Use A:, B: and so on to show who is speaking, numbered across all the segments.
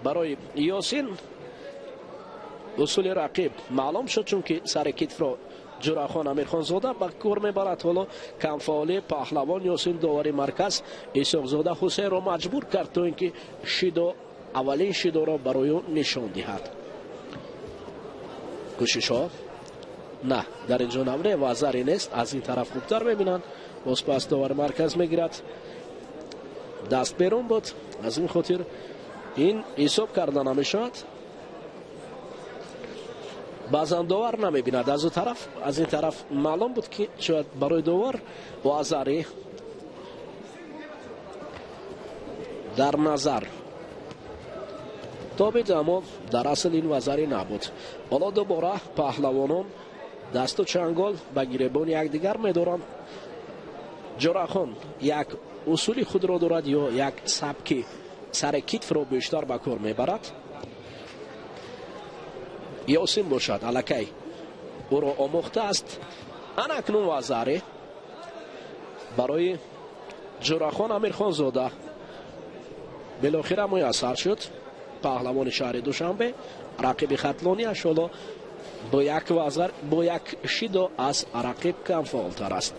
A: برای یاسین اصول رقیب معلوم شد، چون که سر کتف را جراخان امیرخان زاده به کار میبرد. حالا کمفعالی پهلوان یاسین داوری مرکز اسحاق زاده حسین را مجبور کرد تا اینکه شیدا اولین شیدا را برای او نشان دهد. کوشش ها نه در اینجا نمونه وزری نیست. از این طرف خوبتر میبینند. باز پس داور مرکز میگیرد. دست بیرون بود، از این خاطر این حساب کردن نمیشد. بعضا داور نمیبیند از اون طرف. از این طرف معلوم بود که شاید برای داور وزری در نظر تابید، اما در اصل این وزری نبود. حالا دوباره پهلوانان دست و چنگال به گریبان یکدیگر میدارند. جراخان یک اصول خود را دارد یا یک سبک سر کتف را بیشتر به کار میبرد. یاسین باشد الکی او را آموخته است. اکنون وزری برای جراخان امیرخان زاده بالاخره میسر شد. پهلوان شهر دوشنبه رقیب خطلانی اشالا با یک وزر با یک شیدا از رقیب کم فعالتر است.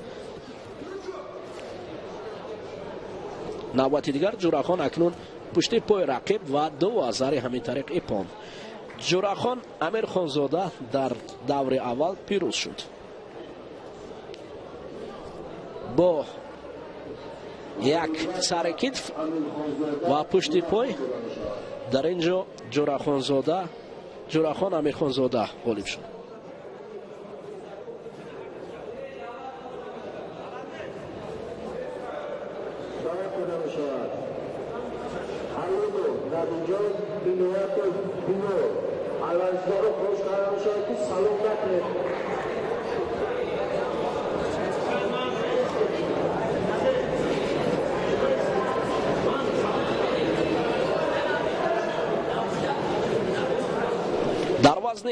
A: نوبت دیگر جراخان اکنون پشت پای رقیب و دو وزر همین طریق ایپان. جراخان امیرخان زاده در دور اول پیروز شد. با یک سر کتف و پشت پای در اینجا جراخان امیرخان زاده غالب شد. در وزن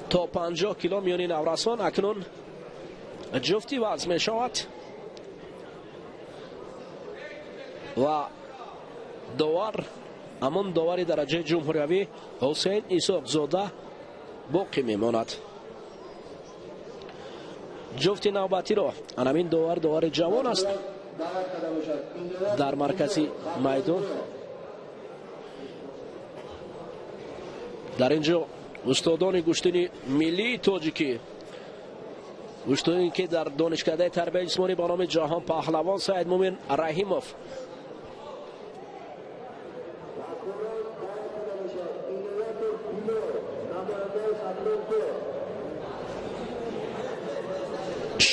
A: تا 50 کیلو میانی نورسان اکنون جفتی وزن می شود و داور امان داوری درجه جمهوریوی حسین اسحاق زاده باقی می ماند. جفتی نوبتی را همین داور جوان است در مرکزی میدان. در اینجا استادان گشتنی ملی تاجیکی، گشتنی که در دانشکده تربیت جسمانی با نام جهان پهلوان سید مومن رحیموف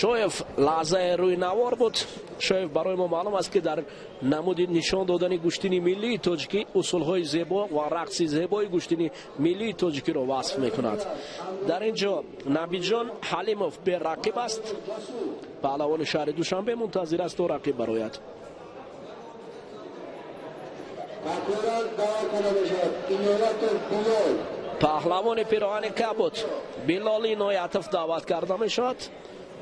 A: شاید لحظه روی نوار بود. شاید برای ما معلوم است که در نمود نشان دادن گشتنی ملی تاجیکی اصولهای زیبا و رقص زیبای گشتنی ملی تاجیکی را وصف میکند. در اینجا نبیجان حلیموف به رقیب است. پهلوان شهر دوشنبه منتظر است تا رقیب برآید. پهلوان پیراهن کبود بلالی نایتف دعوت کرده می شود.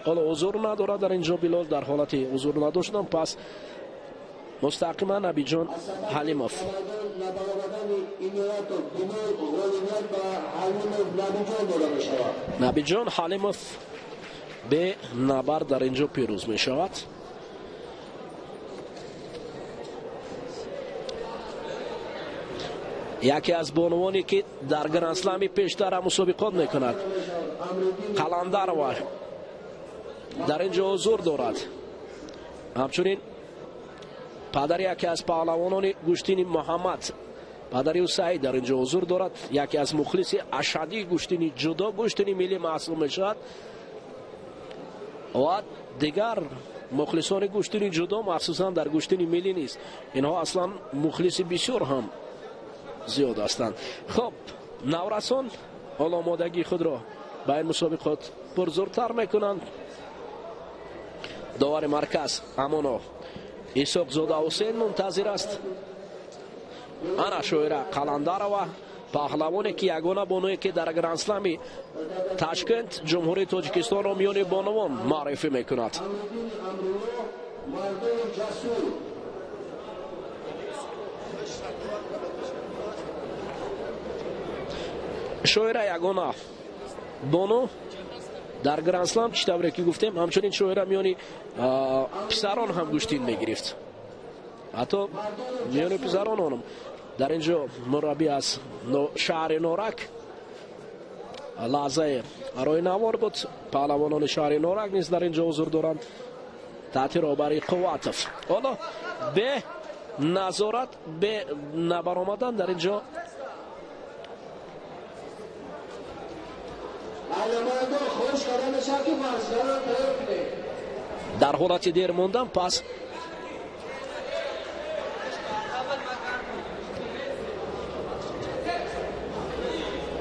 A: حالا حضور ندارد در اینجا بلال، در حالت حضور نداشتن، پس مستقیما نبیجان حلیموف. نبیجان حلیموف به نبرد در اینجا پیروز می شود. یکی از بانوانی که در گرند اسلمی پیشتر مسابقات میکند قلندر و در اینجا حضور دارد. همچنین پدر یکی از پهلوانان گشتین محمد پدری سعید در اینجا حضور دارد. یکی از مخلص اشدی گشتین جدا گشتین ملی محسوب میشود و دیگر مخلصان گشتین جدا مخصوصا در گشتین ملی نیست. اینها اصلا مخلص بسیار هم زیاد هستند. خب نورسان حالا آمادگی خود را به این مسابقات پرزورتر میکنند. داور مرکز امانا اسحاق زاده حسین منتظر است. انا شویره قلندر و پهلوانی که یگانه بانویی که در گرند اسلمی تاشکند جمهوری تاجیکستان را میان بانوان معرفی میکند. شویره یگانا بونو در گرند اسلام چی طوری که گفتیم همچنین شویره میانی پسران هم گوشتین میگرفت حتی میانی پسران هم در اینجا مربی از شهر نورک لحظه روی نوار بود پهلوانان شهر نورک نیز در اینجا حضور دارند تحت رهبری قواتف حالا به نظارت به نبرآمدن در اینجا در حالت دیر موندن پس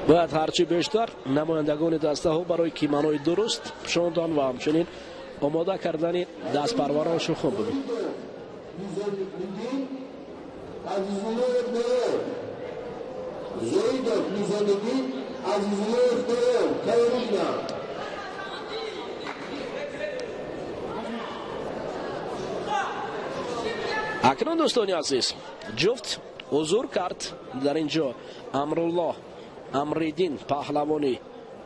A: باید هرچی بیشتر نمایندگان دسته ها برای کیمانوی درست پوشاندن و همچنین آماده کردن دست پرورانشون خوب ببین اکنون دوستان عزیز جفت حضور کرد در اینجا امرالله امریدین پهلوانی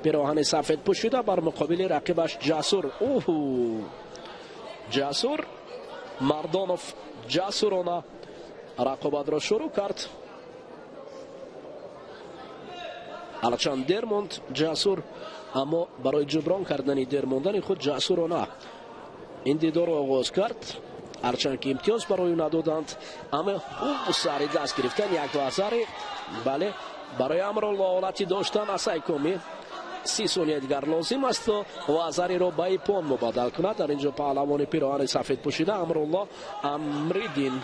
A: پیراهن سفید پوشیده بر مقابل رقیبش جسور جسور مردانوف جسورانه رقابت را شروع کرد هرچند دیر موند جسور اما برای جبران کردن دیر موندن خود جسورانه این دیدار را آغاز کرد هرچند که امتیاز برای او ندادند اما او سری دست گرفتن یک دو اثری بله برای امرالله حالتی داشتن اسای کمی 30 ثانیه دیگر لازم است و اثری را به پون مبادل کند در اینجا پهلوان پیراهن سفید پوشیده امرالله امریدین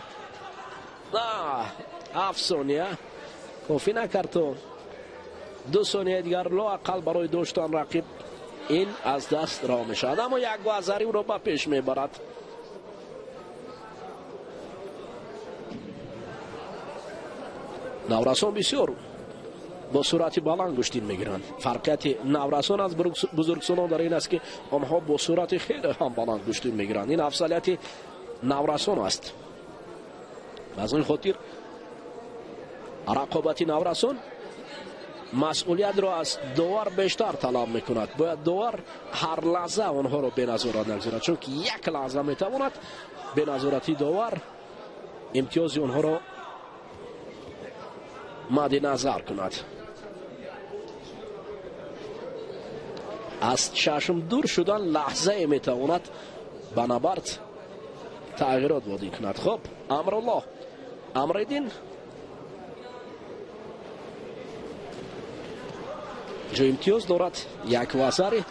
A: 7 ثانیه کافی نکرد و 2 ثانیه دیگر لااقل برای داشتن رقیب این از دست راه می شود اما یک گوزری او را به پیش می برد نورسان بسیار با صورت بلند گوشتین میگیرند فرقیت نورسان از بزرگسالان در این است که آنها با صورت خیلی هم بلند گوشتین میگیرند این افضلیت نورسان است از این خاطر رقابت نورسان مسئولیت را از داور بیشتر طلب میکند باید داور هر لحظه آنها را به نظارت نگذارد چون که یک لحظه میتواند به نظارتی داور امتیاز آنها را مد نظر کند از چشم دور شدن لحظه میتواند به نبرد تغییرات وارد کند خب امرالله امریدین جو امتیاز دارد یک وزری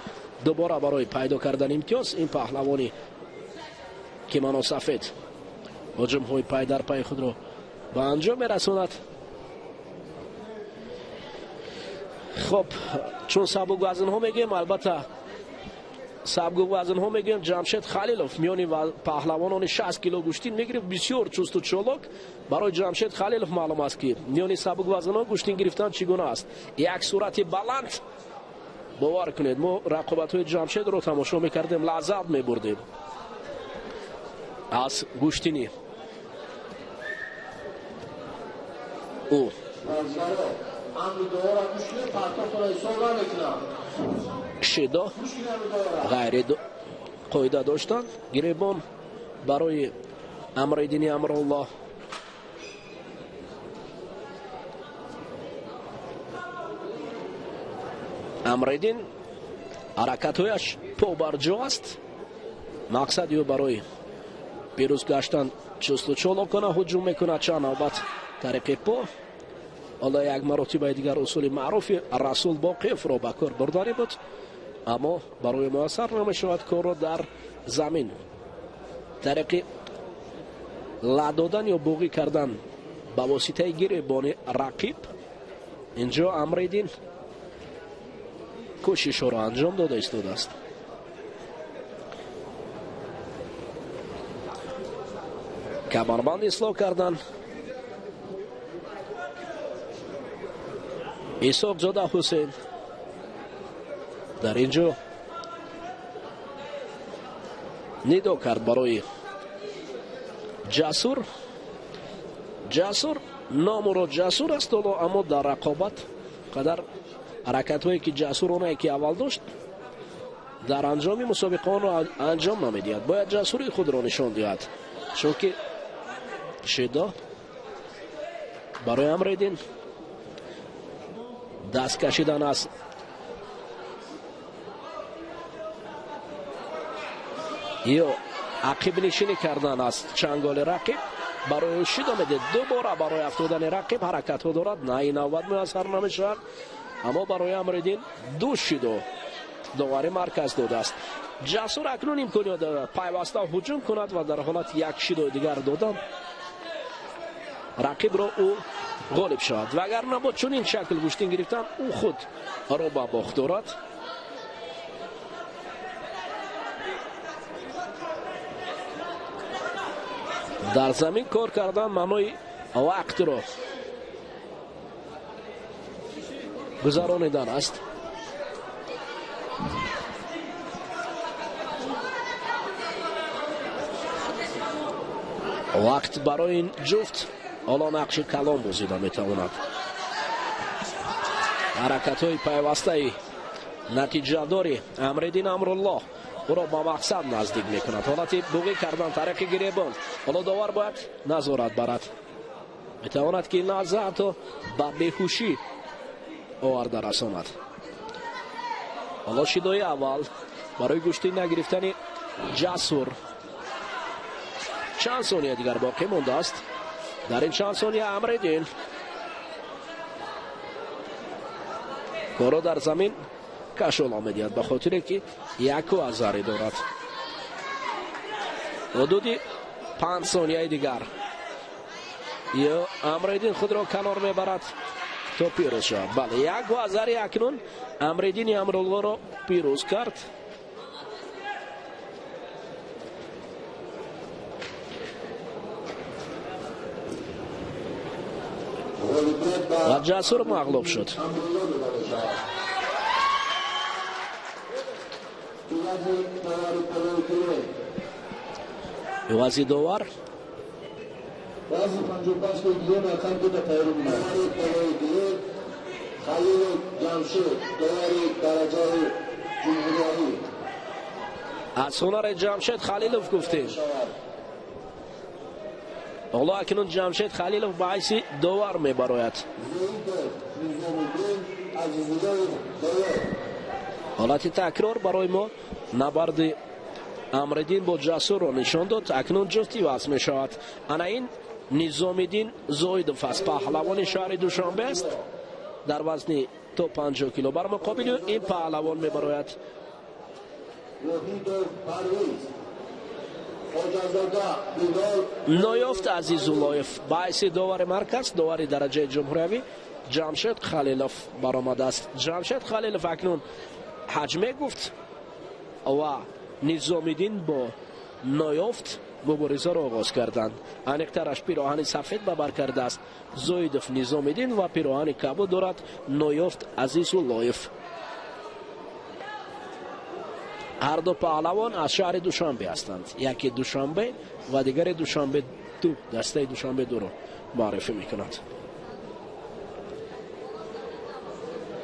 A: دوباره برای پیدا کردن امتیاز این پهلوانی کیمانو سفید هجوم های پای در پای خود را به انجام میرساند خب چون سبک وزن ها میگیم البته سبک وزن ها میگیم جمشید خلیلوف میانی پهلوانان 60 کیلو گوشتین میگیره بسیار چست و چالاک برای جمشید خلیلوف معلوم است که میانی سبک وزن ها گوشتین گرفتن چگونه است یک صورت بلند باور کنید ما رقابت های جمشید رو تماشا میکردیم لذت میبردیم از گوشتینی او شیدا غیر قاعده داشتن گریبان برای امریدین امرالله امریدین حرکت‌هایش پا بر جا است مقصد او برای پیروز گشتن چست و چالاک کنه هجوم میکنه چند نوبت طریق پا حالا یک مراتب دیگر اصول معروف رسول باقیف را به کار برداری بود اما برای موثر نمیشود کار را در زمین طریق لدادن یا بوغی کردن به واسطه گریبان رقیب اینجا امریدین کوشش را انجام داده ایستاده است کمربند اصلاح کردن اسحاق زاده حسین در اینجا ندا کرد برای جسور نام را جسور است اما در رقابت قدر حرکت‌هایی که جسور اونایی که اول داشت در انجام مسابقه رو انجام نمیدهد. باید جسوری خود را نشان دهد، چون که شیدا برای امریدین دست کشیدن است. یا عقب نشینی کردن است چنگال رقیب برای شیدا میده. دوباره برای افتادن رقیب حرکت ها دارد. نه این نوبت میاثر نمیشد، اما برای امریدین دو شیدا داوری مرکز داده است. جسور اکنون امکانیت دارد پیوسته هجوم کند و در حالت یک شیدا دیگر دادن رقیب را او غالب شود و اگر نبود چون این شکل گشتین گرفتن او خود را به باخت دارد. در زمین کار کردن معنای وقت را گذرانیدن است. وقت برای این جفت حالا نقش کلان بازیده میتواند. حرکت های پیوسته نتیجه داری امریدین امرالله او را با مقصد نزدیک میکند. حالتی بوغی کردن طریق گریبان. حالا داور باید نظارت برد. میتواند که این لحظه حتی به بیهوشی آورده رساند. حالا شیدای اول برای گوشتی نگرفتن جسور. چند ثانیه دیگر باقی مانده است. در این چند ثانیه امریدین کارو در زمین کشول آمدید به خاطر که یک آزاری دارد. حدودی 5 ثانیه دیگر یا امریدین خود را کنار میبرد تا پیروز شد. بله یک آزاری اکنون امریدین امرالله را پیروز کرد. و جسور مغلوب شد. یوازی داور از هنر جمشید خلیلوف گفتیم. حالا اکنون جمشید خلیلوف به حیث داور میبراید. حالت تکرار برای ما نبرد امریدین با جسور را نشان داد. اکنون جفتی وضع می شود. انا این نظامیدین زایدوف است، پهلوان شهر دوشنبه است در وزن تا 50 کیلو. بر مقابل این پهلوان می براید نایافت عزیزاللهیف باعث داور مرکز داور درجه جمهوری جمشید خلیلوف برآمده است. جمشید خلیلوف اکنون حجمه گفت و نظامیدین با نایافت مبارزه را آغاز کردند. انیقترش پیراهن سفید به بر کرده است زایدوف نظامیدین و پیراهن کبود دارد نایافت عزیزاللهیف. هر دو پهلوان از شهر دوشنبه هستند. یکی دوشنبه و دیگر دوشنبه دو، دسته دوشنبه دو را معرفی میکند.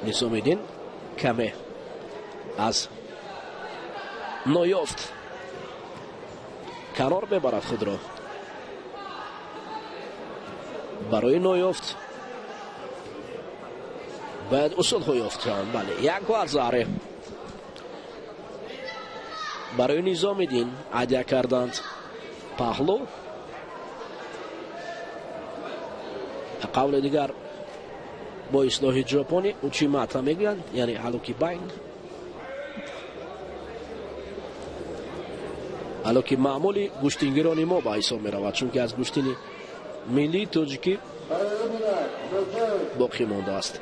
A: نظامیدین کمه از نایافت کنار ببرد خود را. برای نایافت باید اصول ها یافت شوند. بله یک آزاره برای نظامیدین عدیه کردند. پهلو قول دیگر با اصلاح ژاپنی اوچیماتا میگن، یعنی هالوکی بین. هالوکی معمولی گوشتینگیرانی ما با حساب می رود، چون که از گوشتین ملی تاجیکی باقی مانده است.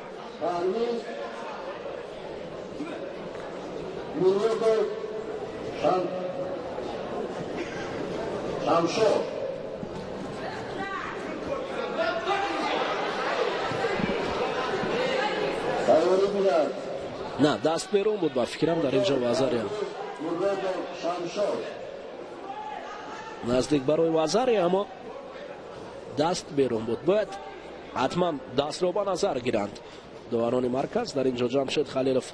A: نه دست بیرون بود با فکرم در اینجا وزاری هم نزدیک برای وزاری، اما دست بیرون بود. باید حتما دست رو با نظر گیرند. دوران مرکز. در اینجا جمشید خلیلوف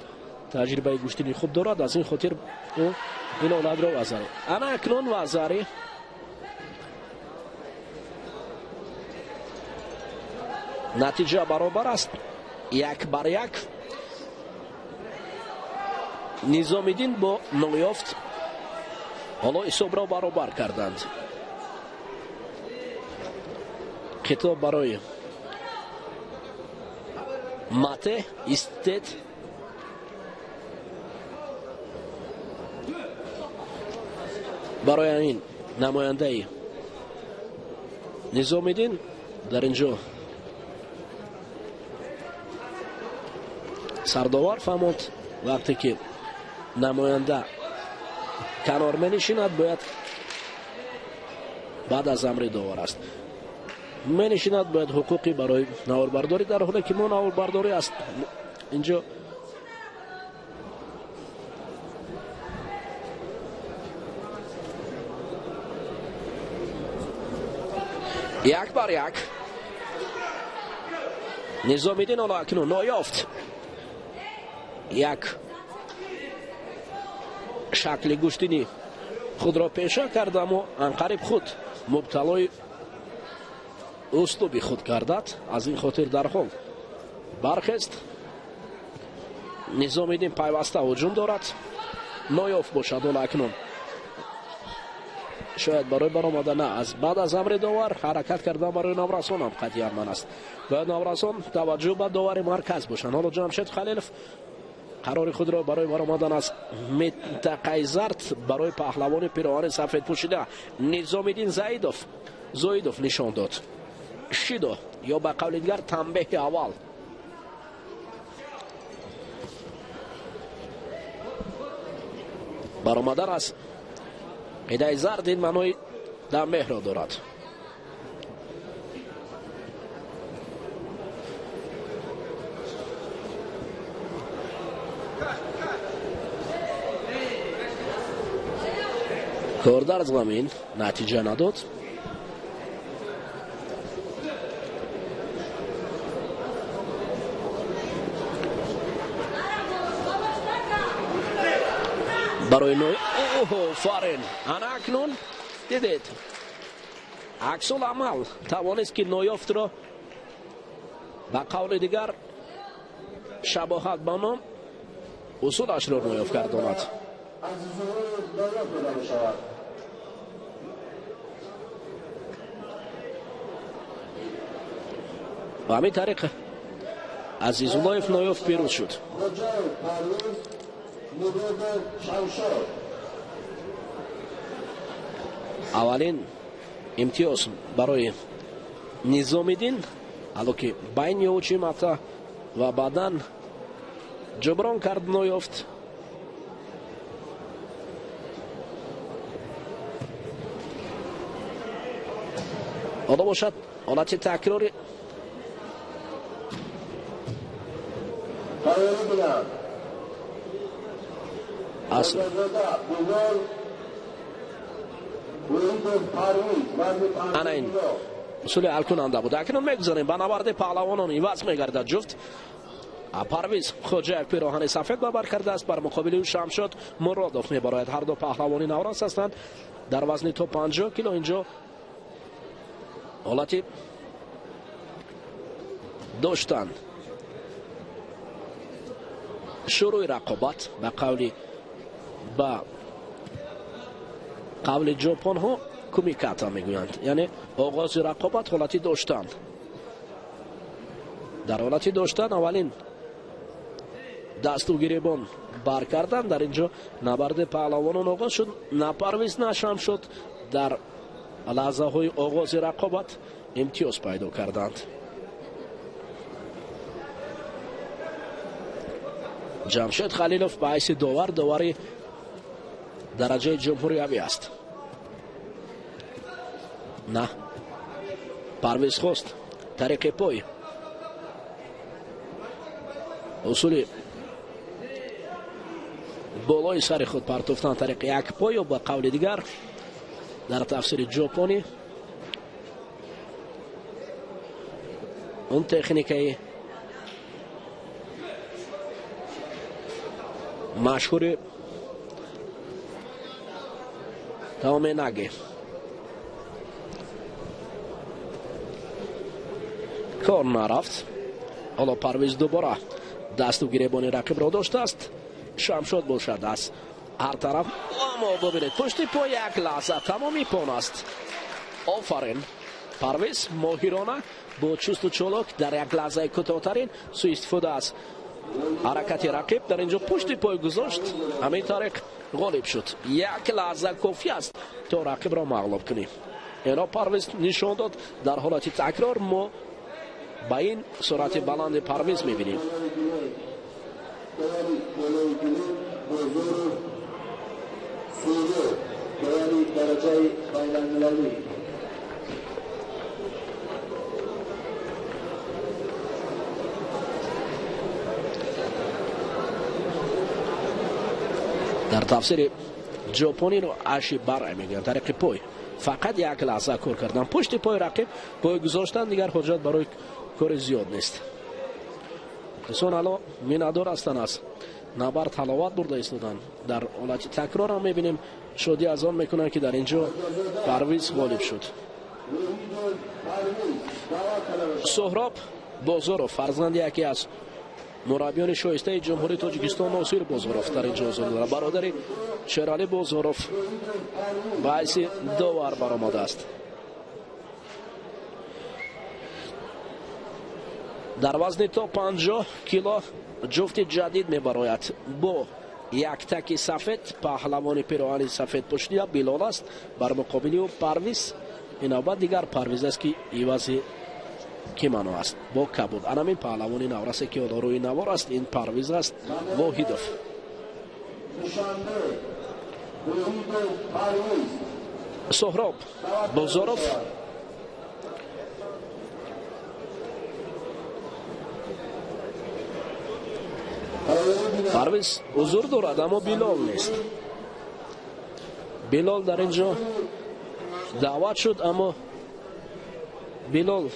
A: تجربه گوشتنی خوب دارد، از این خاطر او این اولاد را وزاره. انا اکنون وزاره نتیجه برابر است، 1-1. نظامیدین با نویافت حالا حساب را برابر کردند. خطاب برای ماته استت برای این نماینده نظامیدین در اینجا سرداور فهمد وقتی که نماینده کنار منشیند باید بعد از امر داور است منشیند، باید حقوقی برای نواربرداری، در حالی که ما نواربرداری است اینجا یک بر یک. نظامیدین حالا اکنون نایافت یک شکل گوشتنی خود را پیشه کرد، اما انقریب خود مبتلای اسلوبی خود کردد. از این خاطر در حال برخست. نظامیدین پیوسته هجوم دارد، نایافت باشد. حالا اکنون شاید برای برآمدن از بعد از امر داور حرکت کردن برای نوراسان هم قطعی من است. باید نوراسان توجه به داور مرکز باشند. حالا جمشید خلیلوف قرار خود را برای برآمدن از منطقه زرد برای پهلوان پیراهن سفید پوشیده نظامیدین زایدوف نشان داد. شیدو یا به قول دیگر تنبیه اول. برآمدن از قیده زرد این معنای تنبیه را دارد. کار در زمین نتیجه نداد. برای نوع فارین انا اکنون دیدید عکس العمل توانست که نویافت را به قول دیگر شباهت به نام اصولش را نویافت گرداند. و همین طریق عزیزاللهیف نویافت پیروز شد. اولین امتیاز برای نظامیدین، حالا که بین یوچی متا و بعداً جبران کرد نویافت. حالا باشد حالت تکراری اصل انا این اصول حل کننده بود. اکنون میگذاریم به نبرد پهلوانان عوض میگردد. جفت پرویز خوجه یک پیراهن سفید ببر کرده است، بر مقابل او شمشاد مرادوف میبراید. هر دو پهلوانی نوراس هستند در وزن تا 50 کیلو. اینجا حالتی داشتن شروع رقابت به قول ژاپن ها کومیکاتا میگویند، یعنی آغاز رقابت حالتی داشتن. در حالتی داشتن اولین دست و گریبان بر کردن. در اینجا نبرد پهلوانان آغاز شد. نه پرویز نه شمشاد در لحظه های آغاز رقابت امتیاز پیدا کردند. جمشید خلیلوف به حیث داوری درجه جمهوری اوی است. نه پرویز خواست طریق پای اصولی بالای سر خود پرتافتن طریق یک پای، و با قول دیگر در تفسیر ژاپنی اون تکنیکی машҳури таоменаги. кор нарафт. ҳоло Парвиз дубора дасту гиребони рақибро доштааст. Шамшод бошад аз ҳар тараф. аммо бубинед пушти по як лаҳза тамоми пон аст. офарин Парвиз моҳирона бо чусту чолок дар як лаҳзаи кӯтоҳтарин суистифода аз ҳаракати рақиб дар инҷо пушти пой гузошт. ҳамин тариқ ғолиб шуд. як лаҳза кофӣ аст то рақибро мағлуб кунӣ. ино Парвиз нишон дод. дар ҳолати такрор мо ба ин суръати баланди Парвиз мебинем. дар тафсири ҷопониро аши баръ мегӯянд. тариқи пой фақат як лаҳза кор кардан. пушти пои рақиб пой гузоштан дигар ҳоҷат барои кори зиёд нест. касон алло минадор ҳастанд аз набард ҳаловат бурда истоданд. дар ҳолати такрор ҳам мебинем шодӣ аз он мекунанд ки дар инҷо Парвиз ғолиб шуд. суҳроб бозоров фарзанди яке аз мураббиёни шоистаи ҷумҳурии Тоҷикистон Носир Бозоров дар инҷо ҳузур дорад. бародари Шералӣ Бозоров ба ҳайси довар баромадааст. дар вазни то 50 кило ҷуфти ҷадид мебарояд. бо яктаки сафед паҳлавони пироҳани сафедпӯшида Билол аст. бар муқобили ӯ Парвиз. ин навбат дигар Парвиз аст ки ивази кимано аст бо кабуд. анамин паҳлавони наврасе ки ҳоло рӯи навор аст. ин Парвиз аст Воҳидов. суҳроб Бозоров Парвиз ҳузур дорад аммо Билол нест. Билол дар инҷо даъват шуд аммо Билол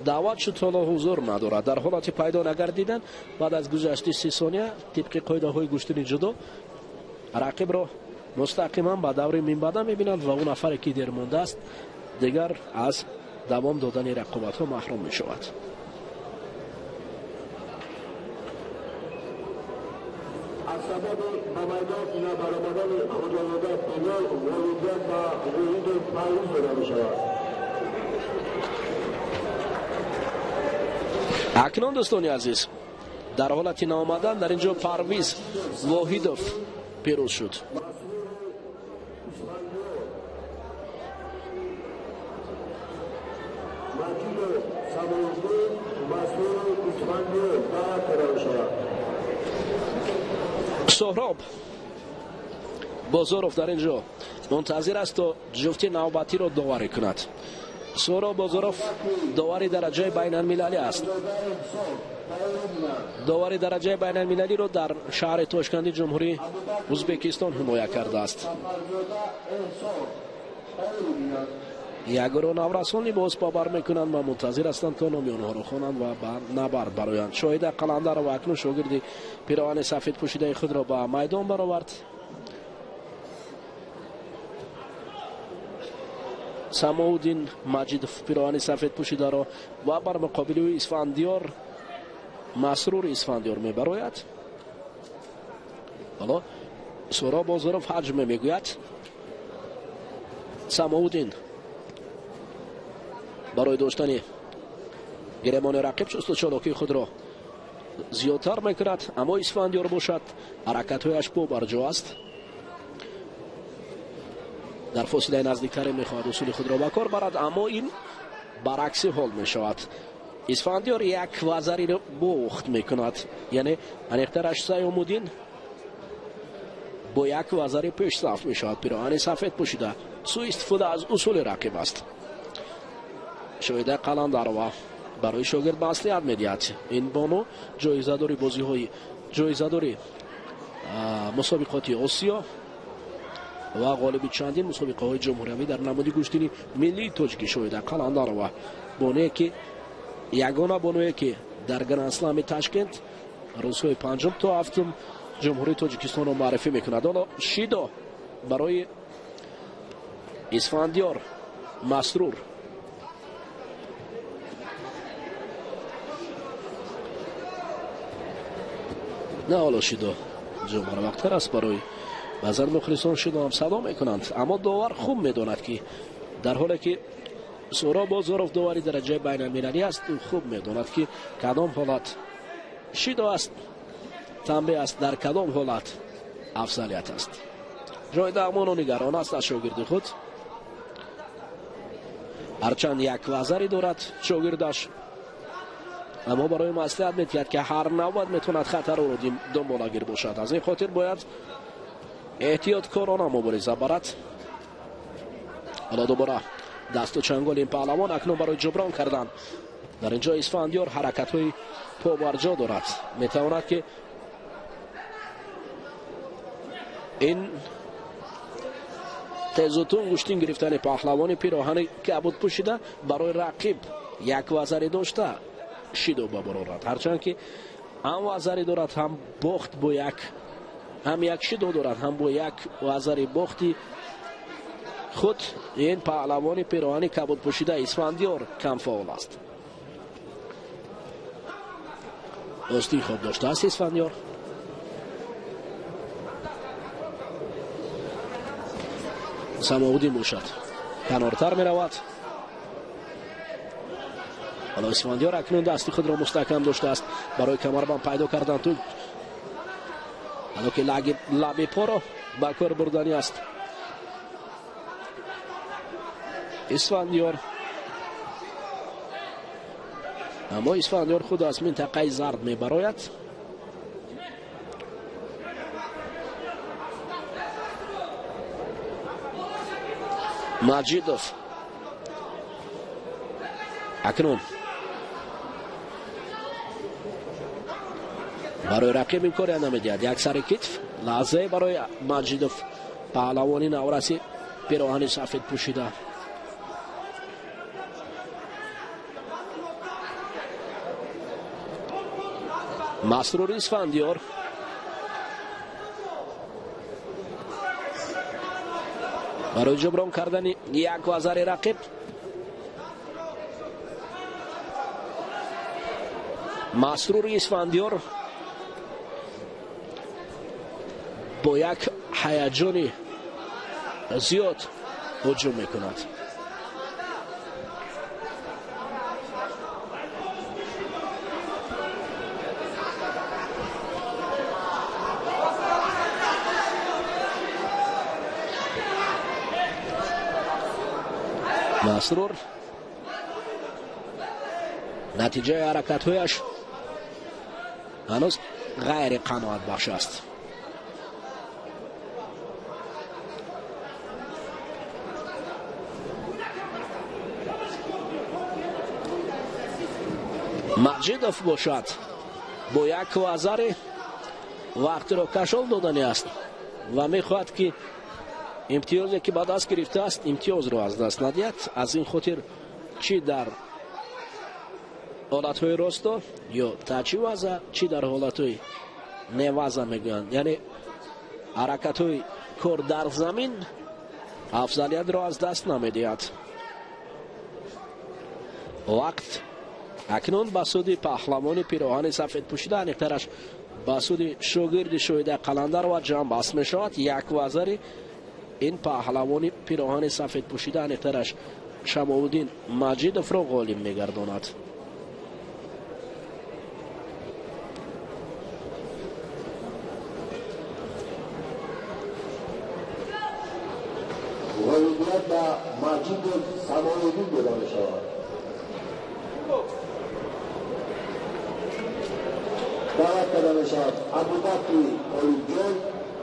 A: даъват шуд ҳоло ҳузур надорад. дар ҳолати пайдо нагардидан баъд аз гузашти 30 сония тибқи қоидаҳои гӯштани ҷудо рақибро мустақиман ба даври минбаъда мебинанд ва он нафаре ки дер мондааст дигар аз давом додани рақобатҳо маҳрум мешавад.
B: از سبب به میدان نبرآمدن خداوند بلال والدیت و وحید پرویز داده می‌شود.
A: акнун дӯстони азиз дар ҳолати наомадан дар инҷо Парвиз Воҳидов пирӯз шуд. суҳроб Бозоров дар инҷо мунтазир аст то ҷуфти навбатиро доварӣ кунад. суҳроб Бозоров довари дараҷаи байналмилалӣ аст. довари дараҷаи байналмилалиро дар шаҳри Тошканди ҷумҳурии Ӯзбекистон ҳимоя кардааст. ягоро наврасон либос бобар мекунанд ва мунтазир ҳастанд то номи онҳоро хонанд ва ба набард бароянд. шоҳида Қаландаров акнун шогирди пироҳани сафедпӯшидаи худро ба майдон баровард. Самоуддин Маҷидов пироҳани сафедпӯшидаро ва бар муқобили ӯ Исфандиёр Масрур Исфандиёр мебарояд. ҳоло суҳроб Бозоров ҳаҷм мегӯяд. Самоуддин барои доштани гиребони рақиб чусту чолокии худро зиёдтар мекунад. аммо Исфандиёр бошад ҳаракатҳояш бо барҷо аст. дар фосилаи наздиктаре мехоҳад усули худро ба кор барад, аммо ин баръакси ҳол мешавад. Исфандиёр як вазариро бохт мекунад, яъне аниқтараш Саёмуддин бо як вазари пешсаф мешавад. пироҳани сафедпӯшида суистифода аз усули рақиб аст. шоҳида Қаландарова барои шогирд маслиҳат медиҳад. ин боно ҷоизадори бозиҳои ҷоизадори мусобиқоти Осиё ва ғолиби чандин мусобиқаҳои ҷумҳуриявӣ дар намуди гӯштини миллии тоҷикӣ шоҳида Қаландарова боние ки ягона боное ки дар Гранд Слами Ташкент рӯзҳои 5 то 7 جمهوری تاجیکستان رو معرفی میکند. حالا شیدو برای اسفندیار مسرور. نه حالا شیدو جمهور وقتر است برای بعضا مخلصان شیدو هم صدا میکنند، اما داور خوب میداند که در حالی که سورا بازارف داوری درجه بین المللی است، او خوب میداند که کدام حالت شیدو است، تنبیه است، در کدام حالت افضلیت است. جای درمان و نگران است از شاگرد خود، هرچند یک وزری دارد شاگردش، اما برای مصلحت میتید که هر نوبت میتوند خطر رو دنبالگیر باشد. از این خاطر باید احتیاط کارانه مبارزه برد. حالا دوباره دست و چنگال این پهلوان اکنون برای جبران کردن. در اینجا اسفندیار حرکت های پا بر جا دارد، میتواند که این تیزوتون گوشتین گرفتن پهلوان پیراهن کبود پوشیده برای رقیب یک وزری داشته شیدو ببرارد. هرچند که هم وزری دارد، هم باخت با یک، هم یک شیدو دارد، هم با یک وزری باختی خود این پهلوان پیراهن کبود پوشیده اسفندیار کم فعال است. دوستی خوب داشته است اسفندیار. سماودی موشد کنارتر می رود. حالا اسفندیار اکنون دستی خود را مستحکم داشته است برای کمربند پیدا کردن تو. حالا که لبی پا را با کار بردنی است اسفندیار، اما اسفندیار خود از منطقه زرد می براید. ماجیدوف اکنون برای رقیب این کاری نمیدهد. یک سر کتف لحظه برای ماجیدوف پهلوانی نورسی پیراهن سفید پوشیده. مسرور اسفندیار برای جبران کردن یک وزر رقیب. مسرور اسفندیار با یک هیجان زیاد هجوم میکند. مسرور نتیجه حرکت هایش هنوز غیر قناعت بخش است. ماجیدوف باشد با یک وزر وقت را کشال دادنی است و میخواهد که امتیازی که با دست گرفته است امتیاز را از دست ندهد. از این خاطر چی در حالت های راستا یا تاچی وزه، چی در حالت های نوزه میگن، یعنی حرکت های کار در زمین افضلیت را از دست نمیدهد. وقت اکنون به سود پهلوان پیراهن سفید پوشیده انیقترش به سود شاگرد شویده قلندر و جمع بس می شود. یک وزر این پهلوان پیراهن سفید پوشیده انیقترش شماودین ماجیدوف را غالب می گرداند.
B: غالبیت به ماجیدوف شماودین داده می شود. دعوت کرده می شود ابوبکر اولیجان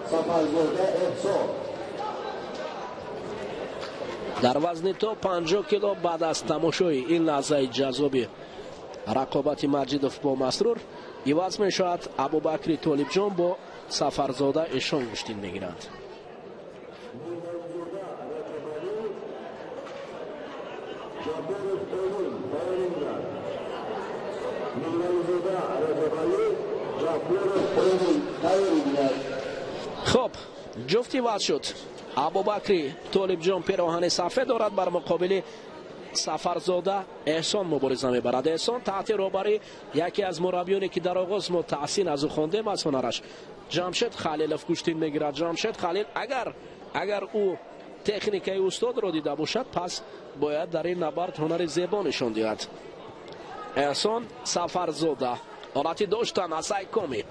B: سفرزاده احسان
A: در وزن تا 50 کیلو. بعد از تماشای این لحظه جذابی رقابت ماجیدوف با مسرور عوض می شود ابوبکر طالبجان با سفرزاده ایشان گشتین می گیرند. خب جفتی وضع شد. ابوبکری طالبجان پیراهن سفید دارد بر مقابل سفرزاده احسان مبارزه میبرد. احسان تحت روبری یکی از مربیانی که در آغاز ما تحسین از او خواندیم از هنرش جمشید خلیلوف کشتین میگیرد. جمشید خلیل اگر او تکنیکای استاد را دیده باشد پس باید در این نبرد هنر زیبا نشان دهد. احسان سفرزاده حالتی داشتن اسای کمی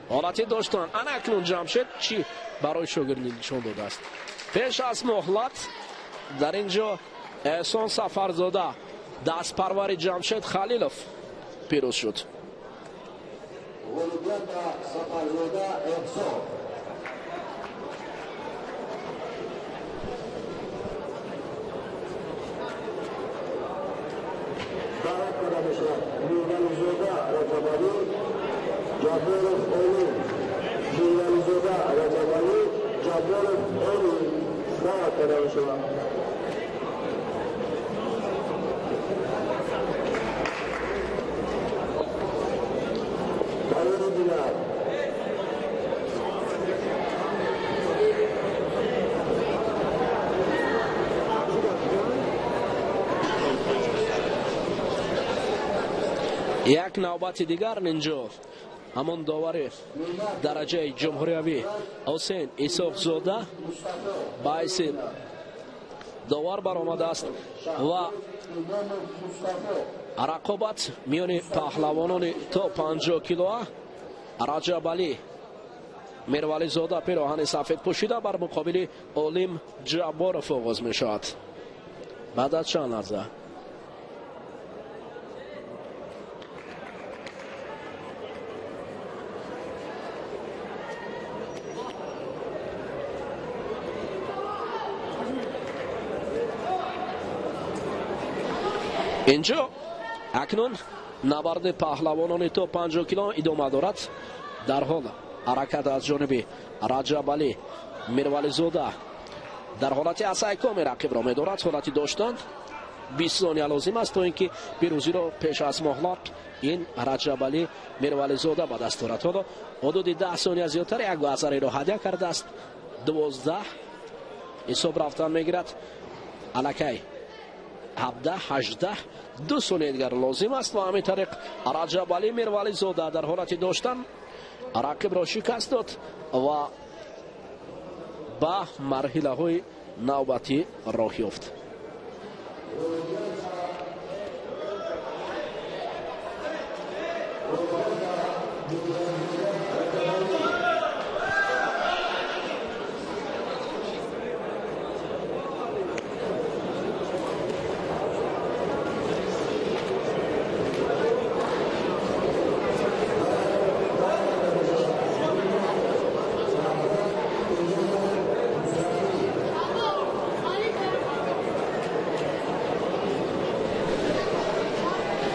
A: حالتی داشتن اکنون جمشید چی برای شاگردی نشان داده است. پیش از مهلت در اینجا احسان سفرزاده دست پرور جمشید خلیلوف پیروز شد. یک نوبت دیگر اینجا همون داور درجه جمهوریوی حسین اسحاق زاده باعث داور برآمده است و رقابت میان پهلوانان تا 50 کیلو رجب علی میرولی زاده پیراهن سفید پوشیده بر مقابل علیم جبارов آغاز می شود. بعد از چند لحظه اینجا اکنون نبرد پهلوانان تا 50 کیلو ادامه دارد. در حال حرکت از جانب رجب علی میرولی زاده در حالت اسای کمی رقیب را می‌دارد. حالتی داشتن 20 ثانیه لازم است تا اینکه پیروزی را پیش از مهلت این رجب علی میرولی زاده به دست دارد. حالا حدود 10 ثانیه زیادتر یک گوهر را هدیه کرده است. 12 حساب رفتن میگیرد. الکی 17 18 2 ثانیه دیگر لازم است و همین طریق رجب علی میرولی زاده در حالت داشتن رقیب را شکست داد و به مرحله های نوبتی راه یافت.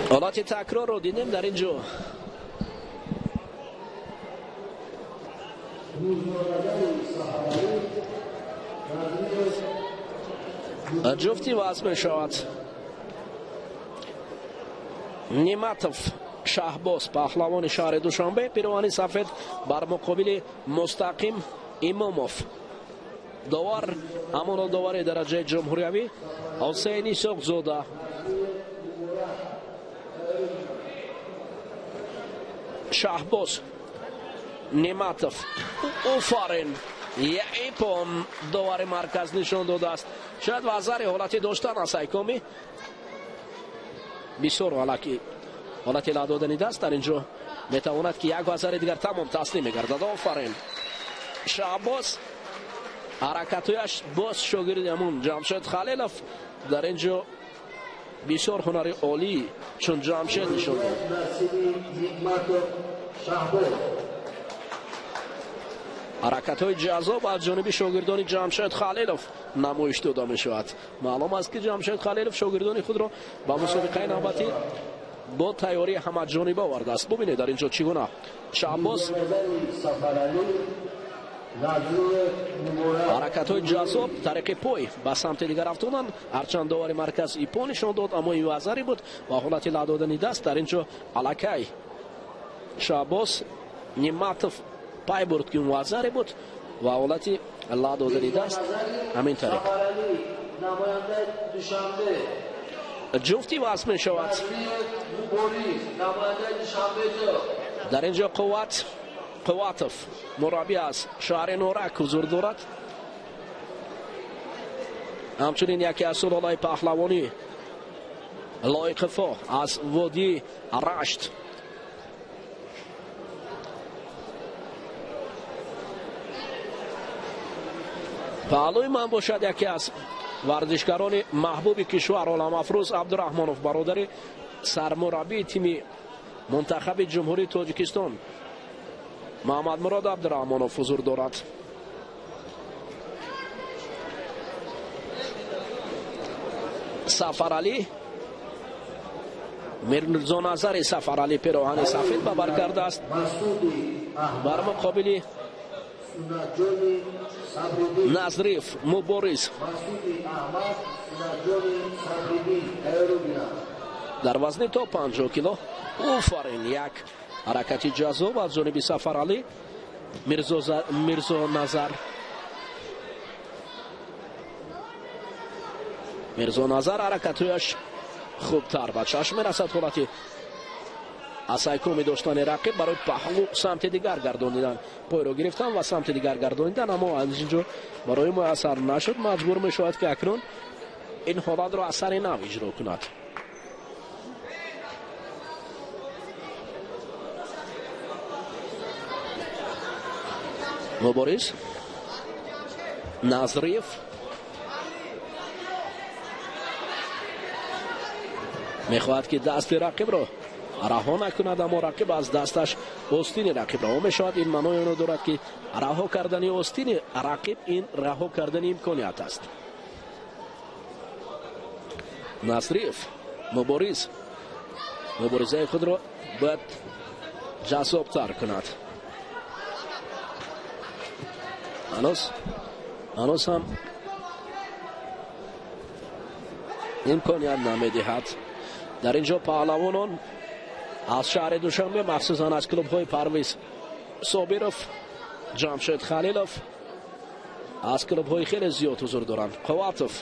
A: حالت تکرار رو دیدیم در اینجا. جفتی وضع می شود. نیمتوف شهباز پهلوان شهر دوشنبه پیراهن سفید بر مقابل مستقیم اماموف. داور همون داور درجه جمهوریوی حسین اسحاق زاده. شهباز نیمتوف اوفارین ایپام داور مرکز نشان داده است. شاید وزر حالتی داشتن است ایکامی بسیار حالتی لادادنی دست در اینجا میتواند که یک وزر دیگر تمام تسلیم میگردد. آفرین شهباز حرکتویش باز شاگرد همون جمشید خلیلوف در اینجا بسیار هنری عالی چون جمشید نشان داد. حرکت های جذاب از جانب شاگردان جمشید خلیلوف نمایش داده می شود. معلوم است که جمشید خلیلوف شاگردان خود را با مسابقه نوبتی با تیاری همه جانبه آورده است. ببینید در اینجا چگونه شهباز حرکت های جذاب طریق پای به سمت دیگر رفتن هرچند داور مرکز ایپا نشان داد اما این وزری بود و حالت لادادنی دست در اینجا الکی Шабос Ниматов пай бурд ки он вазаре буд ва ҳолати ла додани даст ҳамин тариқ ҷуфти васт мешавад. дар ин ҷо қувватов мураббӣ аз шаҳри норак ҳузур дорад. ҳамчунин яке аз сулолаи паҳлавонӣ лоиқифо аз водии рашт. паҳлӯи ман бошад яке аз варзишгарони маҳбуби кишвар оламафрӯз абдураҳмонов бародари сармураббии тими мунтахаби ҷумҳурии тоҷикистон маҳмадмурод абдураҳмонов ҳузур дорад. сафаралӣ мирзоназари сафаралӣ пироҳани сафед ба бар кардааст бар муқобили назриф мубориз. дар вазни то 50 кило офарин як ҳаракати ҷазоб аз ҷониби сафаралӣ. мирзоназар ҳаракатҳояш хубтар ба чашм мерасад. ҳолати асайкоми доштани рақиб барои паҳлӯ самти дигар гардонидан, пойро гирифтан ва самти дигар гардонидан, аммо аз ин ҷо барои муяссар нашуд. маҷбур мешавад ки акнун ин ҳолатро аз сари нав иҷро кунад. мубориз назриев мехоҳад ки дасти рақибро раҳо накунад, аммо рақиб аз дасташ остини рақиб раҳо мешавад. ин маънои онро дорад ки раҳо кардани остини рақиб ин раҳо кардани имконият аст. насриев муборизаи худро бояд ҷаззобтар кунад. ҳанӯз ҳам имконият намедиҳад. дар ин ҷо паҳлавонон аз шаҳри душанбе, махсусан аз клубҳои парвиз собиров, ҷамшед халилов, аз клубҳои хеле зиёд ҳузур доранд. қувватов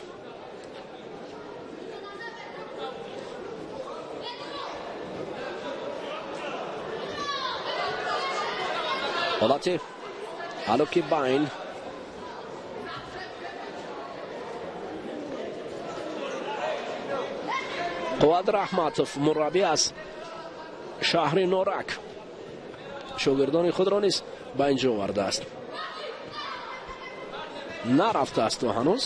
A: ҳолати ҳалуки байн қувват раҳматов мураббӣ аз шаҳри норак шогирдони худро низ ба ин ҷо овардааст. нарафтааст то ҳанӯз.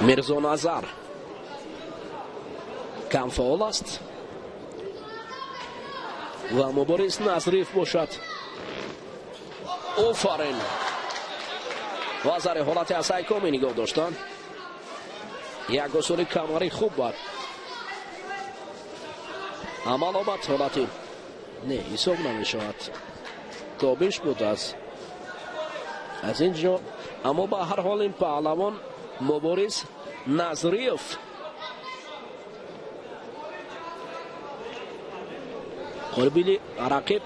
A: мирзоназар камфаъол аст ва мубориз назриф бошад. офарин вазари ҳолати асайкоми нигоҳ доштан. як усули камари хуб бад амал омад. ҳолати не ҳисоб намешавад, тобиш буд аз ин ҷо. аммо ба ҳар ҳол ин паҳлавон мубориз назриев қурбили рақиб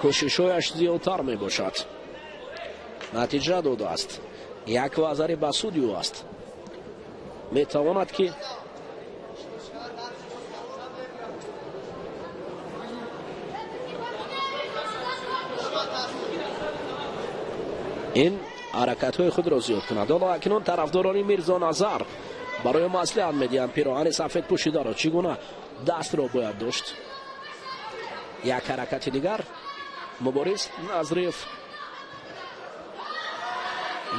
A: кӯшишҳояш зиёдтар мебошад. натиҷа додааст. як вазари ба суди ӯ аст. метавонад ки ин ҳаракатҳои худро зиёд кунад. ҳоло акнун тарафдорони мирзоназар барои маслиҳат медиҳанд пироҳани сафед пӯшидаро чӣ гуна дастро бояд дошт. як ҳаракати дигар мубориз назриев.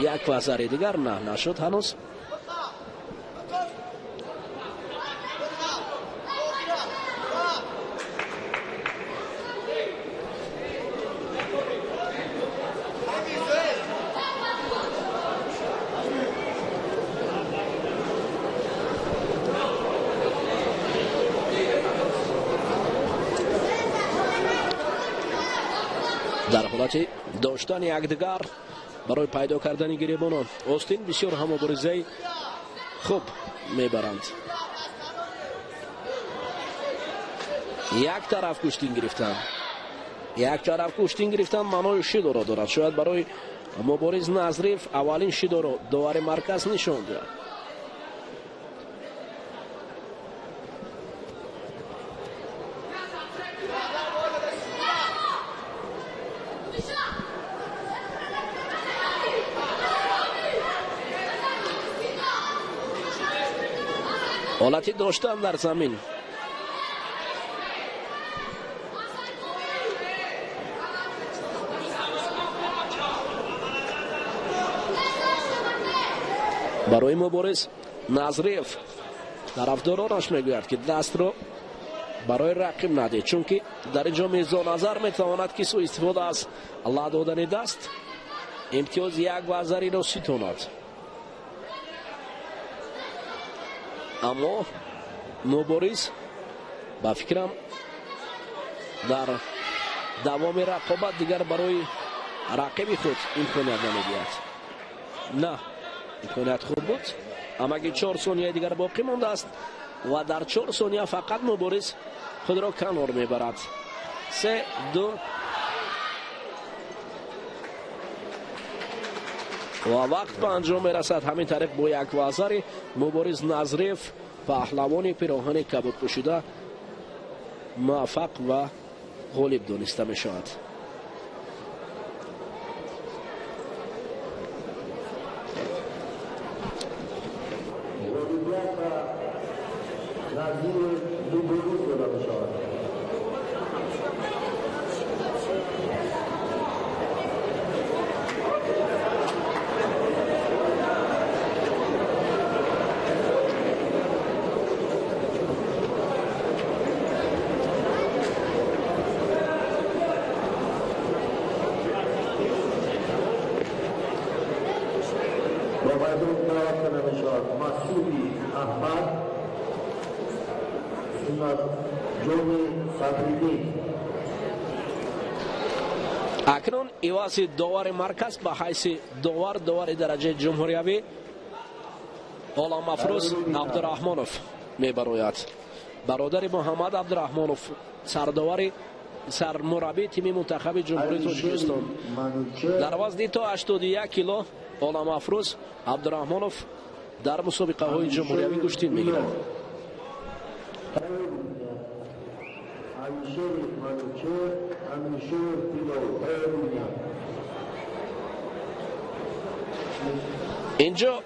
A: як вазари дигар нашуд ҳанӯз. در حالت داشتن یکدیگر برای پیدا کردن گریبانان استین بسیار هم مبارزه خوب میبرند. یک طرف کشتین گرفتن، یک طرف کشتین گرفتن معنای شیدو را دارد. شاید برای مبارز نظریف اولین شیدو را داور مرکز نشان دهد. حالتی داشتن در زمین. برای مبارز نظریف طرفدارانش میگوید که دست را برای رقیب نده، چون که در اینجا میزان نظر میتواند که سوء استفاده از الله دادن دست امتیاز یک وزری را ستاند. اما مبارز با فکرم در دوام رقابت دیگر برای رقیب خود امکانیت نمیدهد. نه، امکانیت خوب بود، اما اگه 4 ثانیه دیگر باقی مانده است و در 4 ثانیه فقط مبارز خود را کنار میبرد. 3 2 و وقت به انجام میرسد. همین طریق با یک وزر مبارز نظریف پهلوان پیراهن کبود پوشیده موفق و غالب دانسته می شود. اکنون ایواز داور مرکز به حیث داور درجه جمهوریوی غلام افروز عبدالرحمانوف میبراید. برادر محمد عبدالرحمانوف سرمربی تیم منتخب جمهوری تاجیکستان در وزن تا 81 کیلو غلام افروز عبدالرحمانوف در مسابقه های جمهوریوی کشتی میگیرد. اینجا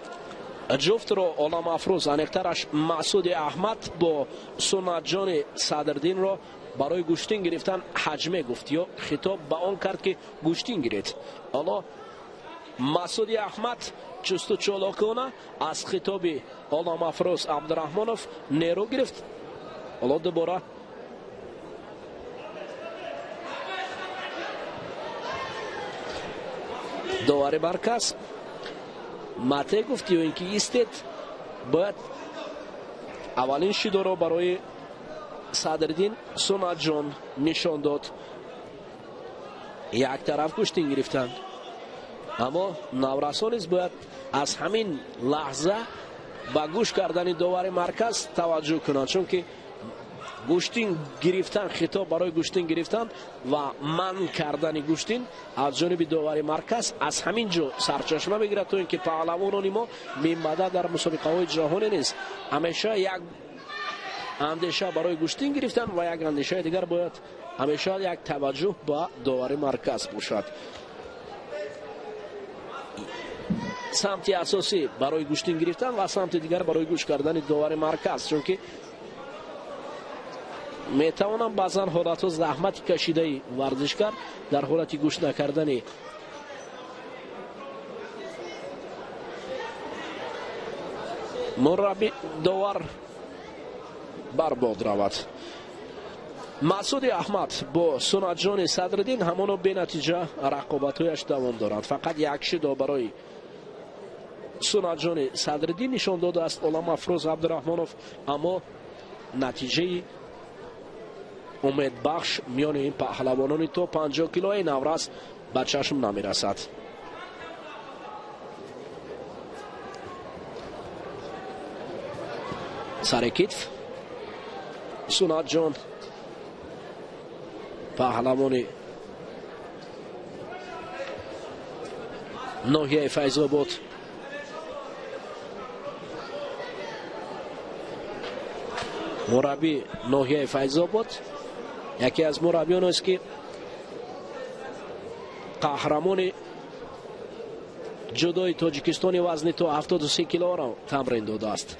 A: جفت رو غلام افروز انیقترش مسعود احمد با سنت جان صدردین را برای گوشتین گرفتن حجمه گفت یا خطاب به آن کرد که گوشتین گرفت. حالا مسعود احمد چست و چالاکانه از خطاب غلام افروز عبدالرحمانوف نیرو گرفت. حالا دوباره داور مرکز مته گفتی و اینکه ایستید باید اولین شیدو را برای صدردین سنت جان نشان داد. یک طرف کشتین گرفتند، اما نورسان باید از همین لحظه با گوش کردن داور مرکز توجه کنند، چون که گوشتین گرفتن خطاب برای گوشتین گرفتن و من کردن گوشتین از جانب داور مرکز از همین جا سرچشمه میگیرد تا اینکه پهلوانان ما میمده در مسابقه های جهانی نیست. همیشه یک اندیشه برای گوشتین گرفتن و یک اندیشه دیگر باید همیشه یک توجه با داور مرکز باشد. سمت اساسی برای گوشتین گرفتن و سمت دیگر برای گوش کردن داور مرکز، چون که میتوانم بعضا حالت زحمت کشیده ورزشکار در حالت گوش نکردن مربی داور برباد رود. مسعود احمد با سنت جان صدردین همانو به نتیجه رقابت‌هایش دوام دارند. فقط یک شیدو برای سنت جان صدردین نشان داده است غلام افروز عبدالرحمانوف، اما نتیجه امیدبخش میان این پهلوانان تا 50 کیلوی نورس به چشم نمیرسد. سر کتف سنت جان پهلوان ناحیه فیض‌آباد مربی ناحیه فیض‌آباد یکی از مربیان است که قهرمان جودوی تاجیکستان وزن تا 73 کیلو را تمرین داده است.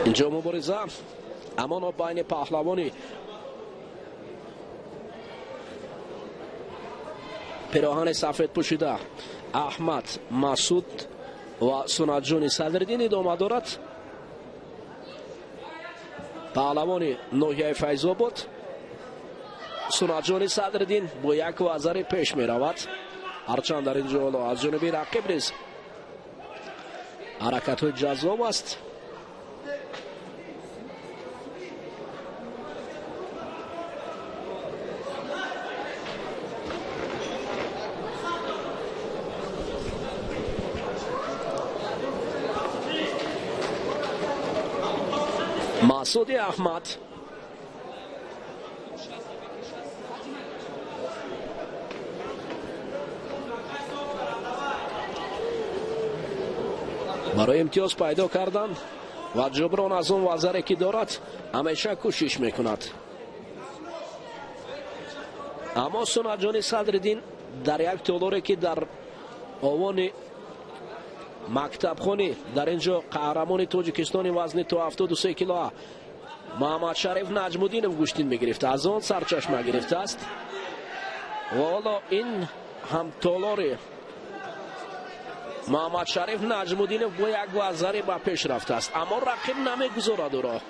A: اینجا مبارزه اما بین پهلوانی پیراهن سفید پوشیده احمد مسعود و سنت جان صدرالدین ادامه دارد. پهلوان ناحیه فیض‌آباد سنت جان صدرالدین با یک وزر پیش می رود، هرچند در اینجا از جانب رقیب نیز حرکت های جذاب است. مسعود احمد برای امتیاز پیدا کردن و جبران از اون وزری که دارد همیشه کوشش میکند. اما سنت جان صدرالدین در یک تالاری که در آوان مکتب خانی در اینجا قهرمان تاجیکستان وزن تا 73 کیلو محمد شریف نجم‌الدینov گوشتین میگرفته، از آن سرچشمه گرفته است و حالا این هم تالاری محمد شریف نجم‌الدینov با یک وزری به پیش رفته است، اما رقیب نمیگذارد او را.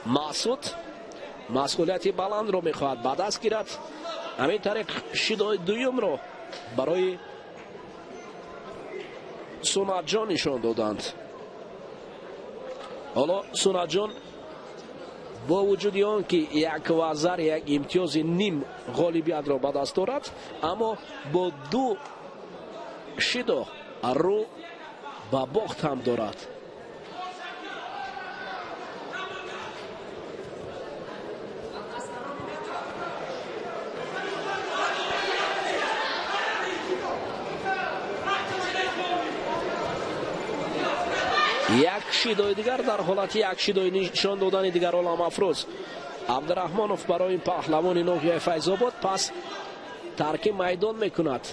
A: مسعود مسئولیت بلند را میخواهد به دست گیرد، همین طریق شیدای دویم را برای سنت جان نشان دادند. حالا سنت جان با وجود آن که یک وزر یک امتیاز نیم غالبیت را به دست دارد، اما با دو شیدا رو به باخت هم دارد. یک شیدای دیگر در حالت یک شیدای نشان دادن دیگر علام افروز عبدالرحمانوف برای این پهلوان ناحیه فیض‌آباد پس ترک میدان میکند.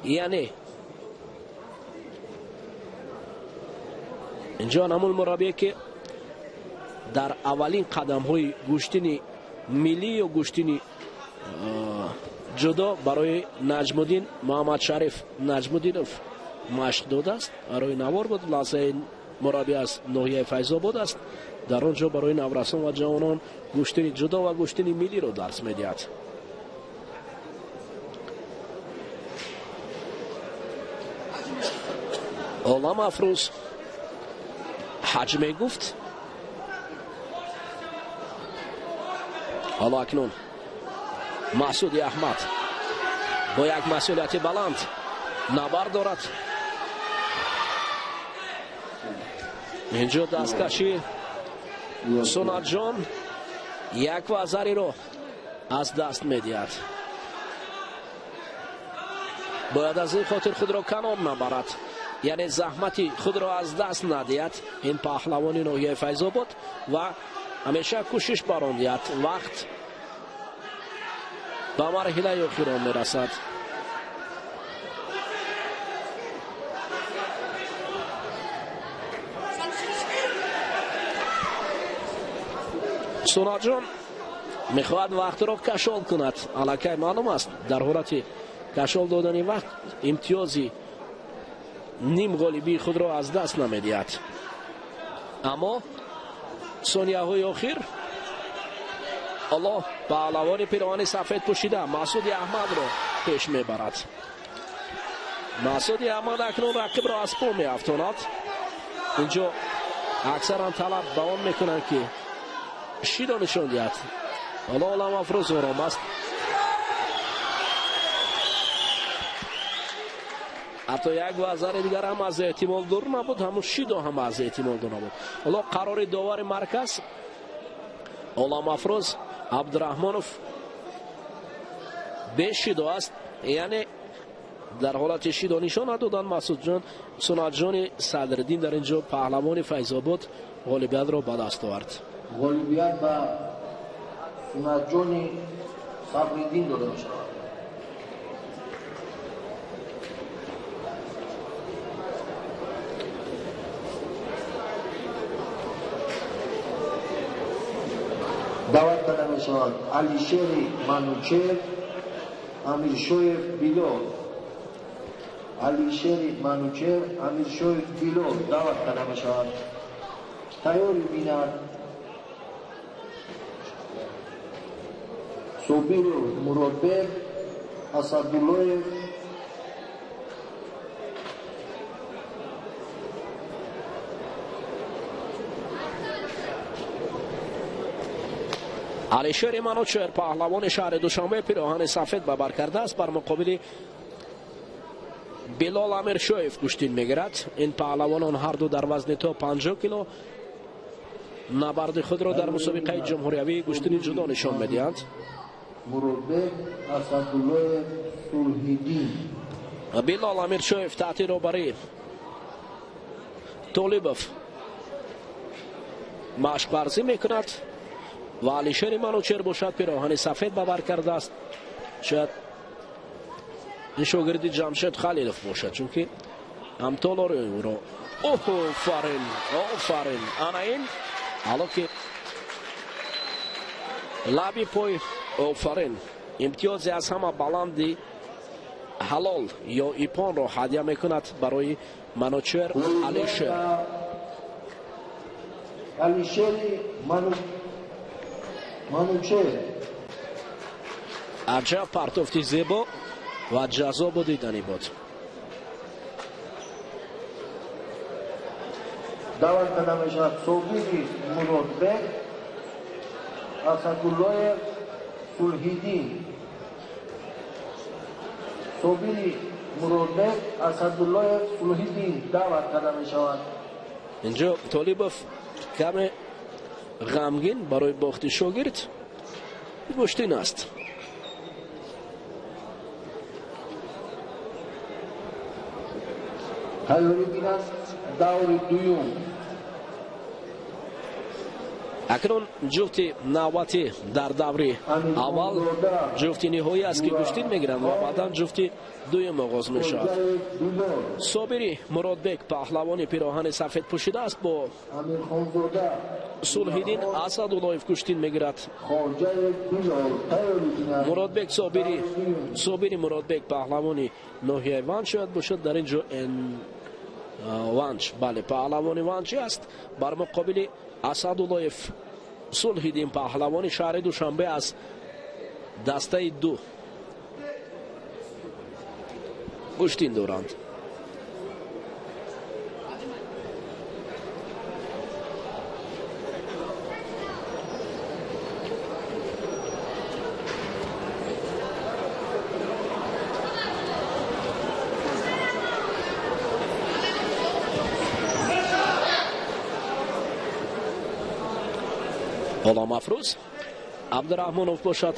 A: یعنی اینجا نمون مربی که در اولین قدم های گوشتنی ملی و گوشتنی جدا برای نجم‌الدین محمد شریف نجم‌الدینov مشق داده است. برای نوار بود لحظه مربی از ناحیه فیض‌آباد است، در آنجا برای نورسان و جوانان گوشتنی جدا و گوشتنی ملی رو درس میدهد. علام افروز حجمه گفت. حالا اکنون مسعود احمد با یک مسئولیت بلند نبرد دارد. اینجا دستکشی سنت جان یک وزری رو از دست میدهد، باید از این خاطر خود را کنار نبرد، یعنی زحمتی خود را از دست ندهد این پهلوان ناحیه فیض‌آباد و همیشه کوشش براندهد. وقت به مرحله آخران میرسد. سونات جان میخواهد وقت را کشال کند. الکی معلوم است در حالت کشال دادن وقت امتیازی نیم غالبی خود را از دست نمیدهد. اما ثانیه های آخر الله پهلوان پیراهن سفید پوشیده مسعود احمد را پیش میبرد. مسعود احمد اکنون رقیب را از پا میافتاند. اینجا اکثرا طلب به آن میکنند که شید را نشان دهد. حالا علم افروز آرام است. حتی یک وزر دیگر هم از احتمال دور نبود، همون شیدا هم از احتمال دور نبود. حالا قرار داور مرکز علم افروز عبدالرحمانوف به شیدا است، یعنی در حالت شیدا نشان ندادن. مسعود جان سونات جان صدرالدین در اینجا پهلوان فیض‌آباد غالبیت را به دست آورد.
B: غالبیت به سونات جان صدرالدین داده می شود. دعوت داده می شود علیشیر منوچهر، امیرشویف بیلال. علیشیر منوچهر، امیرشویف بیلال دعوت داده می شود. تیاری بیند صبیر مرادبک، اسدالله
A: علیشیر منوچهر پهلوان شهر دوشنبه پیراهن سفید به بر کرده است. بر مقابل بلال امیرشویف کشتین میگیرد. این پهلوانان هر دو در وزن تا 50 کیلو نبرد خود را در مسابقه جمهوریوی گشتین جدا نشان میدهند.
B: مرادبک، اسدالله صلح‌الدین.
A: بلال امیرشویف تحت را برای طالبوف مشق ورزی میکند و علیشیر منوچهر باشد پیراهن سفید به بر کرده است. شاید این شاگرد جمشید خلیلوف باشد، چون که امثال او را آفرین انا این حالا که لبی پای آفرین امتیازی از همه بلندی حلال یا ایپان را هدیه میکند برای منوچهر.
B: علیشیر منوچهر
A: عجب پرتافتی زیبا و جذاب و دیدنی بود.
B: دعوت داده می شود صبیر مرادبک، اسدالله صلح‌الدین. صبیر مرادبک، اسدالله صلح‌الدین دعوت داده می شود.
A: اینجا طالبوف کم غمگین برای باخت شاگرد گشتین است.
B: تیاری بیند دور دوم.
A: اکنون جفت نوبتی در دوری اول جفت نهایی است که گشتین میگیرند و بعدا جفت دوم آغاز می شود. صابری مرادبک پهلوان پیراهن سفید پوشیده است با صلح‌الدین اسدالله گشتین میگیرد. مرادبک صابری مرادبک پهلوان ناحیه ونج شاید باشد. در اینجا ونج، بله پهلوان ونجی است. بر مقابل اسدالله صلح‌الدین پهلوان شهر دوشنبه از دسته 2 گشتین دارند. علم افروز عبدالرحمانوف باشد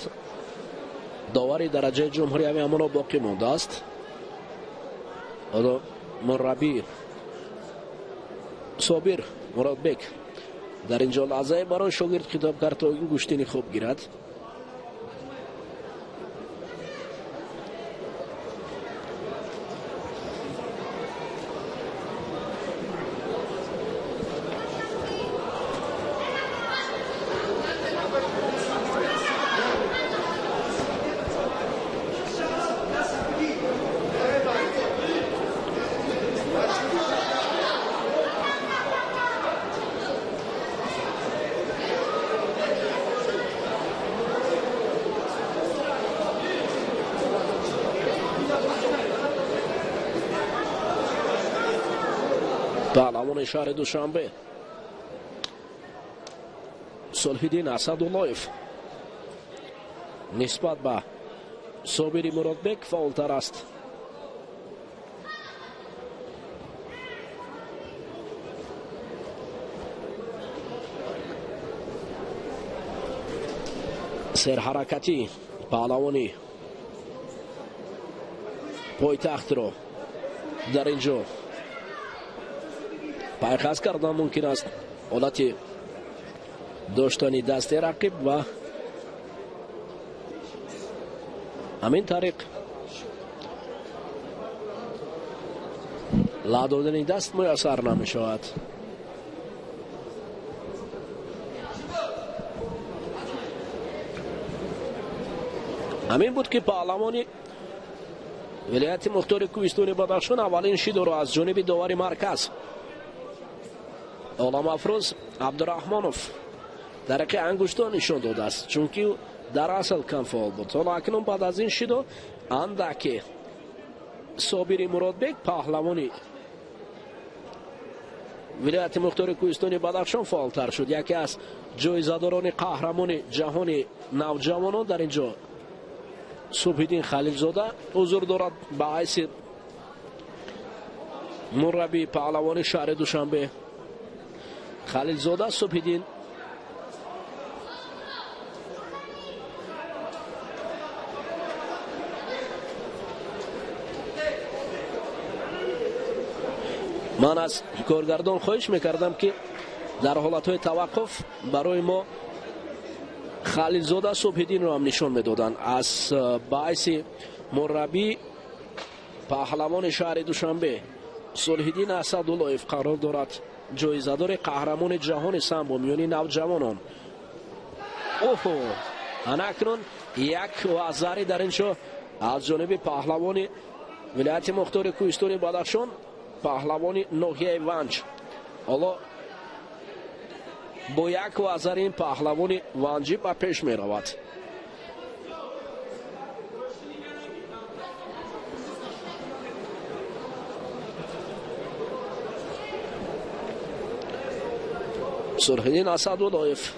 A: داوری درجه جمهوریوی همانا باقی مانده است. مربی صابر مرادبک در اینجا لحظه برای شاگرد خطاب کرد تا این گشتین خوب گیرد. پهلوان شهر دوشنبه صلح‌الدین اسدالله‌یف نسبت به صابری مرادبک فعالتر است. سرحرکتی پهلوانی پایتخت رو در اینجا پایخاز کردن ممکن است. حالت داشتن دست رقیب و همین طریق لا دادن دست میسر نمی شود. همین بود که پهلوانی ولایت مختار کوهستان بدخشان اولین شیدو را از جانب داور مرکز علام افروز عبدالرحمانوف در که انگشتان نشان داده است، چون که در اصل کم فعال بود. حالا اکنون بعد از این شیدو اندک صابری مرادبک پهلوانی ولایت مختار کوهستان بدخشان فعالتر شد. یکی از جایزه‌داران قهرمان جهان نوجوانان در اینجا صبح‌الدین خلیلزاده حضور دارد به حیث مربی پهلوان شهر دوشنبه. خلیلزاده صبح‌الدین من از کارگردان خواهش میکردم که در حالتهای توقف برای ما خلیلزاده صبح‌الدین رو هم نشان میدادن. از باعث مربی پهلوان شهر دوشنبه صلح‌الدین اسدالله‌یف قرار دارد جایزه‌دار قهرمان جهان سامبو میانی نوجوانان. اوه اکنون یک وزاری در اینجا از جانب پهلوان ولایت مختار کوهستان بدخشان پهلوان ناحیه ونج. حالا با یک وزر این پهلوان ونجی به پیش می رود. صلح‌الدین اسدالله‌یف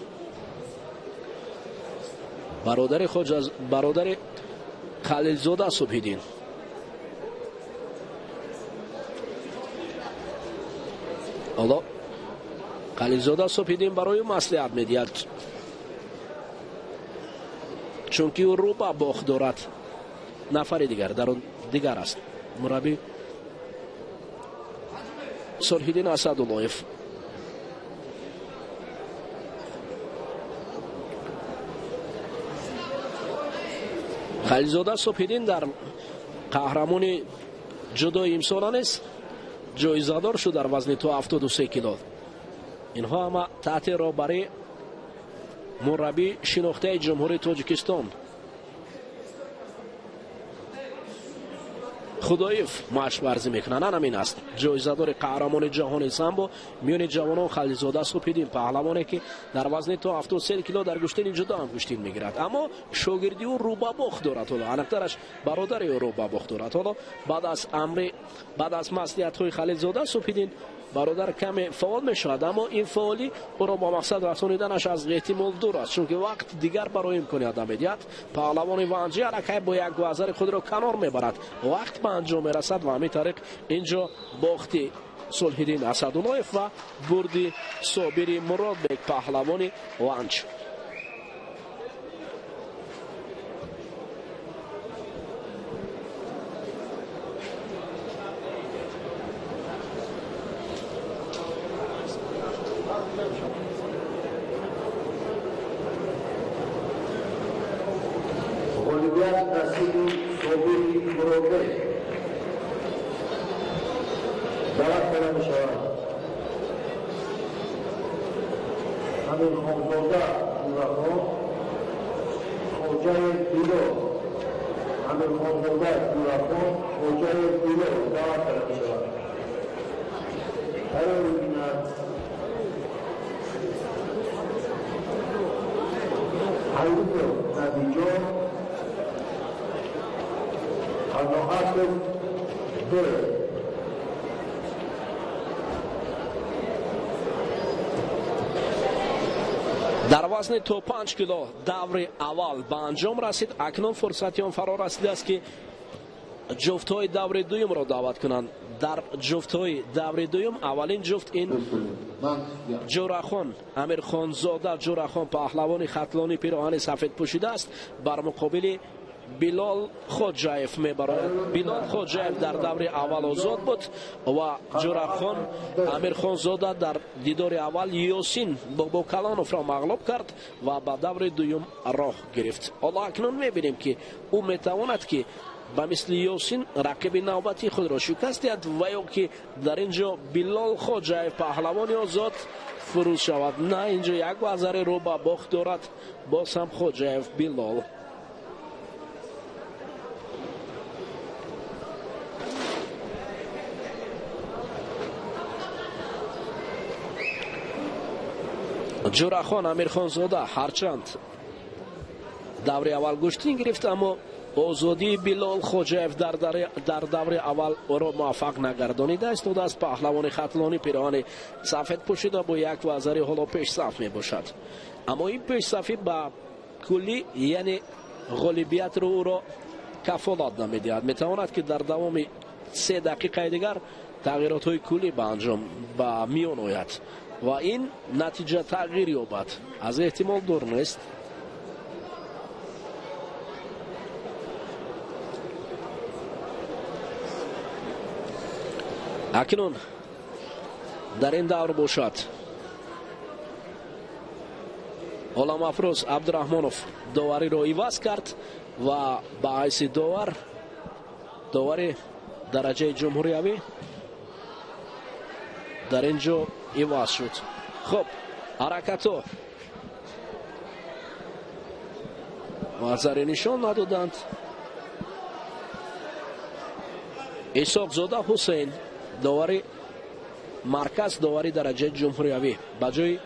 A: برادر خود از برادر خلیلزاده صبح‌الدین. حالا خلیلزاده صبح‌الدین برای مصلحت می‌دهد، چون که او رو به باخت دارد. نفر دیگر است مربی صلح‌الدین اسدالله‌یف. خلیلزاده صبح‌الدین در قهرمان جدای امسالان است جایزه‌دار شد در وزن تا 73 کیلو. اینها همه تحت رهبری مربی شناخته جمهوری تاجیکستان خدایف مشق ورزی میکنن. همین است جایزه‌دار قهرمان جهان سامبو میان جوانان خلیلزاده صبح‌الدین پهلوانی که در وزن تا 73 کیلو در گشتن جدا هم گشتین میگیرد، اما شاگردی او رو به باخت دارد. حالا انکترش برادر او رو به باخت دارد. حالا بعد از مصلحت‌های خلیلزاده صبح‌الدین برادر کم فعال میشود، اما این فعالی او را با مقصد رسانیدنش از احتمال دور است، چون که وقت دیگر برای امکانیت نمیدهد. پهلوان ونجی الکی با یک گوزر خود را کنار میبرد، وقت به انجام میرسد و همین طریق اینجا باخت صلح‌الدین اسدالله‌یف و برد صابری مرادبک پهلوان ونج.
B: همین خانزاده دورخان خوجه دیلو همین خانزاده دورخان خوجه دیلو دعوت کرده شود. قرار می‌بیند حیوت نتیجه از نحصل دوره
A: وزن تا 5 کیلو دور اول به انجام رسید. اکنون فرصتی آن فرا رسیده است که جفت‌های دور دوم را دعوت کنند. در جفت‌های دور دوم اولین جفت این جورخان امیرخان زاده جورخان پهلوان ختلانی پیراهن سفید پوشیده است. بر مقابل بلال خوجاєв میبرد. بلال خوجاєв در دور اول آزاد بود و جورخان امیرخان زاده در دیدار اول یاسین باباکلانوف را مغلوب کرد و به دور دوم راه گرفت. حالا اکنون میبینیم که او میتواند که با مثل یاسین رقیب نوبتی خود را شکست دهد و یا که در اینجا بلال خوجاєв پهلوان آزاد فروز شود. نه، اینجا یک وزره رو به باخت دارد. باز هم خوجاєv بلال. جورخان امیرخان زاده هرچند دور اول گشتین گرفت اما آزادی بلال خوجاєв در دور اول او را موفق نگردانیده است و از پهلوان ختلانی پیراهن سفید پوشیده با یک وزره حالا پیش صف می باشد. اما این پیش صفی با کلی یعنی غالبیت رو او را کفالت نمیدهد. میتواند که در دوام 3 دقیقه دیگر تغییرات های کلی به انجام به میان آید و این نتیجه تغییر یابد. از احتمال دور نیست. اکنون در این دور باشد غلام افروز عبدالرحمانوف داوری را عوض کرد و به حیث داور درجه جمهوریوی در اینجا عوض شد. خب حرکت ها وزر نشان ندادند. اسحاق زاده حسین داوری مرکز داوری درجه جمهوریوی به جای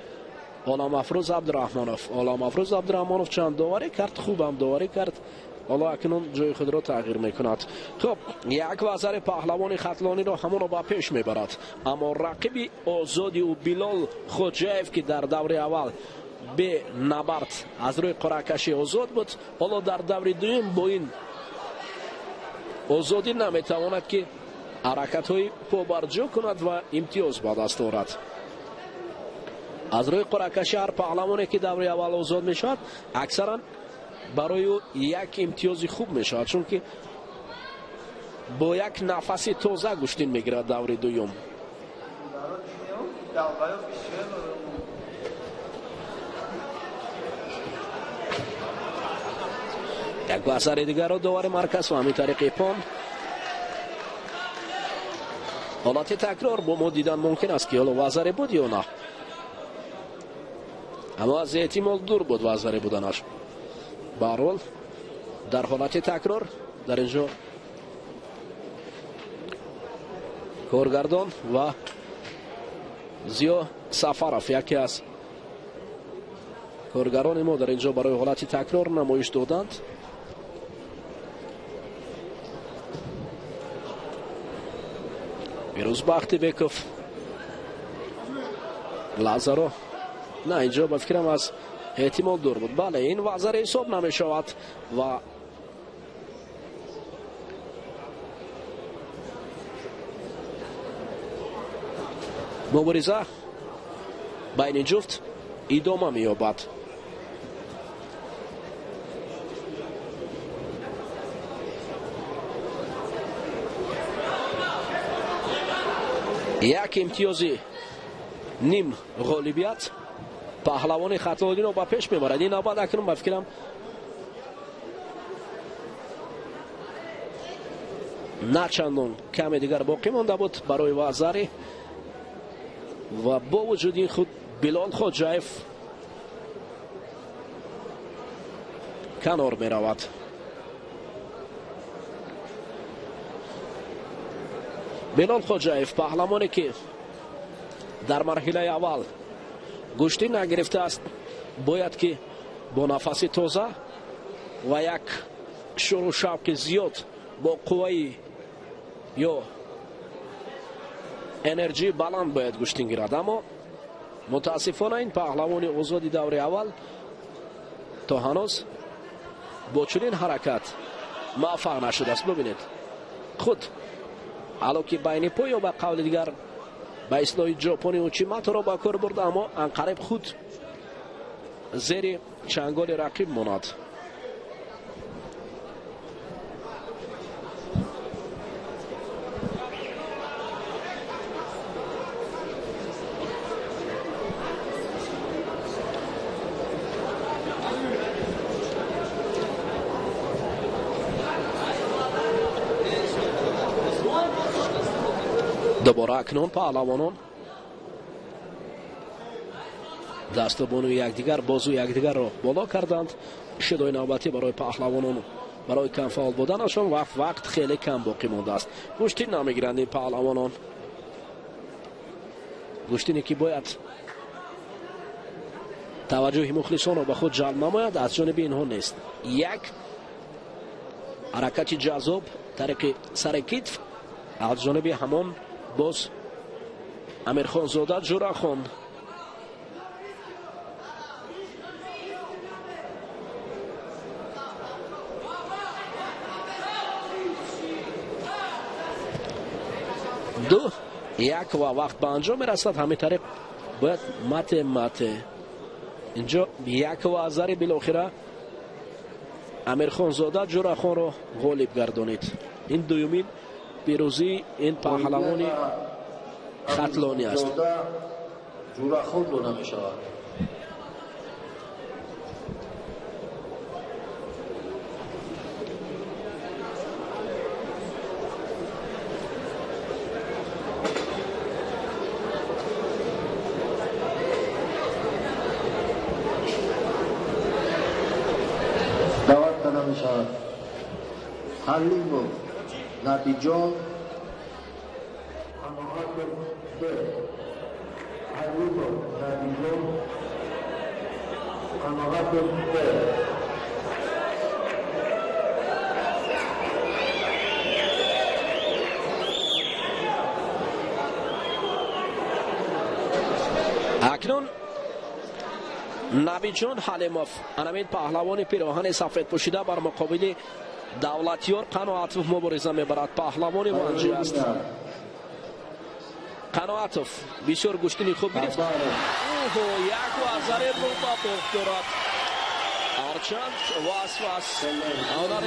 A: غلام افروز عبدالرحمانوف. غلام افروز عبدالرحمانوف چند داوری کرد، خوب هم داوری کرد. حالا اکنون جای خود را تغییر میکند. خب یک وزر پهلوان ختلانی را همون را با پیش میبرد اما رقیب آزادی و بلال خوجاєv که در دور اول به نبرد از روی قرعه‌کشی آزاد بود، حالا در دور دوم با این آزادی نمیتواند که حرکت های پابرجا کند و امتیاز به دست آورد. از روی قرعه‌کشی هر پهلوانی که دور اول آزاد میشود اکثرا برای او یک امتیازی خوب میشود، چون که با یک نفس تازه گشتین میگیرد دور دوم. یک وزر دیگر را داور مرکز و همین طریق پان. حالت تکرار با ما دیدن ممکن است که حالا وزر بود یا نه، اما از احتمال دور بود وزر بودنش. به هر حال در حالت تکرار در اینجا کارگردان و زیا سفرف یکی از کارگران ما در اینجا برای حالت تکرار نمایش دادند. بیروزبخت بیکوف لازارو، نه اینجا به فکرم از احتمال دور بود. بله این وزر حساب نمی شود و مبارزه بین جفت ادامه می یابد. یک امتیازی نیم غالبیت پهلوان ختلانی را به پیش میبرد. این نوبت اکنون به فکرم نه چندان کمی دیگر باقی مانده بود برای وزری و با وجود این خود بلال خوجاєv کنار می رود. بلال خوجاєv پهلوانی که در مرحله اول گشتی نگرفته است باید که با نفس تازه و یک شور و شوق زیاد با قوی یا انرژی بلند باید گشتین گیرد. اما متاسفانه این پهلوان آزادی دور اول تا هنوز با چنین حرکت موفق نشده است. ببینید خود حالا که بین پای یا به قول دیگر به اصطلاح ژاپنی اوچیماتا را با کار برده، اما انقریب خود زیر چنگال رقیب ماند. دوباره اکنون پهلوانان دستبان یکدیگر، بازو یکدیگر را بالا کردند. شدای نوبتی برای پهلوانان برای کم فعال بودنشان وقت خیلی کم باقی مانده است. گوشتین نمیگیرند این پهلوانان، گوشتینی که باید توجه مخلصان را به خود جلب نماید از جانب اینها نیست. یک حرکت جذاب طریق سر کتف از جانب همان باز امیرخان زاده جورخان. دو یک و وقت به انجام میرسد. همین طریق باید مته اینجا یک و ازاری بالاخره امیرخان زاده جورخان را غالب گردانید. این دومین پیروزی این پهلوان خطلانی است.
B: جورخان دو نمی شود. دعوت کنم می شود. حلیمو نبیجان
A: اکنون نبیجان حلیموف انامید پهلوان پیراهن سفید پوشیده بر مقابل دولتیار قناعتوف مبارزه میبرد. پهلوان وانجی است. قناعتوف بسیار گشتنی خوب گرفت. یک و ازاره رو با پخت دارد. هرچند واس آنار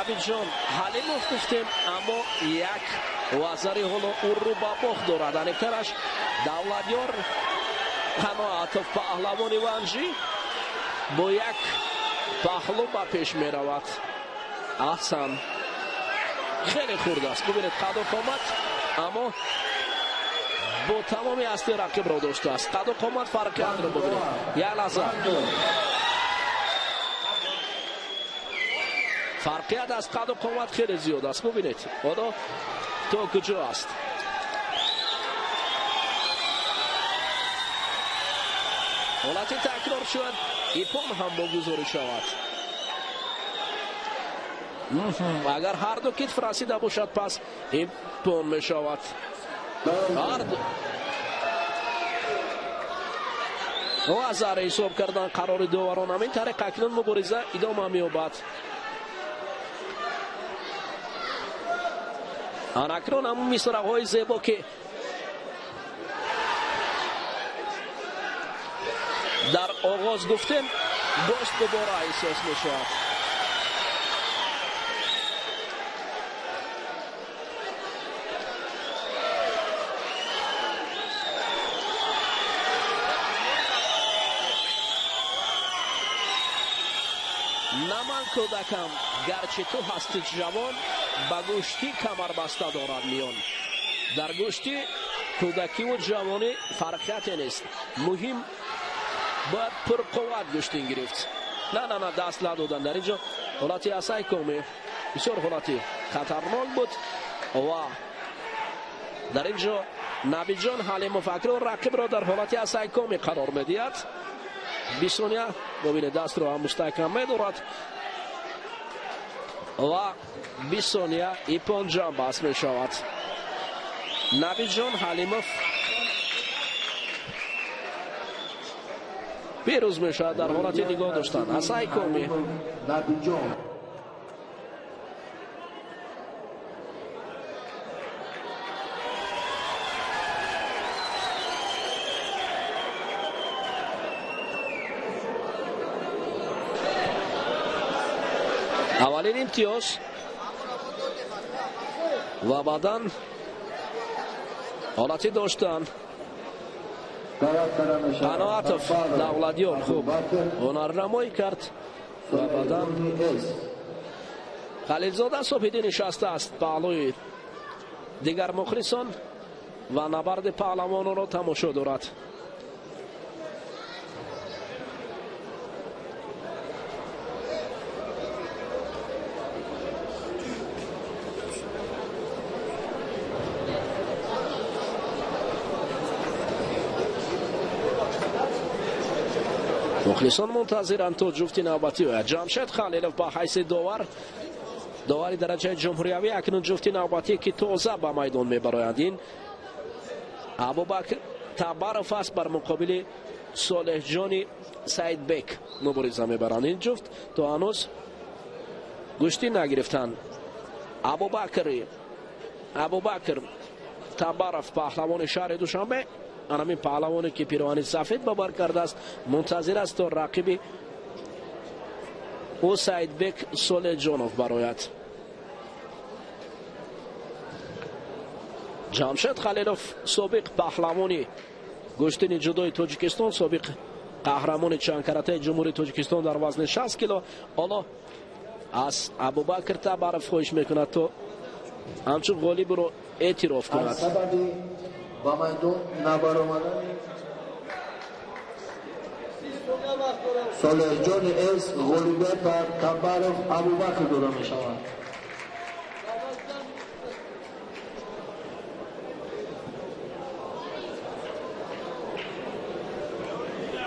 A: نبیجان حلیموف گفتیم، اما یک و ازاره حالا او رو با پخت دارد. انکرش دولتیار قناعتوف پهلوان وانجی با یک پهلو با پیش می رود. احسن خیلی خورد است. ببینید قد و قامت اما با تمامی هستی رقیب را داشته است. قد و قامت فرق کرد رو ببینید. یک لحظه فرقیت از قد و قامت خیلی زیاد است. ببینید حالا تا کجا است. حالتی تکرار شد. ایپون هم با گذاری شود. اگر هر دو کتف رسیده باشد پس ایپون می شود. هر دو و از حساب کردن قرار داوران همین طریق اکنون مبارزه ادامه می یابد. اکنون همون میسرق های زیبا که در آغاز گفتیم باز دوباره احساس می شود. نمان کودکم گرچه تو هستی جوان به گوشتی کمر بسته دارد میان. در گوشتی کودکی و جوانی فرقیتی نیست. مهم باید پر قوت گوشتین گرفت. نه دست ندادن. در اینجا حالتی اسای کومی بسیار حالتی خطرناک بود و در اینجا نبیجان حلیموف رقیب را در حالتی اسای کومی قرار میدهد. 20 ثانیه ببینید دست رو هم مستحکم می‌دارد و 20 ثانیه ایپون جان بس می شود. نبیجان حلیموف پیروز میشه در حالت نگاه داشتن. اسایکومی اولین امتیاز و بعداً حالتی داشتن. قناعتوف دولتیان خوب هنرنمایی کرد و بعداً خلیلزاده صبحیدی نشسته است پهلوی دیگر مخلصان و نبرد پهلوانان را تماشا دارد. مخلصان منتظرند تا جفتی نوبتی و جمشید خلیلوف با حیث داوری درجه جمهوریوی اکنون جفتی نوبتی که تازه به میدان میبرند. این ابوبکر تبروف است بر مقابل صالح جان سعید بک مبارزه میبرند. این جفت تا هنوز گشتی نگرفتند. ابوبکر تبروف پهلوان شهر دوشنبه، همین پهلوانی که پیراهن سفید به بر کرده است، منتظر است تا رقیب او سعید بک صالح جانوف براید. جمشید خلیلوف سابق پهلوانی گشتن جدای تاجیکستان، سابق قهرمان چند کرته جمهوری تاجیکستان در وزن 60 کیلو، حالا از ابوبکر تبروف خواهش میکند تا همچون غالب رو اعتراف کند.
B: با میدان نبرآمدن صالح جان اس غالبیت بر تبروف ابوبکر داده می شود.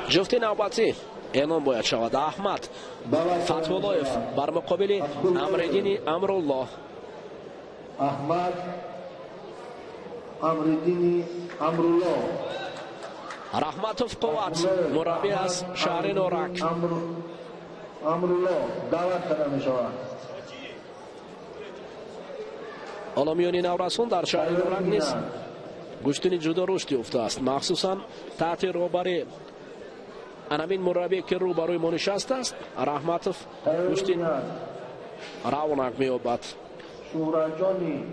A: جفت نوبتی اعلام باید شود. احمد فتح‌اللهیف بر مقابل امرالدین امرالله.
B: احمد امرالدین امرالله.
A: رحمتوف قوت مربی از شهر نورک.
B: امرالله دعوت کرده می شود.
A: حالا میانی نورسون در شهر نورک نیست گشتن جدا رشدی افته است، مخصوصا تحت روبری انامین مربی که روبروی ما نشسته است. رحمتوف گشتن رونق می‌یابد.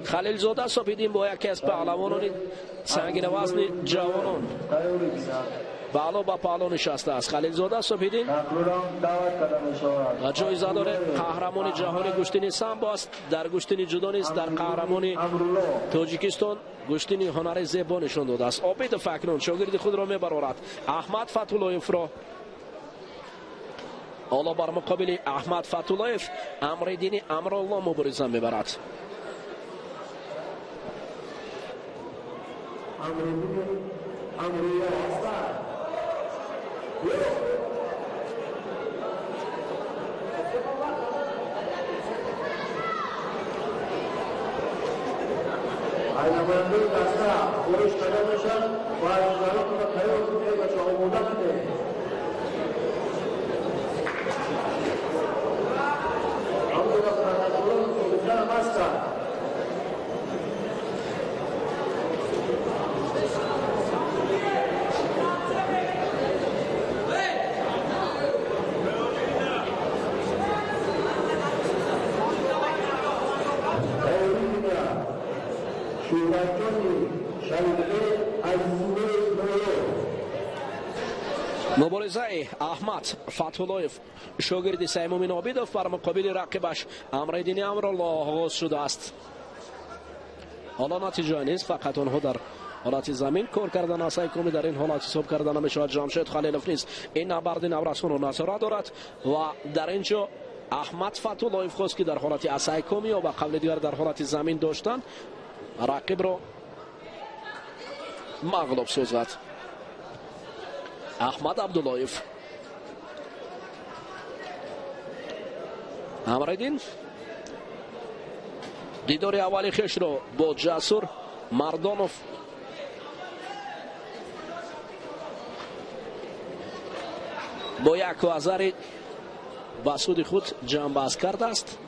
A: خلیلزاده صبحیدین با یکی از پهلوانان سنگین وزن جوانان بالا با پهلو نشسته است. خلیلزاده صبحیدین جایزه داره قهرمان جهانی گشتن سامبو است. در گشتن جدا نیست، در قهرمان تاجیکستان گشتن هنر زیبا نشان داده است. عابد فکنون شاگرد خود را میبرارد. احمد فتح‌اللهیف را حالا بر مقابل احمد فتح‌اللهیف امرالدین امرالله مبارزه میبرد. مبارزه احمد فتح‌اللهیف شاگرد سیمومین عابدوف بر مقابل رقیبش امرالدین امرالله آغاز شده است. حالا نتیجه نیست، فقط آنها در حالت زمین کار کردن. اسایکومی در این حالت حساب کردن نمیشود. جمشید خلیلوف نیست، این نبرد نورسون رو نظارت دارد و در اینجا احمد فتح‌اللهیف خواست که در حالت اسایکومی یا با قبل دیگر در حالت زمین داشتن رقیب رو مغلوب سازد. احمد عبداللهیف امرالدین دیدار اولی خیش را با جسور مردانوف با یک وزر با سود خود جنباز کرده است.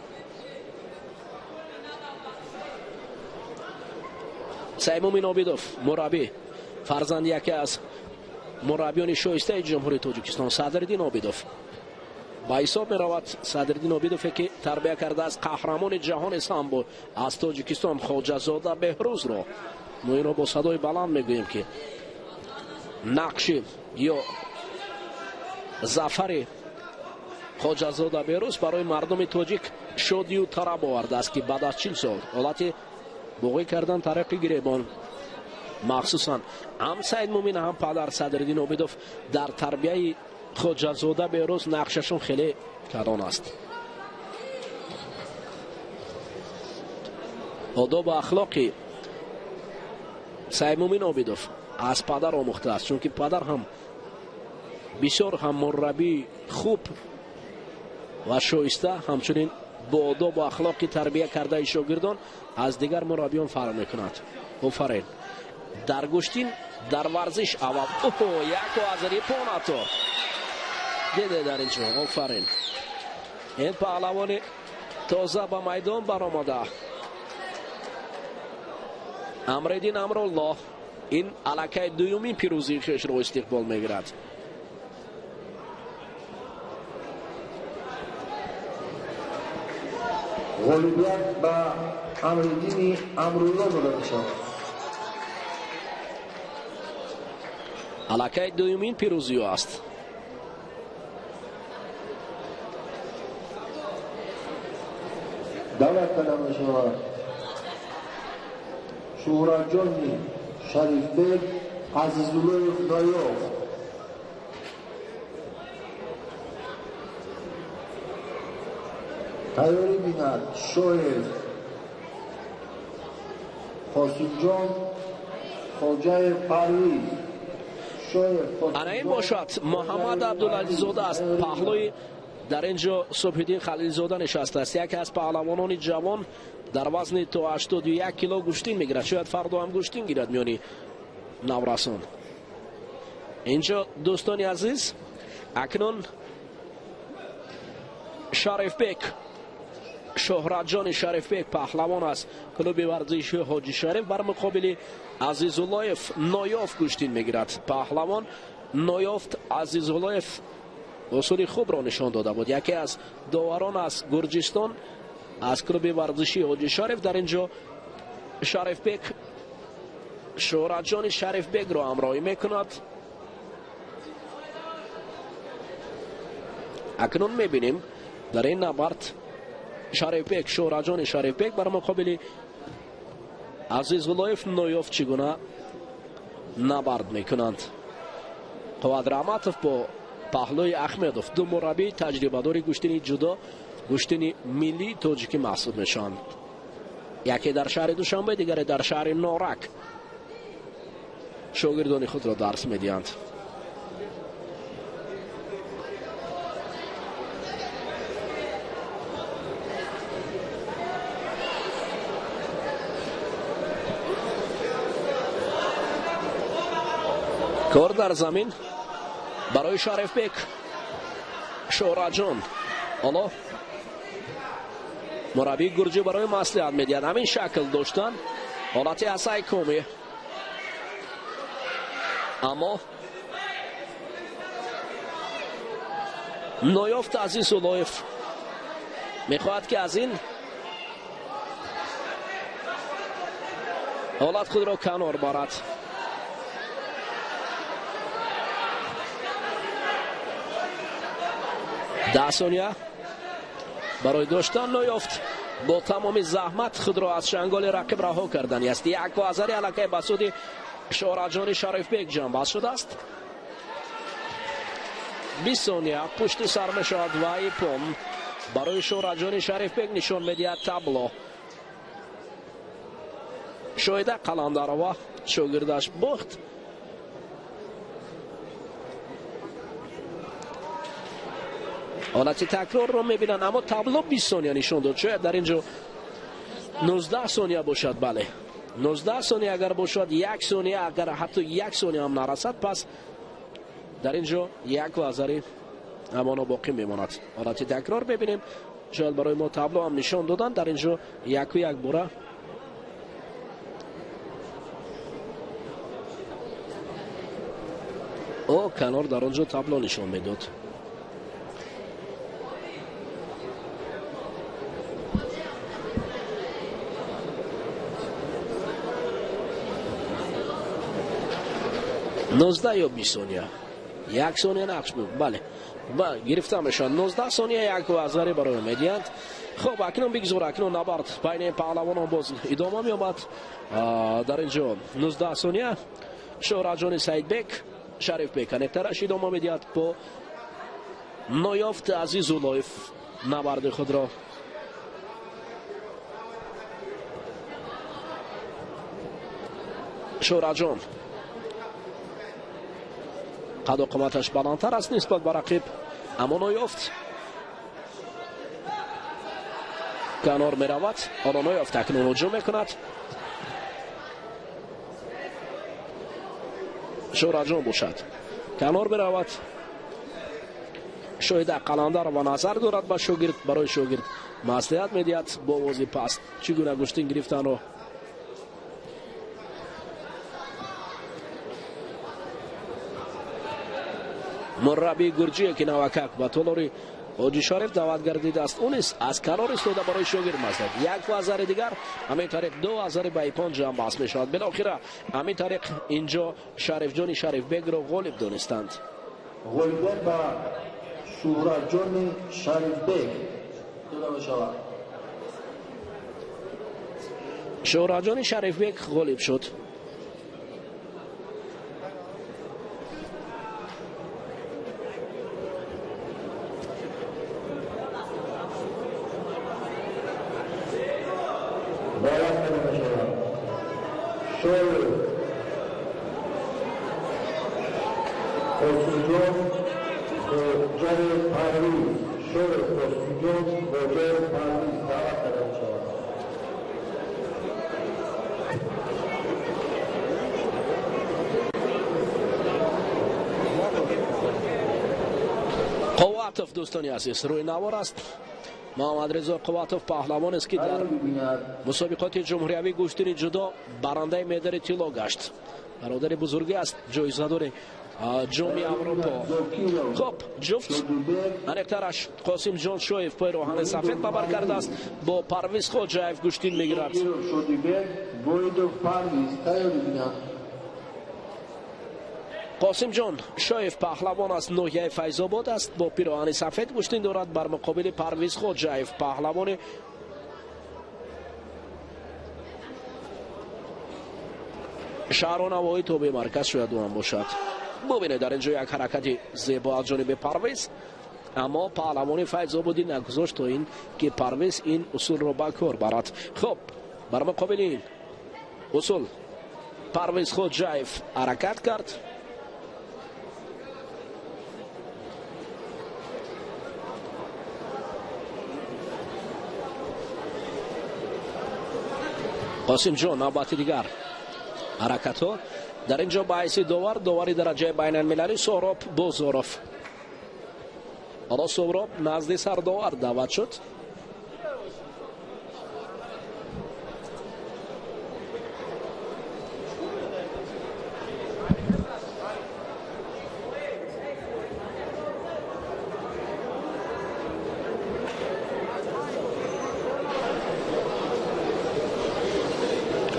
A: سیمومین عابدوف مربی، فرزند یکی از مربیان شایسته جمهوری تاجیکستان، صدرالدین عابدوف. با حساب می رود صدرالدین عابدوف که تربیت کرده از قهرمان جهان سامبو از تاجیکستان خواجه زاده بهروز را، ما این را با صدای بلند میگوییم که نقش یا ظفر خواجه زاده بهروز برای مردم تاجیک شادی و طرب آورده است که بعد از 40 سال حالت بوقی کردن طریق گریبان، مخصوصا هم سید مومین هم پدر صدرالدین عابدوف در تربیه خواجه زاده بهروز نقششون خیلی کلان است. آداب و اخلاقی سید مومین عابدوف از پدر آموخته است، چون که پدر هم بسیار هم مربی خوب و شایسته، همچنین با آداب و اخلاقی تربیت کرده شاگردان از دیگر مربیان فرق میکند. آفرین. در گشتین در ورزش اول یک وزری پوناتو دیده در اینجا. آفرین. این پهلوان تازه به میدان برآمده امرالدین امرالله این الکه دومین پیروزی خیش را استقبال میگیرد.
B: غالبیت به امرالدین امرالله داده میشود.
A: الکه دومین پیروزی است.
B: دعوت کنم میشود شهرتجان شریف بیگ عزیزالله خداییوف تیاری بیند شاید قاسم جان خواجه پرویز.
A: انا این باشد محمد عبدالعزیز زاده است پهلوی در اینجا صبحالدین خلیل زاده نشسته است، یکی از پهلوانان جوان در وزن تا 81 کیلو گوشتین میگیرد، شاید فردا هم گوشتین گیرد میانی نورسان. اینجا دوستان عزیز اکنون شریف بیگ شهرت جان شریف بیگ پهلوان است کلوب ورزشی حاجی شریف بر مقابل عزیزاللهف نایاف گوشتین میگیرد. پهلوان نایافت عزیزاللهف اصول خوب را نشان داده بود، یکی از داوران از گرجستان از کلوب ورزشی حاجی شریف. در اینجا شریف بیگ شهرت جان شریف بیگ را همراهی میکند. اکنون میبینیم در این نبرد شریف بیگ شهرت جان شریف بیگ بر مقابل عزیزاللهف نایاف چگونه نبرد میکنند. قواد رحمتوف با پهلوی احمدوف دو مربی تجربه داری گوشتین جدا گوشتین ملی تاجیکی محسوب میشوند، یکی در شهر دوشنبه دیگر در شهر نارک شاگردان خود را درس میدهند. کار در زمین برای شریف بیگ شهرت جان. حالا مربی گرجی برای مصلحت میدهد همین شکل داشتن حالت اسای کومی، اما نایافت عزیزاللهف میخواهد که از این حالت خود را کنار برد. 10 ثانیه برای داشتن نایافت با تمام زحمت خود را از چنگال رقیب رها کردن است. یک گوزری علاقه بسود شهرت جان شریف بیگ جنباز شده است. 20 ثانیه پشت سر می شود و ایپون برای شهرت جان شریف بیگ نشان میدهد تابلو. شاید قلندر و شاگردش باخت. حالت تکرار رو میبینن اما تابلو 20 ثانیه نشان داد. شاید در اینجا 19 ثانیه باشد. بله 19 ثانیه اگر باشد، 1 ثانیه اگر حتی 1 ثانیه هم نرسد، پس در اینجا یک وزری همانا باقی میماند. حالت تکرار ببینیم. شاید برای ما تابلو هم نشان دادن در اینجا یک و یک بوره. او کنار در آنجا تابلو نشان میداد. نوزده یا 20 ثانیه، 1 ثانیه نقش بود. بله و گرفته میشن 19 ثانیه 1 آذری برای میدیند. خب اکنون بگذار اکنون نبرد بین پهلوانان باز ادامه می آمد. در اینجا 19 ثانیه شهرت جان سعید بک شریف بک کنکترش ادامه میدهد با نایافت عزیز اولایف نبرد خود را. شهرت جان قد و قامتش بلندتر است نسبت به رقیب، اما نایافت کنار می رود. آن نایافت اکنون هجوم می کند. شهرت جان باشد کنار می رود. شاید قلنده را به نظر دارد به شاگرد، برای شاگرد مصلحت می دهد با وازی پست چگونه گشتین گرفتن را. مربی گرجی که نوکک به طولاری حاجی شریف دعوت گردیده است، اون است از کنار استوده برای شاگرد مصلحت. 1 آذر دیگر همین طریق 2 آذر به 5 جمع بحث می شود. بالاخره همین طریق اینجا شریف جان شریف بیگ را غالب دانستند.
B: غالب با شهرت جان شریف بیگ داده شود.
A: شهرت جان شریف بیگ غالب شد. قواتوف دوستانی عزیز روی نوار است. محمد رضا قواتوف پهلوان است که در مسابقات جمهوریوی گشتن جدا برنده مدال طلا گشت. برادر بزرگی است، جایزه داره جام اروپا. خب جفت انکترش قاسم جان شایف پای روحان سفید ببر کرده است با پرویز خوجایف گشتین میگیرد. قاسم جان شایف پهلوان از ناحیه فیض‌آباد است، با پیراهن سفید گشتین دارد بر مقابل پرویز خوجایف پهلوان شهرانوایی تو به مرکز شاید هم باشد. ببینید در اینجا یک حرکت زیبا از جانب پرویز، اما پهلوان فیض‌آبادی نگذاشت تا این که پرویز این اصول را به کار برد. خب بر مقابل این اصول پرویز خوجایف حرکت کرد. قاسم جان نوبت دیگر حرکت ها در اینجا باعث داوری درجه بین المللی سهراب بازاروف. حالا سهراب نزد سرداور دعوت شد.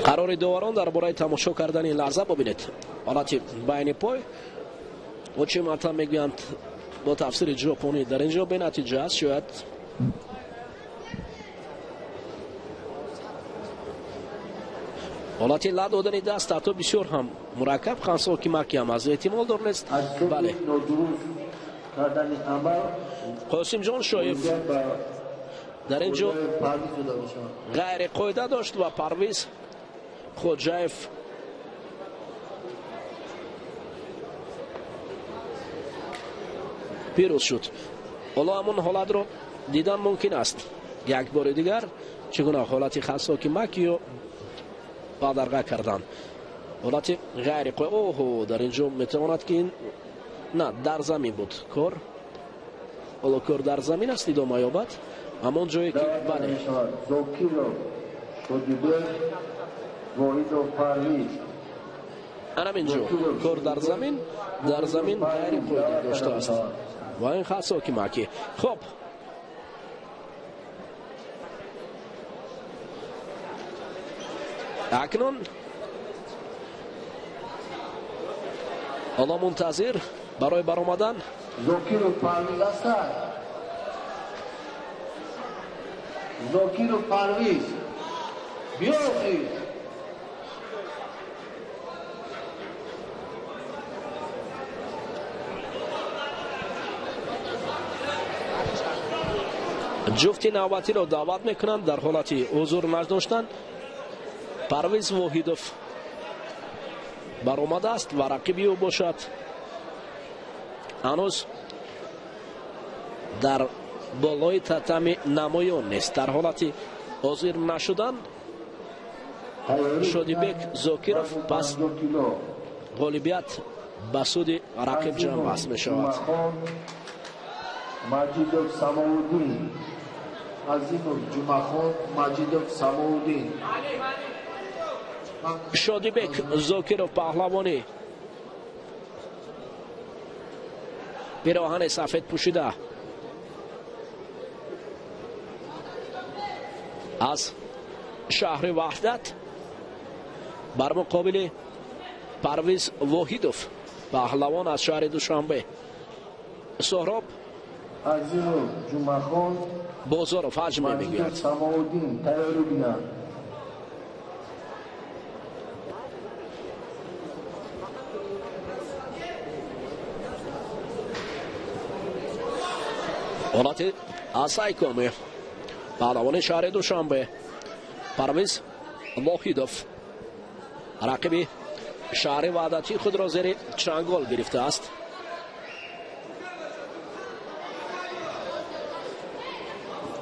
A: قرار داوران درباره تماشا کردن این لحظه ببینید حالت بین پای و چه مطلب میگویند با تفسیر ژاپنی در اینجا به نتیجه است. شاید حالت لا دادن دست حتی بسیار هم مرکب خانسا که مکی هم از احتمال دارست. بله قاسم جان شایف در اینجا غیر قاعده داشت و پرویز خوجایف پیروز شد. حالا همون حالت رو دیدن ممکن است یک بار دیگر چگونه حالت خاصاکی مکی رو پادرگاه کردن. حالت غیر قاعده در اینجا میتواند که این نه در زمین بود کار олокор дар замин аст идома ёбад ҳамон ҷое ки бале
B: Зокиров Шодибек Воҳидов Парвиз
A: ана минҷо кор дар замин гайри қоида доштааст ва ин хас ҳокимаки хуб акнун ҳоло мунтазир барои баромадан
B: Зокиров Парвиз ҳастанд. Зокиров Парвиз биёхӣ
A: ҷуфти навбатиро даъват мекунанд дар ҳолати ҳузур надоштан. Парвиз Воҳидов баромадааст ва рақиби ӯ бошад ҳанӯз дар болои татами намоён нест. Дар ҳолати ҳозир нашудан Шодибек Зокиров пас ғолибият ба суди рақиб ҷанбаст мешавад.
B: Маҷидов Самоуддин Азимов Ҷумахон Маҷидов Самоуддин
A: Шодибек Зокиров паҳлавони пироҳани сафед пӯшида аз шаҳри ваҳдат бар муқобили Парвиз Воҳидов паҳлавон аз шаҳри Душанбе. Соҳроб
B: Азимов Ҷумахон
A: Бозоров ҳаҷм мегӯяд.
B: Самоуддин тайёрӣ бинанд.
A: ҳолати асайкоми паҳлавони шаҳри Душанбе Парвиз Воҳидов рақиби шаҳри ваҳдати худро зери чангол гирифтааст.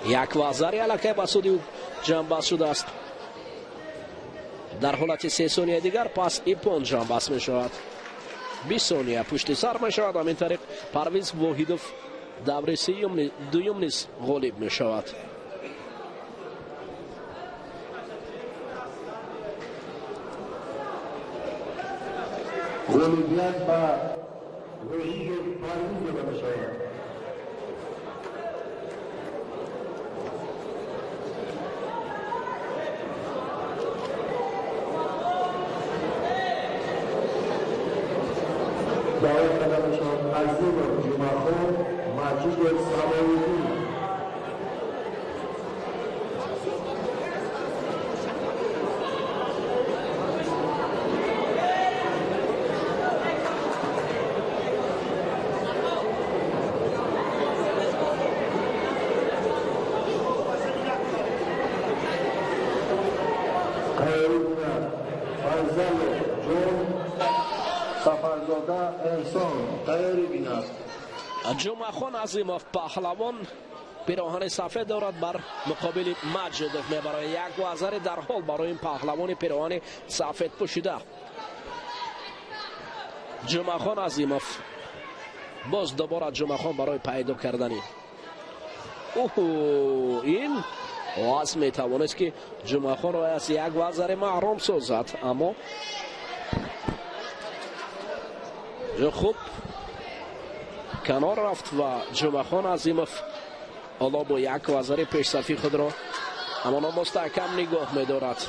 A: як ваъзари аллакай ба суди ҷанбаст шудааст. дар ҳолати 3 сония дигар пас ипон ҷанбаст мешавад. 20 сония пушти сар мешавад. ҳамин тариқ Парвиз Воҳидов даври дуюм низ ғолиб мешавад.
B: ғолибият ба Воҳидов Парвиз дода мешавад. دعوت کرده میشود عزیز جمعه مجید سماوی
A: ҷумъахон Азимов паҳлавон пироҳани сафед дорад бар муқобили Маҷидов мебарояд. як ваъзари дарҳол барои ин паҳлавони пироҳани сафед пӯшида. ҷумъахон Азимов боз дубора ҷумъахон барои пайдо кардани ин аз метавонист ки ҷумъахонро аз як ваъзари маҳрум созад, аммо хуб канор рафт ва ҷумъахон Азимов ҳоло бо як ваъзари пешсафи худро ҳамона мустаҳкам нигоҳ медорад.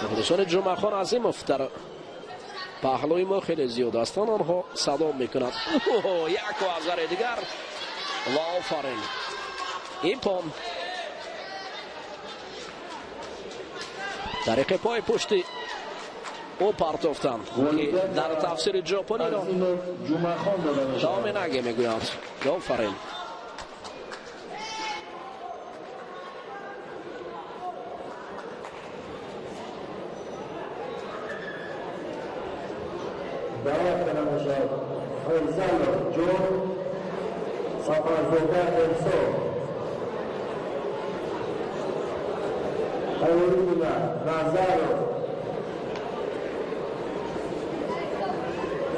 A: мухлисони ҷумъахон Азимов дар паҳлӯи мо хеле зиёд ҳастанд. онҳо садо мекунанд як ваъзари дигар ва офарин. ипон тариқи пои пушти او پرتافتند که در تفسیر ژاپنی را دامنگه میگویند. آفرین.
B: دعوت کنم باشد فیضل جون سفرزاده انسا خیرون نظر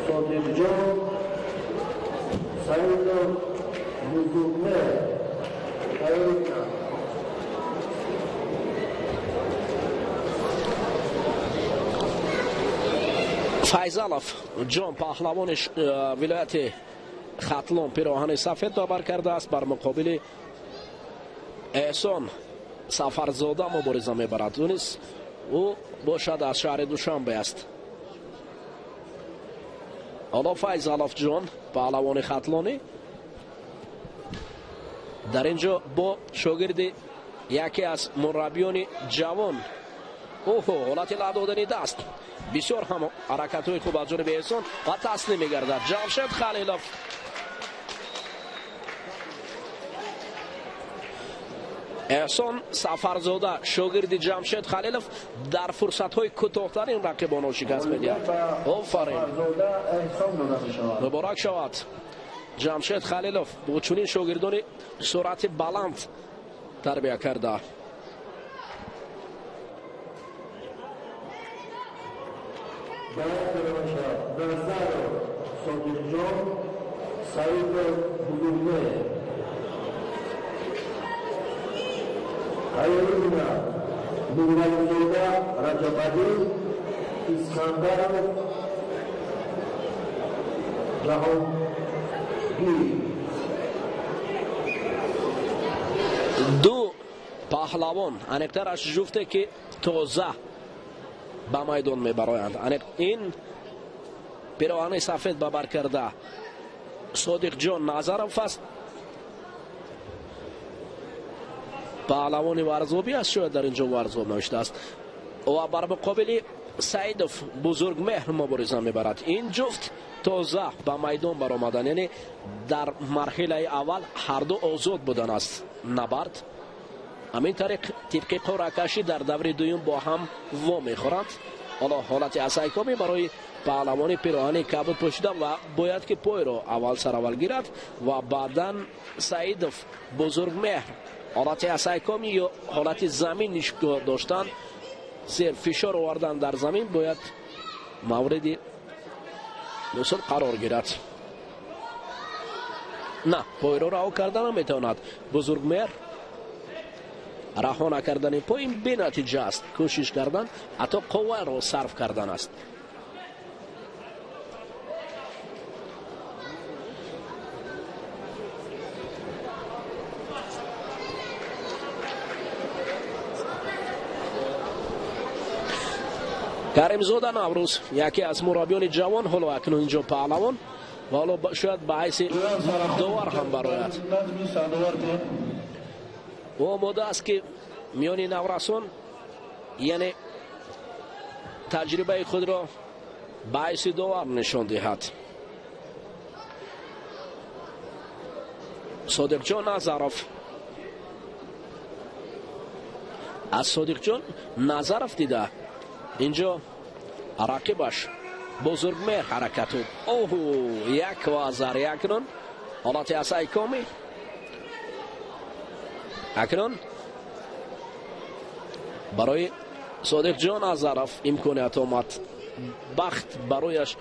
B: صادق جان Saidov Buzurgmer.
A: فیضالوف جان پهلوان ولایت ختلون پیراهن سفید داور کرده است. بر مقابل احسان سفرزاده مبارزه میبرد. نیست او باشد از شهر دوشنبه است. حالا فیضالوف جان پهلوان ختلونی در اینجا با شاگرد یکی از مربیان جوان حالت لعدادنی دست بسیار هم حرکت های خوب از جانب احسان و تسلیم میگردد. جمشید خلیلوف احسان سفرزاده شاگرد جمشید خلیلوف در فرصت های کوتاه‌تر این رقیبان را شکست میدهد. آفرین، مبارک شود. جمشید خلیلوف با چنین شاگردان سرعت بلند تربیت کرده. دو پهلوان انکترش جفته که تازه به میدان میبرایند. این پیراهن سفید به بر کرده صادق جان نظرف است. پهلوان ورزابی است، شاید در اینجا ورزاب نوشته است و بر مقابل سعیدوف بزرگمهر مبارزه میبرد. این جفت تازه به میدان برآمدن، یعنی در مرحله اول هر دو آزاد بودن است نبرد. همین طریق طبق قرعه کشی در دور دوم با هم وا میخورند. حالا حالت اسایکامی برای پهلوان پیراهن کبود پوشیده و باید که پای را اول سر اول گیرد و بعدا سعیدوف بزرگمهر حالت اسایکامی یا حالت زمین نشگاه داشتن، صرف فشار آوردن در زمین باید موردی مثل قرار گیرد. نه، پای را رها کردن هم میتواند. بزرگمهر رها نکردن پای بی نتیجه است. کوشش کردن حتی قوه را صرف کردن است. کریمزاده نوروز یکی از مربیان جوان، حالا اکنون اینجا پهلوان و حالا شاید به حیث داور هم برآید. او آماده است که میان نورسان یعنی تجربه خود را به حیث داور نشان دهد. صادق جان نظرف از صادق جان نظرف دیده اینجا رقیبش بزرگمهر حرکت بود. یک وازر یکنون حالت اسایکامی اکنون برای صادق جان نظرف امکانیت آمد، بخت برایش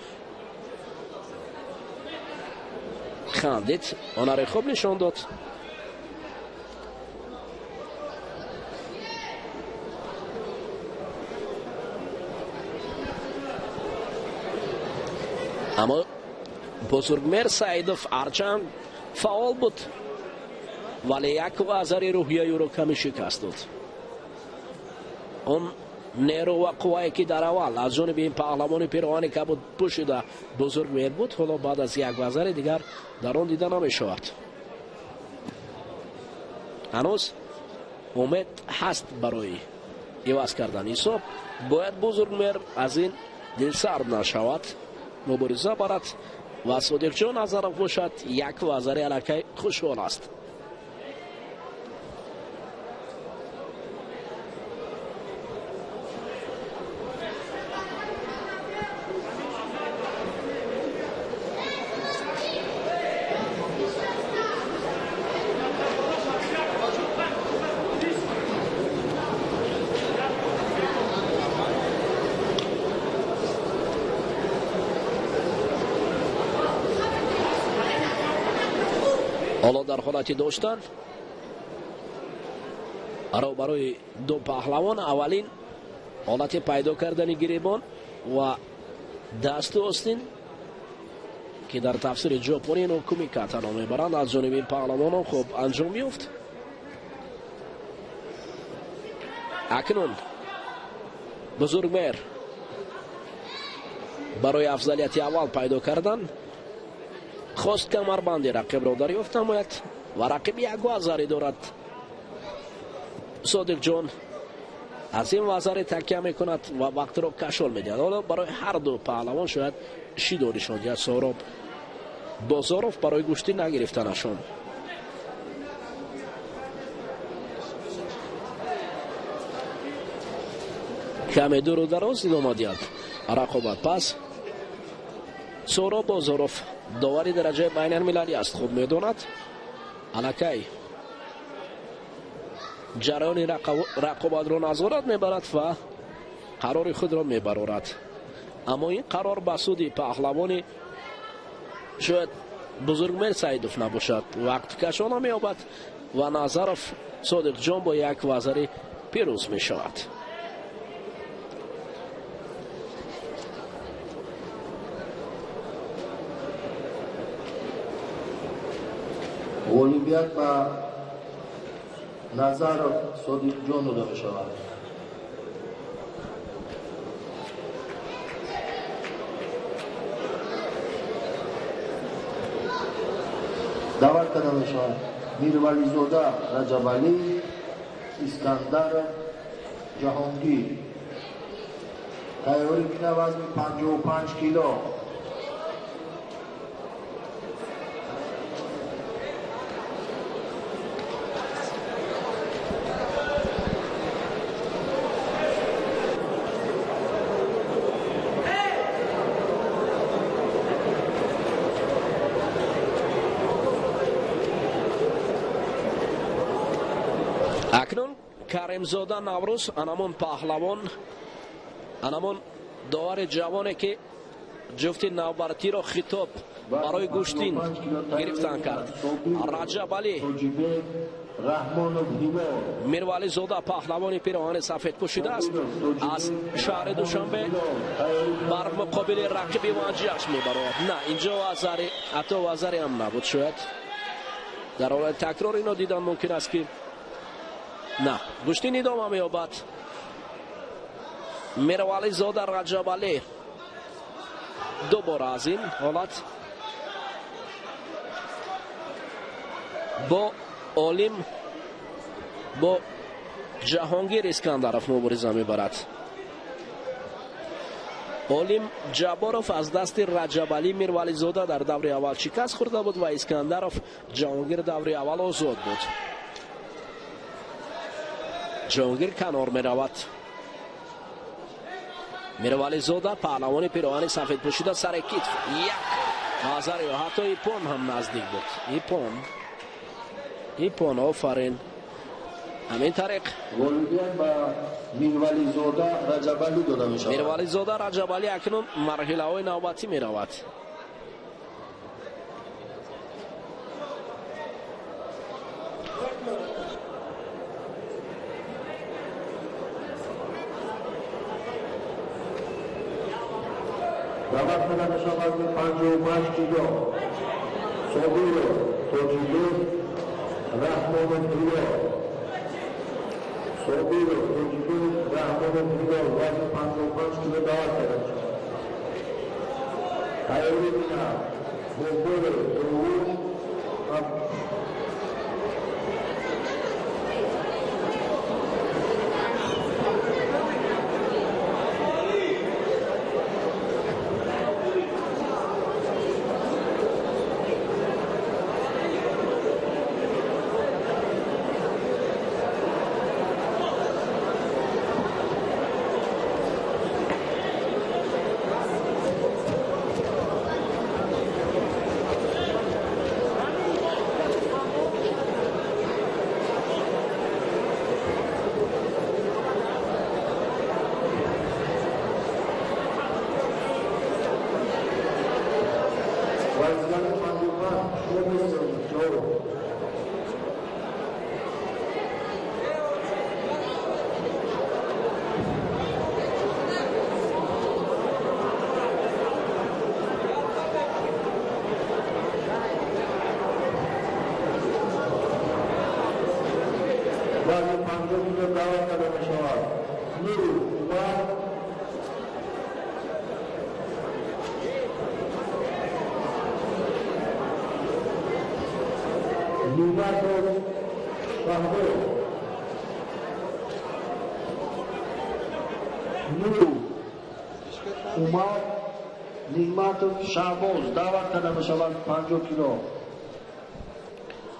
A: خندید، هنر خوب نشان داد. اما بزرگمهر سعیدوف هرچند فعال بود ولی یک وزر روحیه او را کمی شکست داد. اون نیرو و قوایی که در اول از جانب این پهلوان پیراهن کبود پوشیده بزرگمهر بود، حالا بعد از یک وزر دیگر در آن دیده نمی شود. هنوز امید هست برای عوض کردن حساب. باید بزرگمهر از این دل سرد نشود، مبارزه برد و صادق جان نظرف باشد یک وزر الکی خوشحال است. حالا در حالتی داشتن برای دو پهلوان اولین حالت پیدا کردن گریبان و دست آستین که در تفسیر ژاپنی نوکومی کاتانا میبرند از جانب این پهلوانان خوب انجام یافت. اکنون بزرگمهر برای افضلیت اول پیدا کردن خواست کمربند رقیب را دریافت نماید و رقیب یک وزری دارد. صادق جان از این وزر تکیه میکند و وقت را کشال میدهد. حالا برای هر دو پهلوان شاید شیداریشان یا سهراب بازاروف برای گوشتی نگرفتنشان. کمی دور و دراز ادامه دهد رقابت. پس سهراب بازاروف داوری درجه بین المللی است، خود میداند الکی جریان رقابت را نظارت میبرد و قرار خود را میبرارد. اما این قرار به سود پهلوان شاید بزرگمهر سعیدوف نباشد. وقت کشانه مییابد و نظرف صادق جان با یک وزری پیروز میشود.
C: اولویت با نظر صادق جان داده می شود. دعوت کرده می شود میرولی زاده رجبالی، اسکندر جهانگیر. تیاری بینه وزن 55 کیلو.
A: اکنون کریمزاده نوروز انامون پهلوان انامون داور جوانه که جفت نوبرتی را خطاب برای گوشتین گرفتن کرد. رجب علی میرولی زاده پهلوان پیراهن سفید پوشیده است. از شهر دوشنبه بر مقابل رقیب واجهش میبرد. نه اینجا وزری حتی وزری هم نبود. شاید در حال تکرار اینا دیدن ممکن است که نه گوشتین ادامه مییابد. میرولی زاده رجب علی دوباره از این حالت با عالم با جهانگیر اسکندرف مبارزه میبرد. عالم جباروف از دست رجب علی میرولی زاده در دور اول شکست خورده بود و اسکندرف جهانگیر دور اول آزاد بود. جهانگیر کنار میرود. میرولی زاده پهلوان پیراهن سفید پوشیده سر کتف یک نظر یا حتی ایپون هم نزدیک بود. ایپون آفرین. همین طریق
C: میرولی زاده رجب علی داده می شود.
A: میرولی زاده رجب علی اکنون مرحله های نوبتی می رود.
C: دعوت کرده می شود که 55 کیلو صابیر توجیدی رحمان پریا صابیر توجیدی رحمان پریا وزن 55 کیلو دعوت کرده می شود. تیاری بینه بزرگ دوم کیلو دعوت کرده می شود. نور عمر نیمتوف شهباز نور عمر نیمتوف شهباز دعوت کرده می شود 50 کیلو.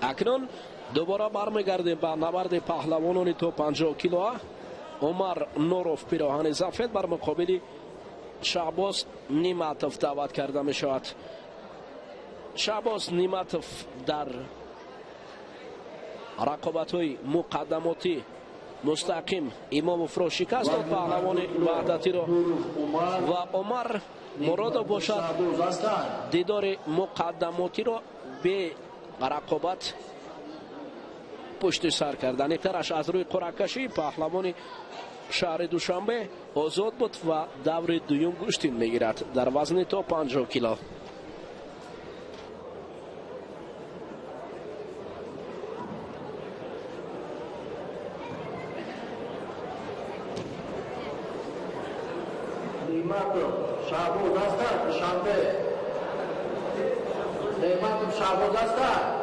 A: اکنون دوباره برمیگردیم به نبرد پهلوانان تو 50 کیلو. عمر نوروف پیراهن سفید بر مقابل شهباز نیمتوف دعوت کرده می شود. شهباز نیمتوف در رقابت‌های مقدماتی مستقیم امام فرو شکست داد پهلوان وحدتی را و عمر مراد باشد دیدار مقدماتی را به رقابت پشت سر کردن. ایترش از روی قرعه‌کشی پهلوان شهر دوشنبه آزاد بود و دور دوم گشتین میگیرد در وزن تا 50 کیلو.
C: نیمتوف شهباز هستند شنبه. نیمتوف شهباز هستند.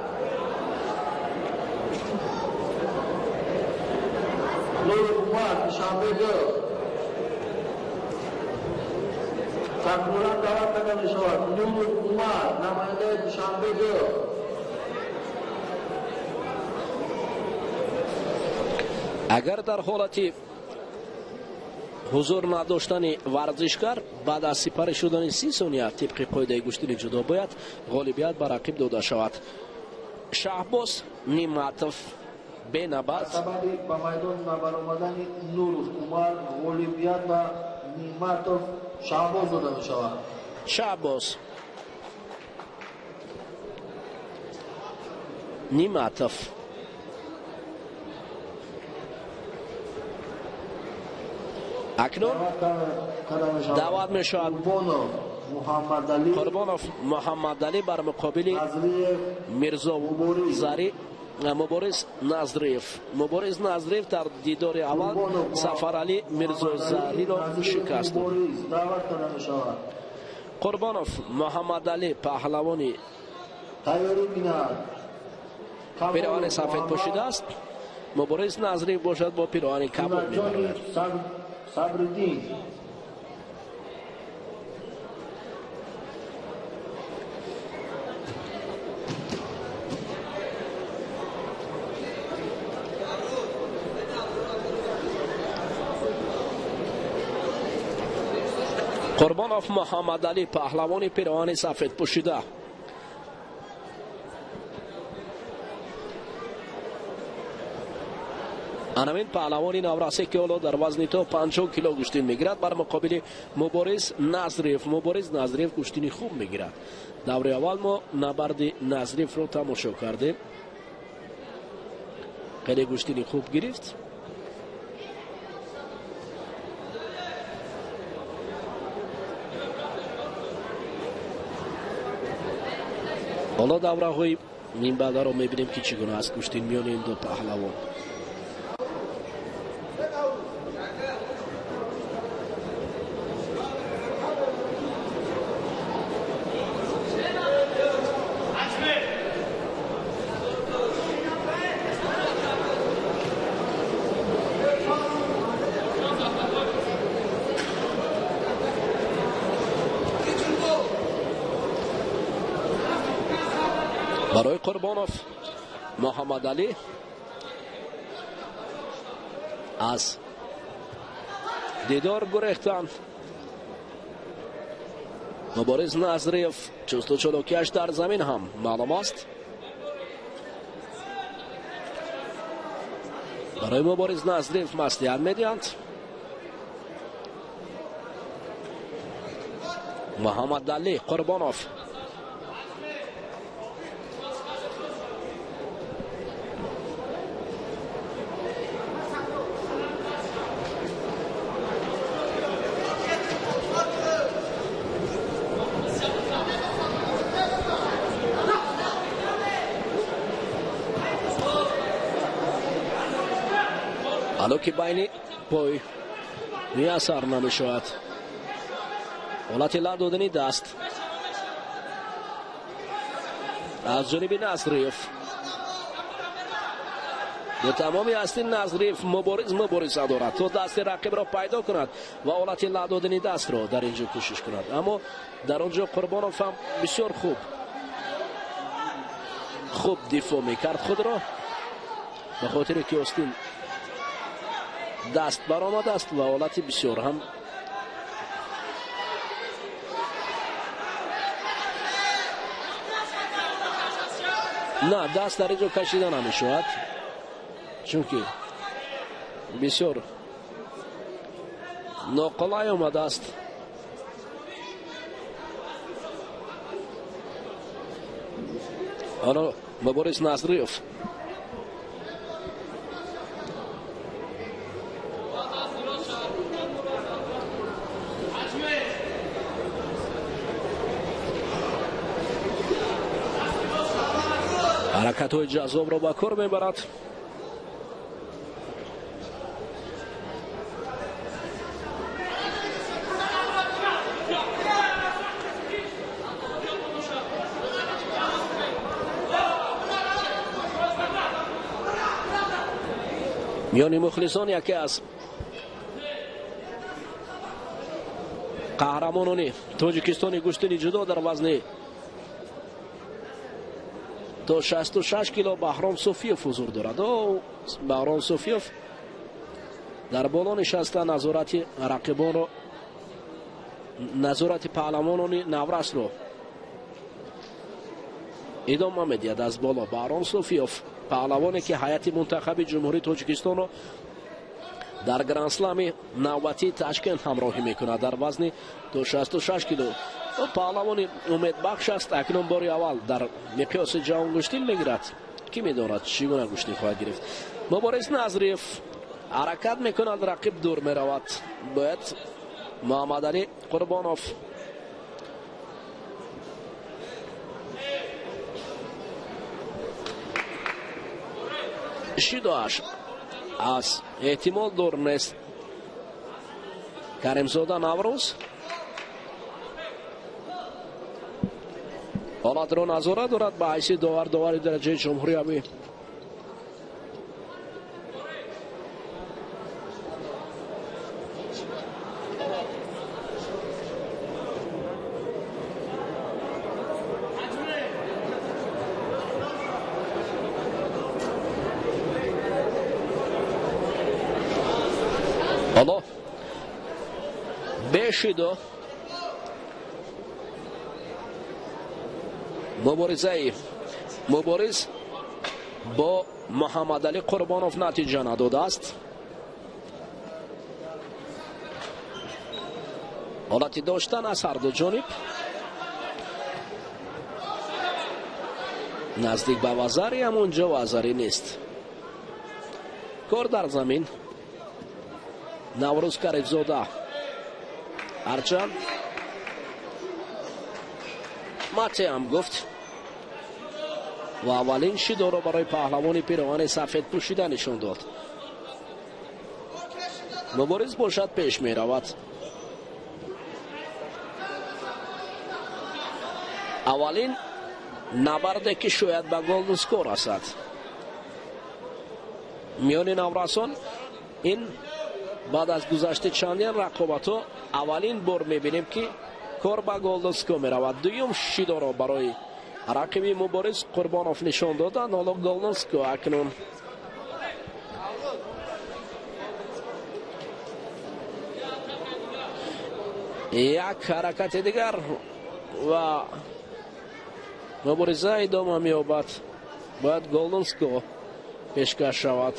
C: نور عمر شنبه دو تکمولان دعوت کرده می شود. نور عمر نماینده شنبه دو.
A: اگر در حالتی حضور نداشتن ورزشکار بعد از سپری شدن 30 ثانیه طبق قاعده گشتن جدا باید غالبیت بر رقیب داده شود. شهباز نیمتوف به نبرد
C: سبب به میدان نبرآمدن نور عمر غالبیت به نیمتوف شهباز داده می شود.
A: شهباز نیمتوف اکنون دعوت می شود قربانوف محمد علی بر مقابل میرزا زری مبارز نظریف. مبارز نظریف در دیدار اول سفر علی میرزا زری را شکست داد. قربانوف محمد علی پهلوانی پیراهن سفید پوشیده است. مبارز نظریف باشد با پیراهن کباب می‌برد.
C: صبرالدین
A: قربانوف محمد علی پهلوانی پیراهن سفید پوشیده. انامین پهلوانی نورسی که اولو در وزن تا 50 کیلو گشتین میگیرد بر مقابل مبارز نظریف. مبارز نظریف گشتینی خوب میگیرد. دور اول ما نبرد نظریف رو تماشا کردیم. خیلی گشتینی خوب گرفت. حالا دوره های نیم بعده رو میبینیم که چگونه است گشتین میان این دو پهلوان. برای قربانوف محمد علی از دیدار گریختن. مبارز نظریف چست و چلوکیش در زمین هم معلوم است. برای مبارز نظریف مصلحت میدهند. محمد علی قربانوف ҳалоки байни пой муяссар намешавад. ҳолати лав додани даст аз ҷониби Назриев. به تمامی هستی نظریف مبارزه دارد تا دست رقیب را پیدا کند و حالت لعدادنی دست را در اینجا کوشش کند، اما در اونجا قربانوف هم بسیار خوب دفاع میکرد خود را، به خاطر که آستین دست برآمد است و حالت بسیار هم نه دست در اینجا کشیده نمیشود، چونکه بسیار ناقلای آمده است. حالا مبارز نظریف حرکت های جذاب را با کار میبرد. میان مخلصان یکی از قهرمانان تاجیکستان گشتن جدا در وزن تا 66 کیلو بهرام صوفیوف حضور دارد. بهرام صوفیوف در بالا نشسته نظارت رقیبان را، نظارت پهلوانان نورس را ادامه میدهد از بالا. بهرام صوفیوف پهلوانی که هیئت منتخب جمهوری تاجیکستان را در گرند اسلم نوبتی تشکیل همراهی میکند در وزن تا 66 کیلو. پهلوان امیدبخش است. اکنون باری اول در مقیاس جهان گشتین میگیرد. کی میداند چگونه گشتین خواهد گرفت. مبارز نظریف حرکت میکند، رقیب دور میرود. باید محمد علی قربانوف شیداش از احتمال دور نیست. کریمزاده نوروز حالت را نظارت دارد به حیث داور درجه جمهوری اولی. حالا بشیدو مبارز با محمد علی قربانوف نتیجه نداده است. حالتی داشتن از هر دو جانب نزدیک به وزری، هم اونجا وزری نیست. کار در زمین نوروز کریمزاده هرچند ماته هم گفت و اولین شیدا را برای پهلوان پیراهن سفید پوشیده نشان داد. مبارز باشد پیش می رود. اولین نبرده که شاید به گلدن سکور رسد میان نورسان. این بعد از گذشته چندین رقابت ها اولین بار میبینیم که کار به گلدن سکور می رود. دویم شیدا را برای رقیبی مبارز قربانوف نشان دادند. حالا گلدن سکور اکنون یک حرکت دیگر و مبارزه ادامه می‌یابد. باید گلدن سکور پیشکش شود.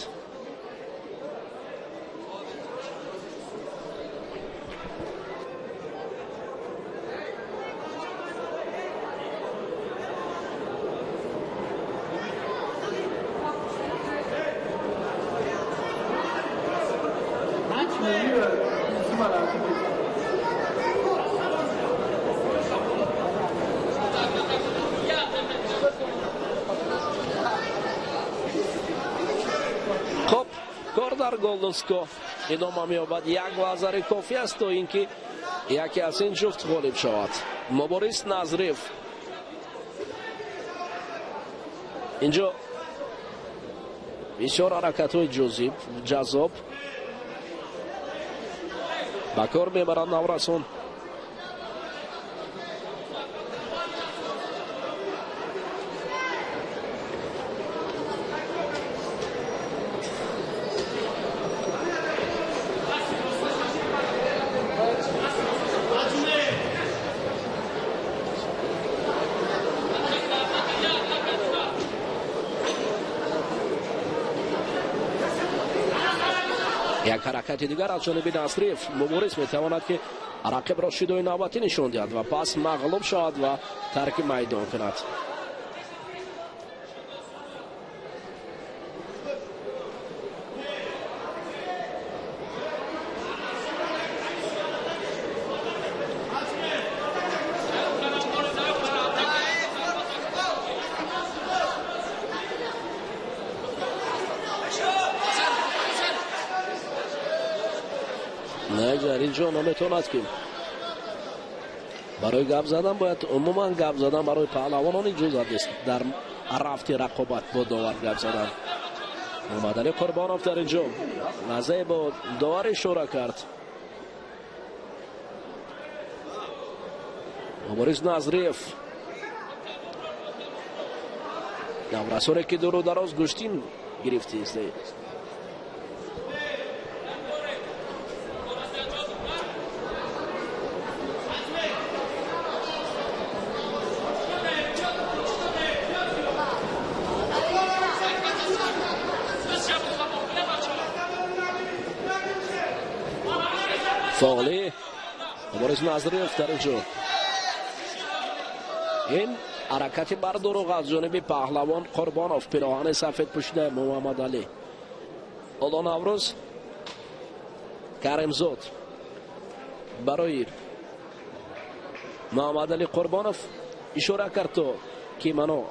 A: голдонско идома меёбад. Як лазари кофӣ аст то ин ки яке аз ин ҷуфт ғолиб шавад. Муборис Назрев инҷо бисёр ҳаракатҳои ҷазоб ба кор мебарад Наврасон. як ҳаракати дигар аз ҷониби Назрев. Муборис метавонад ки рақибро шидои навбатӣ нишон диҳад ва пас мағлуб шавад ва тарки майдон кунад. дар инҷо наметавонад ки барои гап задан бояд умуман гап задан барои паҳлавонон иҷозат нест. дар рафти рақобат бо довар гап задан. Муҳаммадалӣ Қурбонов дар инҷо назае бо довар ишора кард. Муборис Назрев наврасоне ки дуру дароз гӯштин гирифтист. فاغلی مبارز نظریف در اینجا این حرکت بردروغ از جانب پهلوان قربانوف پیراهن سفید پوشیده محمد علی. حالا نوروز کریمزاد برای محمد علی قربانوف اشاره کرد تو که منو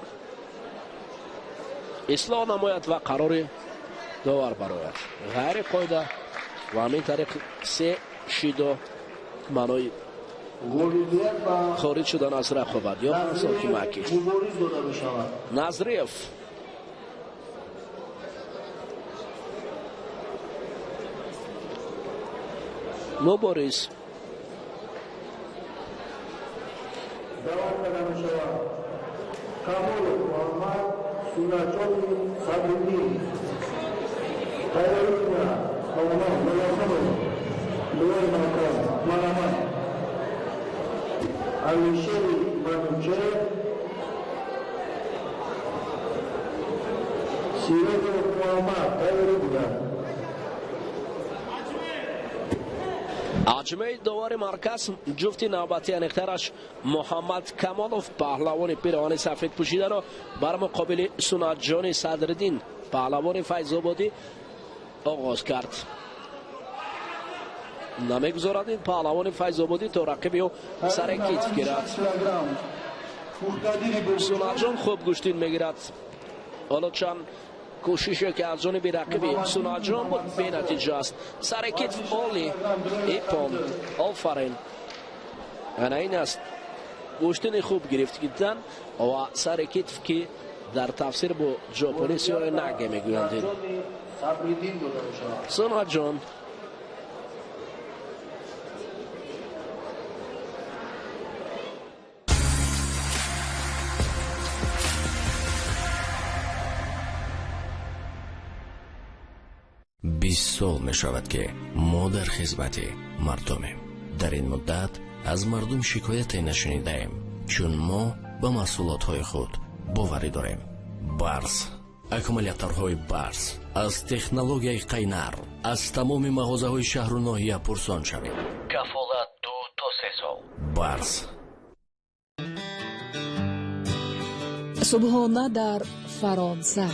A: اصلاح نماید و قرار داور براید غیر قاعده و همین طریق سه شیدو منوی خارج شدن از رقابت یا مساکی مکی. نظریف مبارز
B: Alişeri Banuçe Sirete Muhammed Tayyiruda
A: аҷмаи довари марказ ҷуфти навбати аниқтараш муҳаммад камолов паҳлавони пироҳани сафед пӯшидаро бар муқобили Сунатҷони Садриддин паҳлавони Файзободӣ оғоз кард. намегузорад ин паҳлавони Файзободӣ то рақиби ӯ сари китф гирад. Сунатҷон хуб гӯштин мегирад. ҳоло чанд кӯшише ки аз ҷониби рақиби Сунатҷон буд бенатиҷа аст. сари китф оли ипон офарин. ана ин аст гӯштини хуб гирифт гирдан ва сари китф ки дар тафсир бо ҷопонӣ сиёҳи наге мегӯянд. Сунатҷон
D: بیست سال می شود که ما در خدمت مردمیم. در این مدت از مردم شکایت نشنیده ایم چون ما به محصولات های خود باوری داریم. برس، اکومولاتورهای برس از تکنولوژی قینر از تمام مغازه های شهر و ناحیه پرسان شوید. کفالت 2 تا 3 سال. برس.
E: صبحانه در فرانسه،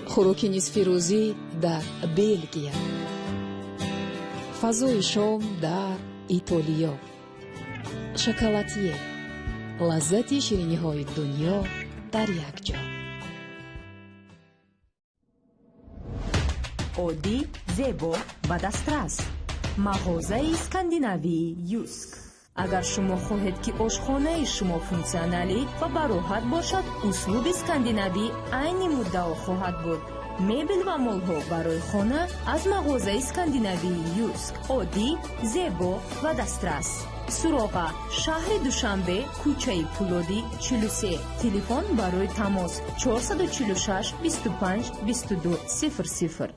E: خوراک نصف‌روزی در بلژیم، فضای شام در ایتالیا، شکلاتیه، لذت شیرینی‌های دنیا در یک جا.
F: عادی، زیبا و دسترس. مغازه اسکاندیناوی یوسک. اگر شما خواهید که آشخانه شما فونکسیونالی و براحت باشد، اسلوب اسکاندیناوی عین مدعا خواهد بود. مبل و مل‌ها برای خانه از مغازه اسکاندیناوی یوسک. عادی، زیبا و دسترس. سراغ شهر دوشنبه، کوچه پولادی 43. تلفن برای تماس 446 25 22 00.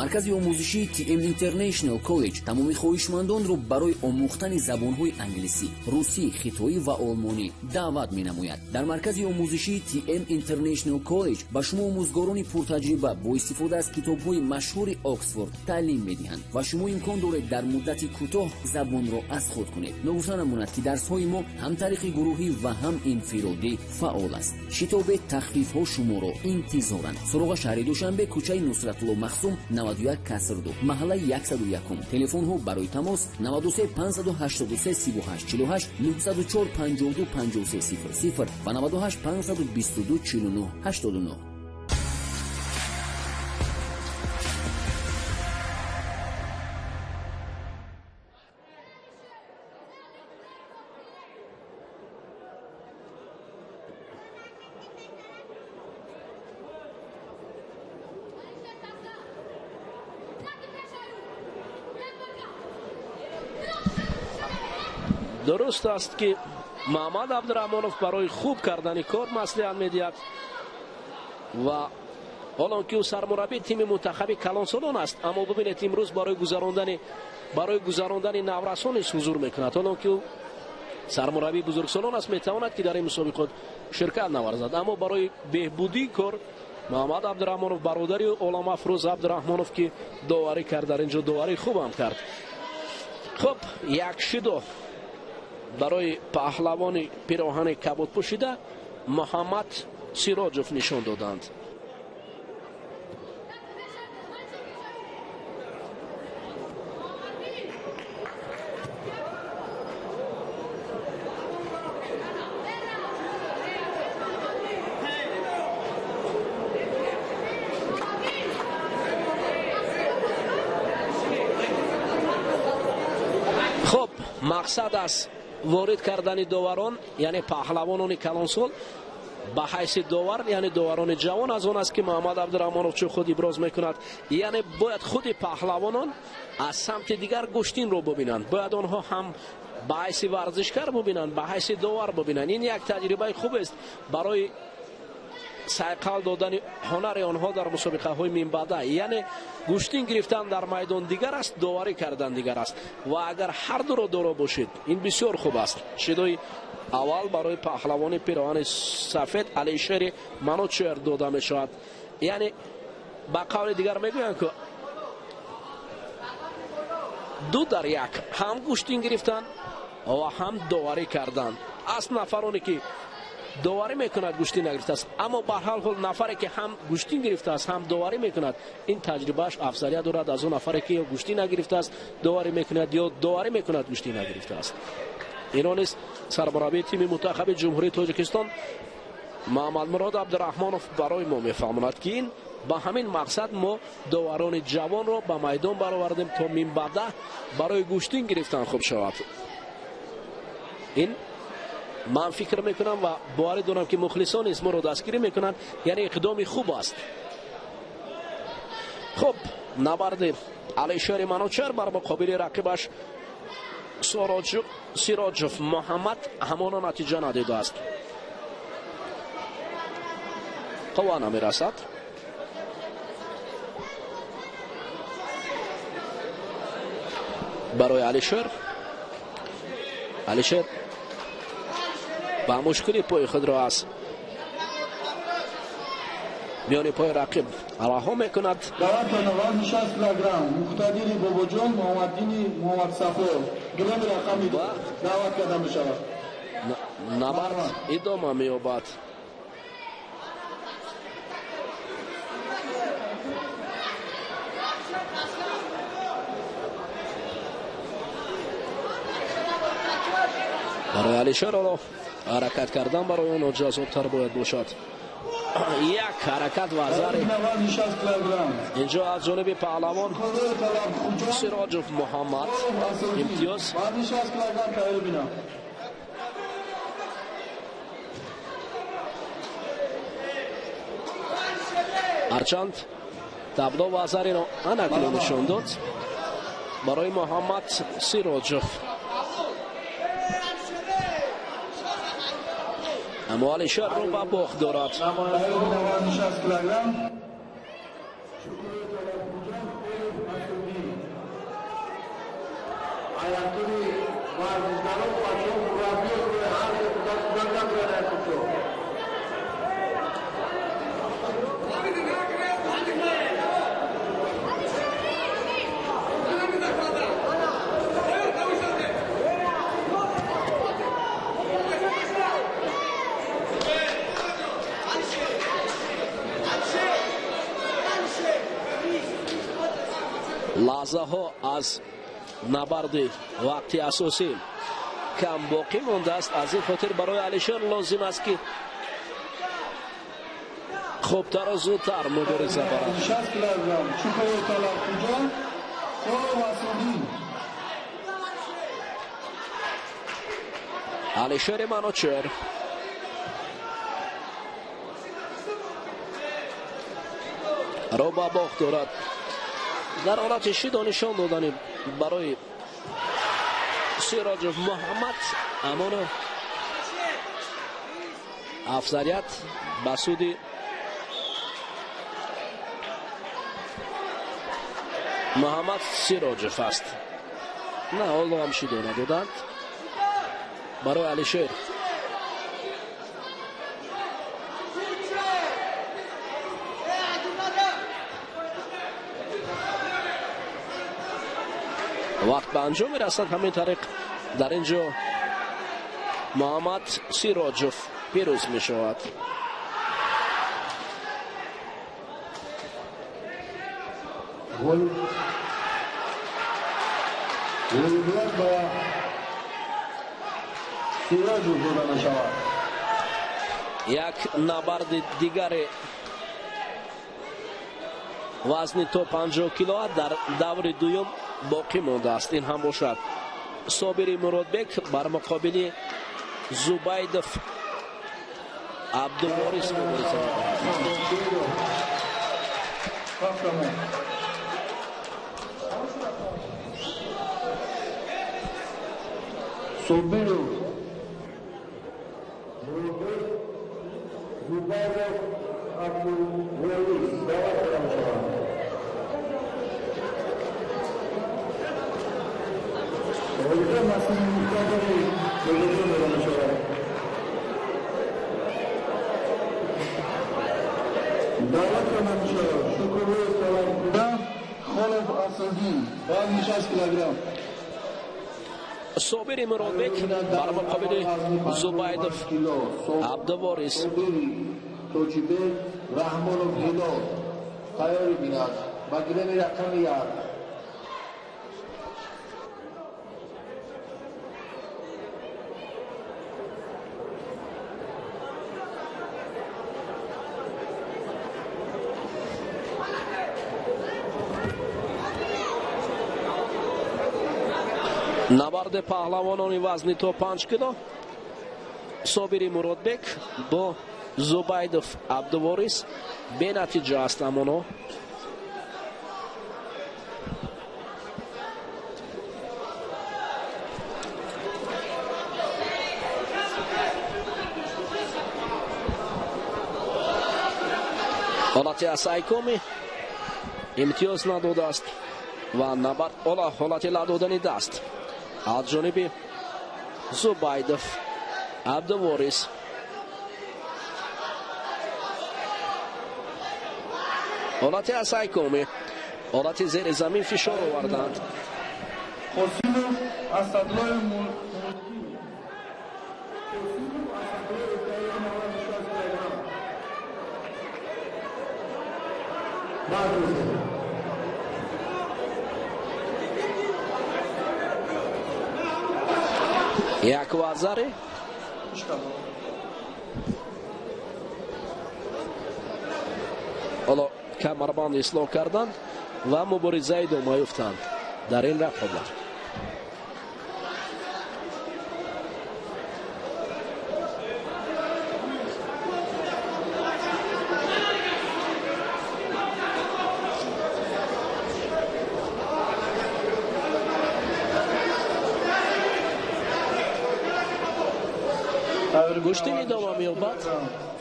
G: маркази омӯзишии TM International College тамоми хоҳишмандонро барои омӯхтани забонҳои англисӣ, русӣ, хитоӣ ва олмонӣ даъват менамояд. дар маркази омӯзишии TM International College ба шумо омӯзгорони пуртаҷриба бо истифода аз китобҳои машҳури Оксфорд таълим медиҳанд ва шумо имкон доред дар муддати кӯтоҳ забонро аз худ кунед. ногуфта намонад ки дарсҳои мо ҳам тариқи гурӯҳӣ ва ҳам инфиродӣ фаъол аст. шитобе тахфифҳо шуморо интизоранд. суроға шаҳри душанбе, кӯчаи Нусратулло Махсум 91 касрду, маҳалла 101. телефонҳо барои тамос 93 583 38 48 904 52 53 00 ва 98 522 49 89.
A: درست است که محمد عبدالرحمانов برای خوب کردن کار مصلحت میدهد و حالا که او سرمربی تیم منتخب کلانسالان است، اما ببینید امروز برای گذراندن نورسانش حضور میکند. حالا که او سرمربی بزرگسالان است، میتواند که در این مسابقات شرکت نورزد، اما برای بهبودی کار محمد عبدالرحمانov برادری عالم افروز عبدالرحمانov که داوری کرد، در اینجا داوری خوب هم کرد. خب 1-2 برای پهلوان پیراهن کبود پوشیده محمد سیراجوف نشان دادند. خب مقصد است وارد کردن داوران، یعنی پهلوانان کلانسال به حیث داور، یعنی داوران جوان از آن است که محمد عبدالرحمانov چه خود ابراز میکند. یعنی باید خود پهلوانان از سمت دیگر گشتین رو ببینند، باید آنها هم به حیث ورزشکار ببینند، به حیث داور ببینند. این یک تجربه خوب است برای سایقل دادن هنر آنها در مسابقه های منبعده. یعنی گوشتین گرفتن در میدان دیگر است، داوری کردن دیگر است و اگر هر دو را دارا باشید این بسیار خوب است. شدای اول برای پهلوان پیراهن سفید علیشیر منوچهر داده می شود. یعنی با قول دیگر میگویند که 2 در 1 هم گوشتین گرفتن و هم داوری کردن. از نفرانی که داوری میکند گوشتی نگرفته است، اما به هر حال نفری که هم گوشتی گرفته است هم داوری میکند این تجربهش افضلیت دارد از اون نفری که یا گوشتی نگرفته است داوری میکند یا داوری میکند گوشتی نگرفته است. اینا نیست سرمربی تیم منتخب جمهوری تاجیکستان محمد مراد عبدالرحمانov برای ما میفهماند که این با همین مقصد ما داوران جوان را به میدان برآوردیم تا منبعده برای گوشتی گرفتن خوب شود. این من فکر میکنم و باور دارم که مخلصان اسم رو دستگیری میکنند، یعنی اقدامی خوب است. خب نبرد علیشیر منوچهر بر مقابل رقیبش سیراجوف محمد همان نتیجه ندیده است. قوانه میرسد. برای علیشیر با مشکلی پای خود را از میان پای رقیب رها میکند.
C: دعوت به نواز 60 کیلوگرم مقتدری باباجان محمد صفا گرم رقمی دعوت کردن بشود.
A: نبرد ادامه مییابد. برای علیشیر را حرکت کردن برای آن جذاب‌تر باید باشد. یک حرکت وزاری اینجا از جانب پهلوان سراجوف محمد امتیاز. هرچند تابلو وزاری رو انکلو نشون داد برای محمد سراجوف، اما علیشر رو به باخت دارد. لحظه ها از نبرد وقتی اساسی کم باقی مونده است. از این خاطر برای علیشر لازم است که خوبتر و زودتر مبارزه برد. علیشر منوچهر رو با باخت دارد. در حالت شیدا نشان دادن برای سراجوف محمد، اما افضلیت به سود محمد سراجوف است. نه حالا هم شیدا ندادند برای علیشر. وقت به انجام میرسد. همین طریق در اینجا محمد سراجوف پیروز می شود. یک نبرد دیگر وزن تا 50 کیلو در دور دوم باقی مانده است. این هم باشد صابری مرادبک بر مقابل زبیدوف عبدالوارث مبارزه صابری مرادبک بر مقابل زبیدوف عبدالوارث.
C: رحمانوف هلال تیاری بیند با گرم رقم 1.
A: نبرد پهلوانان وزن تا 5 کیلو صابری مرادبک با زبیدوف عبدالوارث به نتیجه است. اما حالت اسایکومی امتیاز نداده است و نبرد حالت لدادن دست از جانب زبیدوف عبدالوارث. حالت اسایکومی، حالت زیر زمین فشار آوردند. یک وزاره камарбанд ислоҳ карданд ва мубориза идома ёфтанд дар ин рақобат. گوشتین ادامه می‌یابد.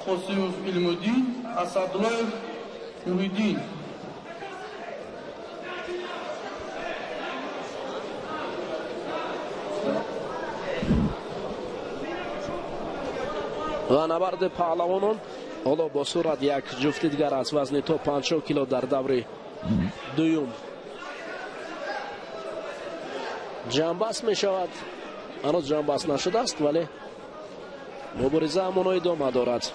C: خسیوف علم‌الدین، اسدالله محیدین.
A: و نبرد پهلوانان حالا با صورت یک جفت دیگر از وزن تا 50 کیلو در دور دوم جنبست می شود. هنوز جنبست نشده است ولی مبارزه همون ادامه دارد.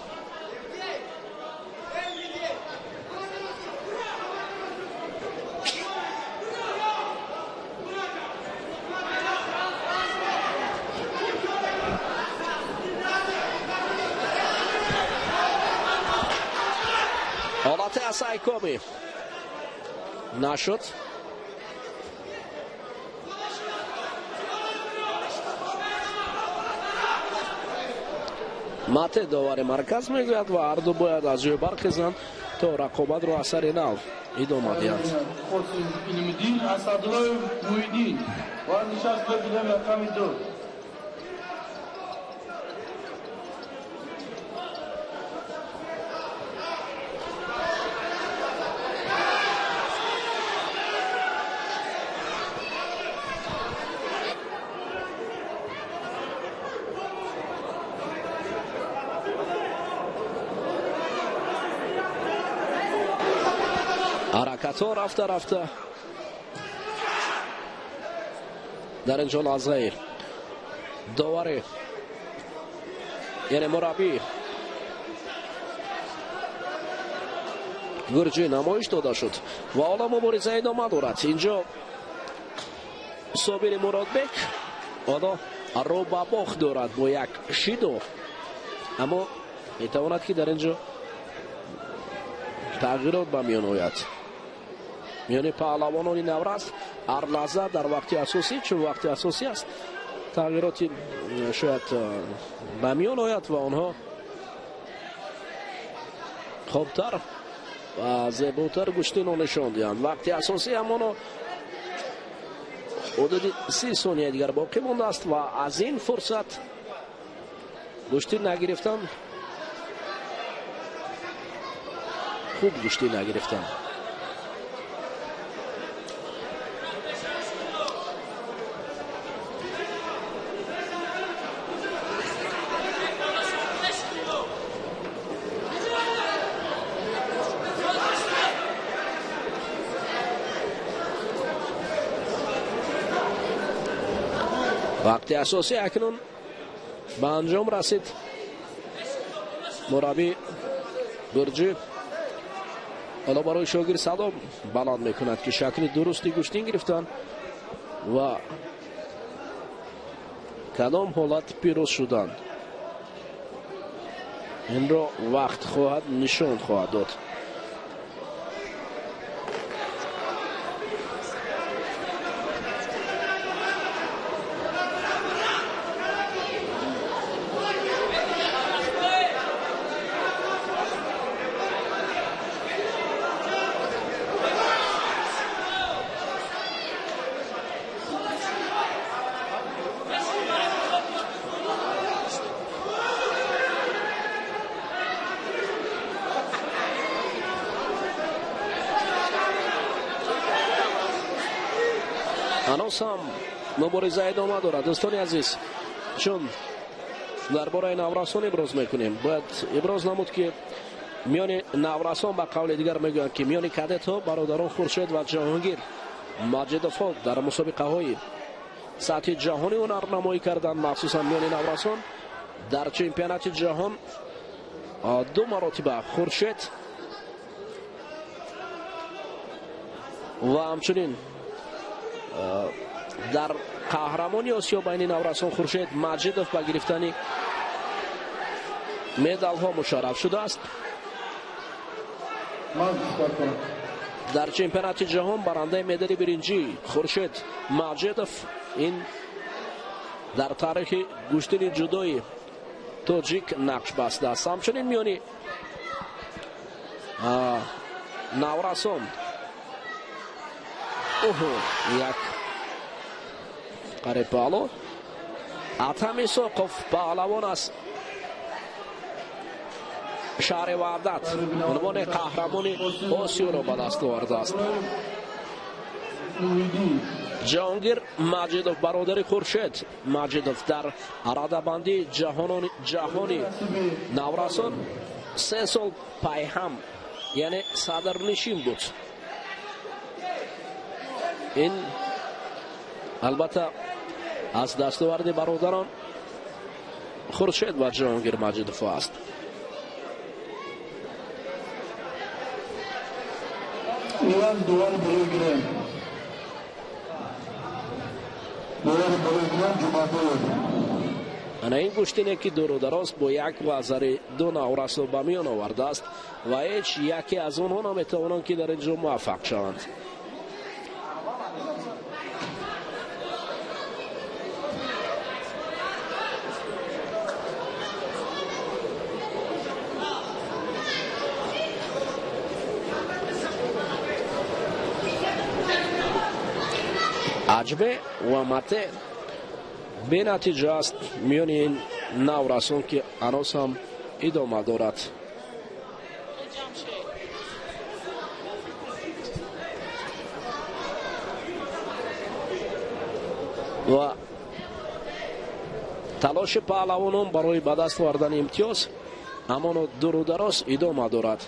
A: حالت اسایکامی نشد. ماته داور مرکز میگوید و هر دو باید از جای برخیزند تا رقابت رو اثر نو ادامه دهند.
C: خسیوف علم‌الدین، اسدالله محیدین و نشست به بیلم رقم 2.
A: حرکت ها رفته در اینجا لازغیر داوری یعنی مربی گرجی نمایش داده شد و حالا مبارزه ادامه دارد. اینجا صابر مرادبک حالا رو به باخت دارد با یک شیدو، اما میتواند که در اینجا تغییرات به میان آید. میان پهلوانان نورست هر لحظه در وقت اساسی، چون وقت اساسی است، تغییراتی شاید به میان آید و آنها خوبتر و زیباتر گوشتین رو نشان دهند. وقت اساسی همانا حدود 30 ثانیه دیگر باقی مانده است و از این فرصت گوشتین نگرفتن، خوب گوشتین نگرفتن. وقت اساسی اکنون به انجام رسید. مربی گرجی حالا برای شاگرد صدا بلند میکند که شکل درستی گوشتین گرفتن و کدام حالت پیروز شدن این را وقت خواهد نشان خواهد داد. هنوز هم مبارزه ادامه دارد. دوستان عزیز، چون درباره نورسان ابراز میکنیم، باید ابراز نمود که میان نورسان به قول دیگر میگویند که میان کدت ها برادران خورشید و جهانگیر مجدفات در مسابقه های سطح جهانی هنرنمایی کردند. مخصوصا میان نورسان در چمپیونات جهان 2 مرتبه خورشید و همچنین در قهرمانی آسیا بین نورسان خورشید مجدف با گرفتن مدال ها مشرف شده است.
C: من دیسکارد کنم.
A: در چمپیونات جهان برنده مدال برنجی خورشید ماجدوف این در تاریخ گشتن جودوی توجیک نقش بسته است. همچنین میانی نوراسون یک قریب پالو اتمی سوقف پهلوان است شهر وحدت عنوان قهرمان آسیا را به دست آورده است. جهانگیر ماجدوف برادر خورشید ماجدوف در رده‌بندی جهانی نوراسون 3 سال پای هم یعنی صدرنشین بود. این البته از دستاورد برادران خورشید و جهانگیر ماجدوف است.
C: ایران دوباره برای گیرم
A: انا این گشتینه که دور و دراز با یک وزر دو نورس رو به میان آورده است و هیچ یکی از اونها نمیتوانند که در اینجا موفق شوند. عجبه و مته به نتیجه است میان این نورسون که هنوز هم ادامه دارد. و تلاش پهلوانان برای به دست آوردن امتیاز اما دور و دراز ادامه دارد.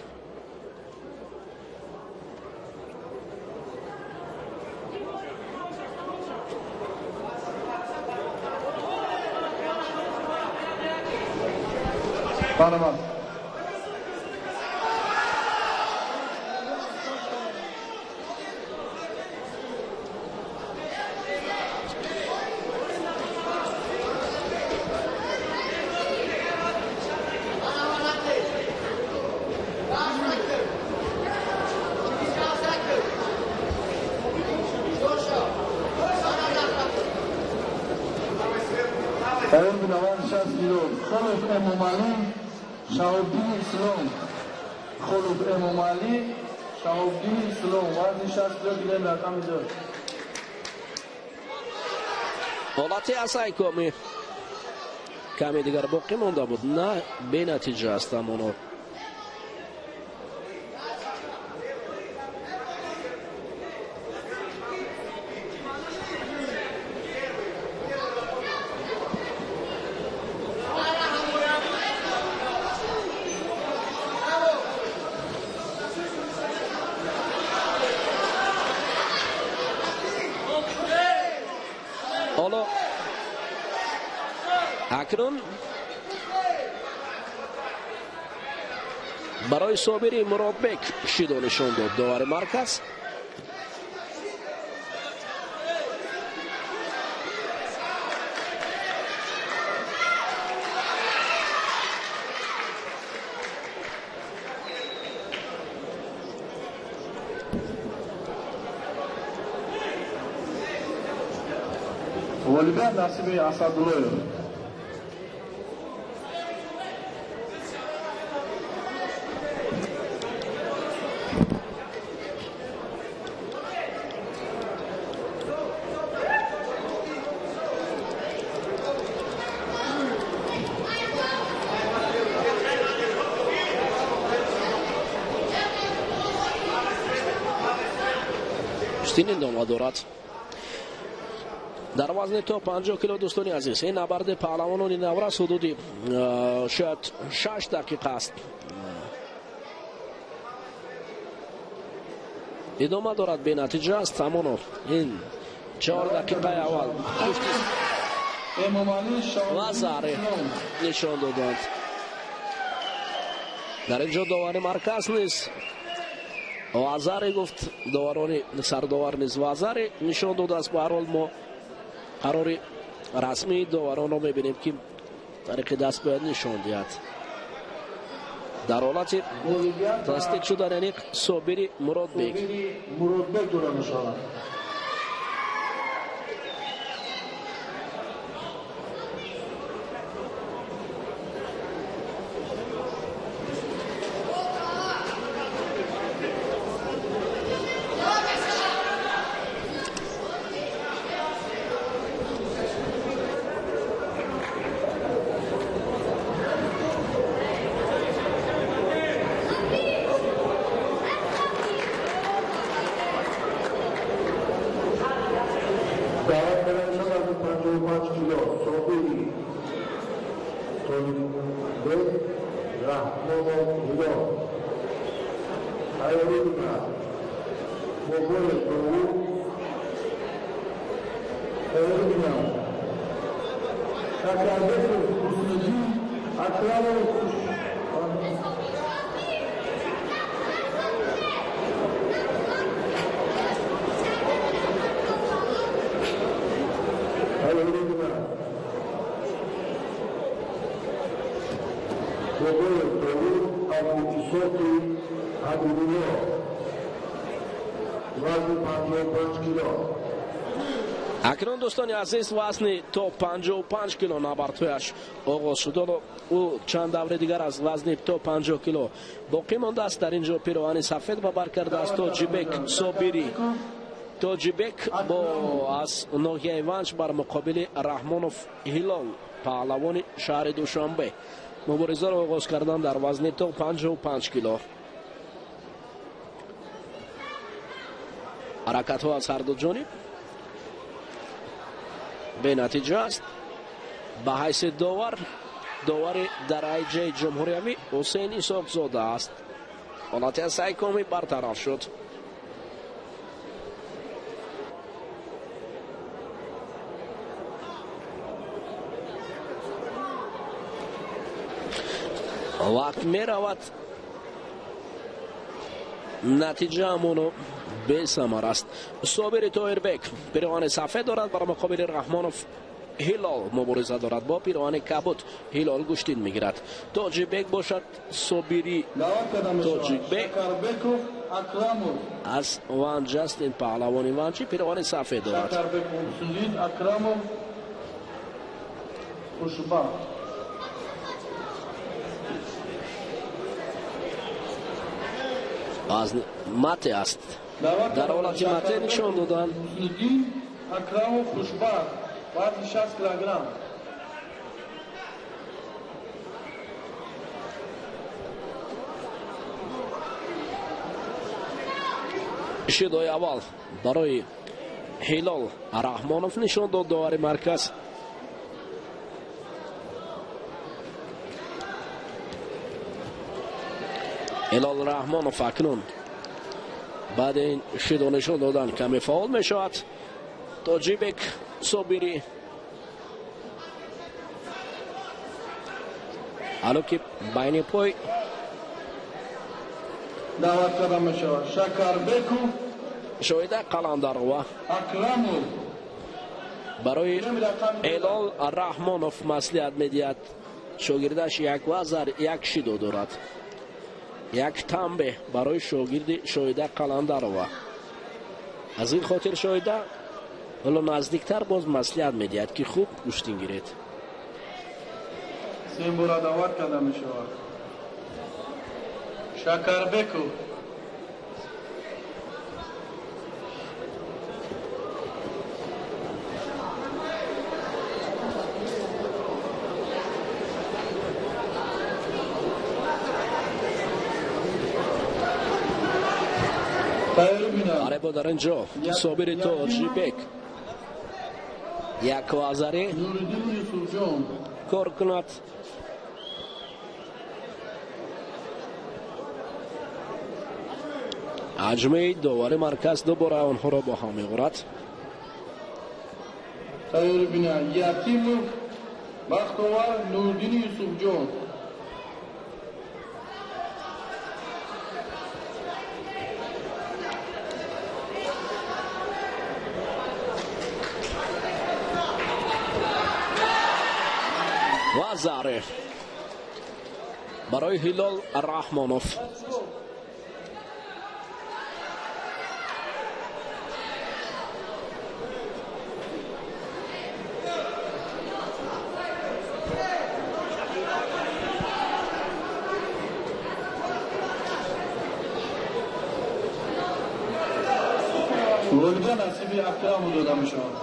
C: پاناما Sayın Binavan Şaskilo, Kholub Emomali, Şahuddin İslam, Kholub Emomali, Şahuddin İslam, Vazni Şaskilo bilen rakam ediyor.
A: حالت اسای کمی دیگر باقی مونده بود نه به نتیجه است اما حالا اکنون برای صابری مرادبک شیدو نشان داد داور مرکز.
C: Volibiyat nasibi Asadulo'yu.
A: این ادامه دارد در وزن تا 50 کیلو. دوستان عزیز این نبرد پهلوانان نورس حدودی شاید 6 دقیقه است. ادامه دارد به نتیجه است اما این 4 دقیقه اول وزاره نشان دادند. در اینجا داور مرکز نیست وزاره گفت داوران سرداور نیست وزاره نشان داده است. به هر حال ما قرار رسمی داوران رو میبینیم که طریق دست باید نشان دهد. дар ҳолати тасдиқ шудани собири Муродбек.
C: Муродбек дора мешавад.
A: акнун дӯстони азиз вазни то 55 кило набардҳояш оғоз шуд. ӯ чанд даври дигар аз вазни то 50 кило боқӣ мондааст. дар ин ҷо пироҳани сафед ба бар кардааст Тоҷибек Собирӣ. Тоҷибек бо аз ноҳияи Ванҷ бар муқобили Раҳмонов Ҳилол паҳлавони шаҳри Душанбе муборизаро оғоз кардан дар вазни то 55 кило. ҳаракатҳо аз ҳарду ҷониб бенатиҷа аст. ба ҳайси довари дараҷаи ҷумҳуриявӣ ҳусейн Исоқзода аст. ҳолати сайкомӣ бартараф шуд. вақт меравад, натиҷа ҳамоно бесамар аст. Собири Тоҳирбек пироҳани сафед дорад, бар муқобили Раҳмонов Ҳилол мубориза дорад. бо пироҳани кабуд Ҳилол гӯштин мегирад. Тоҷибек бошад, Собирӣ. Тоҷибек аз Ванҷ аст. ин паҳлавони ванҷи пироҳани сафед дорад. аз мате аст. дар ҳолати мате нишон доданд. шидои аввал барои Ҳилол Раҳмонов нишон дод. довари марказ Ҳилол Раҳмонов акнун баъди ин шидо нишон додан каме фаъол мешавад. Тоҷибек Собирӣ ҳало ки байни пой
C: даъват карда мешавад. Шакарбеку
A: шоҳида Қаландарова барои Ҳилол Раҳмонов маслиҳат медиҳад. шогирдаш як вазар, як шидо дорад. як тамбе барои шогирди Шоҳида Қаландарова. аз ин хотир шоҳида ҳоло наздиктар боз маслиҳат медиҳад ки хуб гӯштин гиред.
C: сем бора даъват карда мешавад. Шакарбеку
A: аребо дар ин ҷо Собири Тоҷибек як вазаре кор кунад. аҷмаи довари марказ дубора онҳоро бо ҳам меғурад.
C: Якимов Бахтовар Нурдини Юсуфҷон
A: вазаре برای هلال الرحمانوف.
C: گلگا نصیب احترام داده می شود.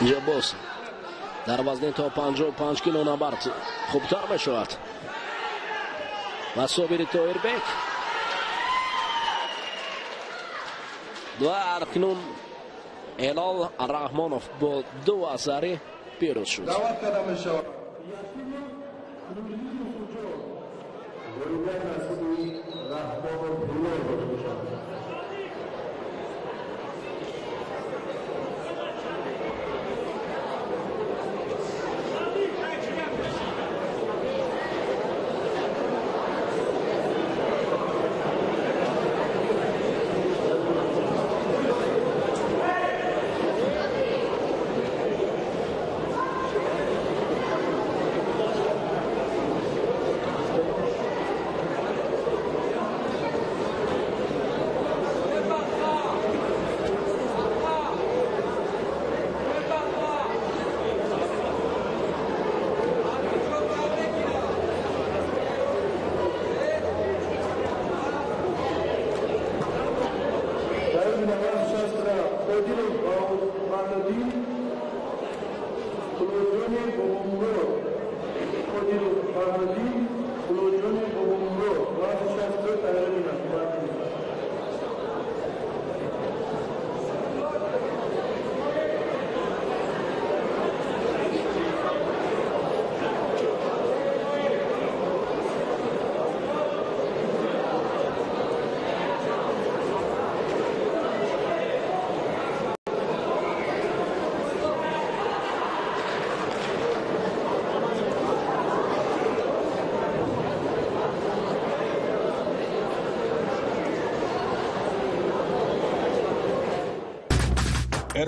A: جبوس در وزن تا 55 کیلو نبرد خوبتر می شود و صابری تایربک و اکنون هلال الرحمانوف با 2 اثری پیروز شد.
C: دعوت کرده می شود.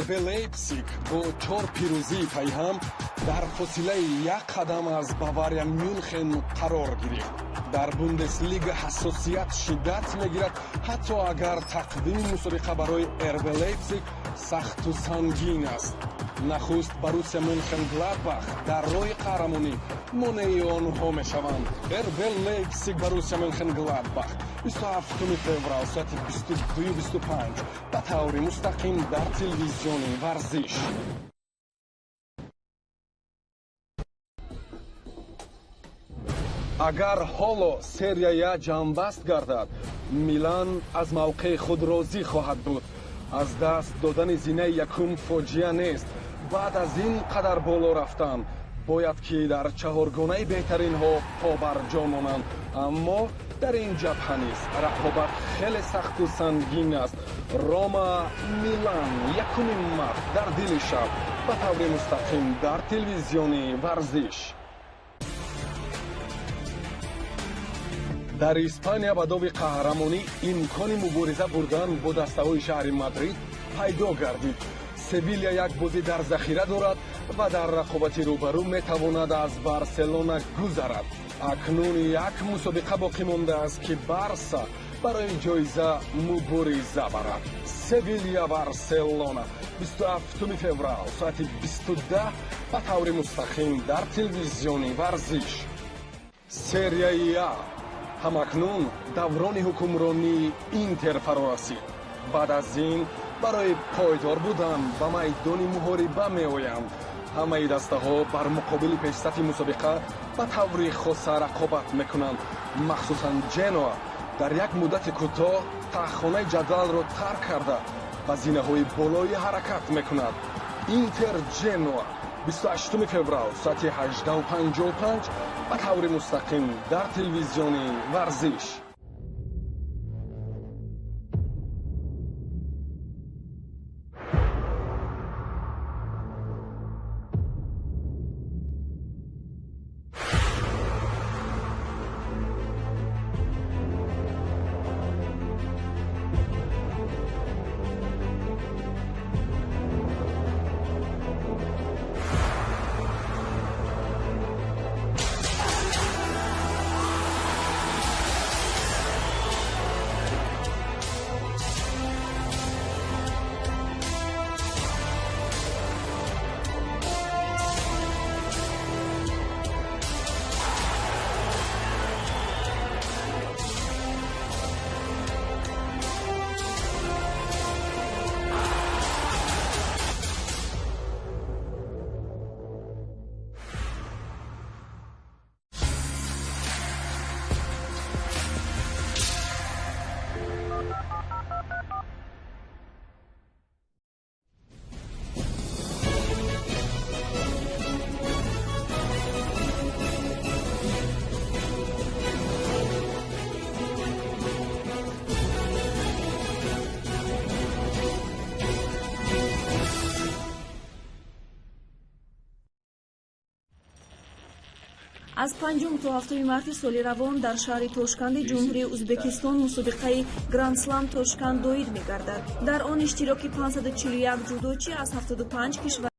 H: РБ Лейпциг бо 4 пирӯзии пайҳам дар фосилаи 1 қадам аз Бавария Мюнхен қарор гирифт. дар Бундеслига ҳассосият шиддат мегирад, ҳатто агар тақдими мусобиқа барои РБ Лейпциг сахту сангин аст. нахуст Боруссия Мюнхен-Гладбах дар роҳи қаҳрамонӣ монеи онҳо мешаванд. РБ Лейпциг Боруссия Мюнхен-Гладбах 27 феврал соати 22:25 ба таври мустақим дар телевизиони варзиш. агар ҳоло серия ҷамъбаст гардад, Милан аз мавқеи худ розӣ хоҳад буд. аз даст додани зинаи якум фоҷиа нест. баъд аз ин қадар боло рафтан бояд ки дар чаҳоргонаи беҳтаринҳо побарҷо монанд. аммо дар ин ҷабҳа низ рақобат хеле сахту сангин аст. Рома Милан якумин март дар дили шаб ба таври мустақим дар телевизиони варзиш. дар Испания ба доби қаҳрамонӣ имкони мубориза бурдан бо дастаҳои шаҳри Мадрид пайдо гардид. Севилья як бозӣ дар захира дорад ва дар рақобати рӯбарӯ метавонад аз Барселона гузарад. акнун як мусобиқа боқӣ мондааст ки Барса барои ҷоиза мубориза барад. Севилья Барселона 27 феврал соати 22 ба таври мустақим дар телевизиони варзиш. серияи А ҳамакнун даврони ҳукмронии Интер фаро расид. баъд аз ин барои пойдор будан ба майдони муҳориба меоянд. ҳамаи дастаҳо бар муқобили пешсафи мусобиқа ба таври хоса рақобат мекунанд. махсусан Ҷеноа дар як муддати кӯтоҳ таххонаи ҷадвалро тарк карда ба зинаҳои болоӣ ҳаракат мекунад. Интер Ҷеноа 28 феврал соати 18:55 ба таври мустақим дар телевизиони варзиш.
F: аз 5 то 7 марти соли равон дар шаҳри Тошканди ҷумҳурии Узбекистон мусобиқаи Grand Slam Тошканд доид мегардад. Дар он иштироки 541 ҷудочӣ аз 75 кишвар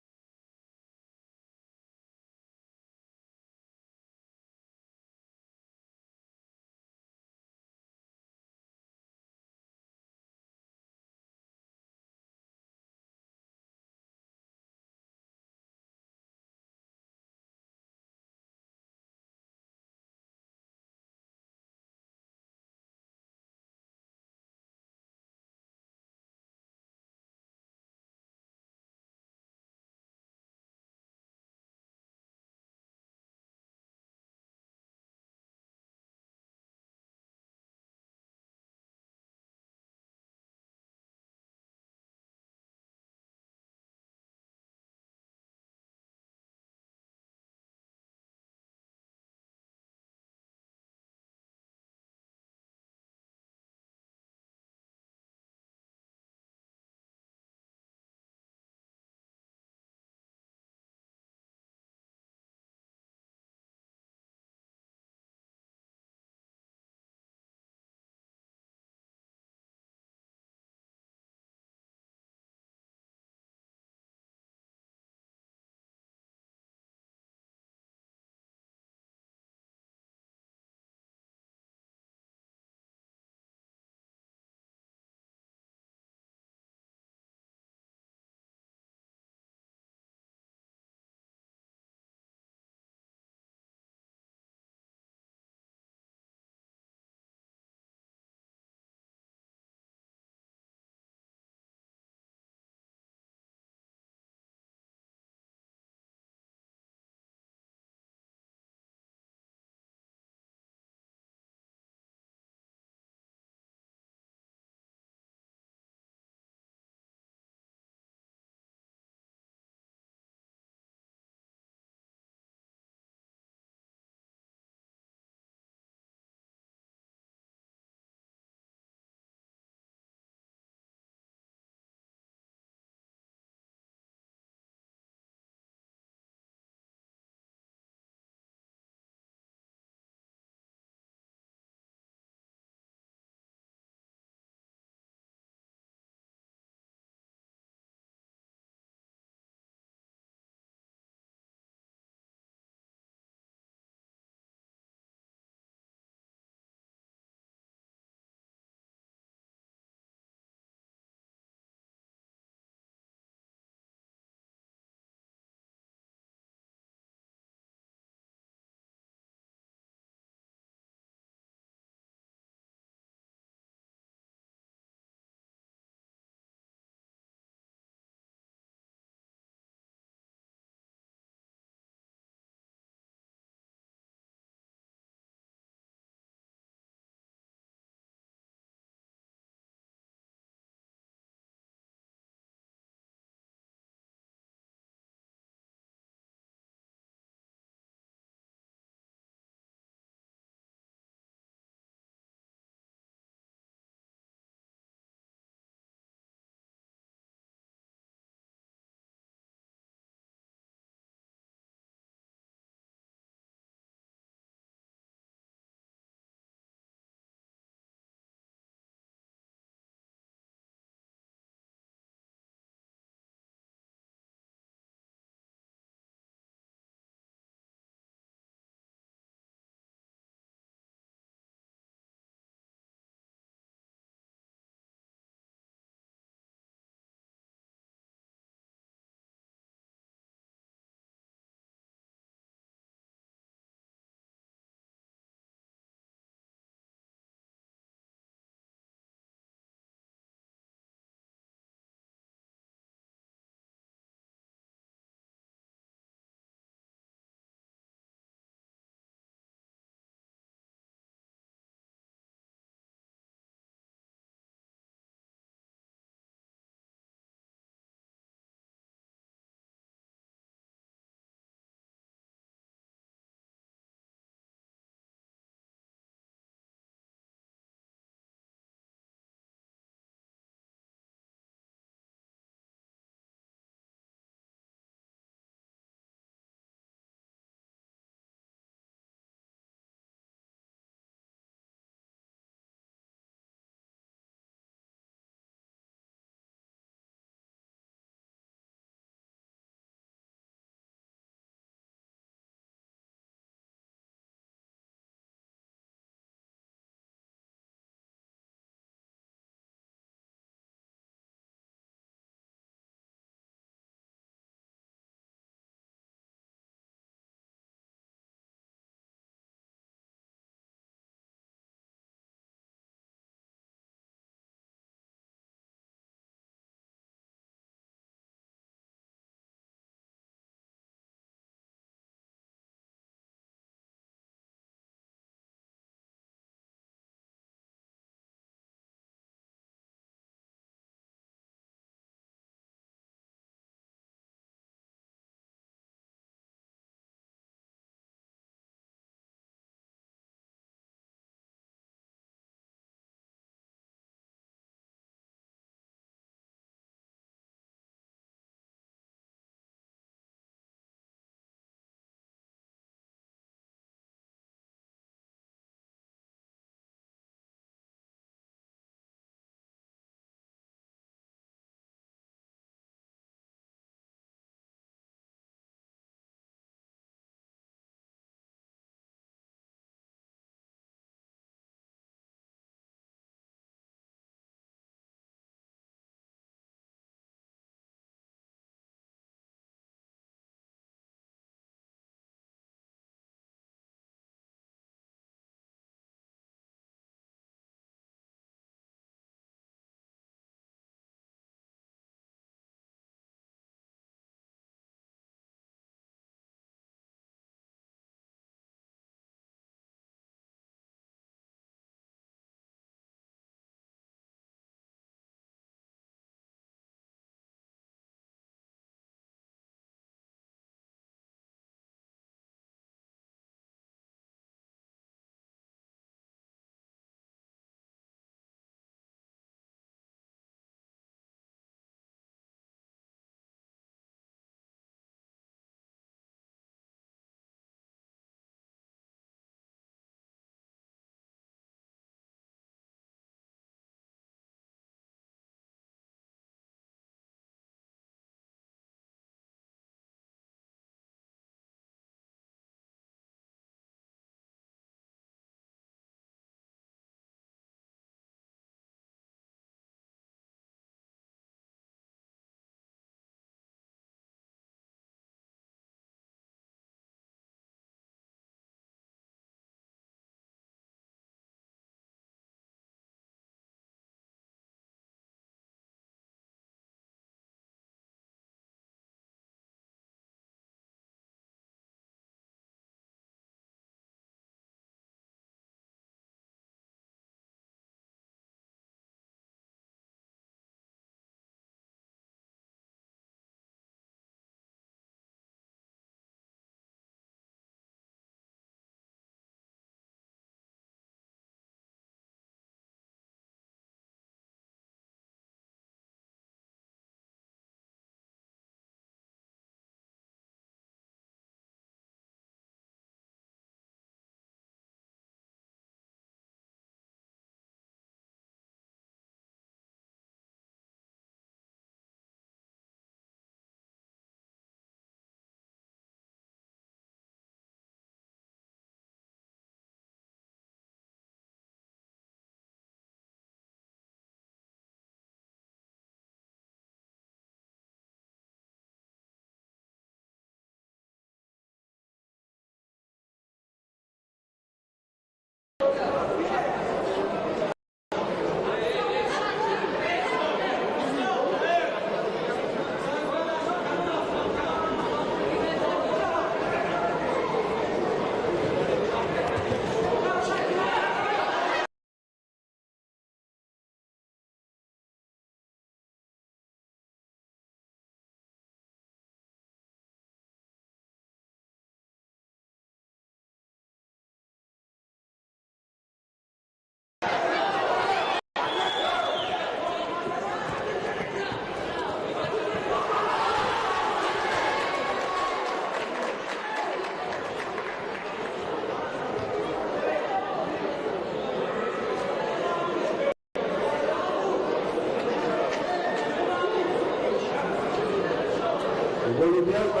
B: اولویت و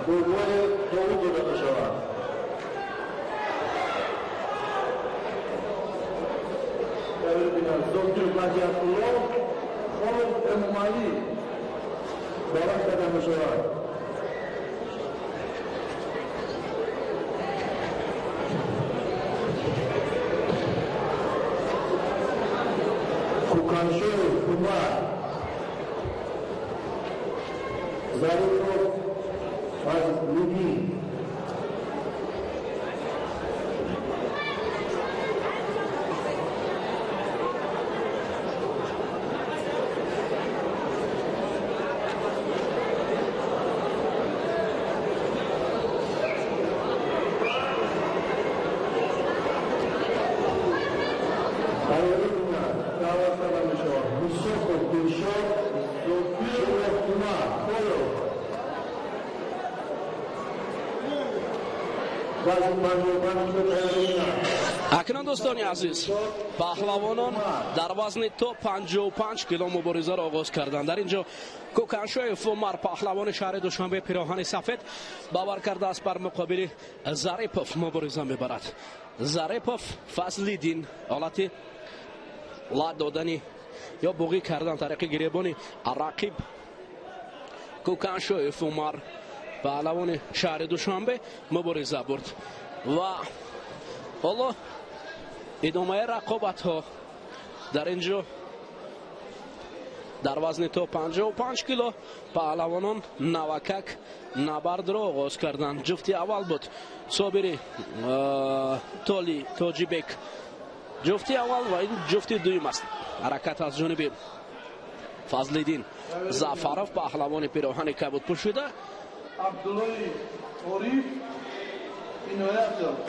B: دنبال تولید داده شود. دکتر مجید الله خود امامعلی دعوت کرده شود. کوکانشوی کومار Зарипов Фазлудин.
A: акнун дӯстони азиз, паҳлавонон дар вазни то 55 кило муборизаро оғоз карданд. дар ин ҷо кӯканшоев Умар, паҳлавони шаҳри Душанбе, пироҳани сафед бавар кардааст бар муқобили Зарипов мубориза мебарад. Зарипов Фазлиддин ҳолати ла додани ё буғӣ кардан тариқи гиребони рақиб кӯканшоев Умар, паҳлавони шаҳри Душанбе мубориза бурд ва ҳоло идомаи рақобатҳо дар ин ҷо дар вазни то 55 кило паҳлавонон навакак набардро оғоз карданд. ҷуфти аввал буд собири Толи Тоҷибек, ҷуфти аввал ва ин ҷуфти дуюм аст. ҳаракат аз ҷониби Фазлиддин Зафаров, паҳлавони пироҳани кабудпӯшида.
C: Абдуллои Ориф иноят ёфт.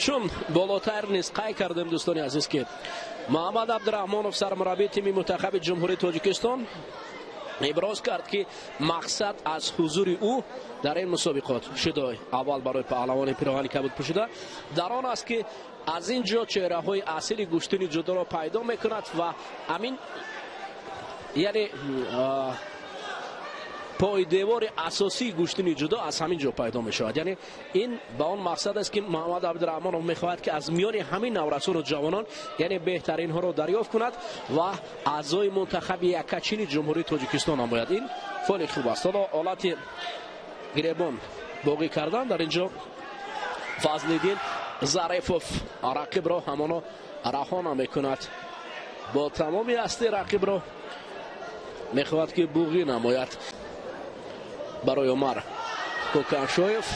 A: чун болотар низ қай кардем дӯстони азиз ки Муҳаммад Абдураҳмонов, сармураббии тими мунтахаби ҷумҳурии Тоҷикистон, иброз кард ки мақсад аз ҳузури ӯ дар ин мусобиқот шидои аввал барои паҳлавони пироҳани кабудпӯшида дар он аст ки аз ин ҷо чеҳраҳои асли гӯштини ҷудоро пайдо мекунад ва амин яъне пойдевори асосии гӯштини ҷудо аз ҳамин ҷо пайдо мешавад. яъне ин ба он мақсад аст ки Муҳаммад Абдураҳмонов мехоҳад ки аз миёни ҳамин наврасону ҷавонон яъне беҳтаринҳоро дарёфт кунад ва аъзои мунтахаби яккачини ҷумҳурии Тоҷикистон намояд. ин фоли хуб аст. ҳоло ҳолати гиребон боқӣ кардан дар ин ҷо Фазлиддин Зарипов рақибро ҳамоно раҳо намекунад. бо тамоми ҳастӣ рақибро мехоҳад ки буғӣ намояд. барои Умар Кӯканшоев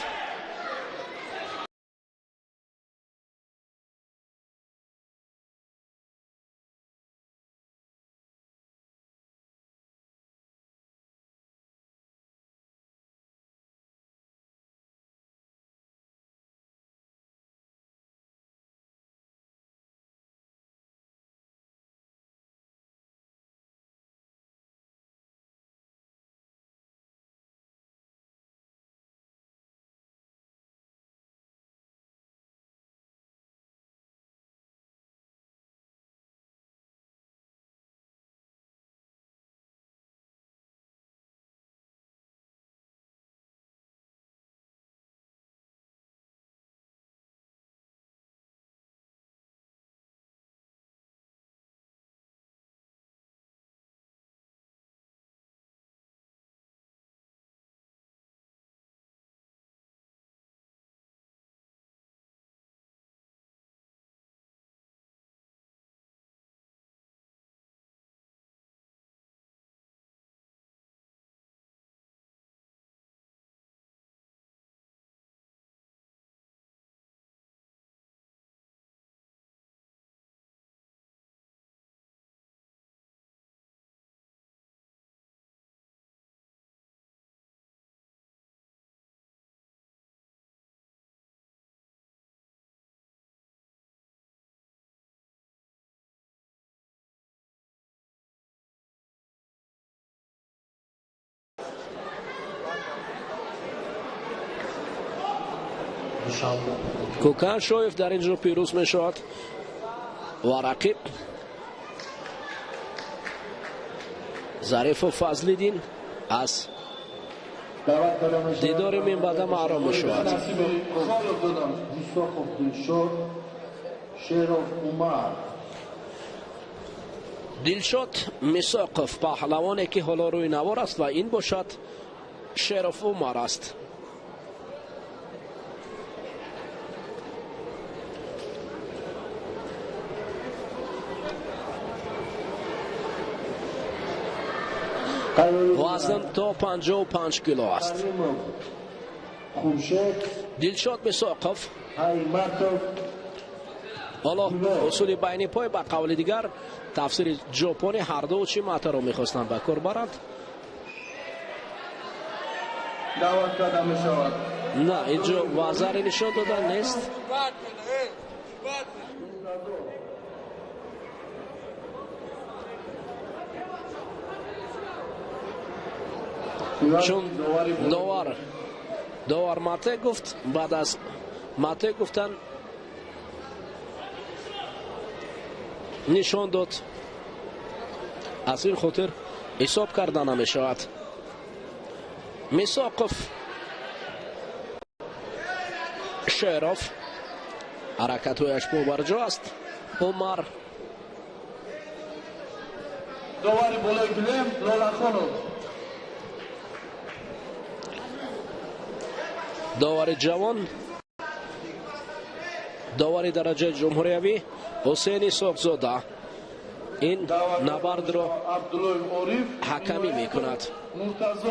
A: کوکان شویف در اینجا پیروز می شود و رقیب ظریف و فضلی دین از دیدار منبعد معروم می شود. دلشاد میساقف پهلوانی که حالا روی نوار است و این باشد شرف عمر است. وزن تا 55 کیلو است. دلشاد میساقف حالا اصول بینی پای با قول دیگر تفسیر ژاپنی هر دو چی ماته رو میخواستن به کار برند.
C: دعوت کرده می شود.
A: نه اینجا وزاری نشان دادن نیست. چون داور ماته گفت، بعد از ماته گفتن نشان داد، از این خاطر حساب کردن نمی شود. میساقف شرف حرکت هایش پابرجا است. عمر
C: داوری بالای گلم لالخانو،
A: داور جوان، داور درجه جمهوریوی حسین ساقزاده این نبرد را حکمی می کند.
C: مرتضی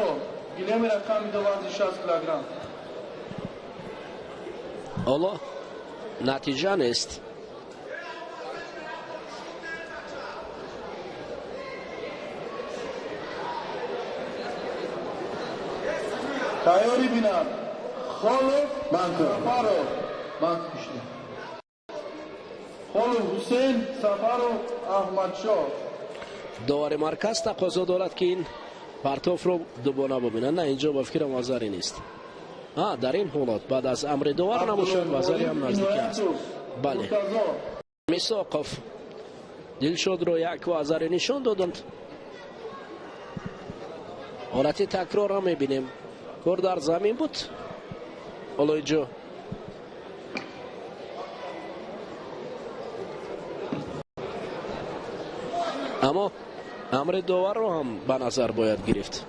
C: گلم رقم 260 کیلوگرم.
A: حالا نتیجه نیست.
C: تیاری بینم خالد سفرو خالد حسین سفرو احمد شاه.
A: داور مرکز تقاضا دارد که این پرتاف رو دوباره ببینن. نه اینجا با فکر وزاری نیست. در این حالات بعد از امر داور نباشد وزاری هم نزدیک است. بله میساقف دلشاد رو یک وزاری نشان دادند. حالت تکرار را میبینیم. کار در زمین بود. حالا اینجا اما امر داور رو هم به نظر باید گرفت.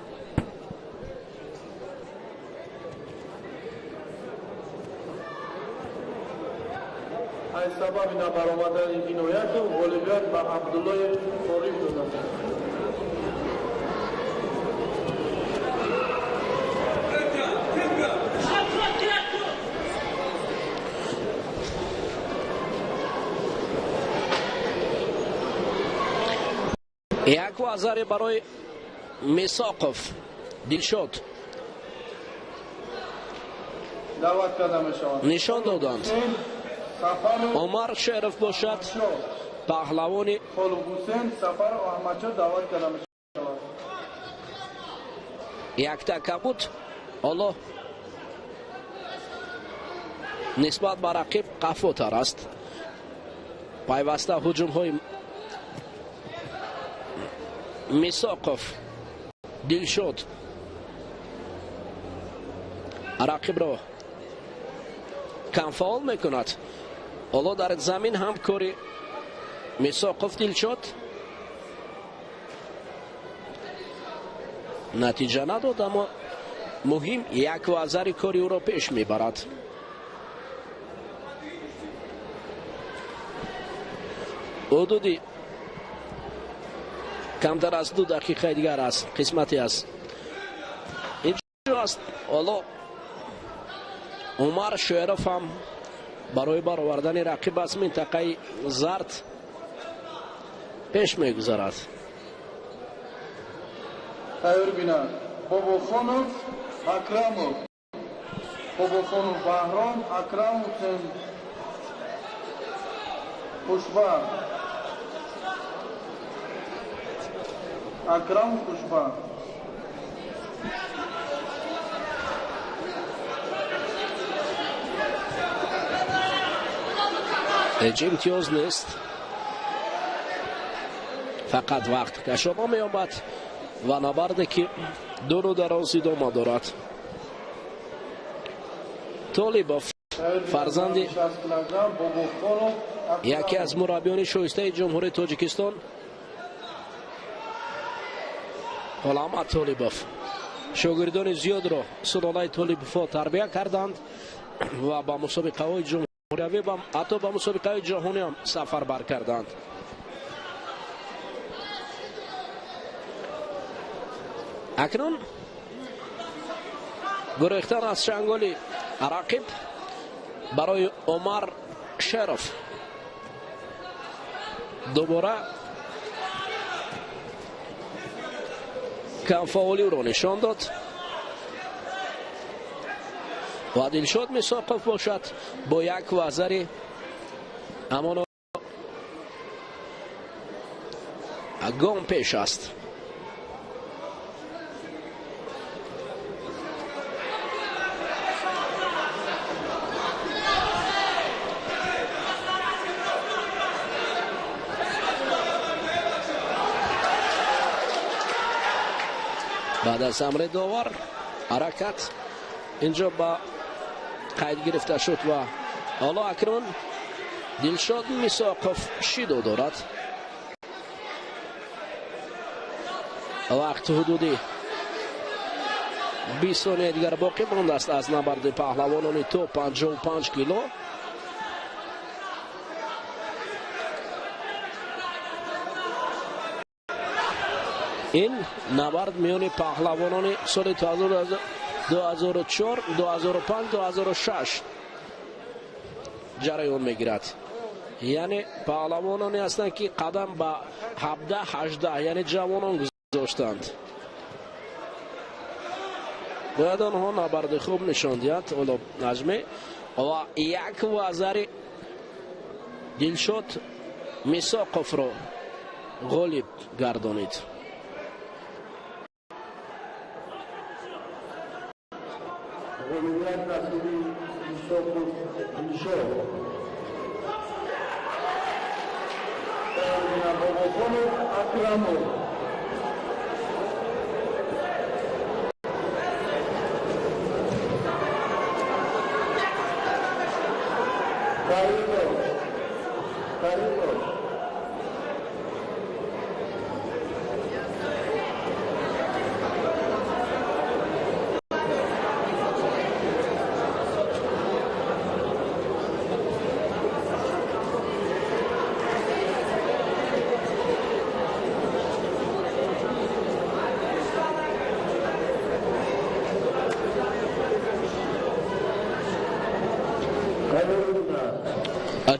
C: از سبب نبرآمدن جنایت و غالبیت به عبدالله فاریق دادند.
A: یک وزاری برای میساقف دلشاد
C: دعوت کرده می شود.
A: نشان دادند عمر شرف باشد پهلوانی.
C: خالد حسین سفر احمد شاه دعوت کرده می شود.
A: یک تکه بود. حالا نسبت به رقیب قفوتر است. پیوسته هجوم های میساقف دلشاد رقیب را کم فعال میکند. حالا در زمین هم کاری میساقف دلشاد نتیجه نداد، اما مهم یک وزری کاری او را پیش میبرد. حدودی کمتر از 2 دقیقه دیگر است. قسمتی است اینجا است. حالا عمر شرف هم برای برآوردن رقیب از منطقه زرد پیش میگذارد.
C: تیار بینم باباخانov اکرامov، باباخانov بهرام، اکرم حسین خوشبخت، اکرم خوشبخت.
A: هیچ امتیاز نیست، فقط وقت کشادا می آمد و نبرده که دور و دراز ادامه دارد. طالبوف فرزند یکی از مربیان شایسته جمهوری تاجیکستان، علامت طالبوف شاگردان زیاد را سلالای طالبوف تربیت کردند و با مسابقه های جمهوری حتی با مسابقه جهانی هم سفر بر کردند. اکنون گریختن از چنگال رقیب برای عمر شرف. دوباره کمفاولی رو نشان داد و دلشاد مساقف باشد با یک وزری، اما گام پیش است. بعد از امر داور حرکت اینجا با قید گرفته شد و حالا اکنون دلشاد مساقف شیدو دارد. وقت حدودی 20 ثانیه دیگر باقی مانده است از نبرد پهلوانان تو 55 کیلو. این نبرد میان پهلوانان سال 2004 2005 2006 جریان میگیرد. یعنی پهلوانانی هستند که قدم به 17 18 یعنی جوانان گذاشتند. باید آنها نبرد خوب نشان دهند. اولا نجمی و یک وزیر دلشاد مساقف را غالب گردانید.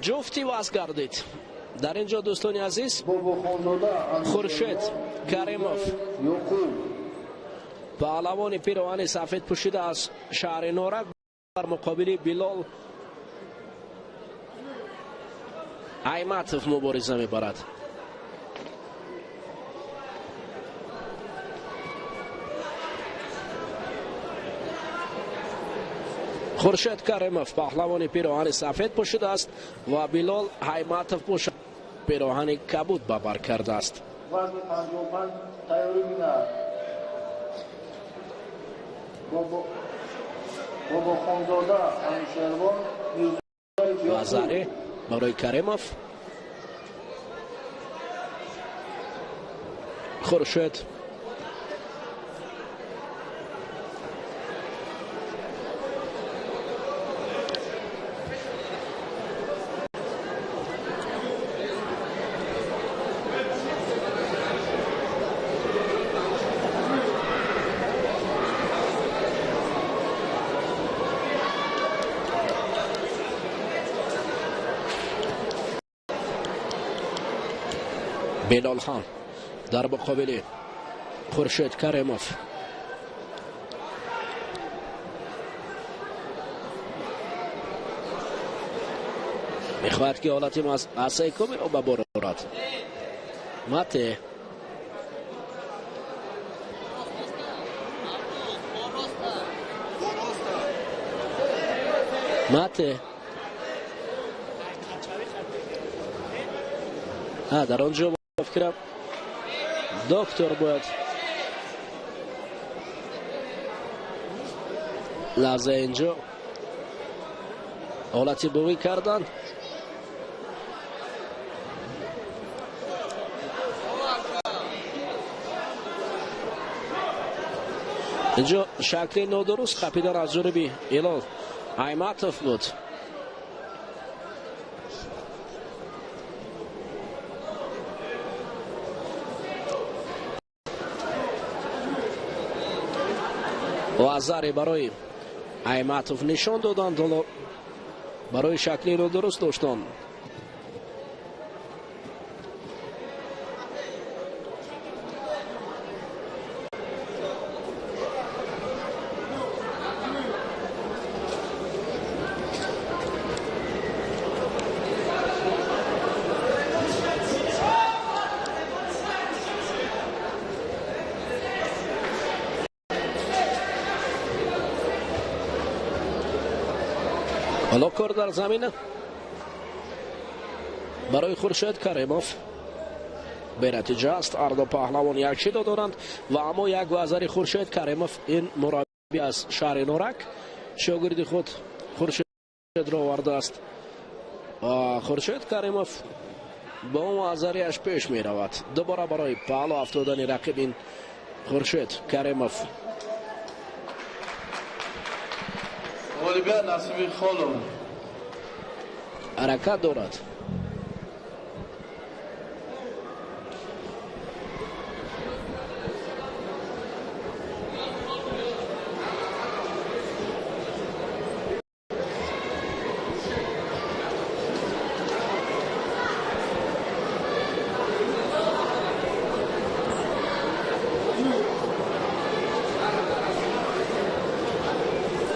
A: جفتی واسه گردید در اینجا دوستان عزیز. خورشید کریموف پهلوان پیراهن سفید پوشیده از شهر نورک در مقابل بلال ایمتوف مبارزه میبرد. خورشید کریموف پهلوان پیراهن سفید پوشیده است و بلال ایمتوف پوشیده پیراهن کبود به بر کرده است. وزره برای کریموف. خورشید بلال خان در مقابل خورشید کریموف. میخواهد که حالتی از کمی رو ببارد. ماته ماته در آنجا فکرم دکتر باید لحظه اینجا حالتی بوی کردن. اینجا شکل نادرست قپیدن از جانب هلال ایماتوف بود. و آزاری برای ایماتوف نشان دادند برای شکلی رو درست داشتن. حالا کار در زمین برای خورشید کریموف به نتیجه است. هر دو پهلوان یک شیدا دارند و اما یک گذر خورشید کریموف این مربی از شهر نورک شاگرد خود خورشید را آورده است. خورشید کریموف با اون گذریش پیش می رود. دوباره برای پهلو افتادن رقیب این خورشید کریموف.
C: غالبیت نصیب خالون
A: حرکت دارد.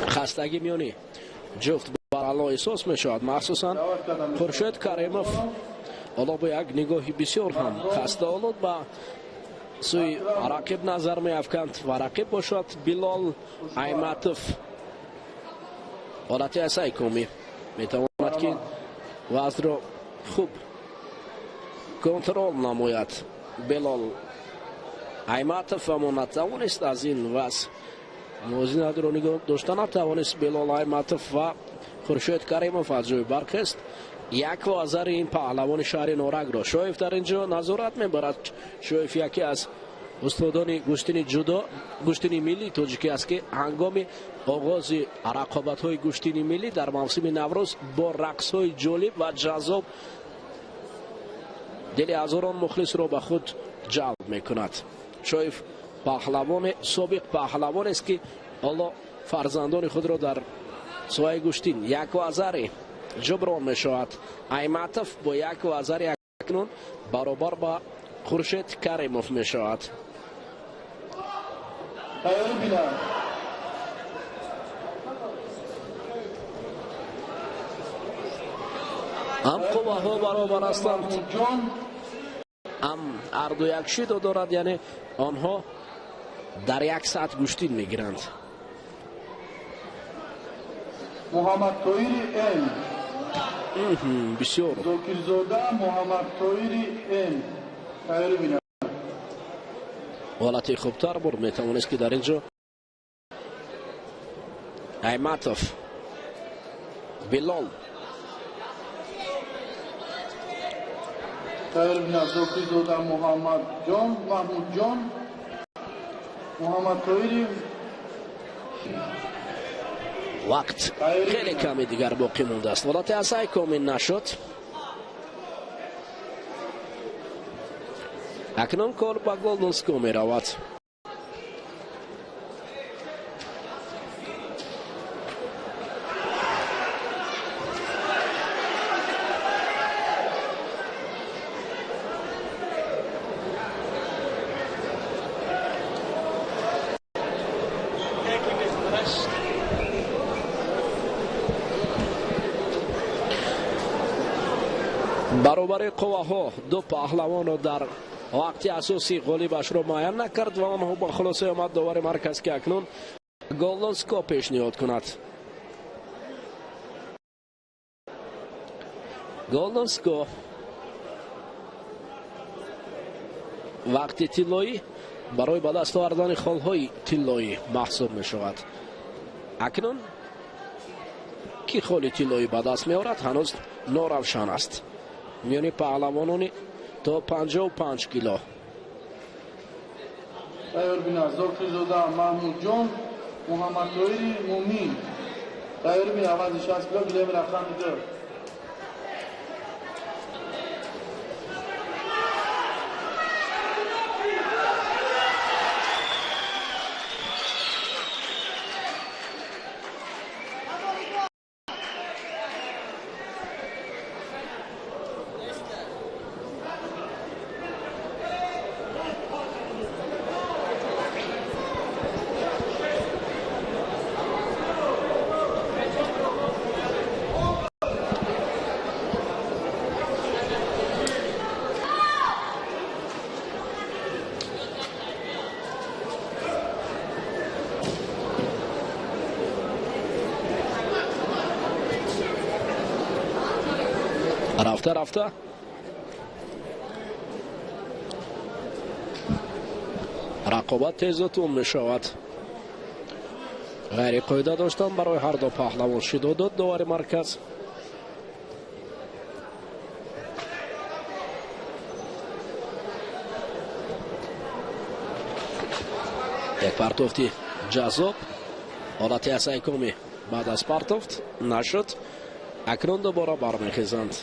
A: خستگی میانی جفت برالله احساس می شود، مخصوصا خورشید کریموف حالا با یک نگاهی بسیار هم خسته آلود به سوی رقیب نظر می افکند و رقیب باشد بلال ایماتوف. حالت اسای کمی می تواند که وضع را خوب کنترل نماید. بلال ایماتوف اما نتوانست از این وضع موازی نداره نگاه داشتن نتوانست بلال ایماتوف و خورشید کریموف از جای برخاست. یک وازر این پهلوان شهر نورک را شایف در اینجا نظارت میبرد. شایف یکی از استادان گشتین ملی تاجیکی است که هنگام آغاز رقابت های گشتین ملی در موسم نوروز با رقص های جالب و جذاب دل هزاران مخلص را به خود جلب میکند. شایف پهلوان سابق پهلوان است که حالا فرزندان خود را در سوای گشتین یک وزر جبران می شود. ایماتوف با یک وزر اکنون برابر با خورشید کریموف می شود. هم قوه ها برابر هستند، هم هر دو یک شیدا دارد، یعنی آنها در یک ساعت گشتین می گیرند.
C: محمد طاهر
A: بسیار
C: زاکرزاده محمد طاهر تغییر بینید.
A: حالتی خوبتر برد می توانست که در اینجا ایماتوف بلال
C: تغییر بینید. زاکرزاده محمد جان محمود جان محمد طاهر.
A: وقت خیلی کمی دیگر باقی مونده است. حالت اسای کامل نشد. اکنون کار با گلدنسکو می رود. برابر قوه ها دو پهلوان را در وقتی اساسی غالبش را معین نکرد و آنها با خلاصه آمد داور مرکز که اکنون گلدنسکو پیشنهاد کند. گلدنسکو вақти тиллоӣ барои ба даст овардани холҳои тиллоӣ маҳсуб мешавад. акнун ки холи тиллоӣ ба даст меорад ҳанӯз норавшан аст. миёни паҳлавонони то 55 кило.
C: тайёр бина зокирзода маҳмудҷон, муҳаммадтоҳири мумин. тайёр бина авази 60 кило гилеми рақами 2.
A: рафта рақобат тезу тун мешавад. ғайриқоида доштан барои ҳар ду паҳлавон шидод дод довари марказ. як партофти ҷазоб, ҳолати асайкомӣ баъд аз партофт нашуд. акнун дубора бармехезанд.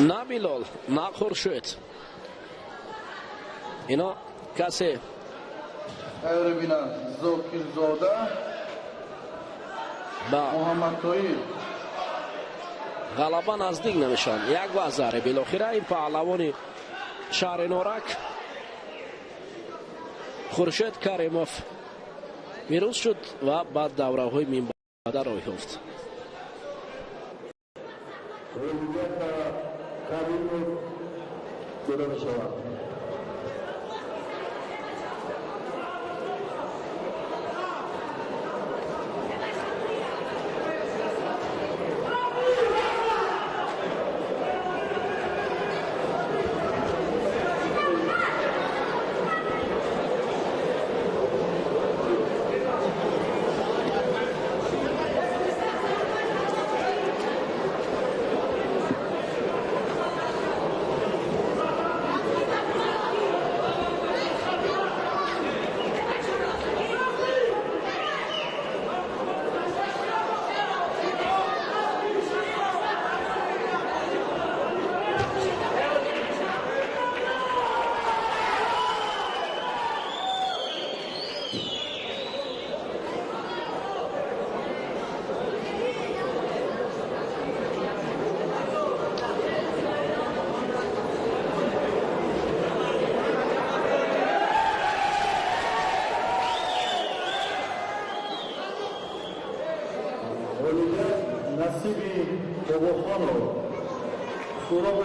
A: на Билол, на Хуршед. Ино касе
C: тайёр бина зокирзода
A: ба
C: муҳаммадтоҳир.
A: ғалаба наздик намешаванд. як вазаре билохира ин паҳлавони шаҳри норак Хуршед Каримов пирӯз шуд ва ба давраҳои минбаъда рой ёфт.
C: насиби бобохонов суроғ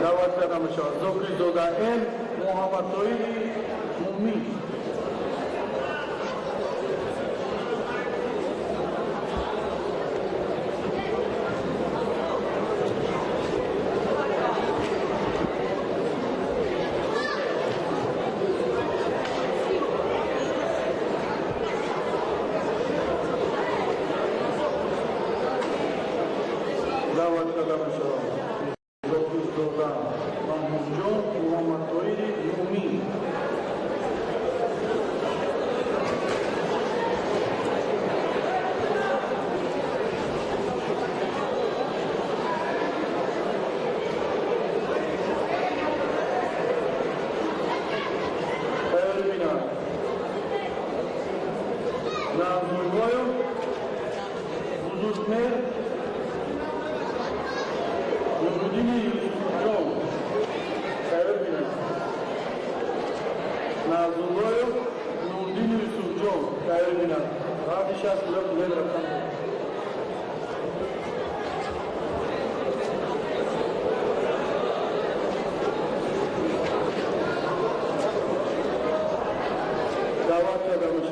C: دعوت کردم شد زوکری زودائن محمد طویلی مومی Nazırboyev Nurdin Yusufjon tayyorlanadi. Radish aslan bilan raqam. Davat qadamish.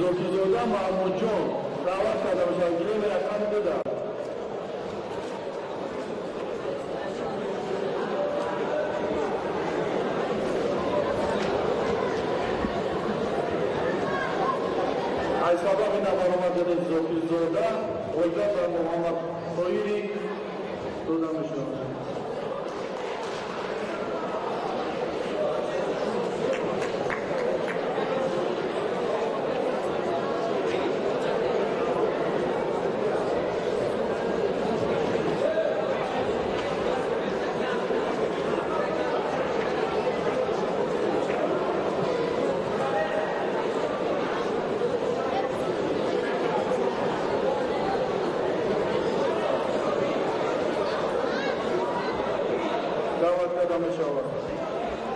C: Zokizoda Mahmudjon davat qadamish. Bilan raqam dedi. Sabah ve nabaramadır Zokizoda, Olga ve Muhammed Soyiri tuzamışlar.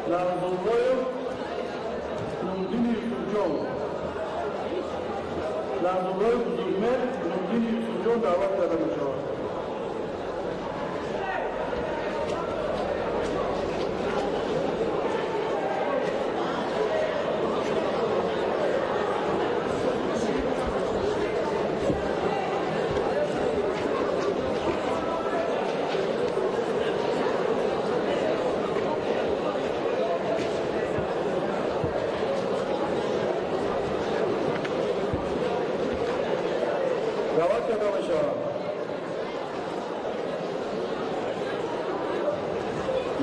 C: Nazırboyev Nurdin Yusufjon. Nazırboyev Zulmet Nurdin Yusufjon davat qadamish.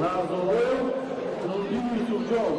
C: Nazırboyev Nurdin Yusufjon.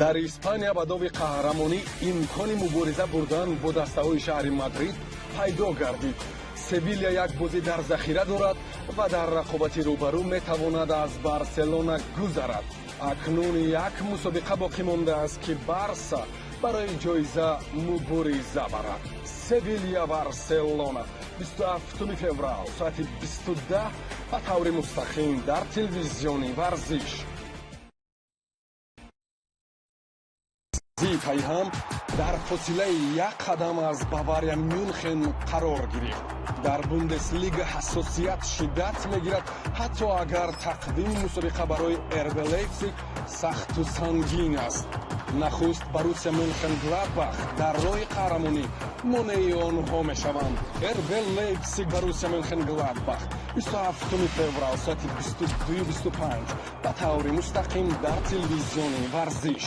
H: дар испания ба доби қаҳрамонӣ имкони мубориза бурдан бо дастаҳои шаҳри мадрид пайдо гардид. Севилия як бозӣ дар захира дорад ва дар рақобати рӯбарӯ метавонад аз барселона гузарад. акнун як мусобиқа боқӣ мондааст ки барса барои ҷоиза мубориза барад. Севилия барселона 27 феврал соати 22 ба таври мустақим дар телевизиони варзиш. Зипай ҳам дар фосилаи як қадам аз Бавария Мюнхен қарор гирифт. Дар Бундеслига ҳассосият шиддат мегирад, ҳатто агар тақдими мусобиқа барои РБ Лейпциг сахту сангин аст. нахуст Боруссия Мюнхен-Гладбах дар роҳи қаҳрамонӣ монеи онҳо мешаванд. РБ Лейпциг Боруссия Мюнхен-Гладбах 27 феврал соати 22:25 ба таври мустақим дар телевизиони варзиш.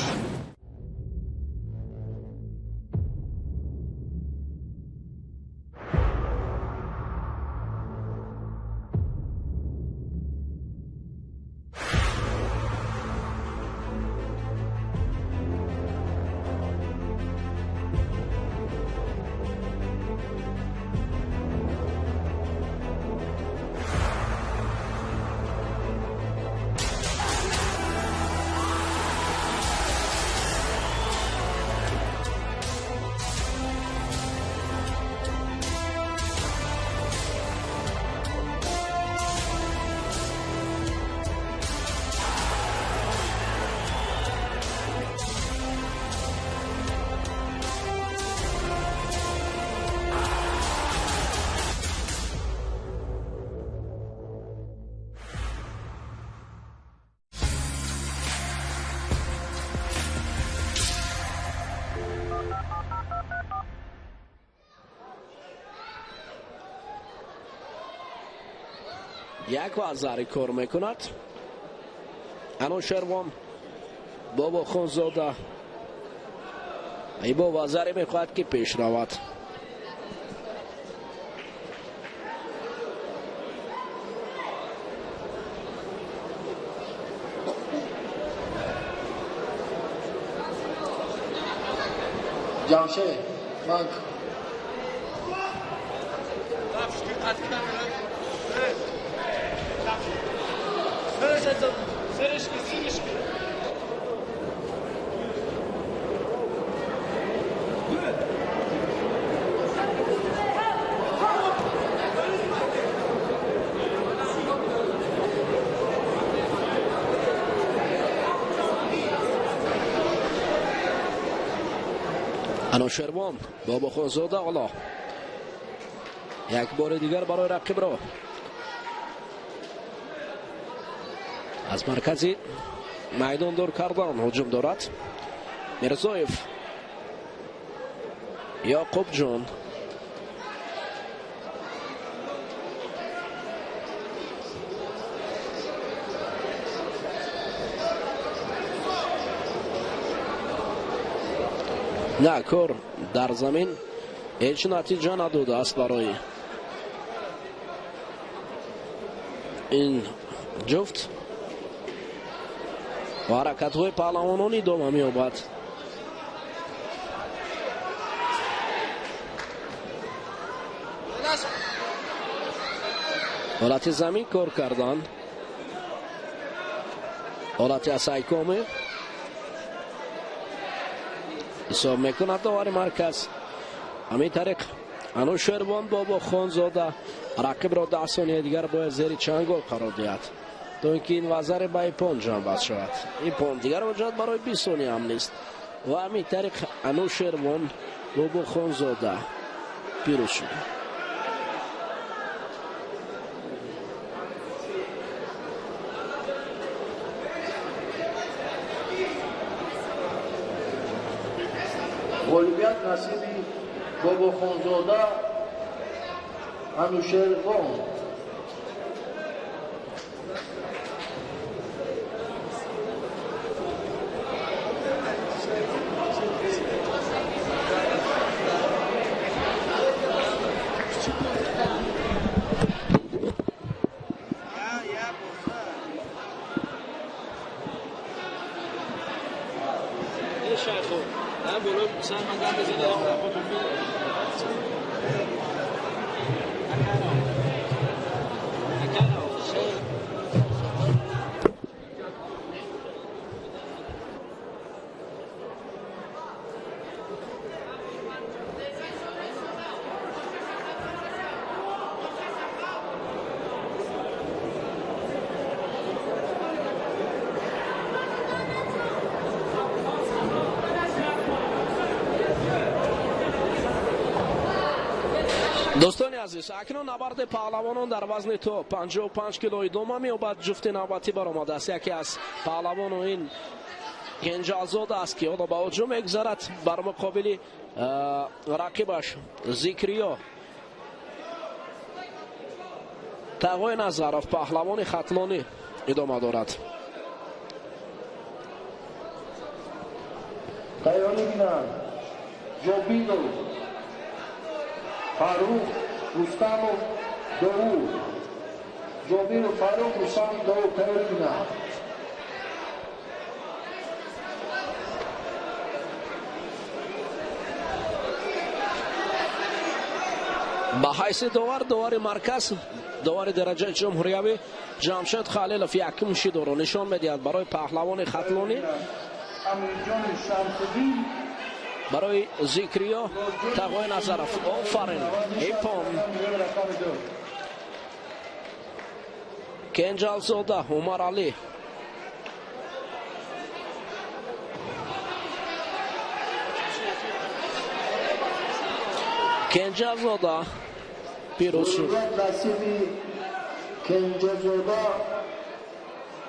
A: یک وزاری کار میکند. انوشروان بابا خونزاده ای با وزاری میخواهد که پیش رود.
C: جمشید بانک
A: انوشیروان بابا خونزاده حالا یک بار دیگر برای رقیب را از مرکزی میدان دور کردن هجوم دارد. میرزایف، یعقوب جان، نه کار در زمین هیچ نتیجه نداده است برای این جفت و حرکت های پهلوانان ادامه می‌یابد. حالت زمین کار کردن، حالت اسایکومه حساب میکند داور مرکز. همین طریق انوشیروان بابا خونزاده رقیب را 10 ثانیه دیگر باید زیر چنگال قرار دهد تا اینکه این وزر به پوند جنبش شود. این پوند دیگر وجود برای 20 ثانیه هم نیست و همین طریق انوشیروان بابا خونزاده پیروز شد.
C: غالبیت نصیبی بابا خونزاده انوشیروان.
A: دوستان عزیز، اکنون نبرد پهلوانان در وزن تو 55 کیلو ادامه می‌یابد. جفت نوبتی برآمده است. یکی از پهلوانان این گنجازاده است که حالا با هجوم می‌گذرد بر مقابل رقیبش ذکریا تقوی نظرف پهلوان خطلانی ادامه دارد.
C: تیاری بینند جوبیدو، فاروق، رستم و داوود. جوبیر و فاروق، رستم و داوود تیاری بینند.
A: با حیث داور مرکز داور درجه جمهوریوی جمشید خلیلوف یکم شیدو رو نشان می‌دهد برای پهلوان خطلانی. برای ذکریا تقوی نظرف آفرین ایپان کنجال زاده عمر علی کنجال زاده پیروز شد.
C: کنجال زاده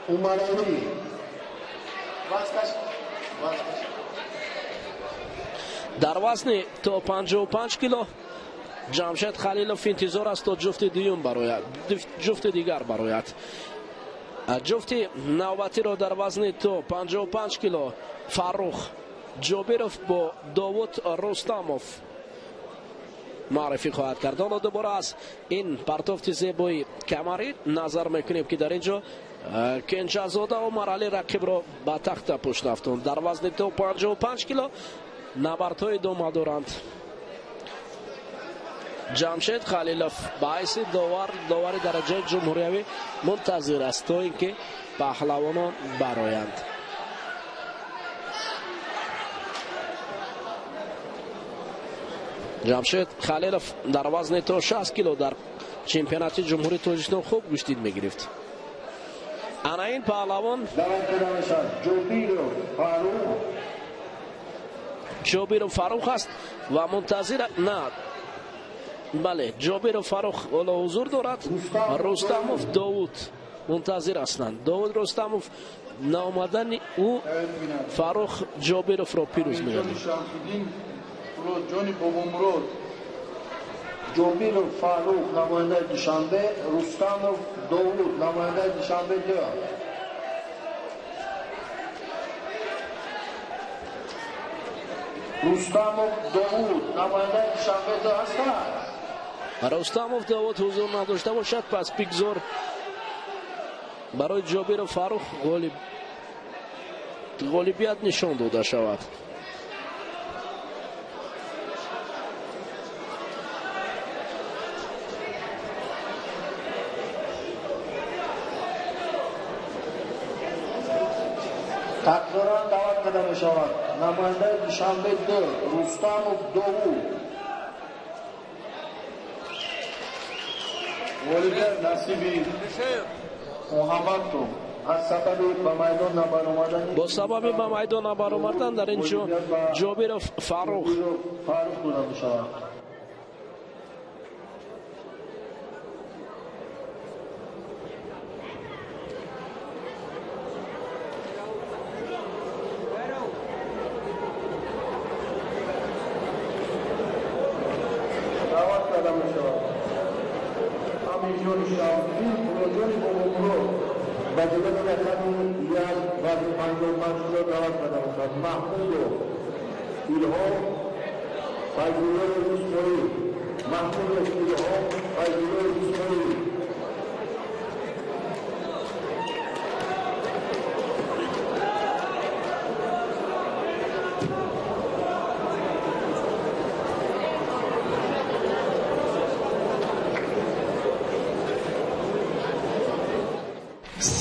C: عمر علی
A: در وزن تا 55 کیلو جمشید خلیلوف انتظار است تا جفت دیگر برآید. جفت نوبتی را در وزن تا 55 کیلو فروخ جابیروف با داوود رستموف معرفی خواهد کرد. حالا دوباره از این پرتافت زیبای کمری نظر میکنیم که در اینجا کنجازاده و علی رقیب را به تخت پشت افکند. در وزن تا 55 کیلو نبردهای ادامه دارند. جمشید خلیلوف باعث داور درجه جمهوریوی منتظر است تا اینکه پهلوانان برآیند. جمشید خلیلوف در وزن تا 60 کیلو در چمپیونات جمهوری تاجیکستان خوب گوشتید میگرفت. انا این پهلوان جابیر فاروق است و منتظر نه بله جابیر فاروق الا حضور دارد. رستموف داوود منتظر هستند. داوود رستموف نامدن او فاروق جابیروف را پیروز می‌گردد.
C: جانی بابامراد جابیروف فاروق نماینده دوشنبه، رستموف داوود نماینده دوشنبه 2. رستموف داوود نماینده دوشنبه 2 هستند.
A: رستموف داوود حضور نداشته باشد پس پیگزار برای جابیروف فاروق غالبیت نشان داده شود.
C: تقدیران دعوت کرده می شود. نماینده دوشنبه 2 رستموف داوود. والدین نصیبی محمد تو از سبب به میدان نبرآمدن
A: با سبب به میدان نبرآمدن در اینجا جابیروف فاروق
C: بوده می شود.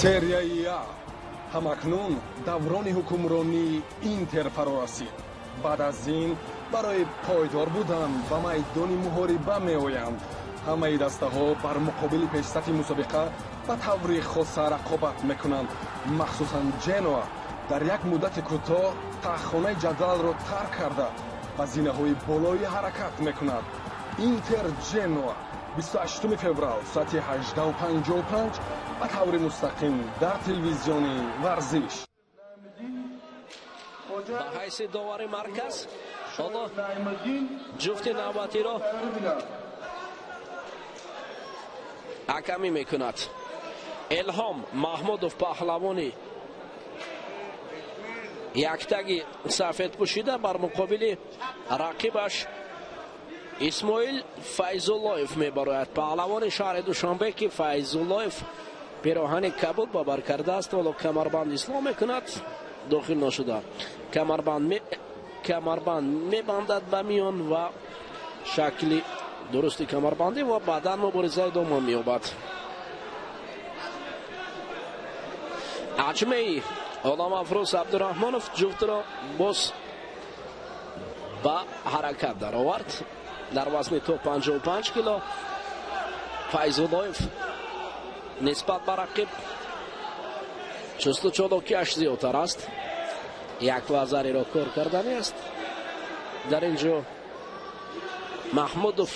H: серияи А ҳамакнун даврони ҳукмронии Интер фаро расид. баъд аз ин барои пойдор будан ба майдони муҳориба меоянд. ҳамаи дастаҳо бар муқобили пешсафи мусобиқа ба таври хоса рақобат мекунанд. махсусан ҷенуа дар як муддати кӯтоҳ таххонаи ҷадвалро тарк карда ба зинаҳои болоӣ ҳаракат мекунад. Интер ҷенуа 28 феврал соати 18:55 ба таври мустақим дар телевизиони варзиш.
A: ба ҳайси довари марказ ҳоло ҷуфти навбатиро ҳакамӣ мекунад. элҳом маҳмудов паҳлавони яктаги сафедпӯшида бар муқобили рақибаш исмоил файзуллоев мебарояд. паҳлавони шаҳри душанбе ки файзуллоев пироҳани кабуд ба бар кардааст ҳоло камарбанд ислом мекунад. дохил нашуда камарбанд мебандад ба миён ва шакли дурусти камарбандӣ ва баъдан мубориза идома меёбад. аҷмеи оламафрӯз абдураҳмонов ҷуфтро боз ба ҳаракат даровард дар вазни то 55 кило. файзуллоев нисбат ба рақиб чусту чолокиаш зиёдтар аст. як вазариро кор кардани аст. дар ин ҷо маҳмудов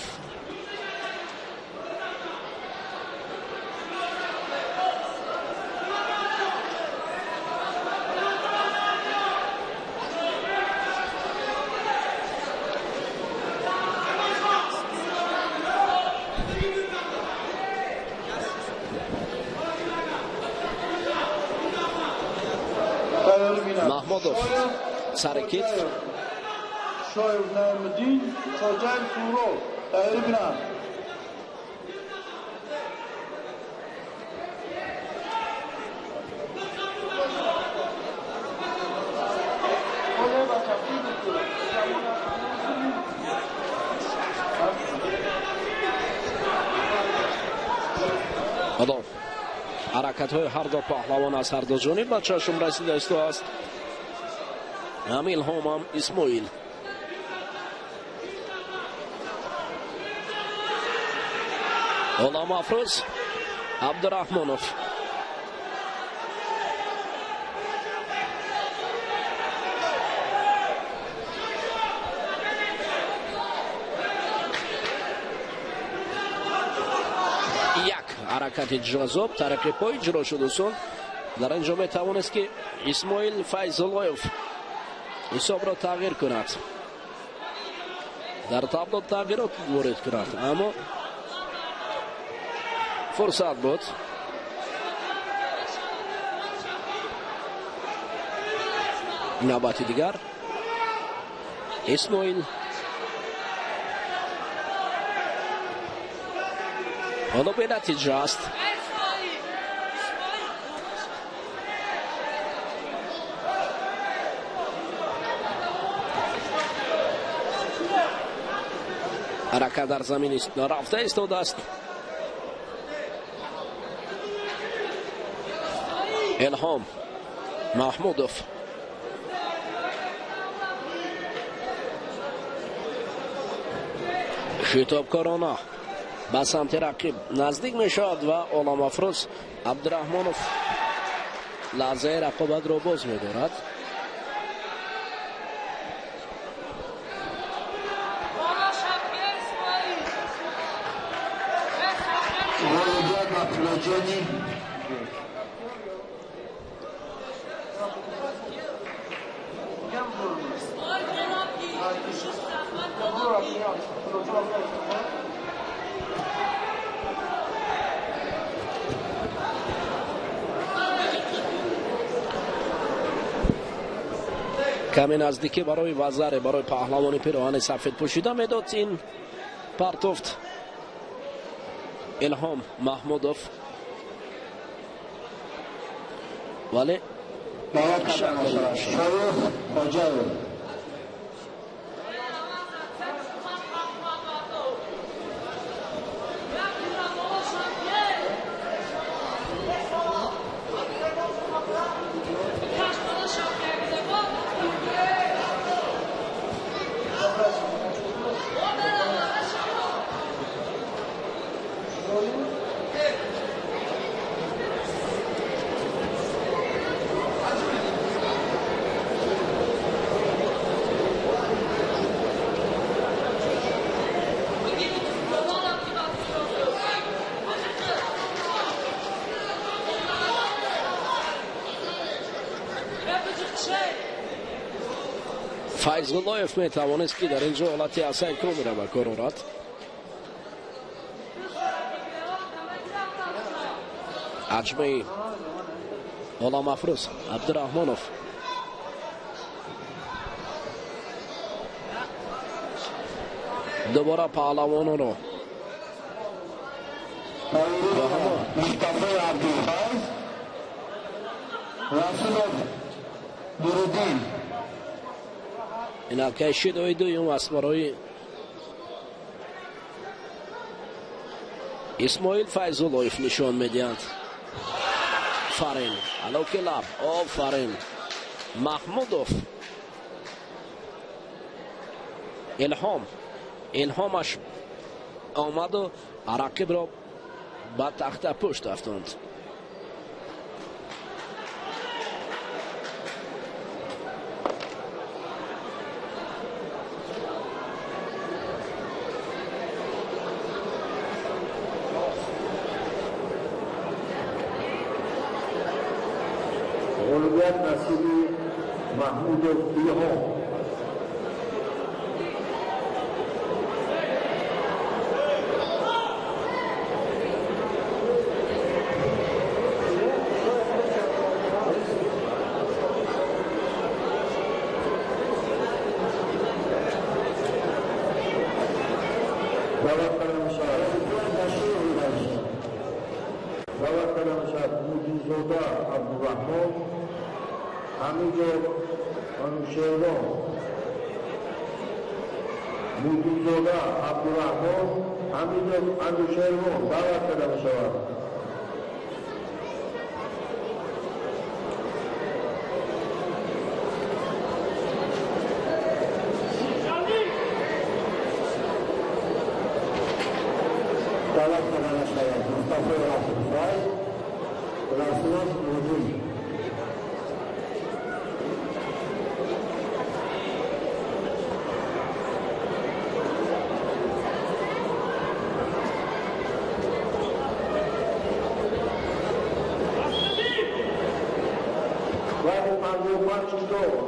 A: سرکیت
C: شاید نعمدین خواجه سورو تایری بینم
A: حرکت‌های هر دو پهلوان از هر دو جانب به چشم رسیده است و است. هم الهام هم اسماعیل. غلام افروز عبدالرحمانوف. حرکت جذاب طرق پای اجرا شد دوستان. در اینجا میتوانست که اسماعیل فیض‌اللهیف حساب را تغییر کند، در تابلو تغییرات وارد کند، اما فرصت بود. نوبت دیگر اسماعیل. حالا به نتیجه است. حرکت در زمین است رفته ایستاده است. الهام محمودوف. شتابکارانه به سمت رقیب نزدیک می شود و غلام افروز عبدالرحمانوف لحظه رقابت را باز می دارد. کمی نزدیکی برای وزر برای پهلوانی پیراهن سفید پوشیده میداد این پرتوفت. الهام محمودوف ولی فیض‌اللهیف می توانست که در اینجا حالتی اصلا کمی را به کار آورد. اجمعی غلام افروز عبدالرحمانوف. دوباره پهلوانان رو
C: مصطفی عبدالفیض رسول نورالدین.
A: این حلقه شدوی دویم است برای اسماعیل فیض‌اللهیف نشان میدهند. فرین الو کلاب آفرین محمودوف. الهامش آمد و رقیب را به تخت پشت افتاند.
B: غلویت نصیبی محمودوف الهام. موجیزاده عبدالرحمن، همینجور انوشیروان. موجیزاده عبدالرحمن، همینجور انوشیروان دعوت کرده می شود. دعوت کردن شاید مصطفی رفیق‌فای رسول موجود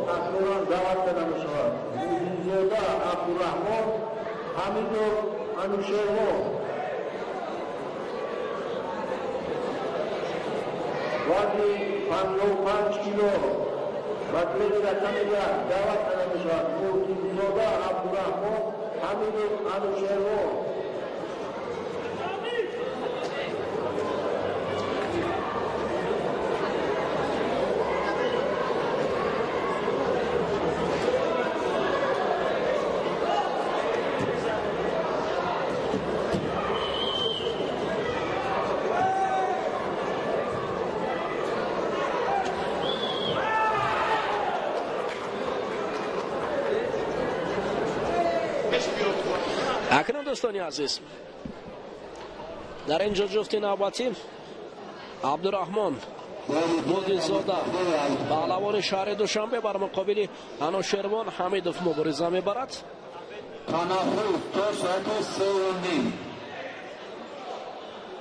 B: تقریبا دعوت کردن شود موجودزاده عبدالرحمن حمیدو انوشیروان وزن 55 کیلو مطلب رقمیه دعوت کردن شود موجودزاده عبدالرحمن حمیدو انوشیروان
A: اکنون دوستانی عزیز در اینجا جفت نوبتی عبدالرحمن مودینزاده پهلوان شهر دوشنبه بر مقابل انوشیروان حمیدوف مبارزه میبرد.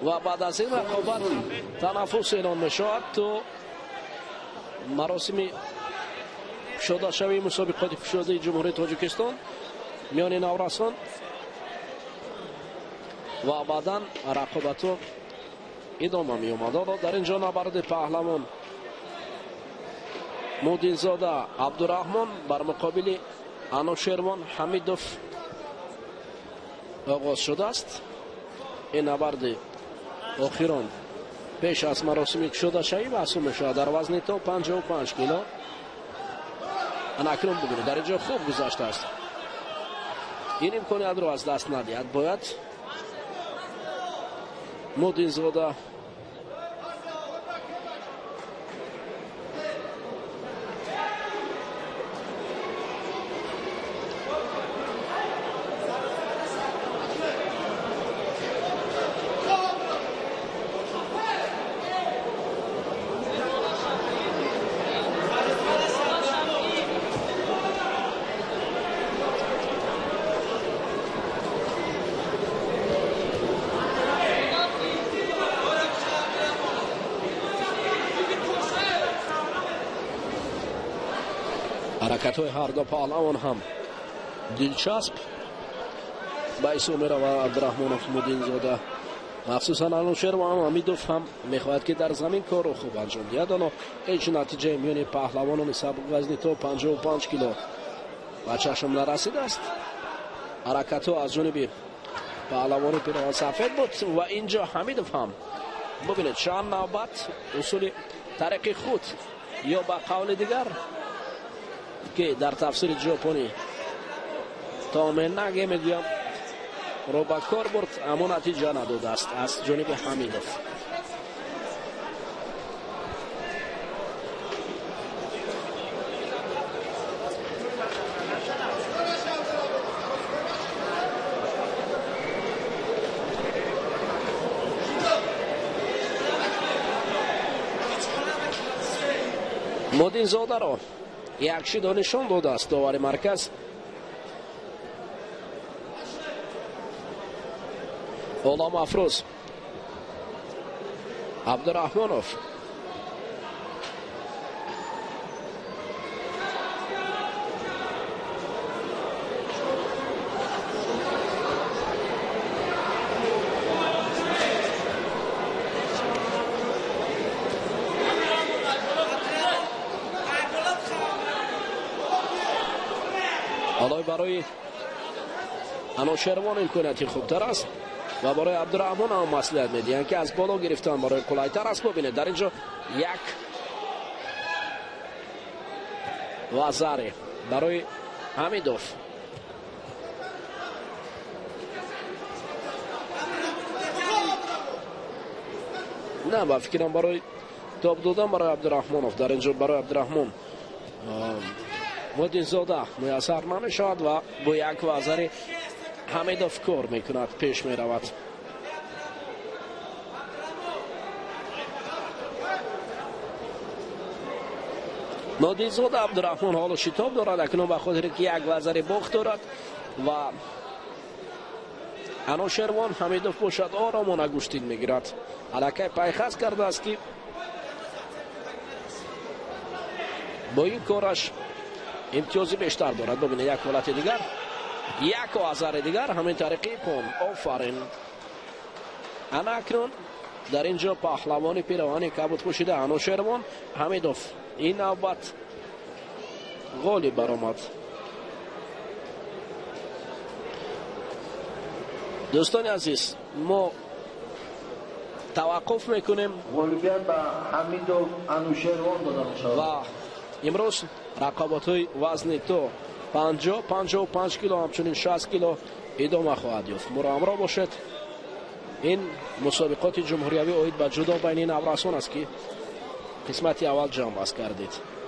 A: و بعد از این رقابت تنفس اعلان میشود تو مراسم شده شوی مسابقات کشاورزی جمهوری تاجیکستان میان نورسان و بعدا رقابت ادامه می آمد. در اینجا نبرد پهلوان مودینزاده عبدالرحمن بر مقابل انوشیروان حمیدوف آغاز شده است. این نبرد اخیران پیش از مراسم کشاده شوی محسوب می شود در وزن تا 55 کیلو. اکنون ببینید در اینجا خوب گذشته است. این امکانیت رو از دست ندهد. باید مودینزاده حرکت های هر دو پهلوان هم دلچسب باعث می رود عبدالرحمنوف مودینزاده مخصوصا انوشیروان حمیدوف هم میخواهد که در زمین کار رو خوب انجام دهد. اما هیچ نتیجه میان پهلوانان سبک وزنی تا 55 کیلو و چشم نرسیده است. حرکت ها از جانب پهلوان پیراهن سفید بود و اینجا حمیدوف هم ببینید چند نوبت اصول طریق خود یا با قول دیگر که در تفسیر ژاپنی تامل نگه میگویم رو با کار برد اما نتیجه نداده است از جانب حمیدوف. مودینزاده را یک شیدا نشان داده است داور مرکز. غلام افروز عبدالرحمنوف حالا برای انوشیروان امکانیتی خوبتر است و برای عبدالرحمن هم مصلحت میدهند که از بالا گرفتن برای کلایتر است. ببینید در اینجا یک وزاره برای حمیدوف نه با فکرم برای تاب دادن برای عبدالرحمنوف. در اینجا برای عبدالرحمن مودینزاده میسر نمیشود و با یک وزاره حمیدوف کار میکند پیش میرود. نادیزاد عبدالرحمن حال شتاب دارد اکنون به خاطر که یک وزر باخت دارد و انوشیروان حمیدوف باشد آرامانه گوشتین میگیرد. الکی پیخست کرده است که با این کارش امتیازی بیشتر دارد. ببینه یک حالت دیگر، یک وزر دیگر همین طریقی کن. آفرین. انا اکنون در اینجا پهلوانی پیروانی کبوت پوشیده انوشیروان حمیدوف این نوبت غالب برآمد. دوستان عزیز ما توقف میکنیم
C: غالبیت به حمیدوف انوشیروان داده میشود
A: و امروز رقابت های وزن تو 55 کیلو همچنین 60 کیلو ادامه خواهد یافت. ما را همراه باشد. این مسابقات جمهوریوی اوید به جدا بین این ابرسان است که قسمت اول جام بست کردید.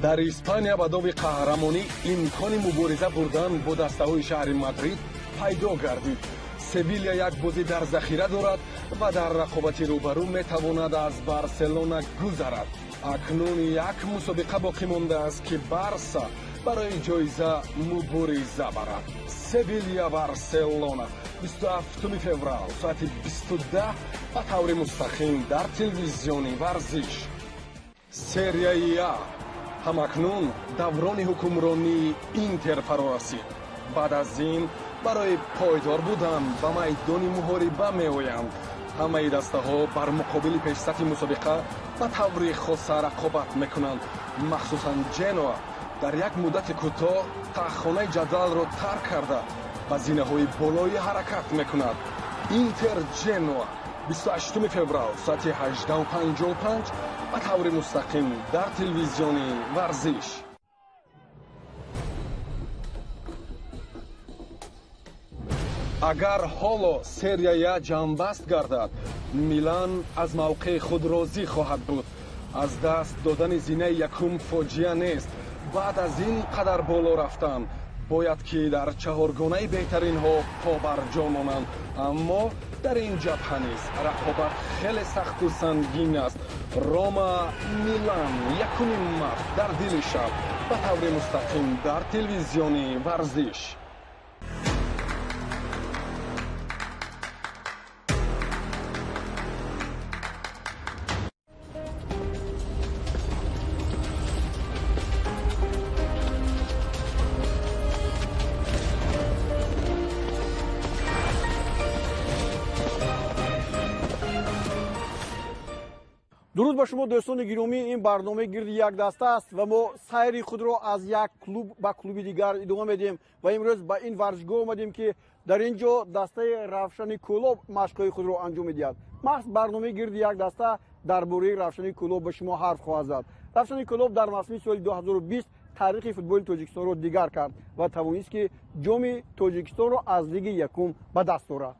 H: در اسپانیا با دوی قهرمانی امکان مبارزه بردن با دسته‌های شهر مادرید پیدا گردید. سویلیا یک بازی در ذخیره دارد و در رقابت روبرو میتواند از بارسلونا گذرد. اکنون یک مسابقه باقی مانده است که بارسا برای جایزه مبارزه برد. سویلیا بارسلونا 27 فوریه ساعت 22 به طور مستقیم در تلویزیون ورزش. سری آ همکنون دوران حکمرانی اینتر فرا رسید. بعد از این برای پایدار بودن به میدان محاربه میآیند. همه دسته‌ها بر مقابل پیشرفت مسابقه به طور خاص رقابت میکنند. مخصوصا جنوا در یک مدت کوتاه تخانه جدول را ترک کرده و زینه‌های بالای حرکت میکند. اینتر جنوا 28 فوریه ساعت 18:55 به طور مستقیم در تلویزیون ورزش. اگر حالا سری جنبست گردد میلان از موقع خود راضی خواهد بود. از دست دادن زینه یکم فاجعه نیست. بعد از این قدر بالا رفتن باید که در چهارگانه بهترین ها پا بر جا مانند. اما در این جبهه نیز رقابت خیلی سخت و سنگین است. روما میلان یکمین مرد در دل شب به طور مستقیم در تلویزیون ورزش.
I: درود با شما دوستان گرامی. این برنامه گرد یک دسته است و ما سیر خود را از یک کلوب به کلوب دیگر ادامه میدیم و امروز به این ورزشگاه آمدیم که در اینجا دسته روشن کلوب مشق‌های خود را انجام میدهد. محض برنامه گرد یک دسته درباره روشن کلوب به شما حرف خواهد زد. روشن کلوب در موسم سال 2020 تاریخ فوتبال تاجیکستان را دیگر کرد و توانست که جام تاجیکستان را از لیگ یکم به دست آورد.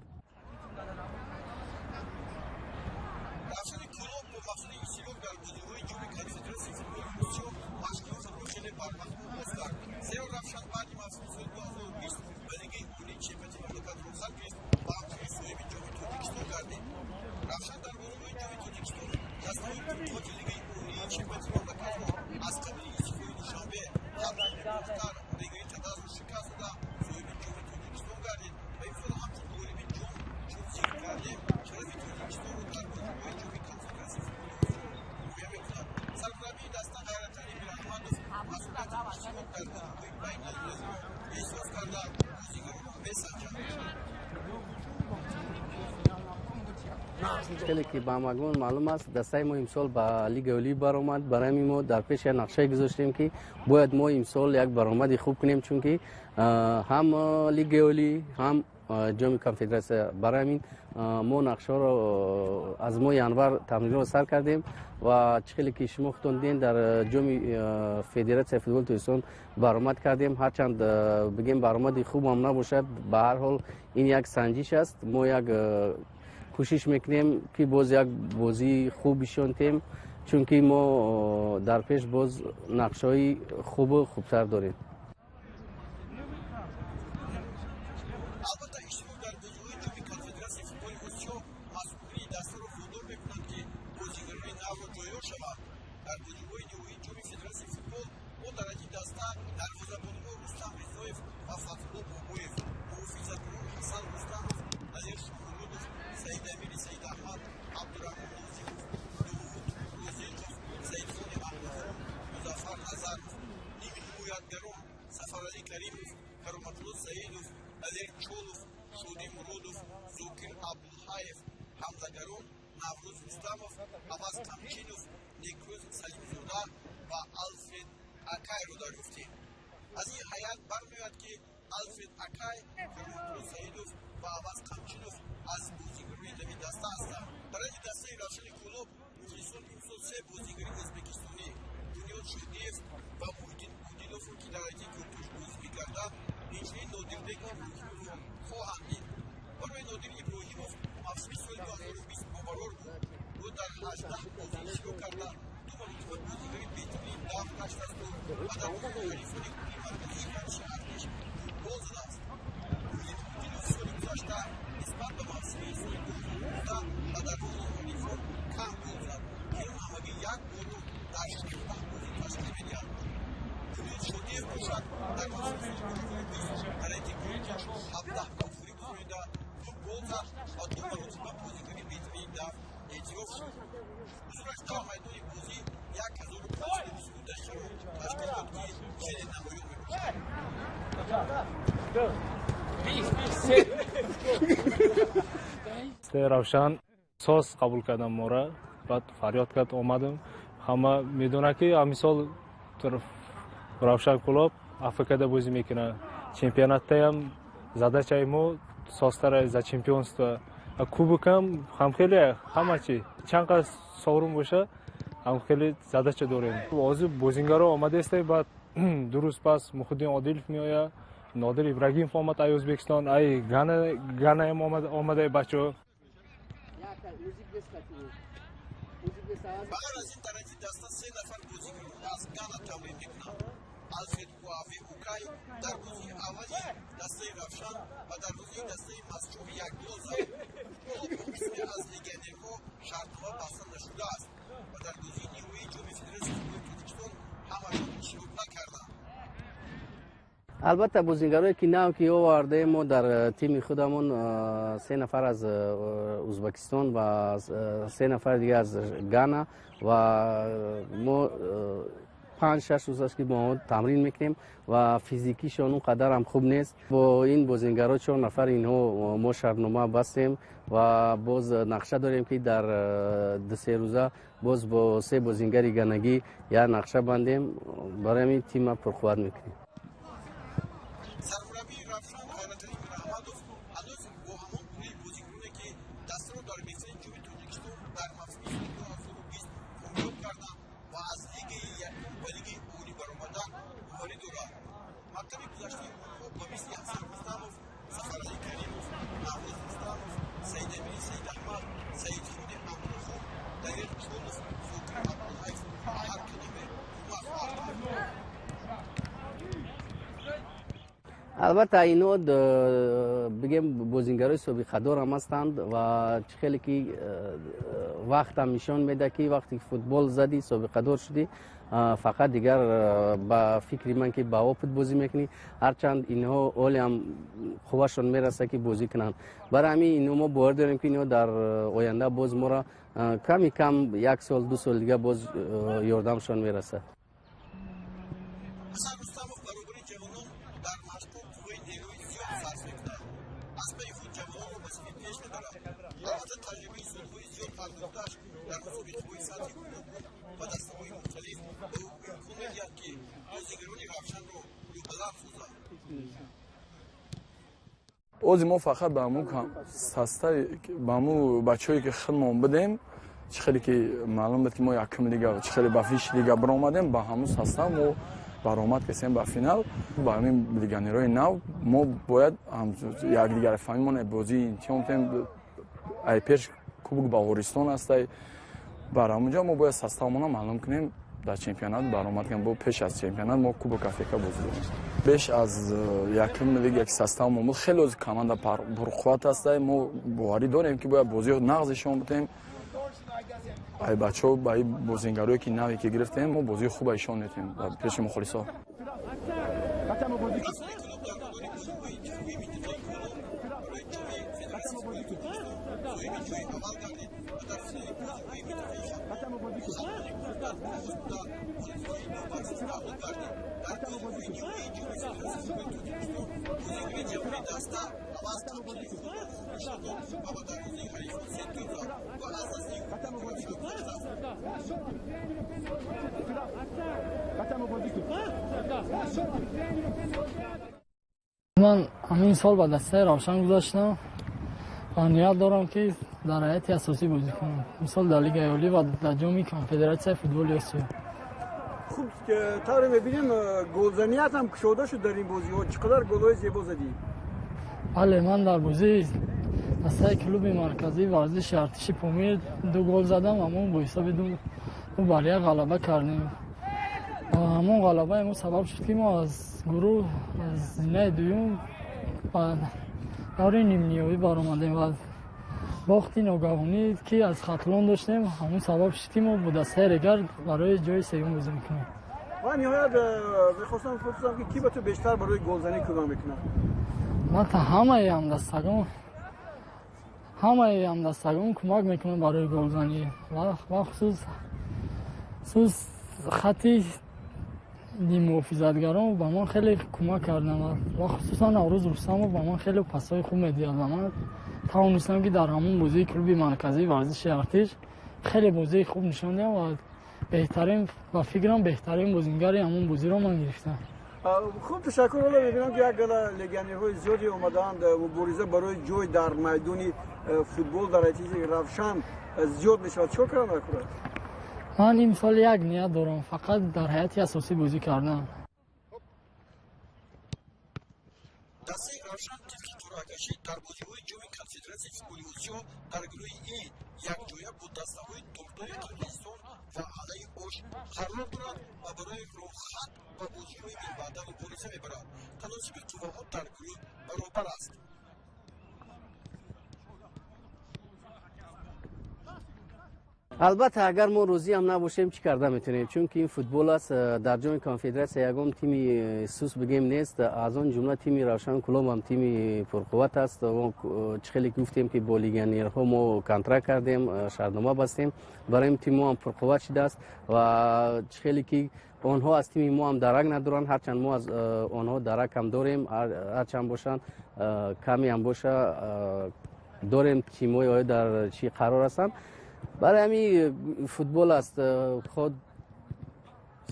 J: خیلی که با مگون معلوم است دسته ما امسال با لیگ اولی برآمد. برای ما در پیش نقشه گذاشتیم که باید ما امسال یک برآمد خوب کنیم، چون که هم لیگ اولی هم جام کنفدراسیون. برای همین ما نقشه رو از ماه ینور تمرین رو سر کردیم و خیلی که شما خوندین در جام فدراسیون فوتبال تویسون برآمد کردیم. هرچند بگیم برآمد خوب هم نباشد، به هر حال این یک سنجش است. ما یک کوشش میکنیم که باز یک بازی خوب بشونیم، چون که ما در پیش باز نقشه‌های خوب و خوبتر داریم.
K: равшан соз қабул кардам моро, баъд фарёд кард омадам. ҳама медонад ки амисол равшан клуб африкада бозӣ мекунад. чемпионатда ҳам задачаи мо созтар за чемпионство. кубокам ҳам хеле ҳамачи чанд қадр сорум боша, ҳам хеле задача дорем. ҳозир бозингаро омадаистед, баъд дуруст пас Мухиддин Одилов меояд, Нодир Ибрагимов омад ай Ӯзбекистон, ай Гана ҳам омада бачаҳо.
L: بعد از این درجه دسته 3 نفر بازیکن از گانا تمرین میکنند. آلفرد کوافی اوکای در بازی اولی دسته رفشان و در بازی دسته مسجوب یک گل زد. کلوب اسمی از لیگ انرگو شرطنامه بسته نشده است و در بازی نیروی جام فدراسیون فوتبال تاجیکستان همشان شروع نکردند.
J: البته بازیگرایی که نام که آورده ما در تیم خودمون 3 نفر از ازبکستان و 3 نفر دیگه از گانا و ما 5-6 روز است که با ما تمرین میکنیم و فیزیکیشون اونقدر هم خوب نیست. با این بازیگرا 4 نفر اینها ما شرطنامه بستیم و باز نقشه داریم که در 2-3 روزه باز با 3 بازیگر گانگی یا نقشه بندیم برای این تیم پرقوت میکنیم.
L: سرمربی رفشان خیراتعلی میرحمدوف هنوز با همان گروه بازیکنانی که دسته را در بهترین جام تاجیکستان در موسم 2020 کامیاب کردند و از لیگ یکم به لیگ اولی برآمدن گواهی دارند. مکتب گذشته آنها با مثل حسن رستموف، سفرعلی کریموف، نوروز رستموف، سید امیری سید احمد، سید خود امروخان، دقیق چولوف، زوکر عبدالحیف و هر کدامه
J: البته اینا بگیم بازیگرای سابقه دار هم هستند و خیلی که وقت هم نشان میده که وقتی فوتبال زدی سابقه دار شدی فقط دیگر با فکری من که با وقت بازی میکنی، هرچند اینها اولی هم خوبشون میرسه که بازی کنند. برای همین اینو ما باور داریم که اینو در آینده باز ما را کمی کم 1 سال 2 سال دیگه باز یاردمشون میرسه.
L: در مشغول قوه نیروی زیاد صرف میکنند. از پی خود جوانان را به مسافه پیش ندارد البته تجربه سالهای زیاد از گذشت در مسابقه‌های سطح کلوب و دسته‌های مختلف به او امکان می‌دهد که بازیگران رفشن را رو بلند سازد.
M: اوزی ما فقط به همون سستای به همون بچه‌ای که خدمت بدیم چه خیلی که معلوم بود که ما یکم دیگه چه خیلی به فیش دیگه برآمدیم با همون سستا ما برآمد کسیم به فینال با همین لیگانیروی نو ما باید یک دیگر فهمیمون بازی تیم تیم ای پیش کوبک باوریستان است برای اونجا ما باید سستامون معلوم کنیم در چمپیونات برآمد کنیم با پیش از چمپیونات ما کوبک آفریقا بازی داریم بیش از یکم دیگه یک سستام ما خیلی از کامنده پرقوت است ما باوری داریم که باید بازی نقضشون بدیم ای بچه‌ها با این بازیگرایی که نوی که گرفتیم ما بازی خوب ایشون میتیم پیش مخلصا
N: من همین سال با دسته روشن گذاشتم و نیت دارم که در هیئت اساسی بازی کنم مثلا در لیگ ایالی و در جام کنفدراسیون فوتبال آسیا.
I: خوب که طور می‌بینیم گلزنیت هم کشوده شد در این بازی‌ها چقدر گل‌های زیبا زدی؟
N: بله من در بازی دسته کلوب مرکزی ورزش ارتش پامیر 2 گل زدم اما با حساب 2 بر 1 غلبه کردیم. همون غلبه ما سبب شد که ما از گروه از زینه دوم و دور نیم نیمه‌ای برآمدیم و باختی ناگهانی که از خطلون داشتیم همون سبب شد که ما با دسته دیگر برای جای سوم بازی میکنیم.
I: و نهایت می‌خواستم بپرسم که کی به تو بیشتر برای گلزنی کمک میکنه؟
N: من تا همه هم دستگان کمک میکنم برای گلزنی و خصوص خطی محافظتگران به من خیلی کمک کردن و خصوصا نوروز رستم به من خیلی پاسای خوب میداد و من توانستم که در همون بازی کلوب مرکزی ورزش ارتش خیلی بازی خوب نشون دادم و بهترین و فکرم بهترین بازیگر همون بازی رو من گرفتم.
I: خوب تشکر. الله میبینم که یک گله لگنی‌های زیادی اومدند مبارزه برای جای در میدان فوتبال در حیث روشن زیاد میشود. چه کار میکنید؟
N: من امسال یک نیت دارم فقط در هیئت اساسی بازی کردم.
L: دسته روشن تیفکی طور کشید در بازی‌های جام کنفدراسیون فوتبال آسیا در گروه ای یک جویه با دسته‌های ترکیه قرقیزستان و علیه اوش قرار دارد و برای روخت و بازی‌های بعدا مبارزه می‌برد. تناسب قواها در گروه برابر است.
J: البته اگر ما روزی هم نباشیم چی کرده میتونیم چون که این فوتبال است در جام کنفدراسیون یگام تیمی سوس بگیم نیست از اون جمله تیمی روشن کلوب هم تیمی پرقوت است و خیلی گفتیم که با لیگانیرها ما کنترکت کردیم شرطنامه بستیم برای این تیم ما هم پرقوت شده است و خیلی که آنها از تیم ما هم درک ندارن هرچند ما از آنها درک هم داریم هرچند باشن کمی هم باشه داریم تیم‌های در چی قرار هستن برای همین فوتبال است خود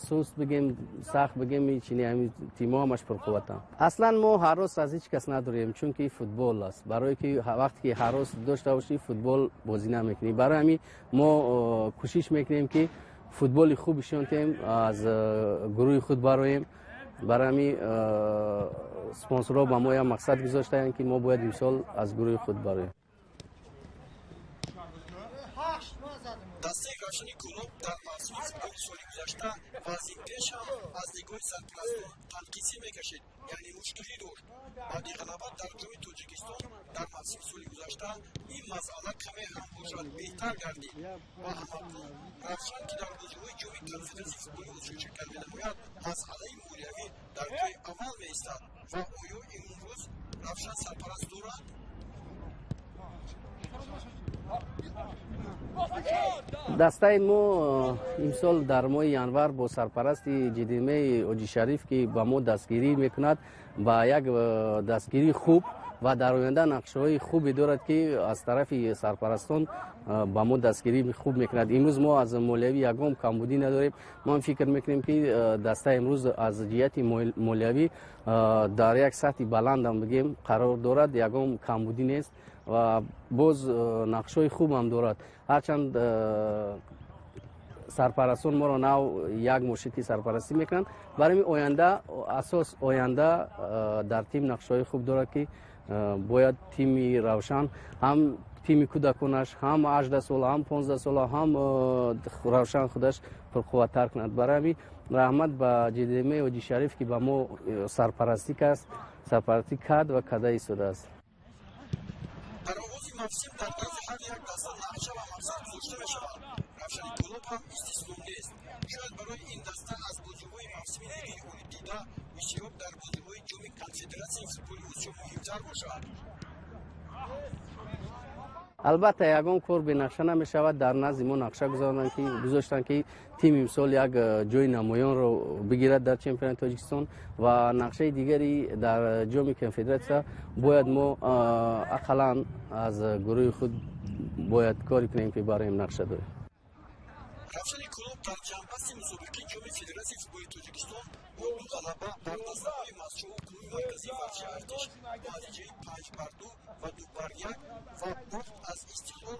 J: سوست بگیم سخت بگیم چینی همین تیم‌ها همش پرقوتن اصلا ما هراس از هیچ کس نداریم چون که فوتبال است برای که وقتی که هراس داشته باشی فوتبال بازی نمیکنی برای همین ما کوشش میکنیم که فوتبال خوب شونتیم از گروه خود برایم برای همین اسپانسرها با ما هم مقصد گذاشتن که ما باید امسال از گروه خود برایم.
L: دسته روشن کلوب در محصول فوتبال سال گذشته و از این پیش هم از لیگ‌های سرپرستان تنقیصی میکشید یعنی مشکلی داشت. بعد غلبت در جام تاجیکستان در محصول سال گذشته این مسئله کمی هم باشد بهتر گردید و همکنون روشن که در بازی‌های جام کنفدراسیون فوتبال آسیا شرکت می‌نماید مسئله مالیوی در جای اول می‌ایستد و آیا امروز روشن سرپرست دارد؟
J: دسته ما امسال در ماه ینور با سرپرست جدیمه اوجی شریف که با ما دستگیری میکند با یک دستگیری خوب و در آینده نقشه‌های خوبی دارد که از طرف سرپرستان با ما دستگیری خوب میکند. امروز ما از مولوی یگام کمبودی نداریم. ما فکر میکنیم که دسته امروز از جهت مولوی در یک سطح بلند هم بگیم قرار دارد، یگام کمبودی نیست و باز نقشه‌های خوب هم دارد. هرچند سرپرستان ما را نو یک موشکی سرپرستی میکنند، برای آینده اساس آینده در تیم نقشه‌های خوب دارد که باید تیم روشن هم تیم کودکانش هم 18 ساله هم 15 ساله هم روشن خودش پرقوت‌تر کند. برای رحمت به جدیمه و جی شریف که به ما سرپرستی کرد و کده ایستاده است.
L: در آغاز موسم در طرف هر یک دسته نقشه و مقصد گذاشته می‌شود. افشاری کلوب هم استثنا نیست. شاید برای این دسته از بازی‌های موسم لیگ اروپا اشتراک در بازی‌های جام کنفدراسیون فوتبال اسیا مهمتر باشد.
J: البته یگان کار به نقشه نمی شود. در نزد ما نقشه گذاشتن که تیم امسال یک جای نمایان رو بگیرد در چمپیونات تاجیکستان و نقشه دیگری در جام کنفدراسیون. باید ما اقلا از گروه خود باید کاری کنیم که برای نقشه داریم.
L: افشاری کلوب در جنبست مسابقه جام فدراسیون فوتبال تاجیکستان با دو غلبه بر دسته‌های مصرو و کلوب مرکزی ورزش ارتش با نتیجه 5-2 و 2-1 و برد از استقلال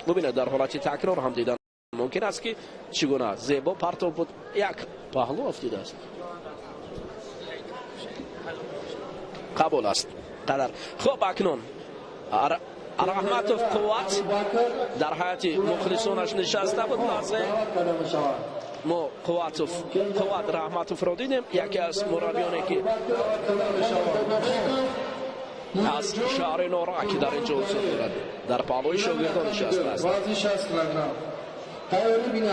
A: ببینید در حالت تکرار هم دیدن ممکن است که چگونه زیبا پرتاب بود یک پهلو افتیده است. قبول است قدر خوب. اکنون رحمتوف قوت در حیات مخلصانش نشسته بود. لازم ما قوت رحمتوف را دیدیم، یکی از مربیانی که از شهر نورک در اینجا حضور دارد در پالوی شاگردان نشسته است.
C: تیاری بینا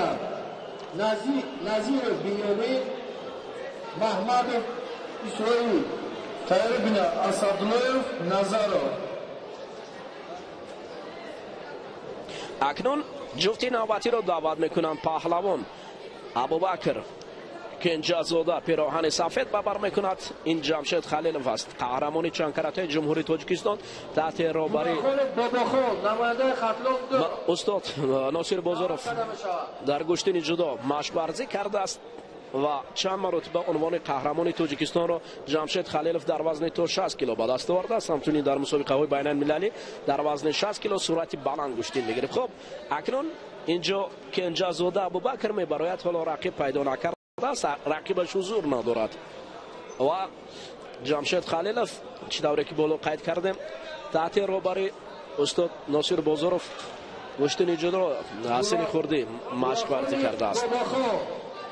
C: نظیر بنیامین محمد اسرائیل تیاری بینا اسدالله نظرو.
A: اکنون جفت نوبتی را دعوت میکنم پهلوان ابوبکر کنجازاده پیراهن سفید بر میکند. این جمشید خلیلوف است، قهرمان چند کرته جمهوری تاجیکستان تحت رهبری استاد ناصر بازاروف در گشتن جدا مشق ورزی کرده است و چند مرتبه عنوان قهرمان تاجیکستان را جمشید خلیلوف در وزن تا 60 کیلو به دست آورده است. همچنین در مسابقه های بین المللی در وزن 60 کیلو صورت بلند گشتن میگیرد. خب اکنون اینجا کنجازاده ابوبکر میبراید، حالا رقیب پیدا نکرد، رقیبش حضور ندارد و جمشید خلیلوف چه دوره که بالا قید کردیم تحت رهبری استاد ناصر بازاروف گشتن جدا حسین خوردی مشق ورزی کرده است.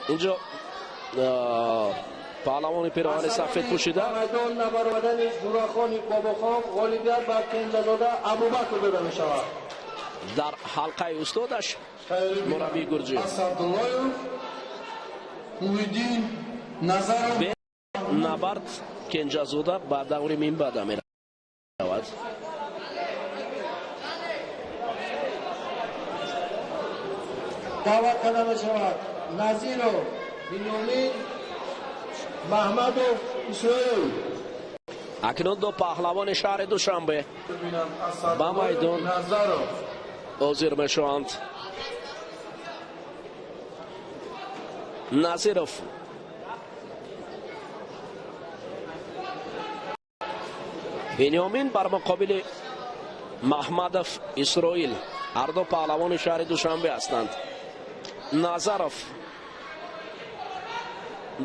A: اینجا پهلوان پیراهن سفید پوشیده در حلقه استادش مربی گرجی به نبرد کنجازاده با دور منبع می رود.
C: دعوت کرده می شود نظیر بنیامین محمد اسرائیل.
A: اکنون دو پهلوان شهر دوشنبه با میدان حاضر می شوند. نظیروف بنیامین بر مقابل محمدوف اسرائیل، هر دو پهلوان شهر دوشنبه هستند. نظیروف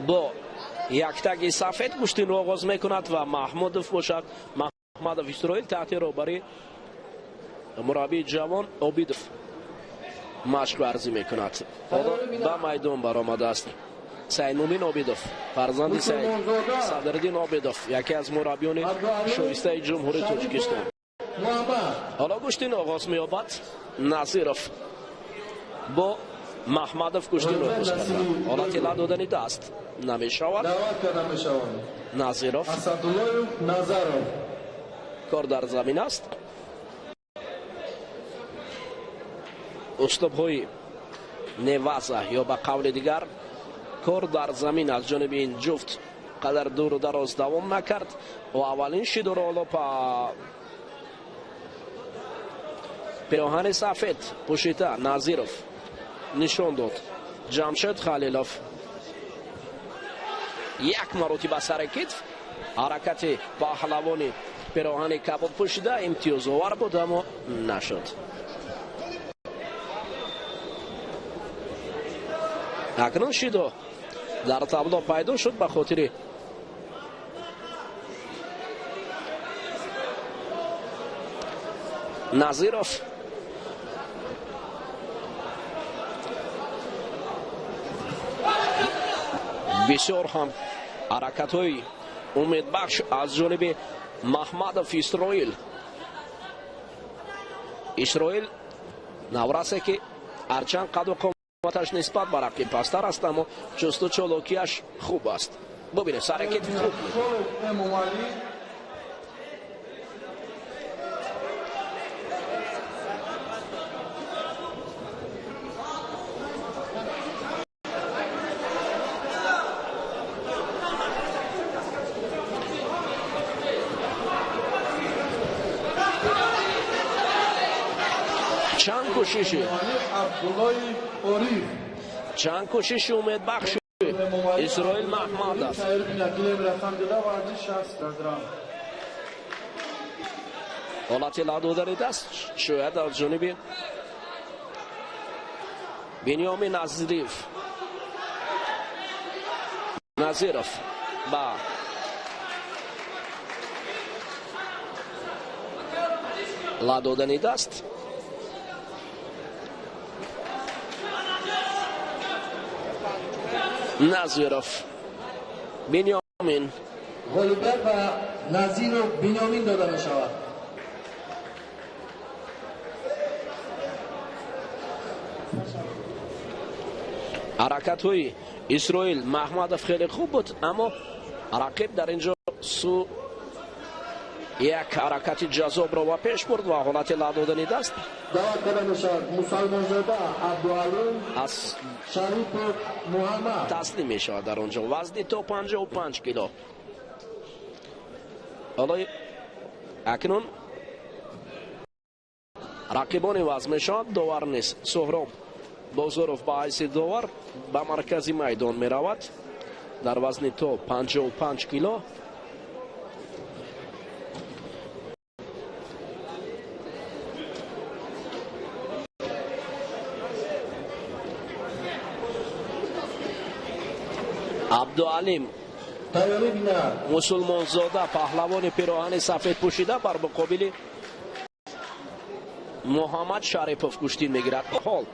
A: با یک تگ سفید گشتن را آغاز میکند و محمدوف باشد محمدوف اسرائیل تحت رهبری مربی جوان عابدوف مشق ورزی میکند. حالا به میدان برآمده است سعید مومین عابدوف فرزند سعید صدرالدین عابدوف، یکی از مربیان شایسته جمهوری تاجیکستان. حالا گشتن آغاز می‌یابد. نظیروف با محمدوف گشتن را آغاز کرده. حالا طلا دادن دست نمی‌شود. نظیروف کار در زمین است. اسلوب‌های نوازه یا به قول دیگر کار در زمین از جانب این جفت قدر دور و دراز دوام نکرد و اولین شیدو را حالا پیراهن سفید پوشیده نظیروف نشان داد. جمشید خلیلوف یک مرتبه سر کتف حرکت پهلوانی پیراهن کبود پوشیده امتیاز آور بود اما نشد. اکنون شیدو در تابلو پیدا شد به خاطر نظیروف. بسیار هم حرکت های امید بخش از جانب محمدوف اسرائیل نورسه که هرچند قد و قامتش نسبت به رقیب پستر است اما چست و چالاکیش خوب است. ببینید سرکت خوب چند کوشش امید بخش اسرائیل محمدوف. حالت لادودن دست شاید از جانب بنیامین نظیرов با ладодани даст. назиров бинёмин
C: ғолибият ба назиров бинёмин дода мешавад.
A: ҳаракатҳои исроил маҳмадов хеле хуб буд, аммо рақиб дар инҷо як ҳаракати ҷазобро ва пеш бурд ва ҳолати ладодани даст.
C: даъват карда мешавад мусалмонзода абдуалим
A: аз
C: шарипов муҳаммад
A: таслим мешавад дар онҷо. вазни то 55 кило. ҳоло акнун рақибони вазн мешавад. довар нест. суҳроб бозоров ба ҳайси довар ба маркази майдон меравад дар вазни то 55 кило. абдуалим мусулмонзода паҳлавони пироҳани сафед пӯшида бар муқобили муҳаммад шарипов куштин мегирад. ҳол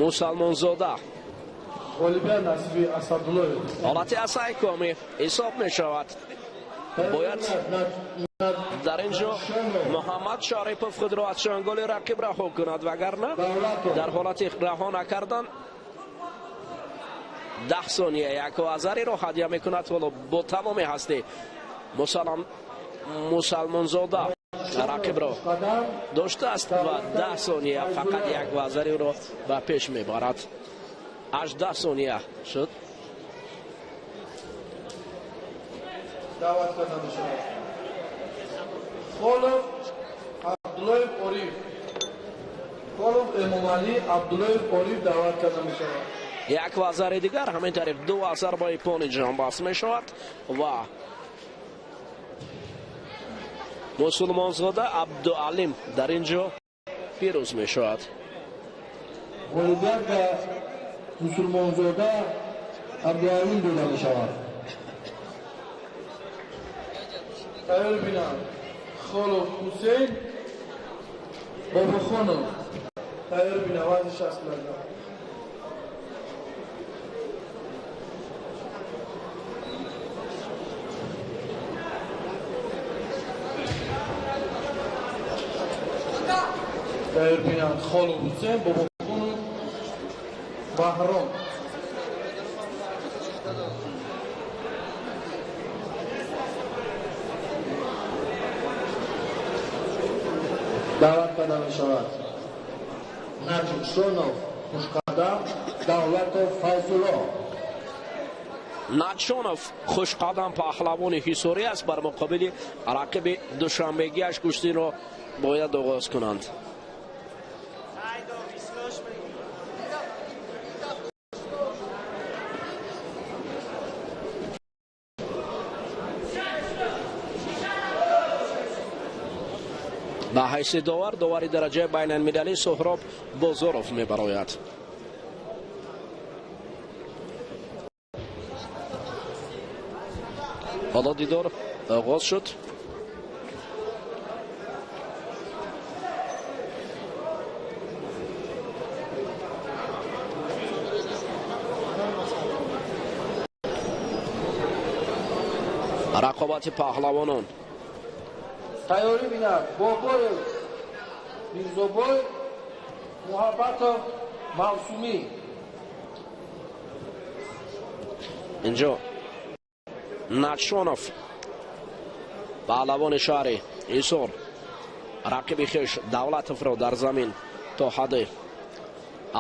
A: мусалмонзода ҳолати асайкоми ҳисоб мешавад. бояд дар инҷо муҳаммад шарипов худро аз чанголи рақиб раҳо кунад, вагарна дар ҳолати раҳо накардан 10 сония якозариро ҳадя мекунад. ҳоло бо тамоми ҳастӣ мусалмонзода рақибро доштааст ва 10 сония фақат якозариро ба пеш мебарад. 18 сония шуд.
C: даъват карда мешавад холов абдуллоев ориф. холов эмомалӣ абдуллоев ориф даъват карда мешавад.
A: як вазари дигар ҳамин тариқ 2 зарбаи пони ҷанбаст мешавад ва мусулмонзода абдуалим дар инҷо пирӯз мешавад.
C: ғолибият ба мусулмонзода абдуалим дода мешавад. тайёр бинанд холов ҳусейн бобохонов. тайёр бинанд вазни 60 килограмм. тайёр бинанд холов ҳусейн бобохонов баҳром. даъват карда мешавад наҷмшонов хушқадам давлатов файзулло.
A: наҷшонов хушқадам паҳлавони ҳисорӣ аст. бар муқобили рақиби душанбегиаш куштинро бояд оғоз кунанд. ба ҳайси довари дараҷаи байналмилалӣ суҳроб бозоров мебарояд. ҳоло дидор оғоз шуд. рақобати паҳлавонон.
C: тайёрӣ бинад бобоев мирзобой муҳаббатов мавсумӣ.
A: инҷо наҷшонов паҳлавони шаҳри ҳисор рақиби хеш давлатовро дар замин то ҳадди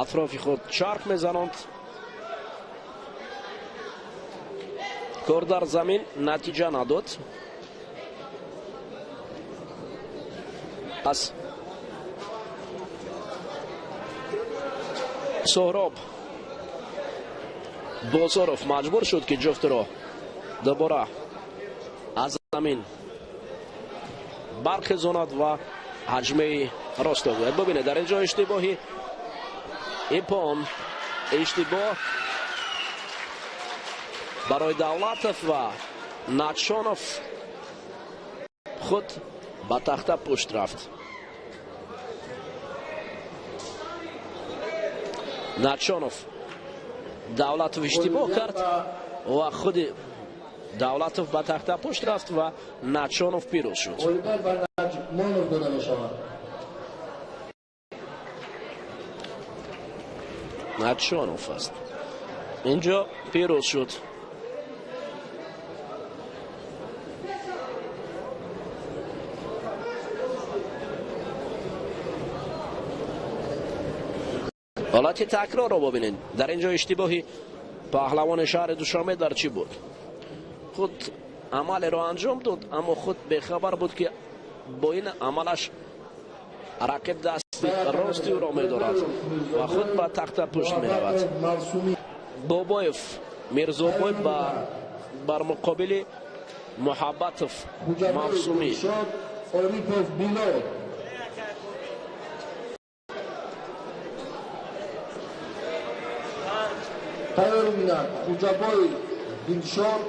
A: атрофи худ чарх мезананд. кор дар замин натиҷа надод. аз суҳроб бозоров маҷбур шуд ки ҷуфтро дубора аз замин бархезонад ва ҳаҷмаи راست گوید. ببینه در اینجا اشتباهی ایپون، اشتباه برای دولتوف و ناتشونوف خود با تخته پشت رفت. ناتشونوف دولتوف اشتباه کرد و خود دولتوف با تخته پشت رفت و ناتشونوف پیروز شد. ناتشونوف است اینجا پیروز شد. حالت تکرار رو ببینید. در اینجا اشتباهی پهلوان شهر دوشنبه در چی بود؟ خود عمل رو انجام داد اما خود بخبر بود که با این عملش رقیب دست راستی رو می‌دارد و خود با تخت پشت می‌رود. بابایف میرزابایف بر مقابل محبتوف مفصومی.
C: تایور بینن خوجابای دلشار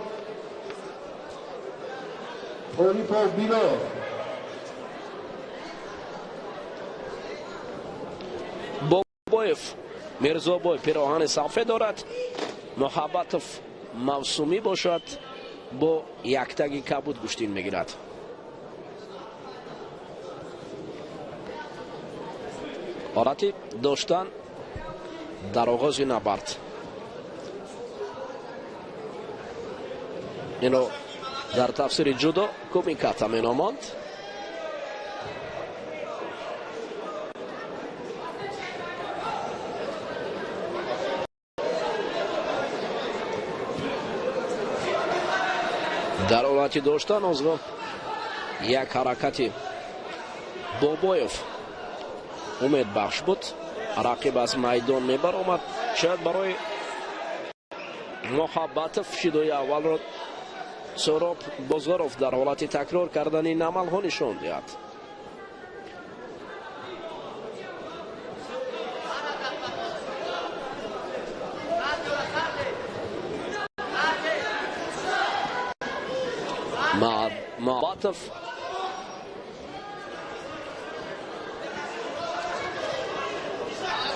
C: اوریپو بیلو.
A: بابایف میرزابای پیراهن سفید دارد، محبتوف موسومی باشد، با یک تگی کبود گوشتین میگیرد. حالتی داشتن در آغاز نبرد. اینو در تفسیر جدا کومیکاتا میناماند. در حالتی داشتن آزگاه یک حرکتی بابایف امید بخش بود. رقیب از میدان میبر آمد. شاید برای محبتوف شیدوی اول را سهراب بازاروف در حالت تکرار کردن این عمل ها نشان دهد. محبتوف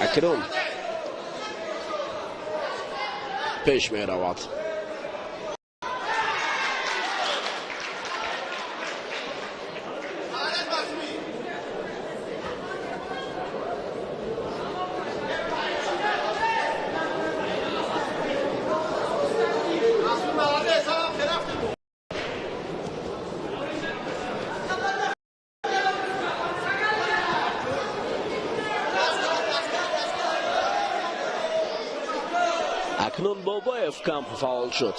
A: اکنون پیش می رود. اکنون بابایف کم فعال شد.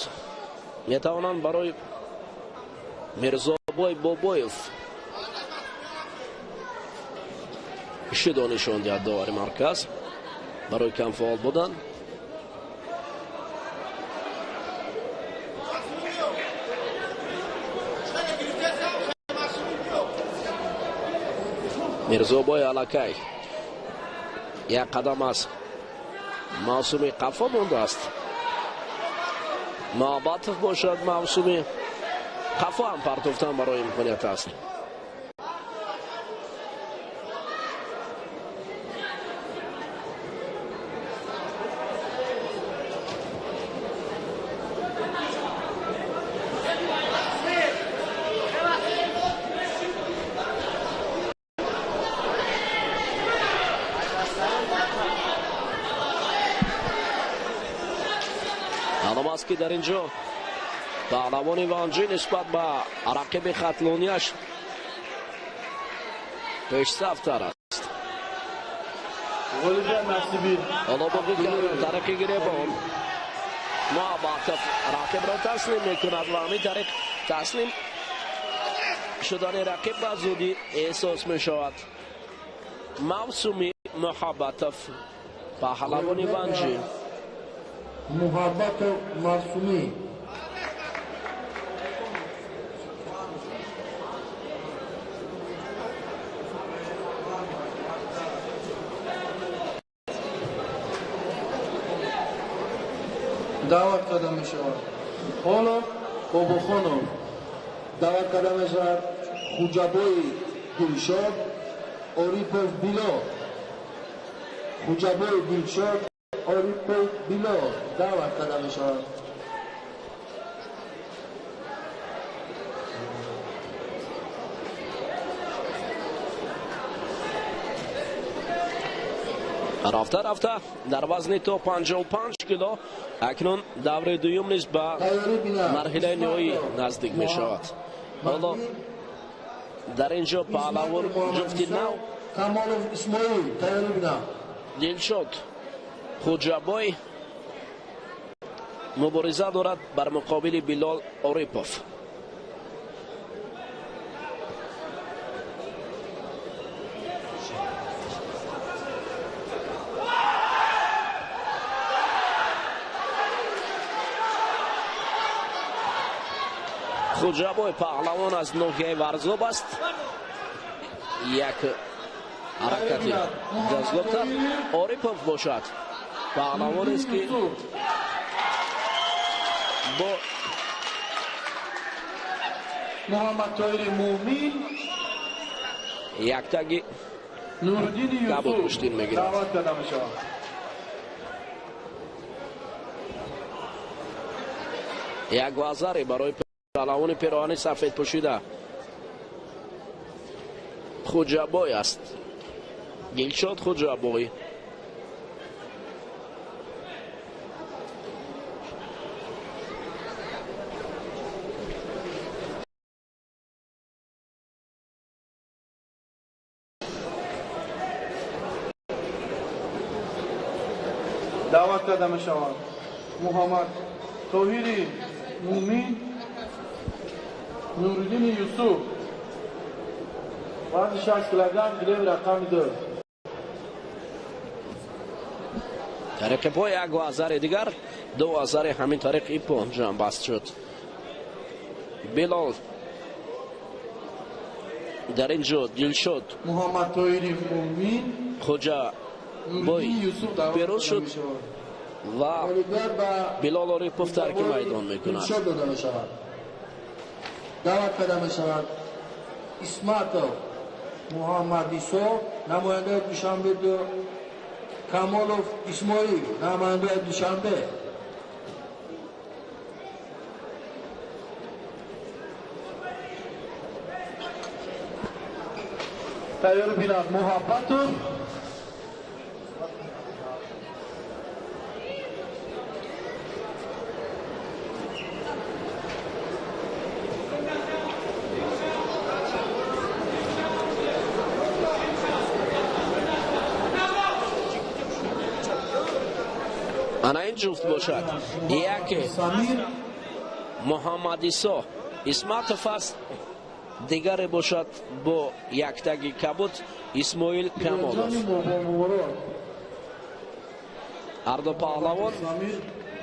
A: میتوانند برای میرزابای بابایف شیدو نشان دهد داور مرکز برای کم فعال بودن. میرزابای علاکای یک قدم است. معصومی قفا مونده است. محبتوف باشد معصومی قفا هم پرتوفتن برای امکانیت است. معلوم است که در اینجا پهلوان وانجی نسبت به رقیب خطلونیش پیشرفت‌تر است. حالا بگو که ترقی گریبان محبتوف رقیب را تسلیم میکند و همین طریق تسلیم شدن رقیب به زودی احساس میشود. موسومی محبتوف پهلوان وانجی
C: محبت معصومی. دعوت کرده می شود. حالا باباخانو دعوت کرده می شود. خوجابوی دلشاد اوریپوف بیلو خوجابوی دلشاد اوریپوف بیلو دعوت کرده می شود.
A: رفته در وزن تا 55 کیلو اکنون دوره دوم نیز به مرحله نهایی نزدیک می شود. حالا در اینجا پهلوان جفتی نو دلشاد خوجابوی مبارزه دارد بر مقابل بلال اوریپوف. خوجابوی پهلوان از نوحیه ورزوب است. یک حرکتی جذابتر اوریپوف باشد. پهلوان است که با
C: محمد طاهر مومین
A: یک تگی کبود پشتین میگیرد.
C: دعوت کرده می شود.
A: یک وزاری برای پهلوان پیراهن سفید پوشیده خوجابوی است. دلشاد خوجابوی
C: دعوت کرده می شود. محمد طاهر مومین نورالدین یوسف وزن 60 کیلوگرم گرم رقم 2.
A: طریق پا یک وزر دیگر دو وزر همین طریق ای پا انجام بست شد. بلال در اینجا دلشاد
C: محمد طاهر مومین
A: خوجابوی پیروز شد و بلال اوریپوف ترک میدان میکند.
C: دعوت کرده می شود. اسمت محمد ایسو نماینده دوشنبه دو کمالوف اسماعیل نماینده دوشنبه. تیار بینم محبت
A: انا این جفت باشد. یک محمد ایسا اسمت فست دیگر باشد با یک تگی کبود اسماعیل کمالوف. هر دو پهلوان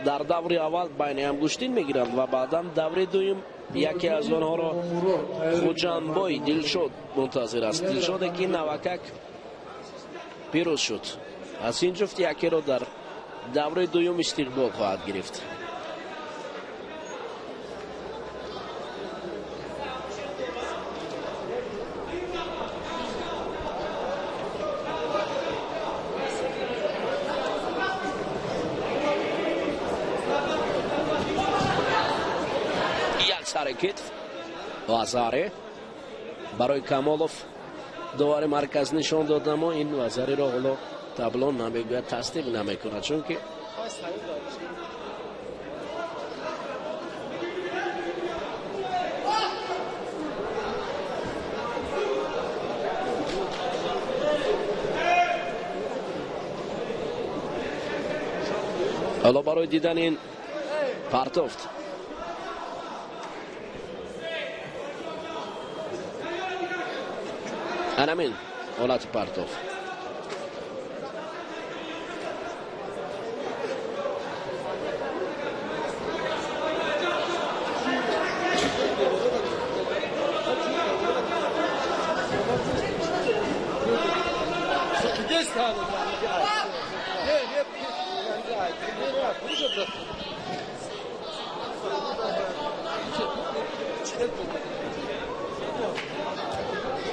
A: در دور اول بین هم گشتین میگیرند و بعدا دور دوم یکی از آنها را خوجابوی دلشاد منتظر است. دلشاد که نوکک پیروز شد. از این جفت یکی را در دوره دوم استقبال خواهد گرفت. یک سر کتف وزاره برای کمالوف دوباره مرکز نشان داد، اما این وزاره را حالا تابلو نمیگوید، تصدیق نمیکند، چون که حالا برای دیدن این پرتفت انامین حالت پرتفت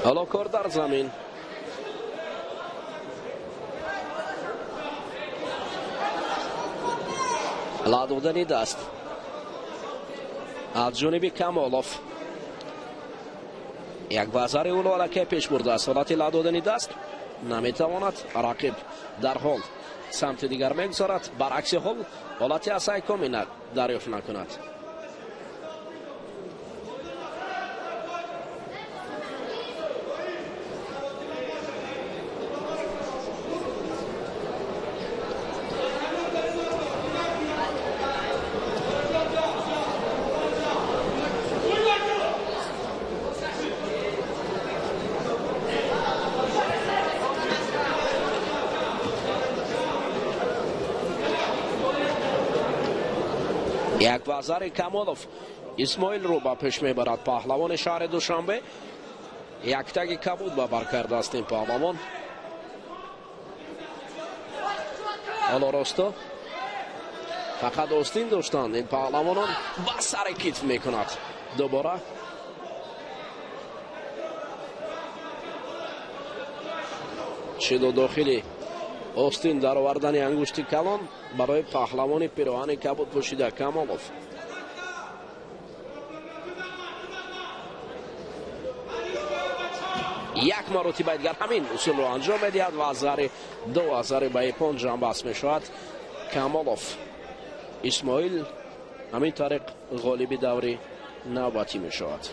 A: حالا کار در زمین. لادودنی دست از جانب کمالوف. یک بازار اولو علاقه پیش برده است. حالت لادودنی دست نمیتواند رقیب در حال سمت دیگر میگذارد. برعکس حال حالت اسایکومی دریافت نکند. یک بازار کمالوف اسماعیل رو با پیش میبرد. پهلوان شهر دوشنبه یک تگ کبود با بر کرده است این پهلوان. حالا راستو فقط آستین داشتند این پهلوانان با سر کتف میکند. دوباره شدو داخلی آستین در آوردن انگشت کلان برای پهلوان پیراهن کبود پوشیده کمالوف. یک مرتبه دیگر همین اصول رو انجام میدهد و از ضرر 2000 به 5 بس می شود. کمالوف اسماعیل همین طریق غالبی دوری نوبتی می شود.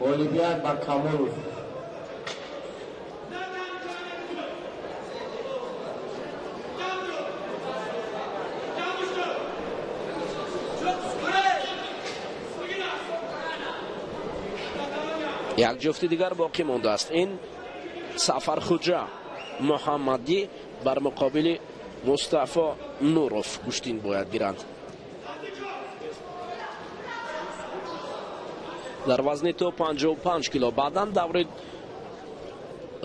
B: غالبیت با کمالوف.
A: یک جفت دیگر باقی مانده است. این سفرخوجه محمدی بر مقابل مصطفی نوروف گشتین باید گیرند. در وزن تو 55 کیلو. بعداً دور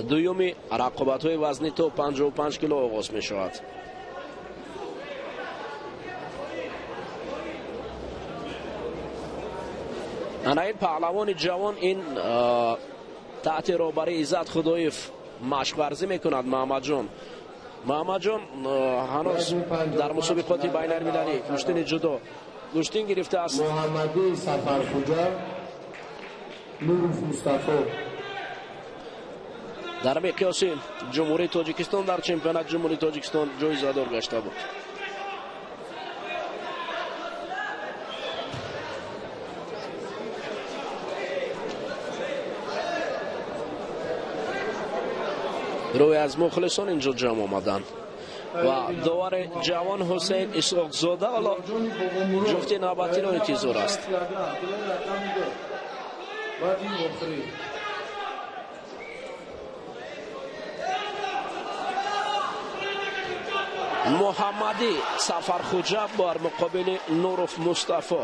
A: دومی رقابت های وزن تو 55 کیلو آغاز می شود. انا این پهلوان جوان این تحت رهبری عزت خدایف مشق ورزی میکند. محمد جان هنوز در مسابقات بین المللی کشتن جدا کشتن گرفته است.
B: محمدی سفرخوجه نوروف مصطفی
A: در مقیاس جمهوری تاجیکستان در چمپیونات جمهوری تاجیکستان جایزه دار گشته بود. روی از مخلصان اینجا جمع آمدن و داور جوان حسین اسحاق زاده حالا جفت نوبتی را انتظار است. محمدی سفرخوجه بر مقابل نوروف مصطفی.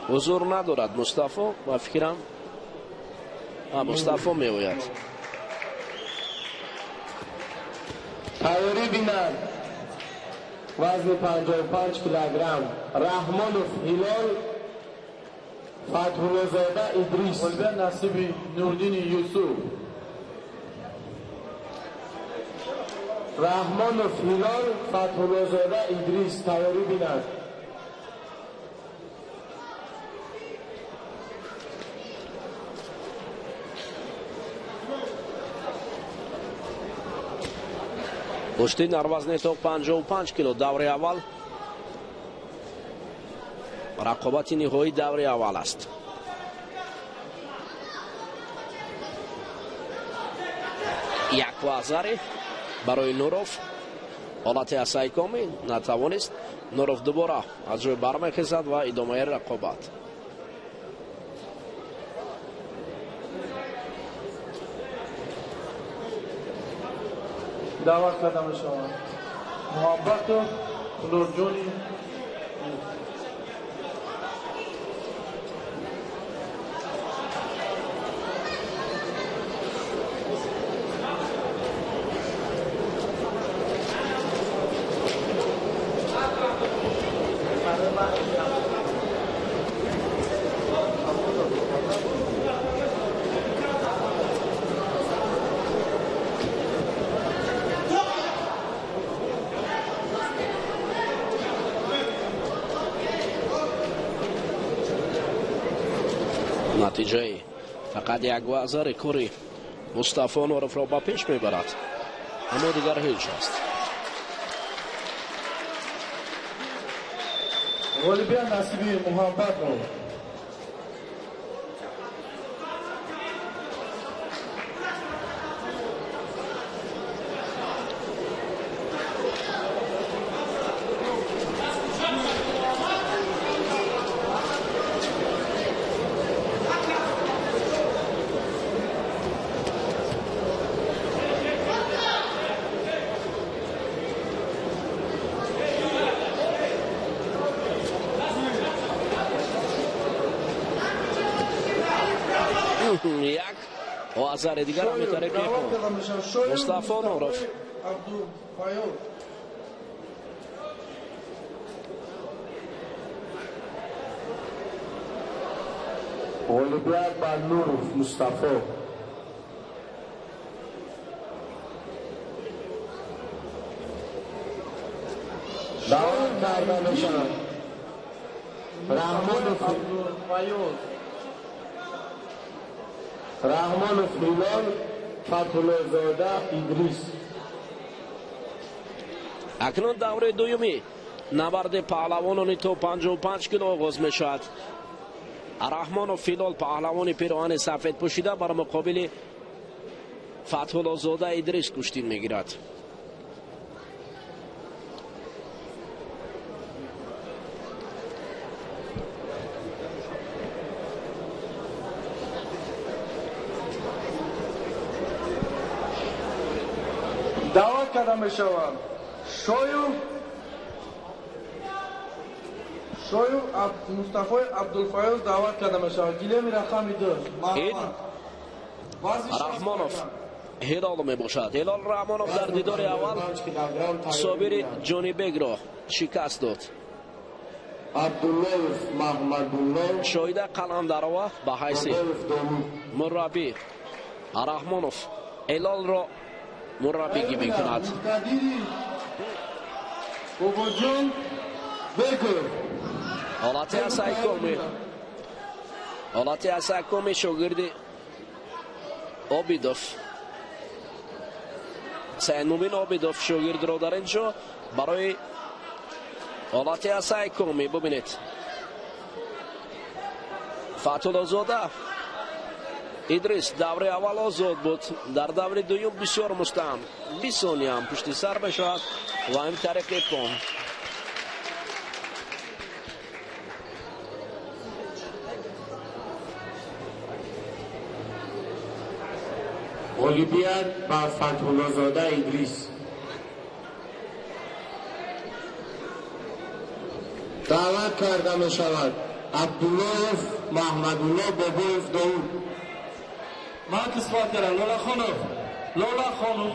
A: حضور ندارد مصطفی و فکرم مصطفی میوید.
B: تیاری بینند وزن 55 کیلوگرم رحمانوف هلال فتح‌الله زاده ادریس
C: نصیب نوردین یوسف.
B: رحمانوف هلال فتح‌الله زاده ادریس. تیاری بینند.
A: کشتی در وزن تو 55 کیلو دوره اول رقابت نهایی دوره اول است. یک وزاره برای نوروف حالت اسایکومی نتوانست. نوروف دوباره از جای برمیخیزد و ادامه رقابت.
C: دعوت کردم شما محبت و نورجونی
A: натиҷаи фақат як вазари кори мустафо нуровро ба пеш мебарад, аммо дигар ҳеҷ аст.
C: غالبیان نصیبی محبت رو
A: як вазари дигар метарек мустафо нуров
B: غالبیت بر نورف مصطفی دعوت کرده میشن رحمان فیلال فتحالله زاده ادریس.
A: акнун давраи дуюми набарди паҳлавонони то 55 кило оғоз мешавад. раҳмонов филол паҳлавони пироҳани сафедпӯшида бар муқобили фатҳулло зода идрис куштин мегирад.
C: دعوت کرده می شود شایو مصطفی عبدالفیاض دعوت کرده می شود. گیلمی رقمی 2
A: раҳмонов ҳилол мебошад. ҳилол раҳмонов дар дидори аввал собири ҷонибекро шикаст дод.
B: абдуллоев маҳмадулло
A: шоҳида қаландарова ба ҳайси мураббӣ раҳмонов ҳилолро мураббигӣ мекунад. ҳолати асайкоми шогирди обидов сайнмубин обидов шогирдро дар ин ҷо барои ҳолати асайкоми бубинед фатҳуллозода идрис даври аввал озод буд, дар даври дуюм бисёр мустаҳам 20 сониям пушти сар мешавад ва ин тариқи пон
B: غالبیت بر فتحالله زاده ادریس. دعوت کرده می شود عبدالله محمدالله بابویف داود.
C: من کسبت کردم لالا خانم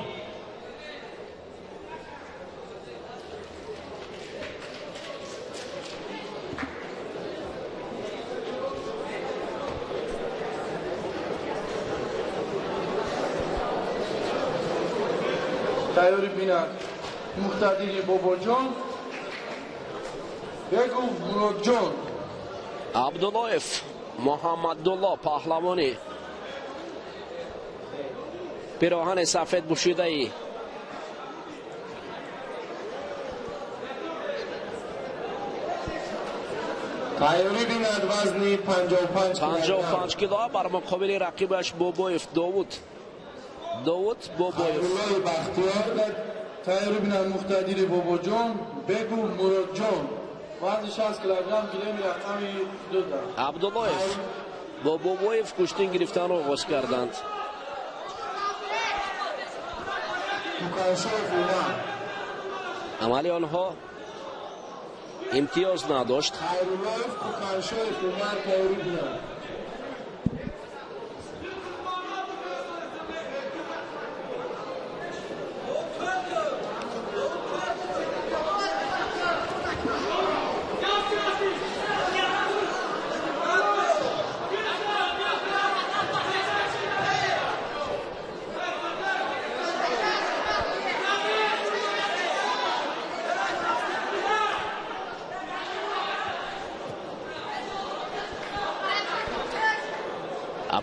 C: تیاری بیند مقتدیری بابا جان بگو مراد جان.
A: عبداللهف محمدالله پهلوانی پیراهن سفید پوشیده ای
B: تیاری بیند وزنی
A: 55 کیلو بر مقابل رقیبش بابویف داوود بابویف.
C: عبدالله بختیار تیاری بیند مقتدیری بابا جان بگو مراد جان وزن 60 کیلوگرم گیلمی رقمی 2 دارد.
A: عبداللهف با بابویف کشتین گرفتن را آغاز کردند. عملی آنها امتیاز نداشت.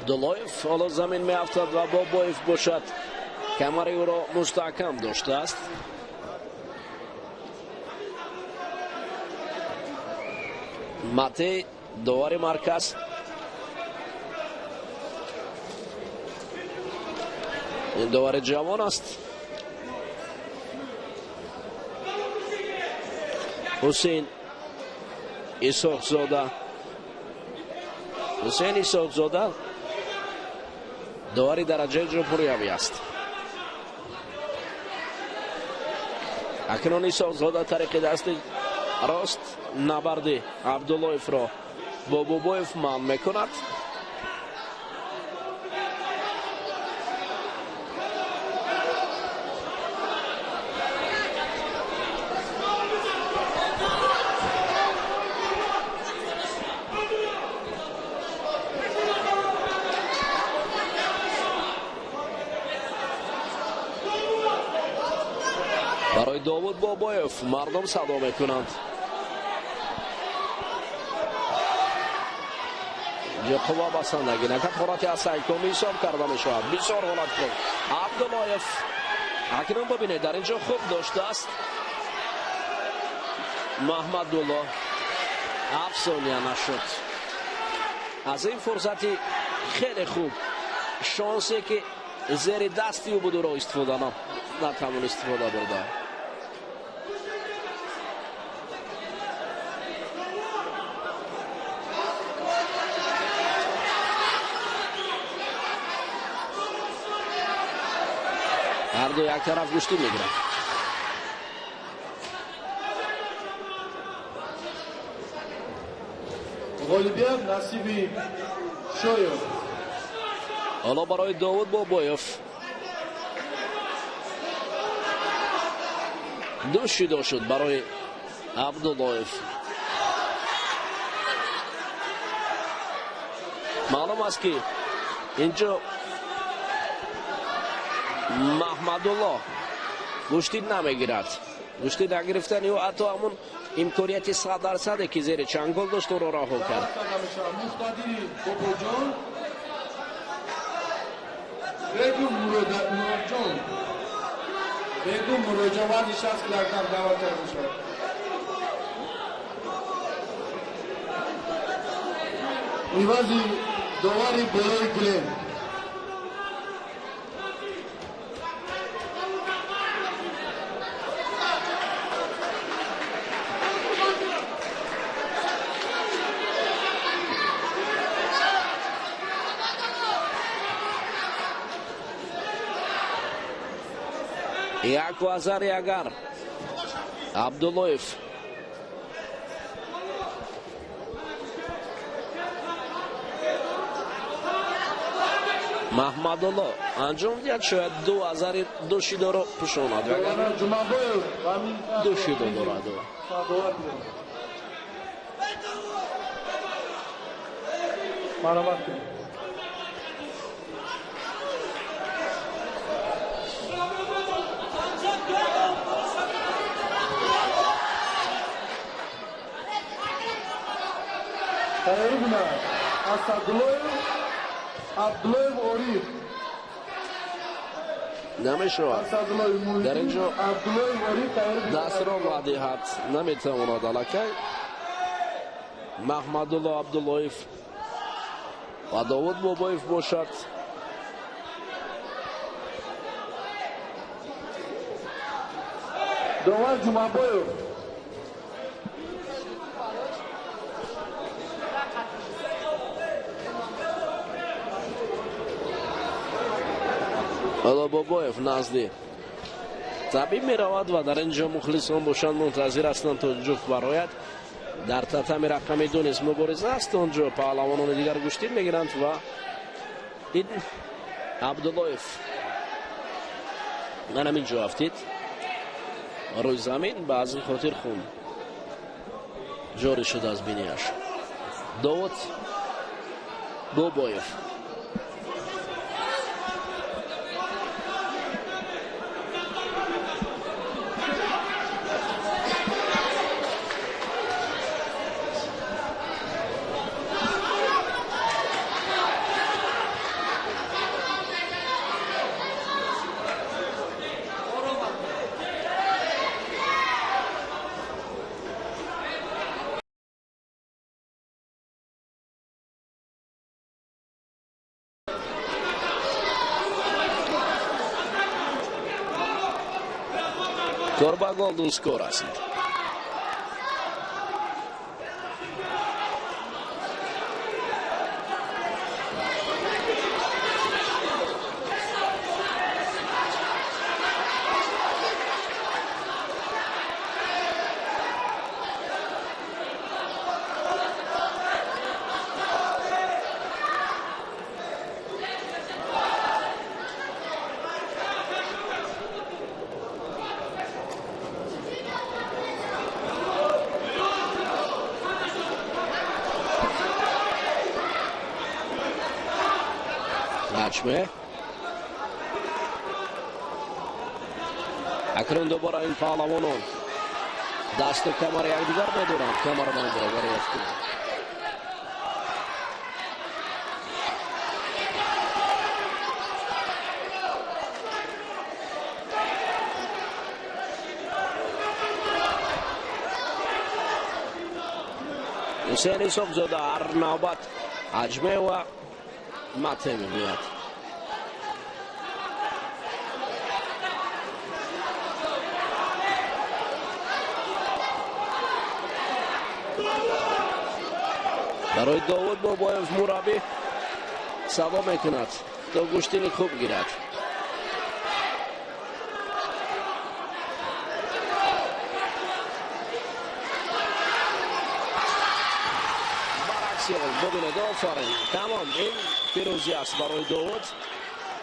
A: عبداللهیف حالا زمین می افتد و بابایف باشد کمر او را مستحکم داشته است. ماتی داور مرکز، این داور جوان است. حسین اسحاقزاده، حسین اسحاقزاده داوری درجه جمهوریوی است. اکنون اسحاقزاده طریق دست راست نبرد عبداللهیف را با بابایف منع میکند. برای داوود بابایف مردم صدا میکنند. اینجا قوا بسندگی نکرد، حالتی از سعیکامی حساب کرده می شود. بسیار حالت خوب عبداللهیف. اکنون ببینید در اینجا خوب داشته است محمدالله. 7 ثانیه نشد. از این فرصتی خیلی خوب شانسی که زیر دستی او بود را استفاده نتوان استفاده برده. هر دو یک طرف گشتی میگیرن.
C: غالبیت نصیبی شاید.
A: حالا برای داوود بابایف دو شیدا شد برای عبداللهیف. معلوم است که اینجا محمدالله گشتی نمیگیرد. گشتی نگرفتن او حتی همون امکانیت 100% که زیر چنگال داشت رو رها کرد.
C: مقتدی باباجان بگو مرادجان بگو مراجعه شخص لکن دعوت کرده شد. ایوازی دواری برای گلیم
A: یک وزر یگر عبداللهیف محمدالله انجام دید شاید 2000 دو شیدا رو پوشاند. دو شیدا دارد.
C: تایرگنا عبداللهیف اوری
A: نمیشود در اینجا دست را وادیحت نمیتواند علاکه محمدالله عبداللهیف و داوود بابایف باشد.
C: داور جمعبایف
A: حالا بابایف نزدی طبیب می رود و در اینجا مخلصان باشند منتظر هستند تا جفت برایت. در تتم رقم 2 نیز مبارزه است. اونجا پهلوانان دیگر گشتید میگیرند و این عبداللهیف من همینجا افتید روی زمین به از این خاطر خون جاری شد از بینیش. داوود بابایف کار با گل دوسکو رسید. اکنون دوباره این پهلوانان دست و کمر یکدیگر بدارند. کمربند را دریافت. حسین یوسفزاده هر نوبت عجمه و مته می‌گوید. برای داود بابایف مربی صدا میکند تا گوشتین خوب گیرد. برعکس بدون آفرین. تمام این پیروزی است برای داود.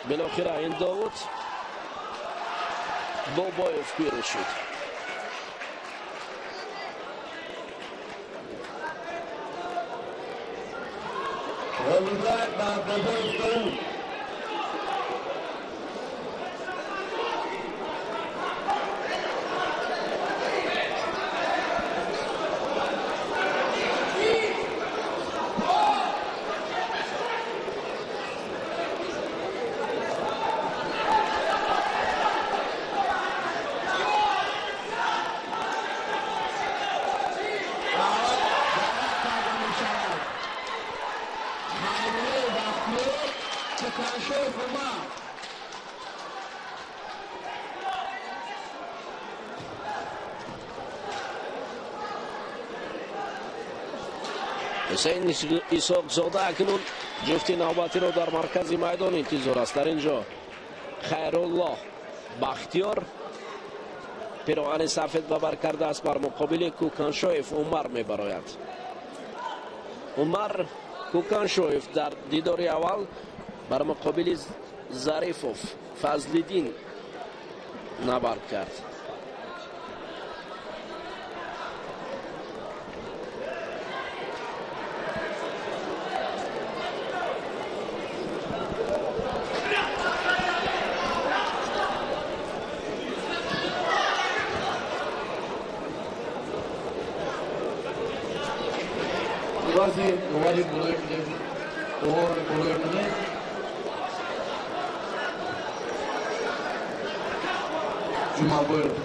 A: بالاخره این داود بابایف پیروز شد. حسین یوسفزاده اکنون جفتی نوبتی رو در مرکز میدان انتظار است. در اینجا خیرالله بختیار پیراهن سفید بر کرده است. بر مقابل کوکانشویف عمر میبراید. عمر کوکانشویف در دیداری اول بر مقابل ظریفوف فضل‌الدین نبرد کرد.
C: Quasi uguali colore Cuma buyurun.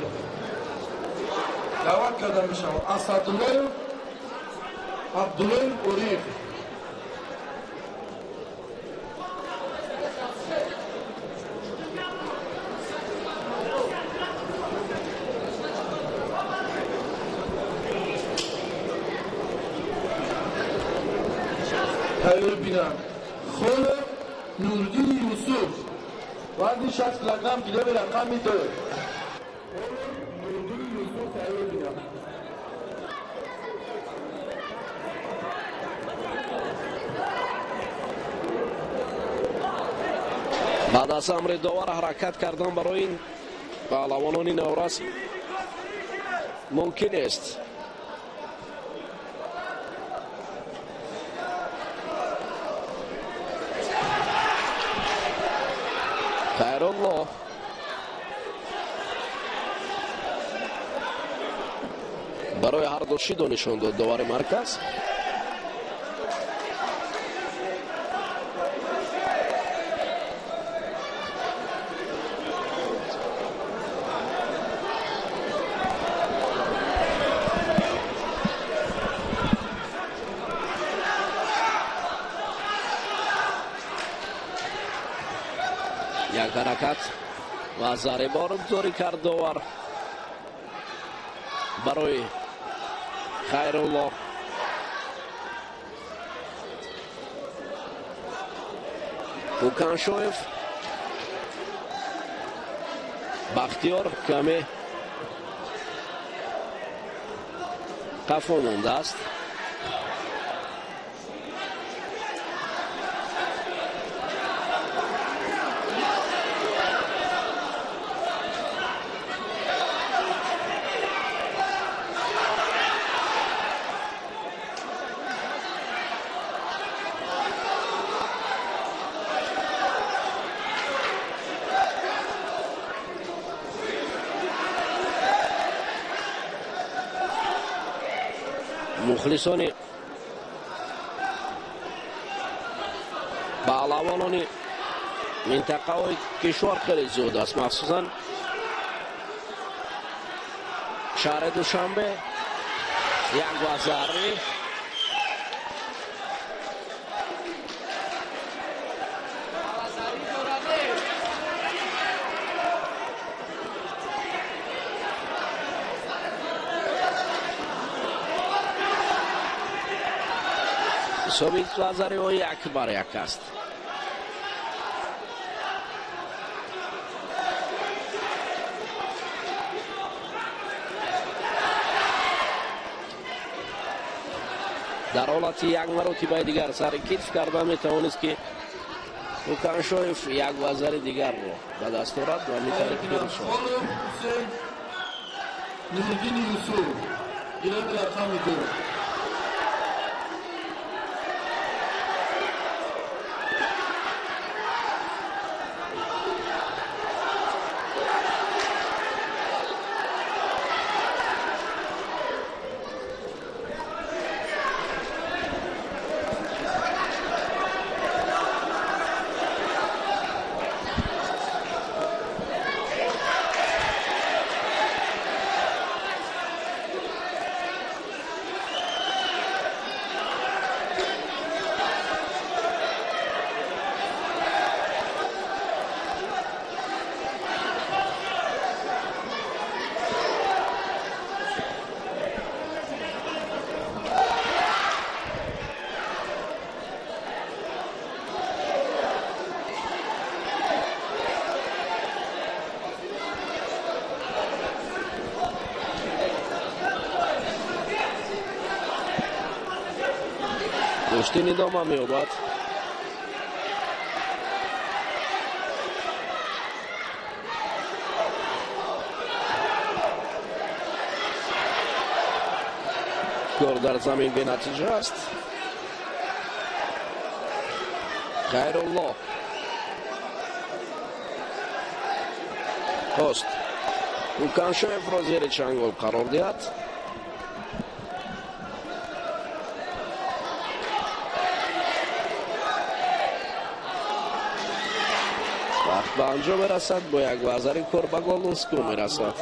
C: Davat kadar müşavir. Asadullah Abdullah Urif. Hayır bina. Khole Nurdin Yusuf. Vardı şahs rakam bile bir rakam idi. Nurdin Yusuf hayır bina.
A: بعد از امر دوباره حرکت کردن برای این پهلوانان نوروز ممکن است. خیرالله برای هر دو شیدو نشون داد دوباره مرکز. یک حرکت و ضربه رو دوری کرد داور برای خیرالله. کوکانشویف، بختیار کمی قفا مونده است. مخلصانی پهلوانانی منطقه های کشور خیلی زیاد است، مخصوصا شهر دوشنبه. یک وزاری سوبیت وزاری و یک بر یک است. در حالت یک مرتبه دیگر سر کتف کرده میتوانست که کوکانشویف یک وزاری دیگر رو به دست آورد و میتوانست که بیرون شود. کشتی ادامه می‌یابد. گل در زمین به نتیجه است. خیرالله پست کوکانشویف را زیر چنگال قرار دهد. به آنجا برسد با یک وزاری کار به گل اسکو میرسد.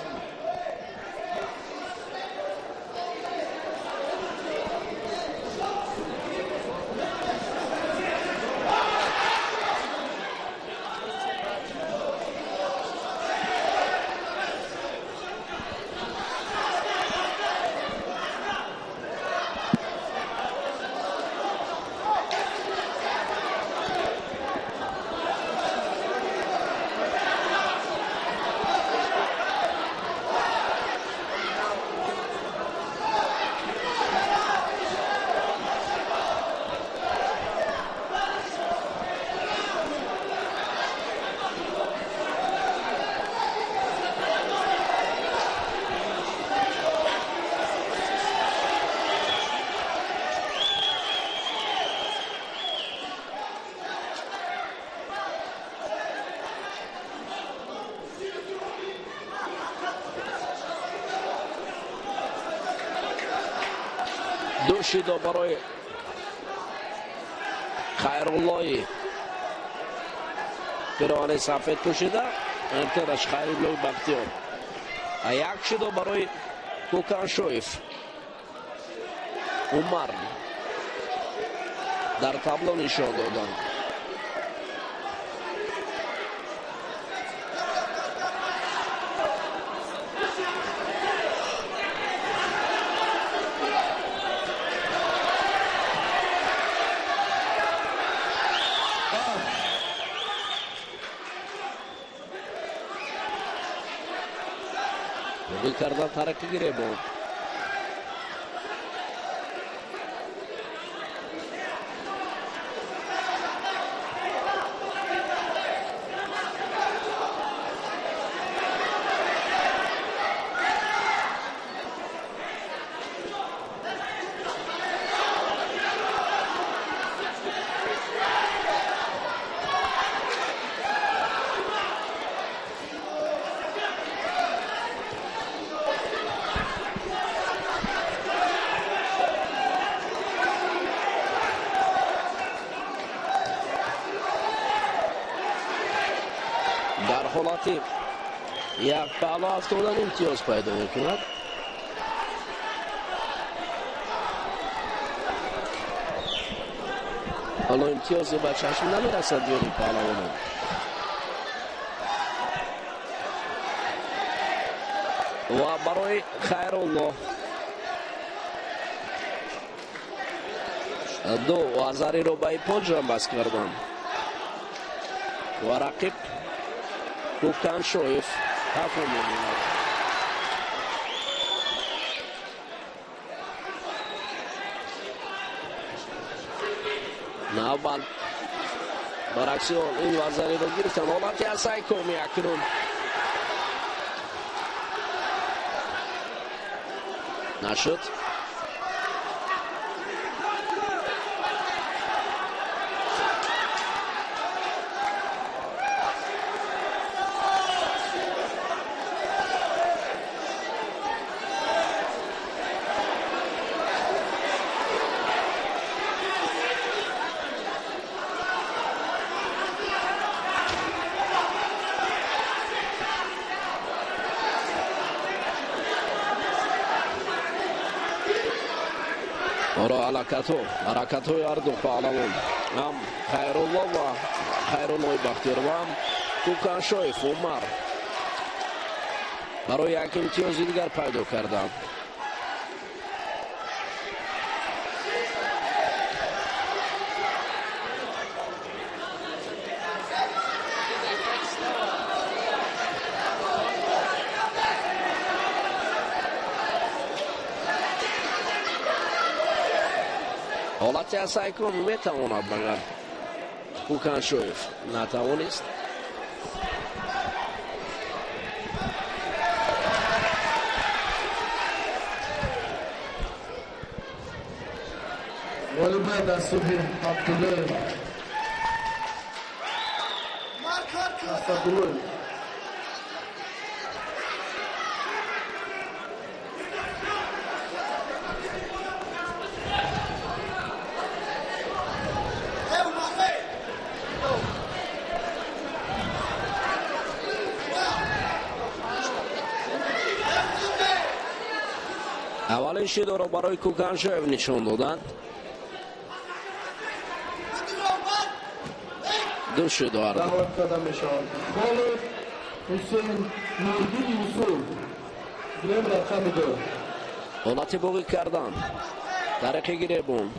A: دوشیده برای خیرالله پیراهن سفید پوشیده، انترش خیرالله بختیار. یک شده برای کوکانشویف. عمر در تابلو نشان دادن. بوغی کردن طرق گریبون. در حالتی یک بالا افتادن امتیاز پیدا میکند. حالا امتیاز به چشم نمیرسد بیاری پهلوانان. و برای خیرالله دو آذری رو به پنج بس کردن و رقیب کوکان شویف هفت می‌بیند. نه اول برعکس این وزری رو گرفتن. حالتی از سایکومی اکنون نشد. حرکت های هر دو پهلوان هم خیرالله و خیرالله بختیار و هم کوکان شویف عمر برای یک امتیاز دیگر پیدا کردند. حالتی از سایکلون میتواند بگر کوکان شویف نتوانست.
C: والیبال دستوری عبدالله اسدالله
A: اولین شیدو رو برای کوکان شویف نشان دادند. دو شیدو هر
C: دعوت قدم میشان خالد حسین نوردین یوسف گرم رقم دو
A: حالتی بوغی کردن طرق گریبون.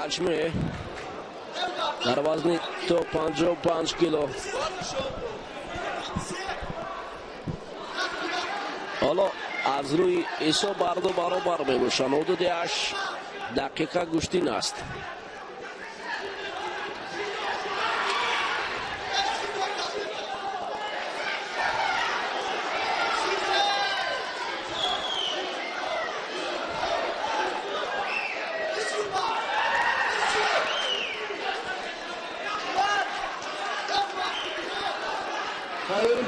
A: حجم در وزن تو 55 کیلو. حالا از روی ایسا بردو برابر میباشن. حدود 8 دقیقه گشتین است.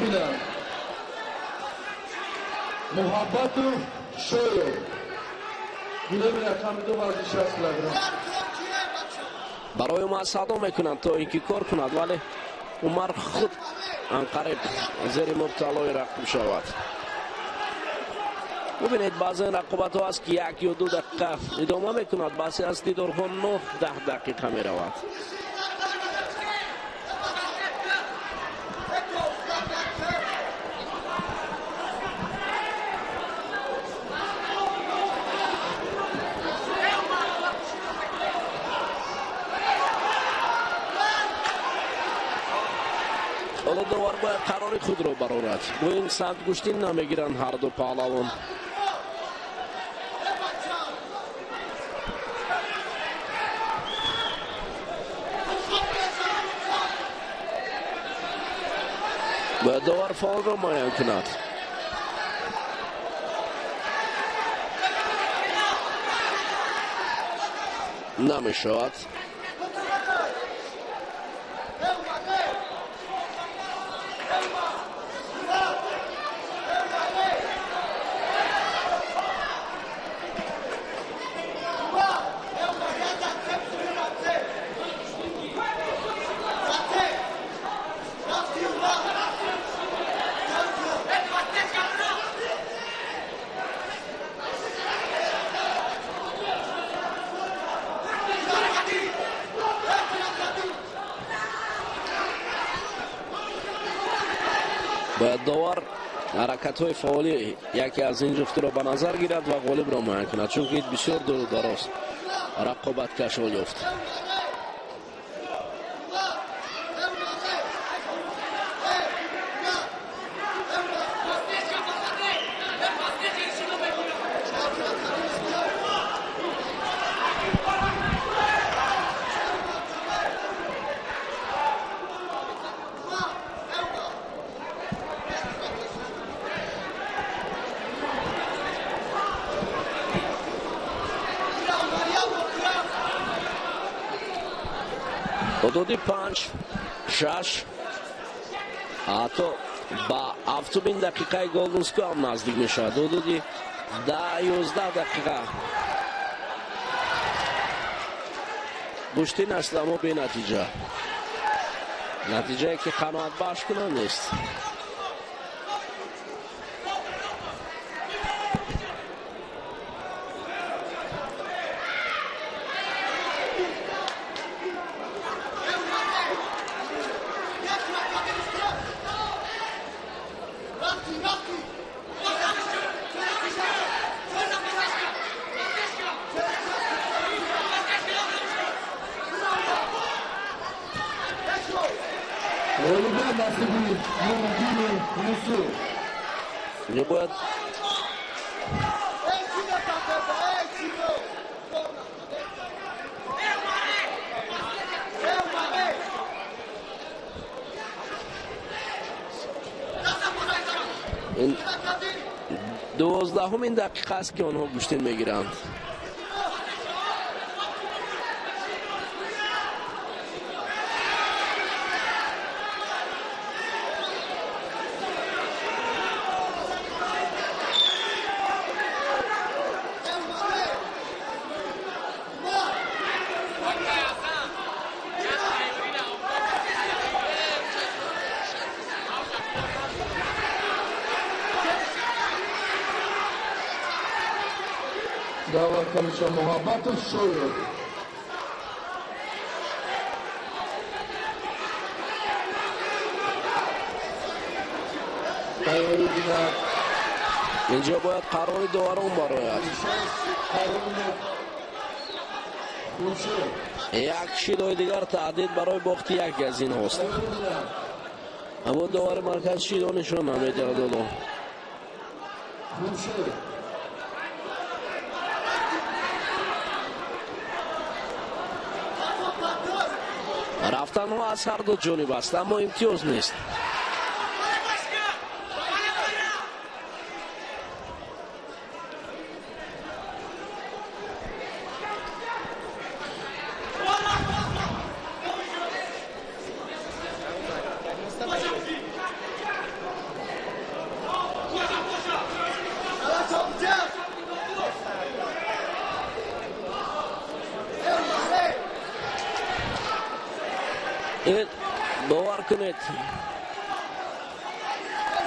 C: بینم محبت و شویو گله می رقم 2 ورزش 60 کیلوگرم
A: برای ما صدا میکنند تا اینکه کار کند ولی عمر خود انقریب زیر مبتلای رقم شود. ببینید بعضی رقابت ها است که 1 یا 2 دقیقه ادامه میکند بعضی از دیدارها 9-10 دقیقه می رود. حالا دوبار باید قرار خود رو برارد. با این سمت گوشتین نمیگیرن هر دو پهلوان. باید دوبار فال رو معین کند. نمی شود. باید دوبار حرکت های فعالی یکی از این جفت را به نظر گیرد و غالب را معین کند چون که بسیار دور و دراز رقابت کش و جفت. حدودی 5-6 حتی با 7 دقیقه گلدنسکو هم نزدیک می شود. حدودی 10-11 دقیقه گوشتین است اما به نتیجه که قناعت بخش کننده نیست. Nie باید این 12مین دقیقه است که آنها گوشتین میگیرند.
C: دعوت کنشا محبت و شویو
A: اینجا باید قرار دوارم باید یک شیدای دیگر تعدید برای باخت یک از این هست اما دوار مرکز شیدا نشون نمیده دولو رفتن ها از هر دو جانب است اما امتیاز نیست. باور کنید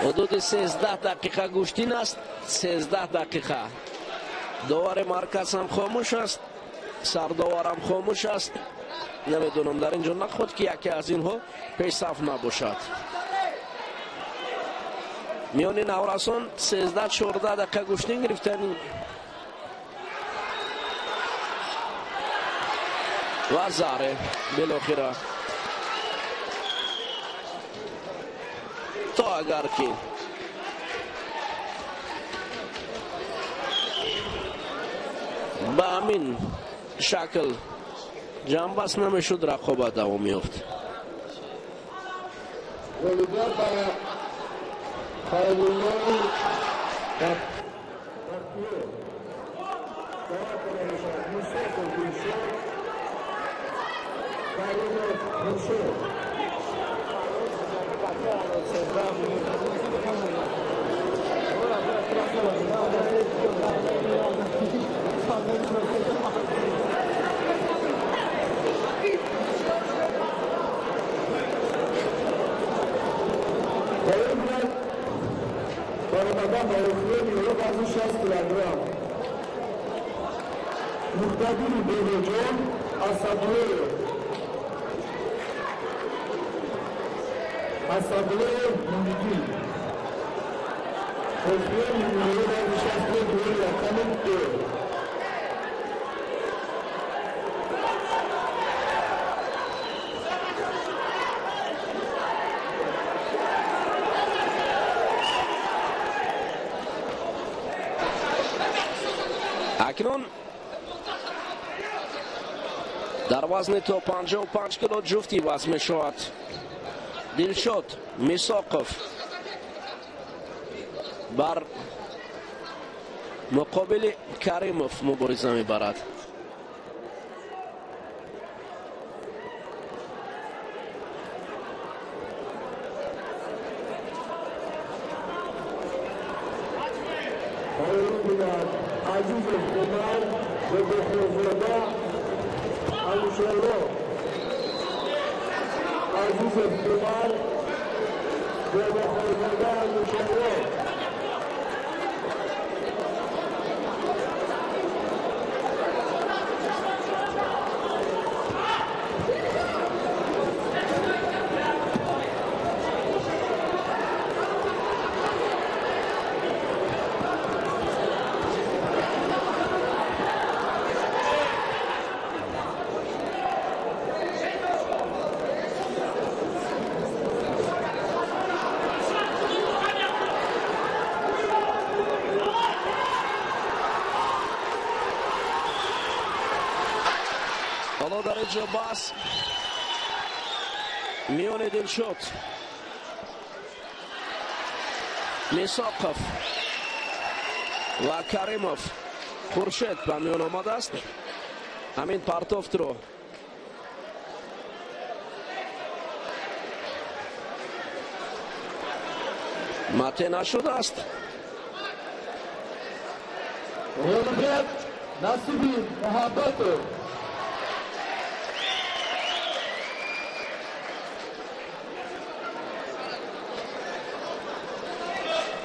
A: حدود 13 دقیقه گوشتین است. 13 دقیقه داور مرکز هم خاموش است، سرداور هم خاموش است. نمیدونم در اینجا نخود که یکی از اینها پیش صف نباشد. میان نورسان 13-14 دقیقه گوشتین گرفتن و زاره بالاخره تا اگر که به همین شکل جنبست نمیشد رقابت دوام یافت.
B: مقتدر بوجان اسدوله موندی خودیه می‌مونه در نشسته دور رقم 2
A: اکنون در وزن تا 55 کیلو جفتی وزن می شود. دلشاد میساقف بر مقابل کریموف مبارزه می برد.
B: عزیز قمر به بخوزاده انشالله عزیز قمر به بخوزاده انشالله
A: در اینجا باز میان دلشاد میساقف و کریموف خورشید به میان آمده است. همین پرتافت رو مته نشده است.
B: غلبیت نصیبی محبت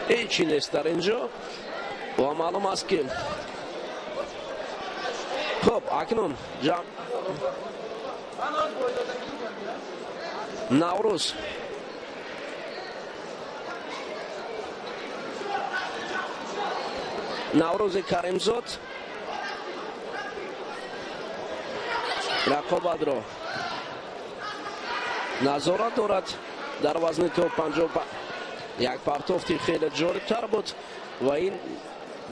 A: هیچی نیست در اینجا و معلوم است که خب اکنون نوروز کریمزاد رقابت را نظارت دارد در وزن تو 55. یک پرتافتی خیلی جالبتر بود و این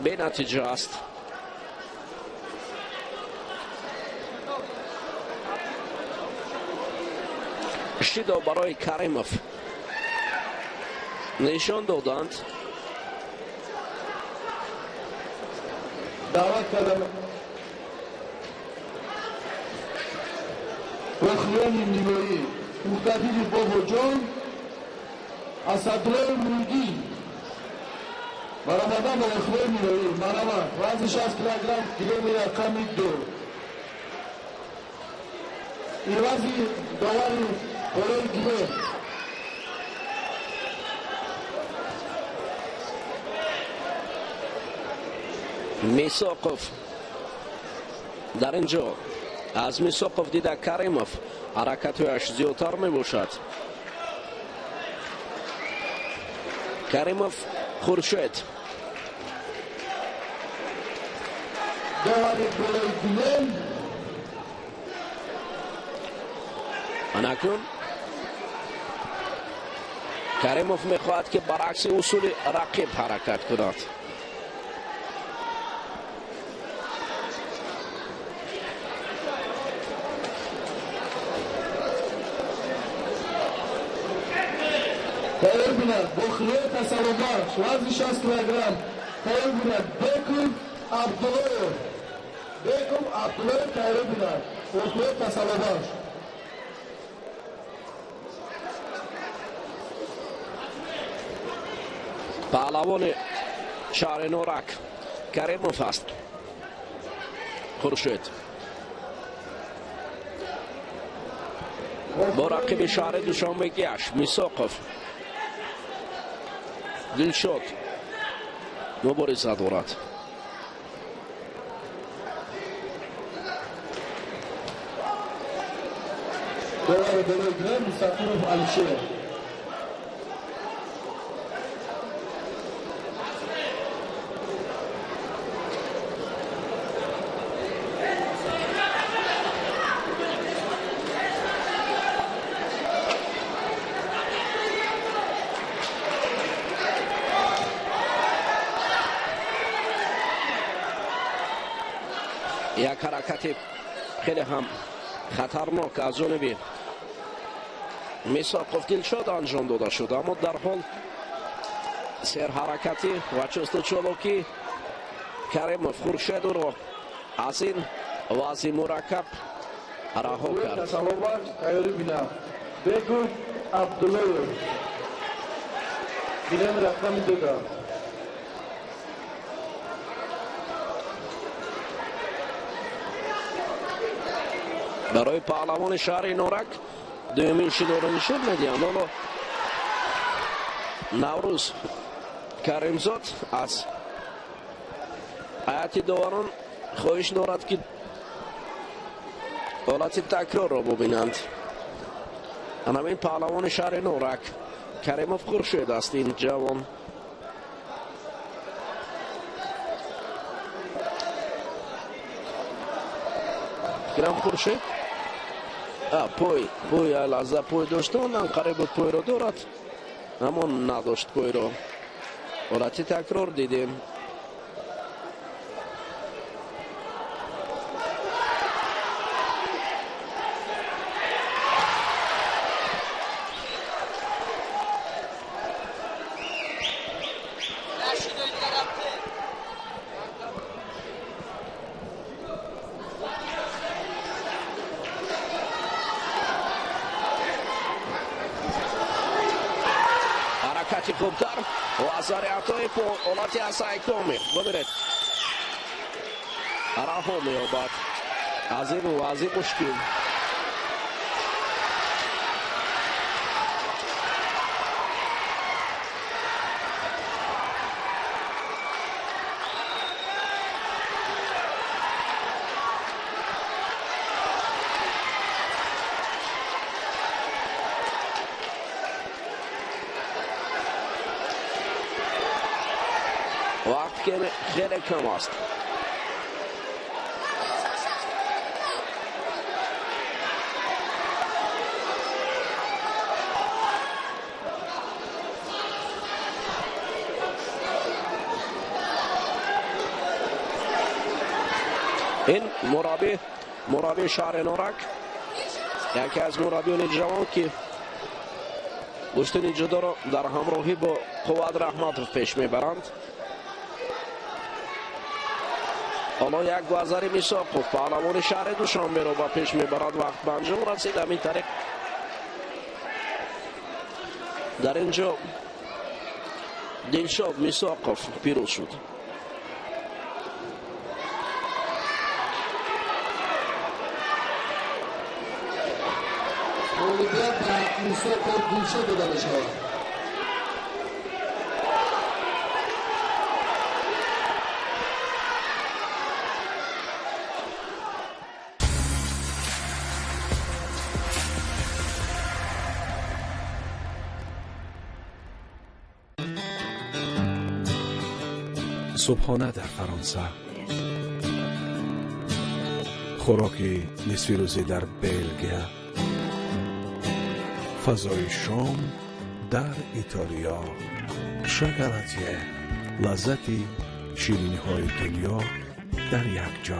A: به نتیجه است. شیدا برای کریموف نشان دادند.
B: دعوت کردم رخیان نیمایی مقتدر باباجان اسدوله موندی برآمدن به رخیان نیمایی منامه وزن 60 کیلوگرم کیلومتر رقم 2 این وزن داور
A: میساقوف در اینجا از میساقوف دیده کریموف حرکتش زیادتر می باشد. کریموف خورشید انکن کریموف میخواهد که برعکس اصول رقیب حرکت کند.
C: تایید بیند بخوره تصالباش وزن 60 کیلوگرم تایید بیند بیکم عبدالله تایید بیند بخوره تصالباش
A: پهلوان شهر نورک کریموف است. خورشید با رقیب شهر دوشنبه گشت میساقوف دلشاد مبارزه دارد. یک حرکت خیلی هم خطرناک از جانب میساقوف دلشاد انجام داده شد، اما در حال سر حرکتی و چست چالاکی کریموف خورشید رو از این وضع مرکب رها کرد.
C: تایید بیند بیکم عبدالله بینم رقم دیگر
A: برای پهلوان شهر نورک دومین شیدار نشون میدهند. حالا نوروز کریمزاد از هیئت داوران خواهش دارد که حالت تکرار را ببینند. همین پهلوان شهر نورک کریموف خورشید است. این جوان گرم خورشید پوی لحظه پوی داشتن هم قریب بود پوی رو دارد اما نداشت پوی رو. حالتی تکرار دیدیم. حرکتی خوبتر و از ریاضت‌های حالتی اسای کامل ببینید رها می‌یابد از این وضع مشکل. وقت که خیلی کم است. این مربی شهر نورک یکی از مربیان جوان که گشتن جدا را در همراهی با قواد رحمتوف پیش میبرند. حالا یک گذر میساقوف پهلوان شهر دوشنبه را با پیش میبرد. وقت به انجام رسید. همین طریق در اینجا دلشاد میساقوف پیروز شد.
C: امیدوارم عروسک گوشه داده می شود.
A: صبحانه در فرانسه، خوراک نصف روزی در بلژیک، فضای شام در ایتالیا، شکلاتیه، لذتی شیرینی های دنیا در یک جا.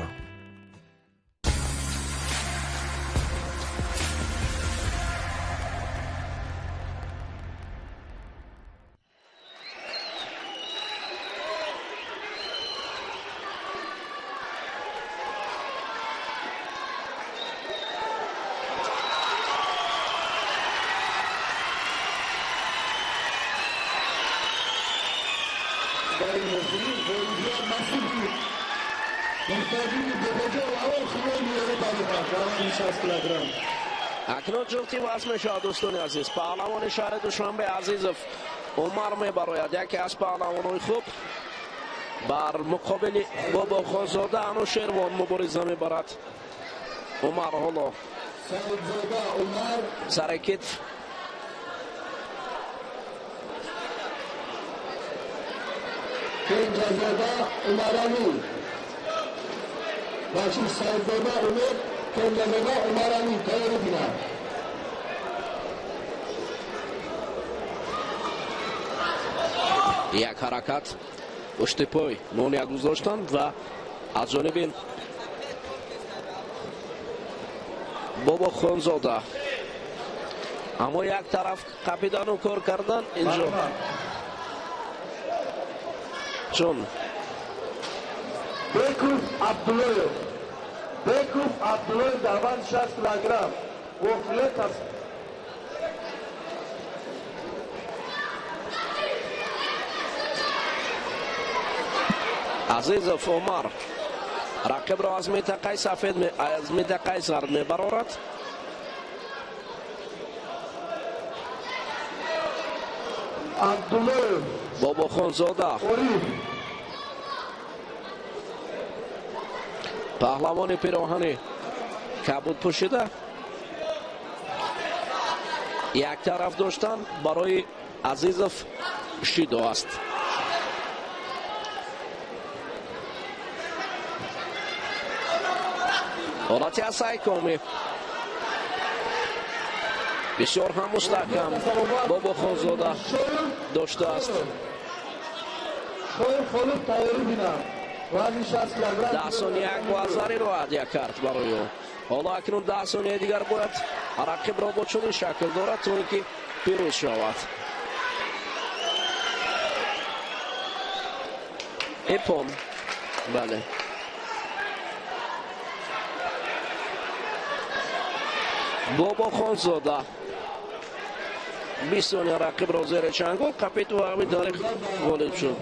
A: اکنون جفتی وزن شاه دوستان عزیز، پهلوان شهر دوشنبه عزیزов عمر میبراید. یکی از پهلوان‌های خوب بر مقابل بابا خانزاده انوشیروان مبارزه میبرد. عمر حالا سر کتف
C: کنجزاده عمرانی باشی سایزاده امید کنجزاده عمرانی تیاری بینم.
A: یک حرکت پشت پای مانع گذاشتند و از جانب بابا خانزاده اما یک طرف قپیدن و کار کردن اینجا چون
C: بیکوف عبدالله در وزن 60 کیلوگرم گفلت است.
A: عزیزов عمر رقیب را از منطقه سفید از منطقه زرد میبرارد.
C: عبدالله
A: بابا خانزاده پهلوان پیراهن کبود پوشیده یک طرف داشتن برای عزیزov شیدو است. حالتی از سایکامی بسیار هم مستحکم بابا خانزاده داشته است. 10 ثانیه یک گذری رو هدیه کرد برای او. حالا اکنون 10 ثانیه دیگر باید رقیب را با چنین شکل دارد تا اینکه پیروز شود. اپون بله بابا خانزاده 20 ثانیه رقیب را زیر چنگال قپید و همین طریق غالب شد.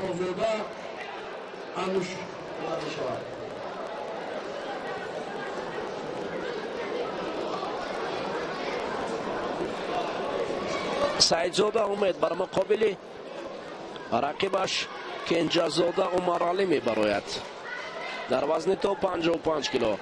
A: سعیدزاده امید بر مقابل رقیبش کنجزاده عمرعلی میبراید در وزن تا 55 کیلو.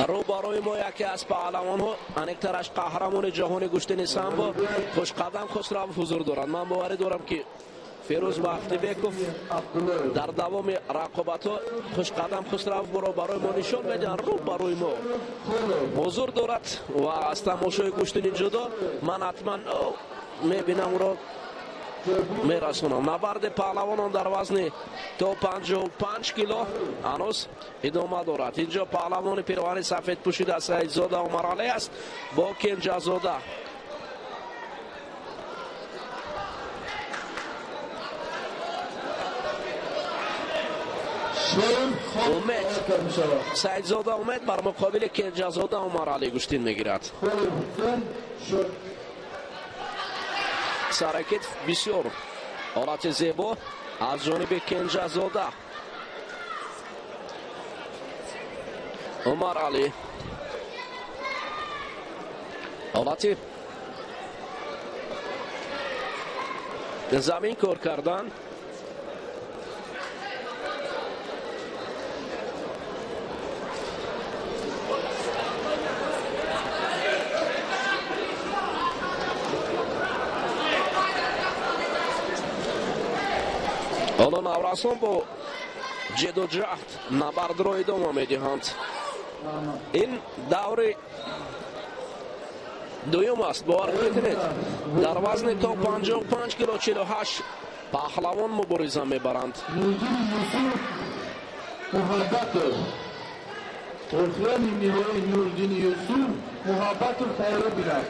A: روبروی ما یکی از پهلوان ها انکترش قهرمان جهان گشتن سامبو خوش قدم خسرو حضور دارند. من باوری دارم که فیروز مفتیبکوف در دوام رقابت ها خوش قدم خسرو برای ما نشان میدن. روبروی ما حضور دارد و از تماشای گشتن جدا من حتما میبینم را میرسونم. نبرد پهلوانان در وزن تا 55 کیلو هنوز ادامه دارد. اینجا پهلوان پیراهن سفید پوشیده سعیدزاده عمرعلی است با کنجزاده. سعیدزاده امید بر مقابل کنجزاده عمرعلی گشتین میگیرد. سرکت بسیار حالت زیبا از جانب کنجزاده. عمرعلی حالت زمین کار کردن. حالا نورسان با جد و جهد نبرد را ادامه میدهند. این دور دویم است. باور کنید در وزن تا 55 کیلو 48 پهلوان مبارزه میبرند.
C: نوردین یوسف محبت و خیره بیرد.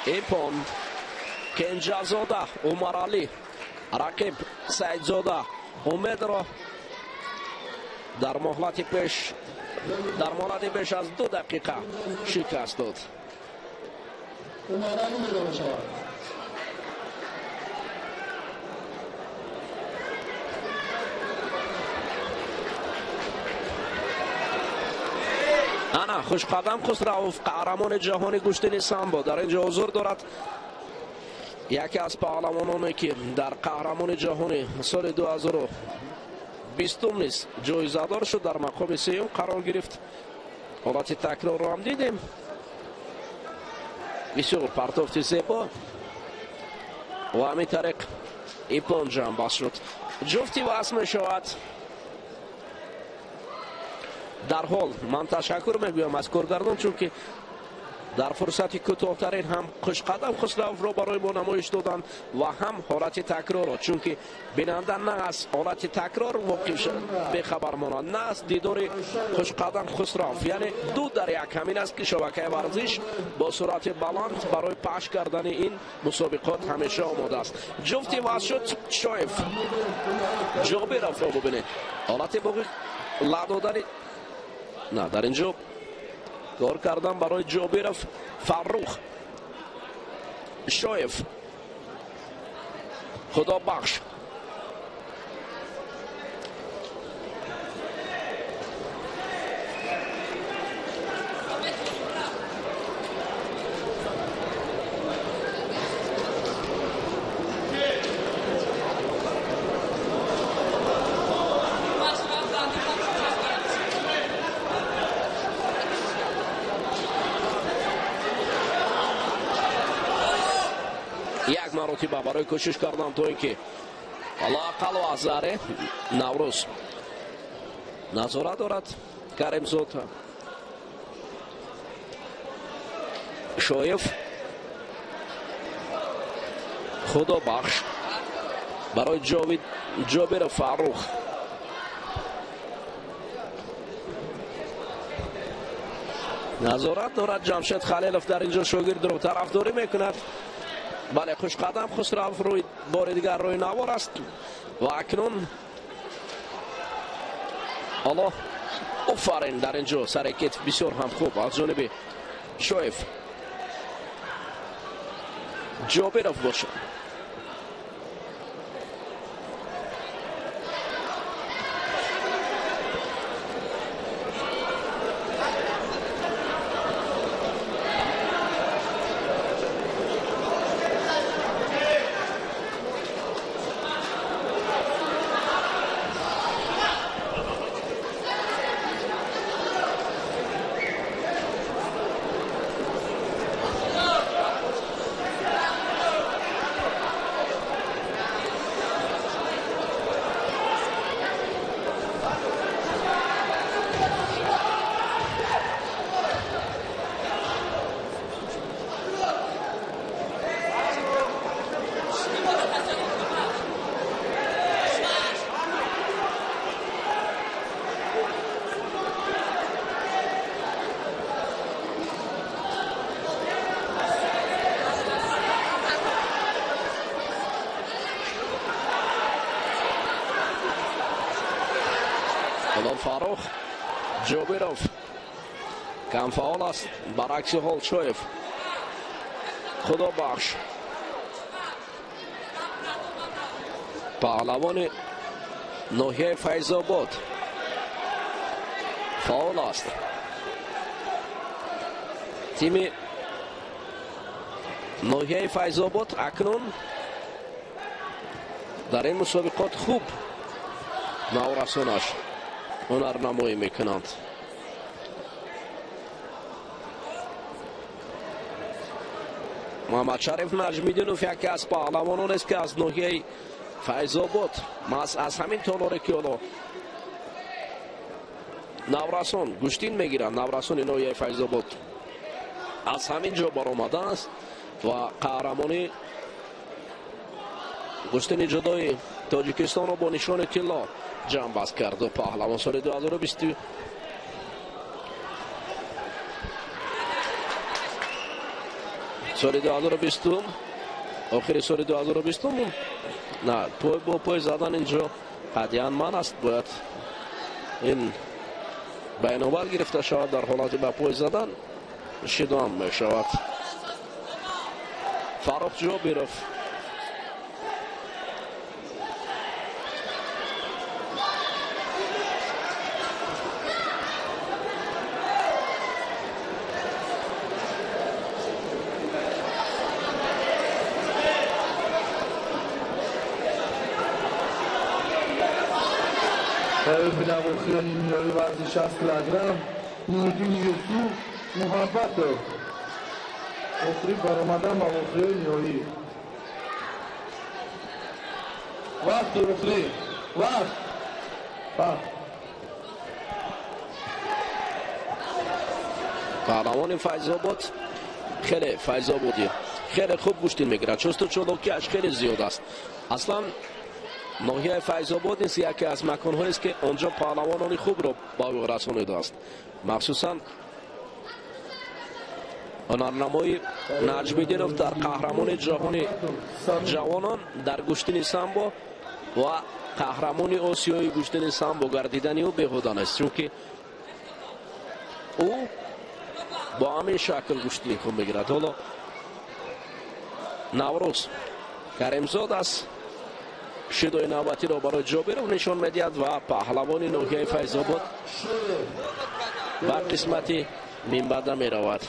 A: ایپون کنجزاده عمرعلی رقیب سعیدزاده امید را در مهلت پیش از 2 دقیقه شکست داد. انا خوش قدم خسرو قهرمان جهانی گشتن سامبو در اینجا حضور دارد. یکی از پهلوانانی که در قهرمان جهانی سال 2020 نیز جایزه دار شد در مقام سوم قرار گرفت. حالت تکرار رو هم دیدیم. بسیار پرتافت زیبا و همین طریق ایپون جنباز شد. جفتی وصل می شود. در حال من تشکر میگویم از کارگردان چون که در فرصتی کوتاه‌ترین هم خوش قدم خسرو را برای ما نمایش دادند و هم حالت تکرار چون که بیننده نه از حالت تکرار واقع بخبر مانند نه از دیدار خوش قدم خسرو. یعنی 2 در 1 همین است که شبکه ورزش با سرعت بلند برای پخش کردن این مسابقات همیشه آماده است. جفتی واسه شد شایف جابرف را ببینید حالت باقی لدادن نه در اینجا کار کردن برای جابرف فروخ شایف خدا بخش یک مرتبه برای کوشش کردن تا اینکه لااقل و ازاره نوروز نظارت دارد. کریمزاد شایف خدا بخش برای جابر فروخ نظارت دارد. جمشید خلیلوف در اینجا شاگرد رو طرفداری میکند. بله خوش قدم خسرو روی بار دیگر روی نوار است و اکنون حالا آفرین در اینجا سرکت بسیار هم خوب از جانب شایف جابرف باشه. Bilal Farux Jobirov کم فعال است برعکس هولچویف. خدا بخش پهلوان ناحیه فیض آباد فعال است. تیم ناحیه فیض آباد اکنون در این مسابقات خوب نورسانش هنرنمایی میکنند. محمد شریف نجمیدینوف یکی از پهلوانان است که از ناحیه فیض آباد از همین تالار که حالا نورسان گوشتین میگیرن، نورسان ناحیه فیض آباد از همین جا برآمده است و قهرمانی گوشتین جدای تاجیکستان را با نشان طلا جمع بست کرد و پهلوان سال 2020 سال 2020 آخر سال 2020 نه پای با پای زدن اینجا قدیان من است. باید این بین‌الملل گرفته شود در حالت با پای زدن شدام می شود. فرخ جابیروف
C: بنواخیر نیمه‌نهایی ورزش 60 کیلوگرم نوردین یوسف محبت آخری برآمدن اواخر نیمه‌نهایی وقت آخری وقت
A: پهلوان فیض آباد خیلی فیض آبادی خیلی خوب گوشتین میگیرد. چوست چولوکیش خیلی زیاد است. اصلا ناحیه فیض آباد نیست یکی از مکان‌هایی است که آنجا پهلوانان خوب را به رسانیده است. مخصوصا هنرنمای نجمیدینوف در قهرمان جهانی جوانان در گوشتین سامبو و قهرمان آسیایی گوشتین سامبو گردیدنی او بیهوده است، چون که او با همین شکل گوشتین خوب میگیرد. حالا نوروز کریمزاد است شدای نوبتی را برای جابیروف نشان میدهد و پهلوان ناحیه فیض آباد بر قسمتی منبعد می رود.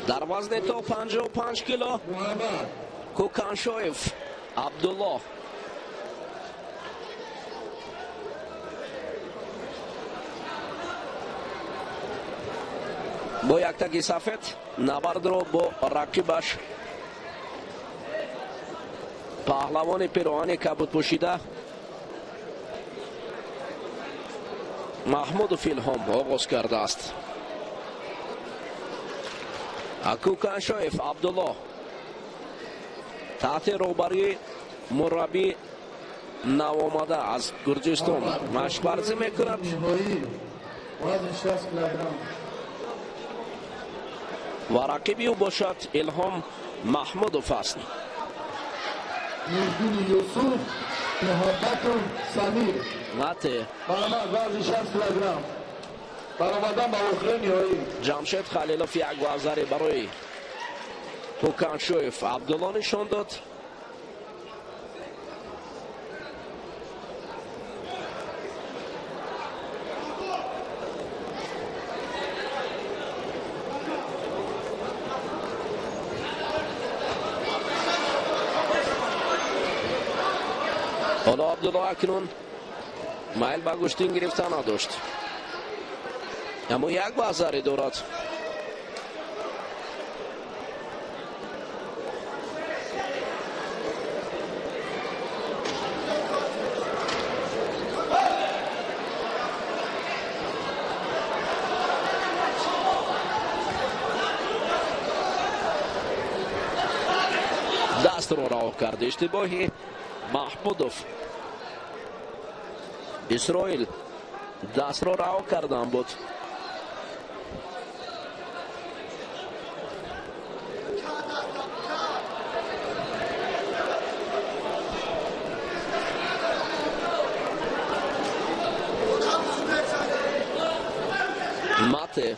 A: در وزن تا 55 کیلو کوکانشویف عبدالله با یک تکی سفید نبرد رو با رقیبش پهلوان پیراهن کبود پوشیده محمود فیلهام آغاز کرده است. کوکانشویف عبدالله تحت رهبری مربی نوآمده از گرجستان مشورزی میکند. و رقیبی او باشد الهام محمودوف است.
C: نوردین یوسف محبت سمیر
A: ماته
C: برآمد وزن 60 کیلوگرم برآمدن به آخر نهایی
A: جمشید خلیلوف یک گذری برای کوکانشویف عبدالله نشان داد. حالا عبدالله اکنون مایل به گشتین گرفتن نداشت، اما یک بازاری دارد. دست رو راه کرد. اشتباهی محمودوف. اسرائیل دست رو رها کردن بود. ماته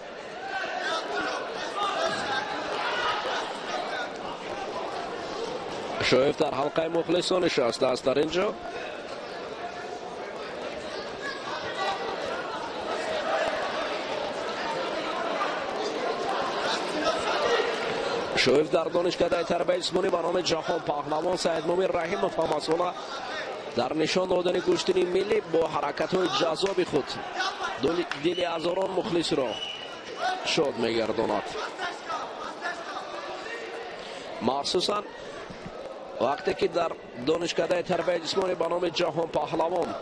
A: شویف در حلقه مخلصان نشسته است در اینجا. شویف در دانشکده تربیت جسمانی به نام جهان پهلوان سید مومن رحیموف هم مسئول در نشان دادن گشتن ملی با حرکت های جذاب خود دل هزاران مخلص را شاد میگرداند. مخصوصا وقتی که در دانشکده تربیت جسمانی به نام جهان پهلوان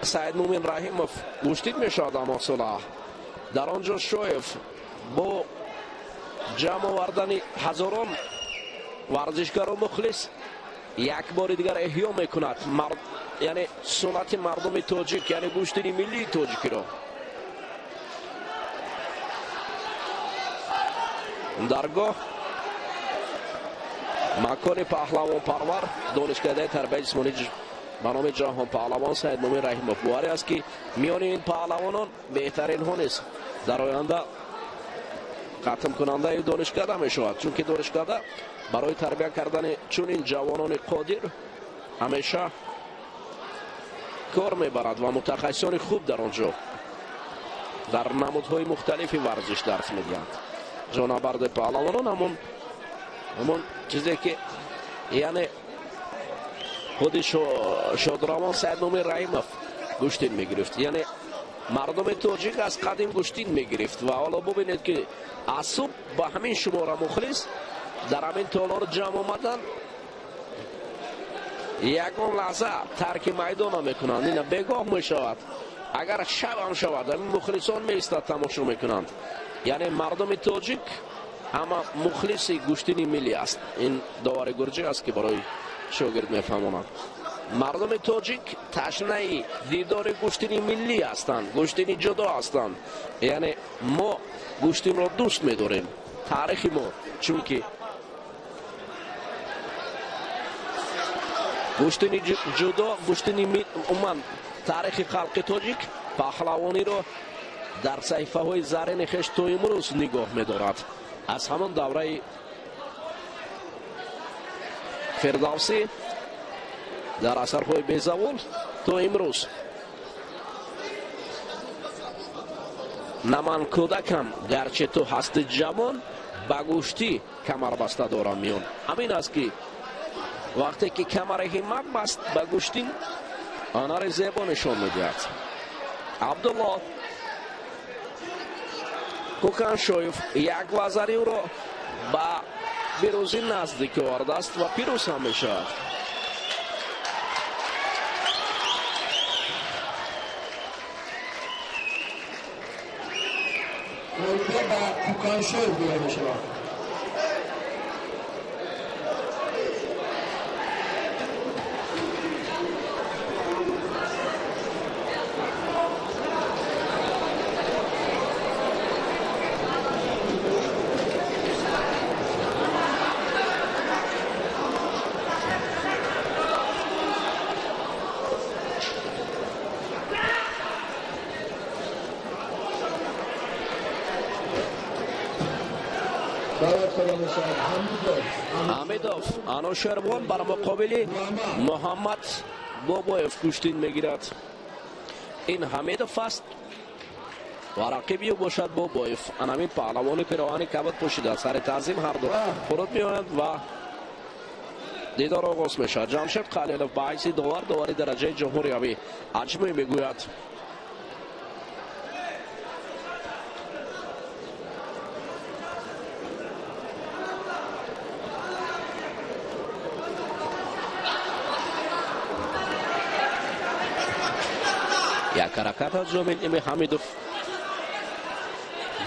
A: سید مومن رحیموف گشتید میشد، مسئول در آنجا شویف با جمع آوردن هزاران ورزشگر و مخلص یک بار دیگر احیا میکند یعنی سنت مردم تاجیک، یعنی گشتن ملی تاجیک را. درگاه مکان پهلوان پرور دانشکده تربیت جسمانی به نام جهان پهلوان سید مومن رحیموف بواری است که میان این پهلوانان بهترین ها نیست در آینده ختم کننده دانشکده می شود، چون که دانشکده برای تربیت کردن چون این جوانان قادر همیشه کار میبرد و متخصصان خوب در آنجا در نمودهای مختلفی ورزش درس میدهند. جانورد پهلوانان همون چیزی که یعنی خود شادروان سید مومن رحیموف گشتین میگرفت، یعنی مردم تاجیک از قدیم گشتین میگرفت و حالا ببینید که از صبح با همین شماره مخلص در همین تالار جمع آمدن یکان لحظه ترک میدان میکنند. این بگاه میشود، اگر شب هم شود همین مخلصان میستد تماشا میکنند. یعنی مردم تاجیک اما مخلص گشتین ملی است. این داور گرجی است که برای شاگرد میفهماند. مردم تاجیک تشنه دیدار گشتن ملی هستند، گشتن جدا هستند. یعنی ما گشتن را دوست می‌داریم، تاریخ ما، چون که گشتن جدا گشتن عموما تاریخ خلق تاجیک پهلوانی را در صحیفه های زرین خویش تا امروز نگاه می‌دارد. از همان دوره فردوسی در اثرهای بیزوال تا امروز نمان کودکم گرچه تو هست جوان با گوشتی کمر بسته دارم میون. همین است که وقتی که کمر همت بست با گوشتی آنها را زیبا نشان میدهد. عبدالله کوکانشویف یک وزری را با پیروزی نزدیک آورده است و پیروز هم میشود.
C: مورد با کوکانشویف بیاده شود.
A: حمیدوف انوشیروان بر مقابل محمد بابایف کشتین میگیرد. این حمیدوف است و رقیبی باشد بابایف. همین پهلوان پیراهن کبد پوشیده سر تعظیم هر دو فرود میآیند و دیدار آغاز میشد. جمشید خلیلوف به حیث داوری درجه جمهوری اجماع میگوید یک حرکت از جامعه حمیدوف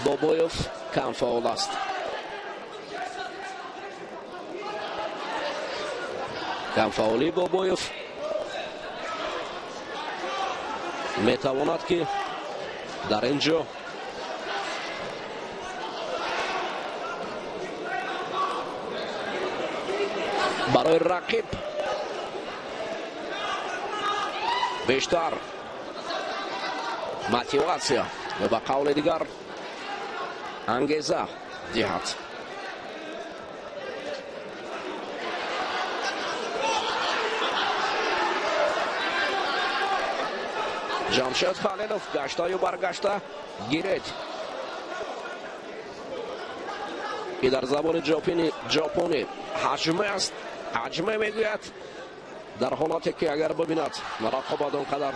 A: بابایف کم فعال است. کم فعالی بابایف میتواند که در اینجا برای رقیب بیشتر موتیواسیا و با قول دیگر انگیزه دهد. جمشید خلیلوف گشته و برگشته گیرید. این در زبان ژاپنی حجمه است. حجمه میگوید در حالاتی که اگر ببیند مراقبت آنقدر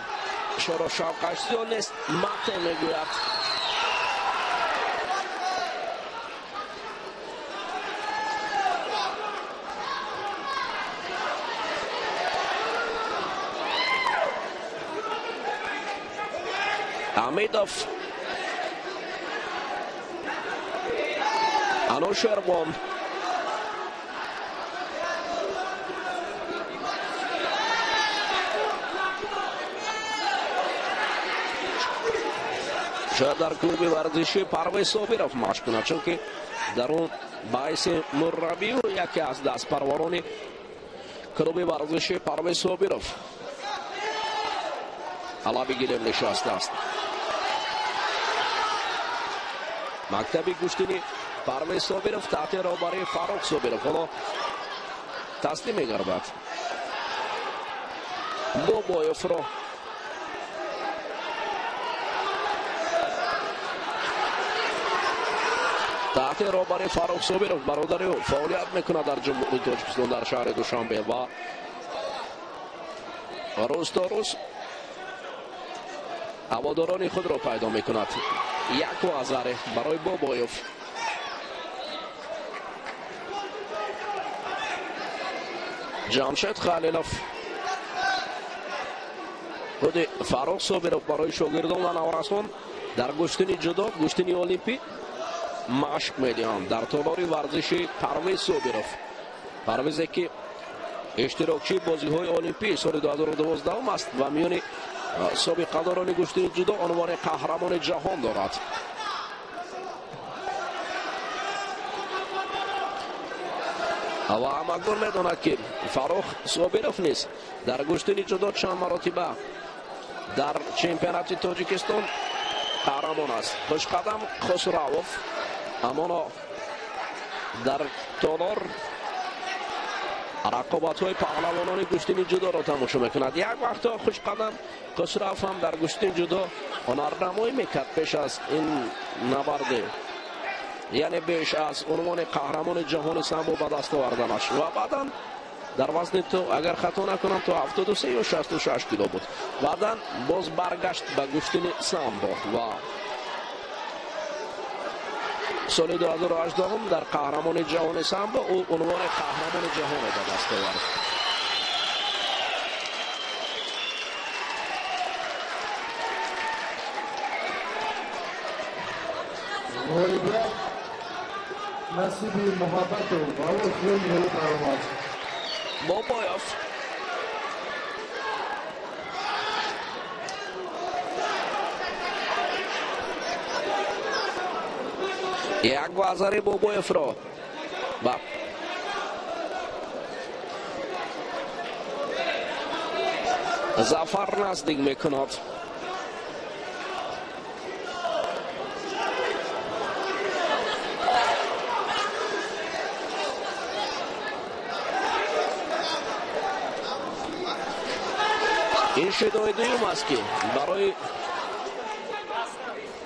A: شور و شوقش زیاد نیست. مته میگوید حمیدوف انوشیروان شاید در کلوب ورزشی پرویز صابرов مشق کند، چون که در اون باعث مربی و یکی از دست پروران کلوب ورزشی پرویز صابرов علابی گیلم نشسته است. مکتبی گوشتینی پرویز صابرов تحت رهبری فاروق صابرов حالا تسلیم می‌گردد. بابایف را تحت رهبری فاروق صابرов برادر او فعالیت میکند در جمهوری تاجیکستان در شهر دوشنبه و روز تا روز هواداران خود را پیدا میکند. یک آذر برای بابایف. جمشید خلیلوف خود فاروق صابرов برای شاگردان و نوارسان در گشتن جدا گشتن المپی مشق میدهند در تالار ورزشی پرویز صابرов. پرویزی که اشتراکچی بازی‌های المپی سال 2012 است و میان سابقه‌داران گشتن جدا عنوان قهرمان جهان دارد. و همگان میداند که فاروق صابرов نیز در گشتن جدا چند مرتبه در چمپیونات تاجیکستان قهرمان است. خوشقدم خسروف اما در تالار رقابت‌های پهلوانان گشتن جدا را تماشا میکند. یک وقتا خوشقدم خسروف هم در گشتن جدا هنرنمایی میکرد پیش از این نبرد، یعنی بیش از عنوان قهرمان جهان سامبو به دست آوردنش و بعدا در وزن تو اگر خطا نکنم تو 73 یا 66 کیلو بود. بعدا باز برگشت به گشتن سامبو و سال 2018 در قهرمان جهان سامبو او عنوان قهرمان جهان به دست آورد.
C: نصیبی محبت و باور خیلی ملی پرواز
A: بابایف یک گذاری بابایف را با ظفر نزدیک میکند. این شدای دویم است که برای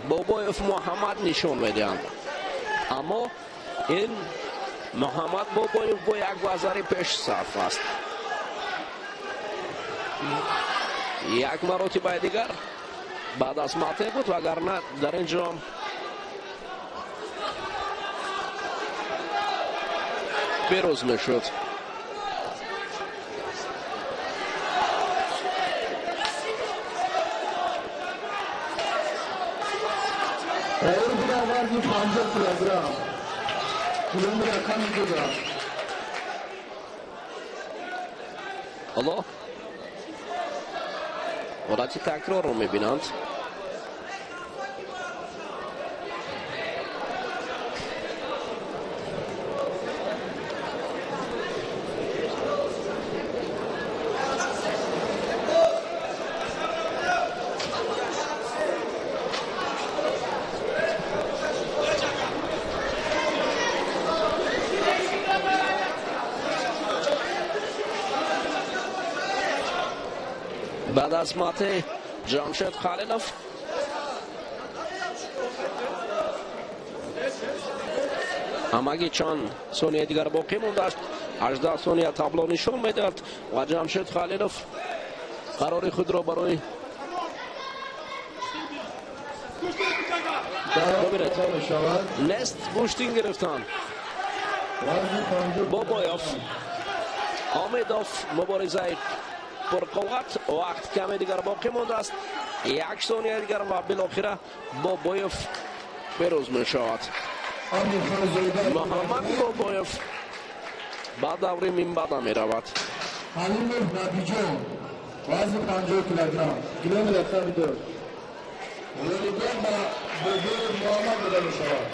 A: بابایف محمد نشون میدهند، اما این محمد بابایف با یک گذر پیش صف است. یک مرتبه دیگر بعد از ماته بود وگرنه در اینجا پیروز میشد. حالا حالتی تکرار رو میبینند. بعد از ماته جمشید خلیلوف همگی چند ثانیه دیگر باقی مونده است. 18 ثانیه تابلو نشون میدهد و جمشید خلیلوف قرار خود را برای نست بوشتین گرفتن. بابایف حامدوف مبارزه پرقوت، وقت کمی دیگر باقی مانده است. یک ثانیه دیگر و بالاخره بابایف پیروز می شود. محمد بابایف بعد دوری منبع می رود.
C: حلیم نبیجان وزن 50 کیلوگرم کیلومتر خریدار ولگان با بزرگ محمد بدل می شود.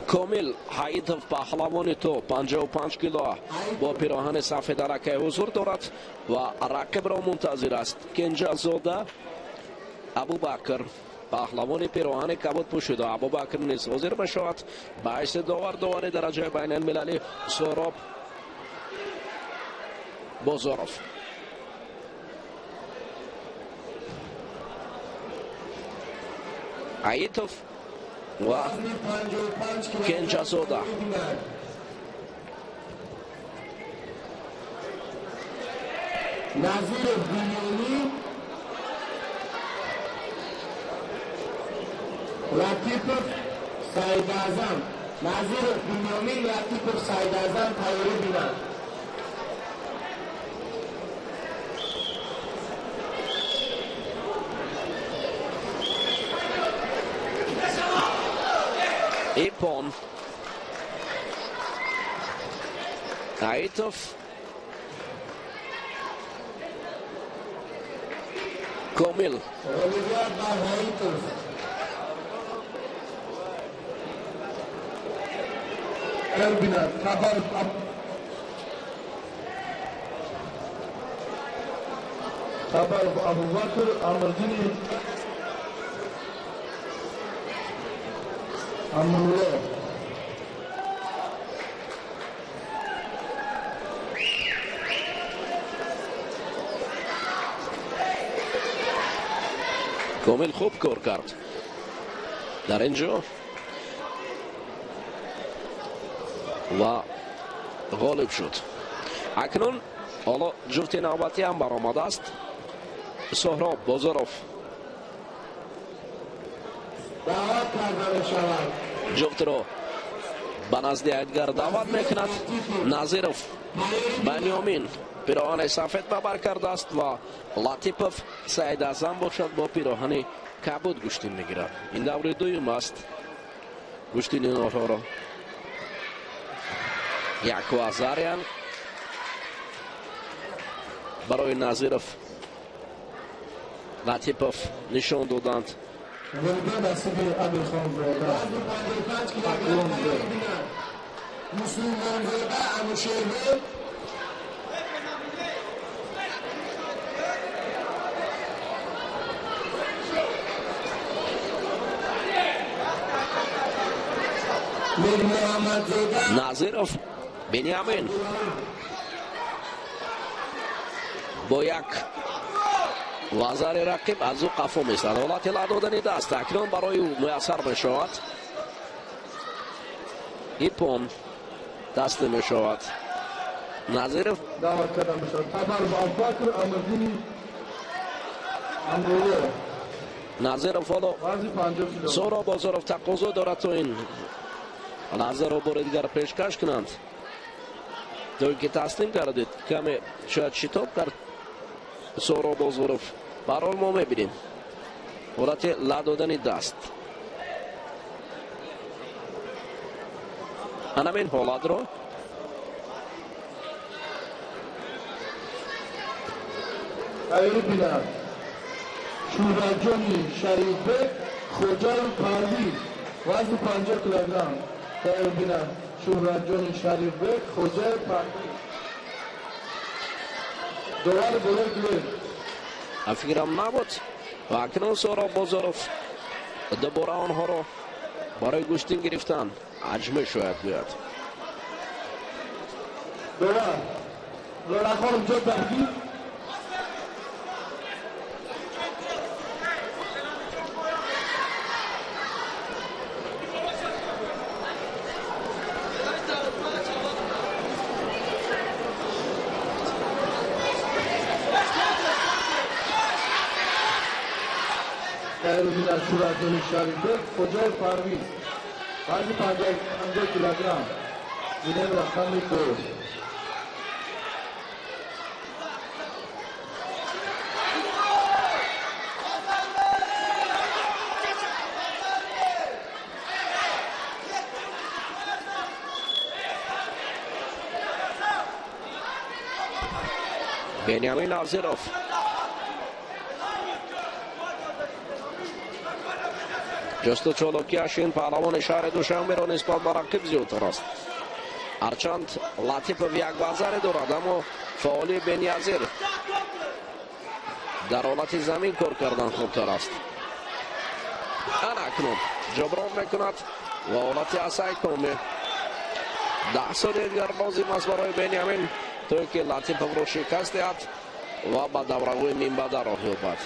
A: کامل حیدوف پهلوان تو 55 کیلو با پیراهن سفید رکه حضور دارد و رقیب را منتظر است. کنجا زاده ابوبکر پهلوان پیراهن کبود پوشیده. ابوبکر نیز حاضر بشود به حیث داور درجه بین المللی. سهراب بازاروف حیدوف و کنجا زاده.
C: نظیر بیانی لطیپов سعید اعظم نظیر بنیامین لطیپov سعید اعظم تیاری بینن
A: ایپون عیتوف کومیل
C: Elbina, Tabar Abu Bakr, Amardini, Amrullah.
A: کومیل خوب کار کرد در اینجا و غالب شد. اکنون حالا جفت نوبتی هم برآمده است. سهراب بازاروف جفت رو به نزد ادگر دعوت میکند. نظیروف بنیامین پیراهن سفید به بر کرده است و لطیپوف سعید اعظم باشد با پیراهن کبود گوشتین میگیرد. این دور دویم است گوشتین اینها را یک وزاریان برای نظیروف لطیپوف نشان دادند. نظیروف بنیامین با یک وزار رقیب از او قفو میستد. حالا طلا دادن دست اکنون برای او میسر میشود. ایپون دست میشود. نظیروف
C: دعوت کرده میشود. تبر با ابوبکر امردینی امروله
A: نظیروف حالا سهراب بازاروف تقاضا دارد تو این لحظه رو بار دیگر پیشکش کنند. دوی که تسلیم کردید کمی شاید شتاب کرد سهراب بازاروف. برحال ما میبینیم حالت لدادن دست. همین حالت رو
C: ایرو بینم شورجانی شریفه خوجای پرویز وزن 50 کیلوگرم. ایرو بینم شورجانی شریفه خوجای پرویز دوباره بلند
A: فکرم نبود و اکنون سهراب بازاروف دوباره آنها رو برای گوشتین گرفتن عجمه شاید بیاد.
C: دوباره لرخار اونجا برگیر در شورجانی شریفه خوجای پرویز وزن 50 کیلوگرم. این رقم درست.
A: بنیامین نظیروف جست چالوکیش این پهلوان شهر دوشنبه را نسبت به رقیب زیادتر است. هرچند لطیپوف یک وزر دارد اما فعالی بنیازیر در حالت زمین کار کردن خوبتر است. اکنون جبران میکند و حالت اسای کومه 10 ثانیه دیگر لازم است برای بنیامین تا که لطیپوف را شکست دهد و به دوره‌های منبع راه یابد.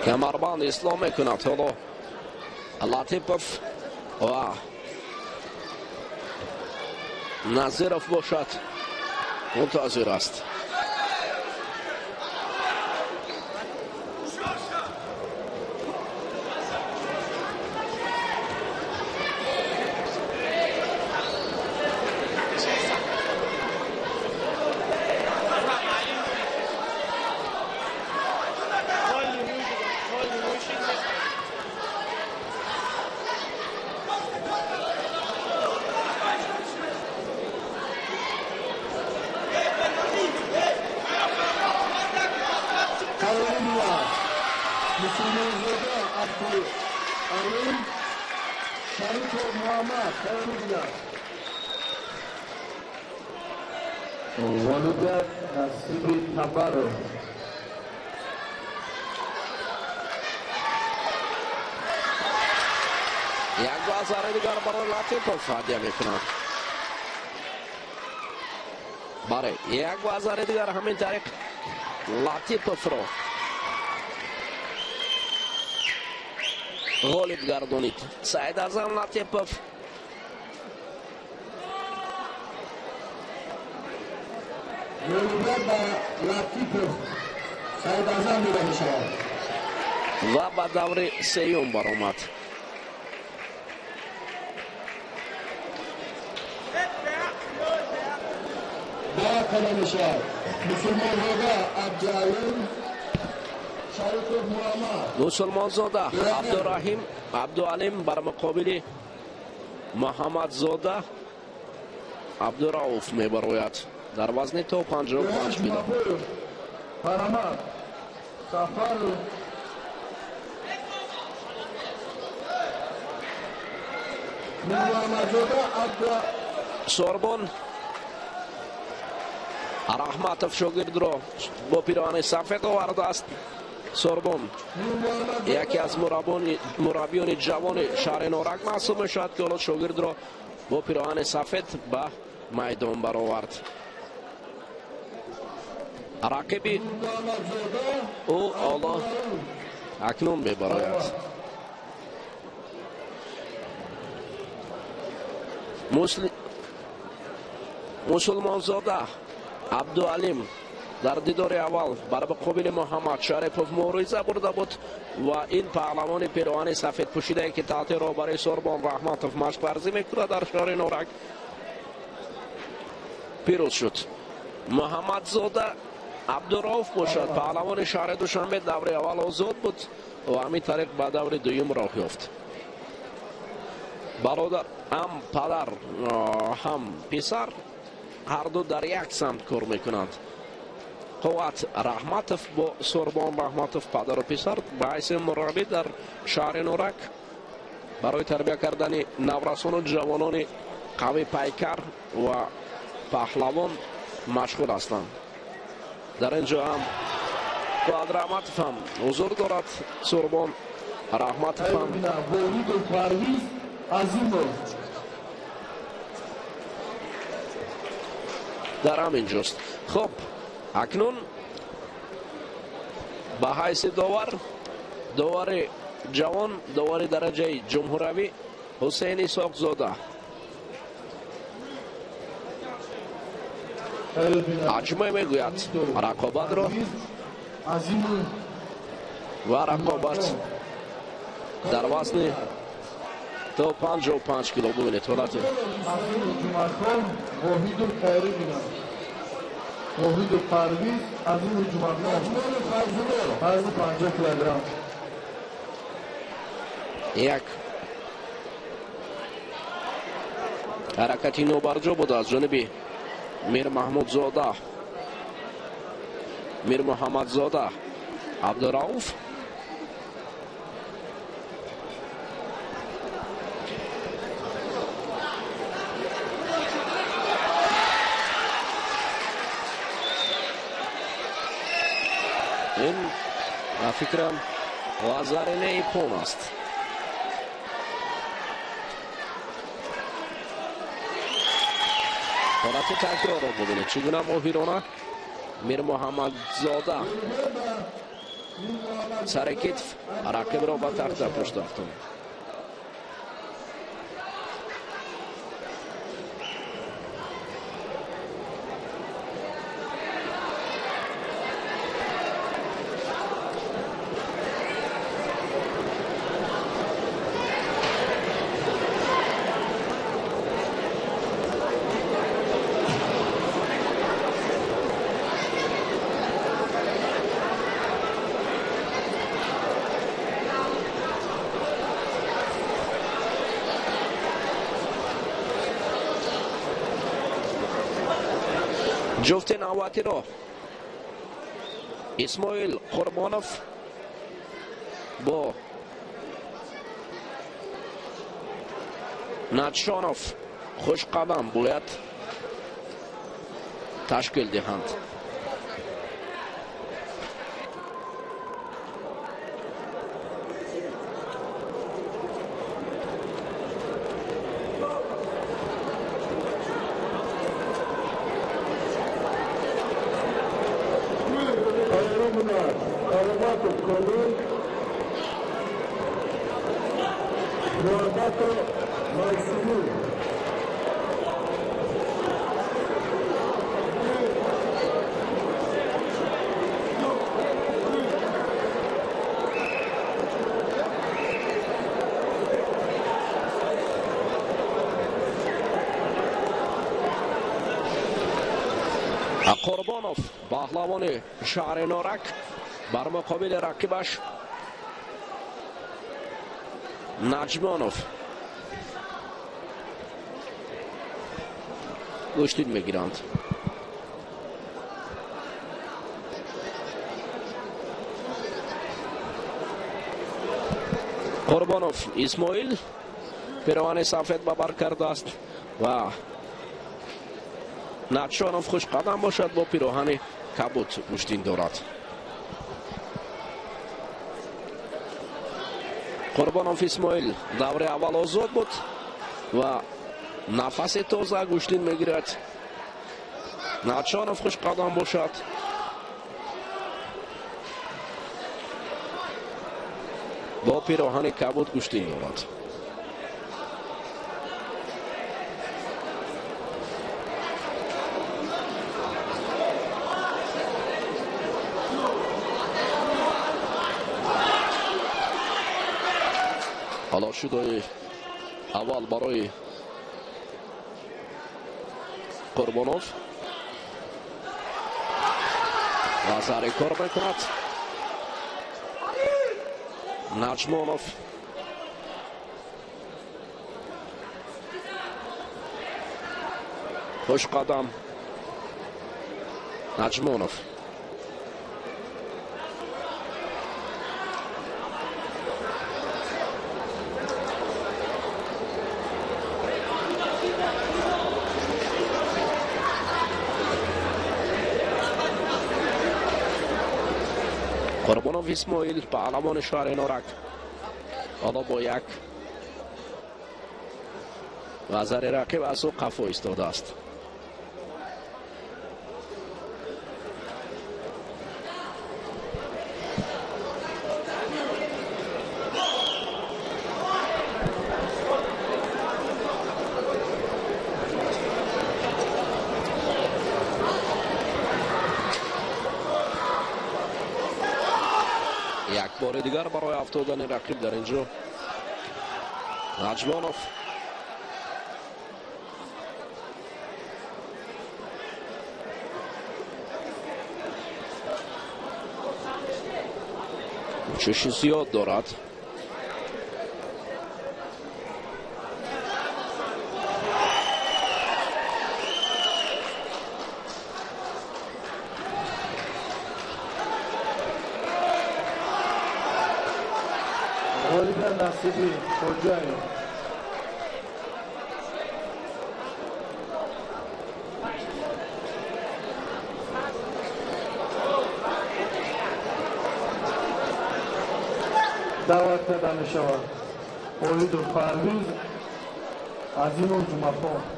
A: کمربند اصلاح میکند. حالا لطیپوف و نظیرов باشد منتظر است. یک گذر دیگر برای لطیپوف هدیه میکنند. برای یک گذر دیگر همین طریق لطیپوف رو غالب گردانید. سعید اعظم لطیپوف و به دور سیوم برآمد. مسلمان زاده عبدالرحیم عبدالعلیم بر مقابل محمد زاده عبدالرؤوف میبراید در وزن تا 55 کیلو. سوربون رحمتوف شاگرد را با پیراهن سفید آورده است. سوربون یکی از مربیان جوان شهر نارنج محسوب میشود که حالا شاگرد را با پیراهن سفید به میدان برآورد. رقیبی او حالا اکنون میبراید. مسلمان زاده عبدالعلیم در دیدار اول بر مقابل محمد شریفوف مبارزه برده بود و این پهلوان پیراهن سفید پوشیده که تحت رهبری سوربون رحمتوف مشق ورزی میکند در شهر نارنج پیروز شد. محمد زاده عبدالرؤوف باشد پهلوان شهر دوشنبه دور اول آزاد بود و همین طریق به دور دوم راه یافت. برادر هم پدر هم پسر هر دو در یک سمت کار میکنند. قوت رحمتوف با سوربون رحمتوف پدر و پسر به حیث مربی در شهر نارنج برای تربیت کردن نورسان و جوانان قوی پیکر و پهلوان مشغول هستند. در اینجا هم قوت رحمتوف هم حضور دارد. سوربون رحمتوف هم در همین جاست. خب اکنون به حیث داور جوان داور درجه جمهوروی حسین اسحاق زاده اجماع میگوید رقابت را و رقابت در وزن تا 55 کیلو ببینید حالت
C: وحید و پرویز از این جمعه فرض 50 کیلوگرم.
A: یک حرکتی نوبرجا بود از جانب میر محمود زاده میر محمد زاده عبدالرؤوف این فکرم وزارنه پون است. حالت تکرار را ببینید چگونه ماهرانه میر محمد زاده сари китф рақибро ба тахта пушт рафтон. جفت نواتی رو اسماعیل قربانوف با ناتشانوف خوش قدم باید تشکیل دهند. قربانوف پهلوان شهر نورک بر مقابل رقیبش نجمانوف گشتین میگیرند. قربانوف اسماعیل پیراهن سفید به بر کرده است و ناتشانوف خوش قدم باشد با پیراهن کبود پوشیده دارد. قربانوف اسماعیل دور اول آزاد بود و نفس تازه گوشتین میگیرد. ناتشانوف خوش قدم باشد. با پیراهن کبود گوشتین دارد. حالا شده اول برای قربانوف و سر کار میکند. نجمانوف خوش قدم. نجمانوف قربانوف اسماعیل پهلوان شهر نورک حالا با یک وزر رقیب از او قفا ایستاده است. بار دیگر برای افتادن رقیب در اینجا نجمانوف چشی زیاد دارد.
C: نصیبی کجایی؟ دعوت داده می شود امید و پرویز عظیم و جمعه.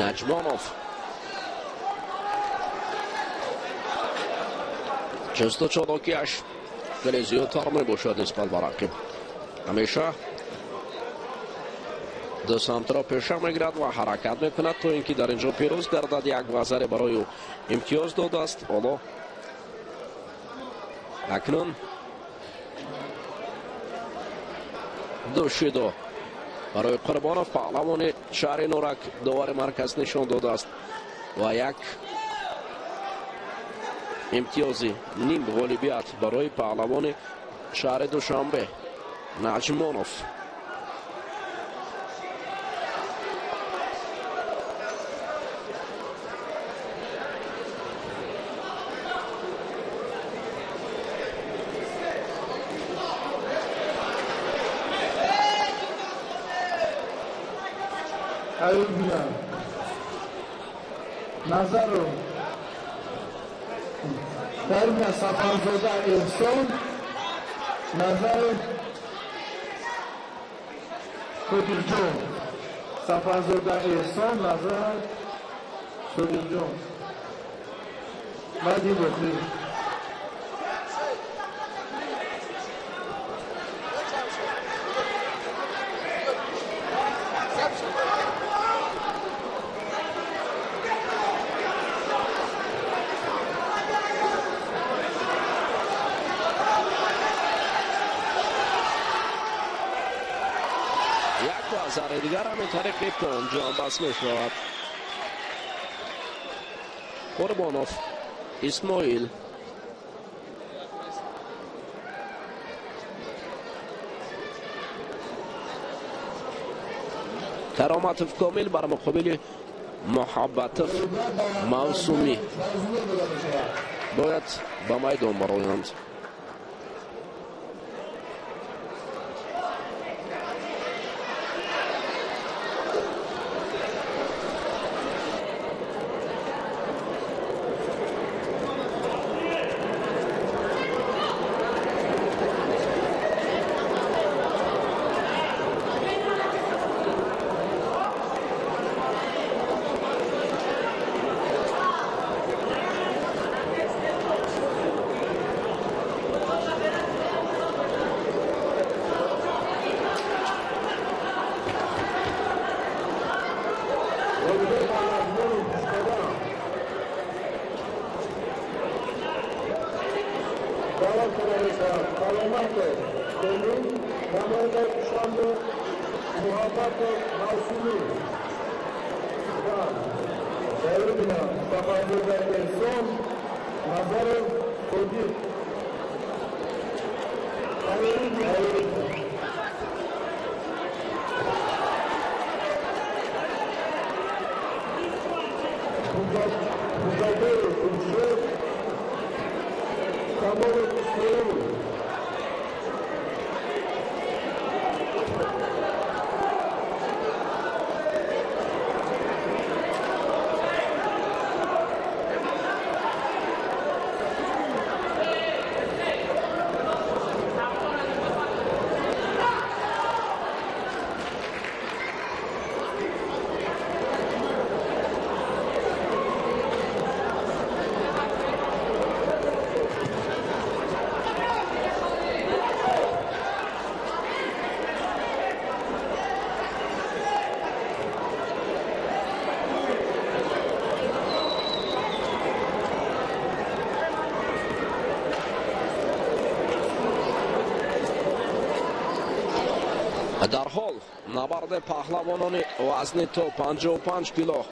A: نجمانوف جستو چالاکیش خیلی زیادتر میباشد نسبت به رقیب. همیشه دو سمت را پیشه میگیرد و حرکت میکند تا اینکه در اینجا پیروز گردد. یک وزر برای او امتیاز داده است. حالا اکنون دوشیدو برای قربانوف پهلوان شهر نورک داور مرکز نشان داده است و یک امتیازی نیم غالبیت برای پهلوان شهر دوشنبه نجمانوف.
C: Ayub Bilal, Nazarov, Darmiya Safarzoda Ehson, Nazarov, Sodirjon, Safarzoda Ehson, Nazarov, Sodirjon. Badi Bakri.
A: وزر دیگر هم این طریقی که انجام بس می شود. قربانوف اسماعیل کرامتوف کامل بر مقابل محبتوف موسومی باید به میدان برآیند. در حال نبرد پهلوانان وزن تا 55 کیلو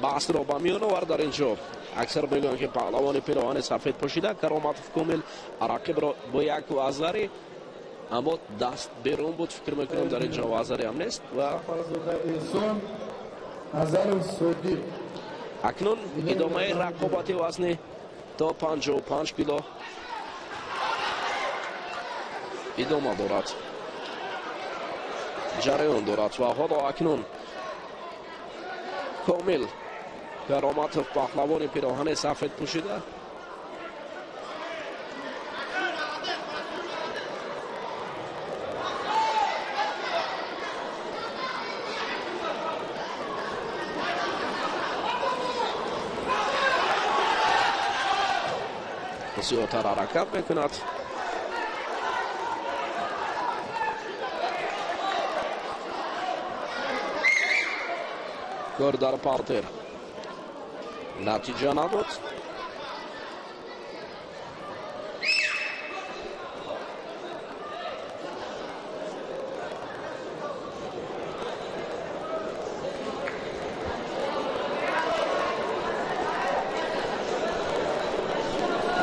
A: بحث را به میان آورد. در اینجا اکثر میگویند که پهلوان پیراهن سفید پوشیده کرامتوف کامل رقیب را با یک وزری اما دست بیرون بود. فکر میکنم در اینجا وزری هم نیست و اکنون ادامه رقابت وزن تا 55 کیلو ادامه دارد، جریان دارد و حالا اکنون کامل کرامتوف پهلوان پیراهن سفید پوشیده زیادتر حرکت میکند. گل در پارتر نتیجه نداد.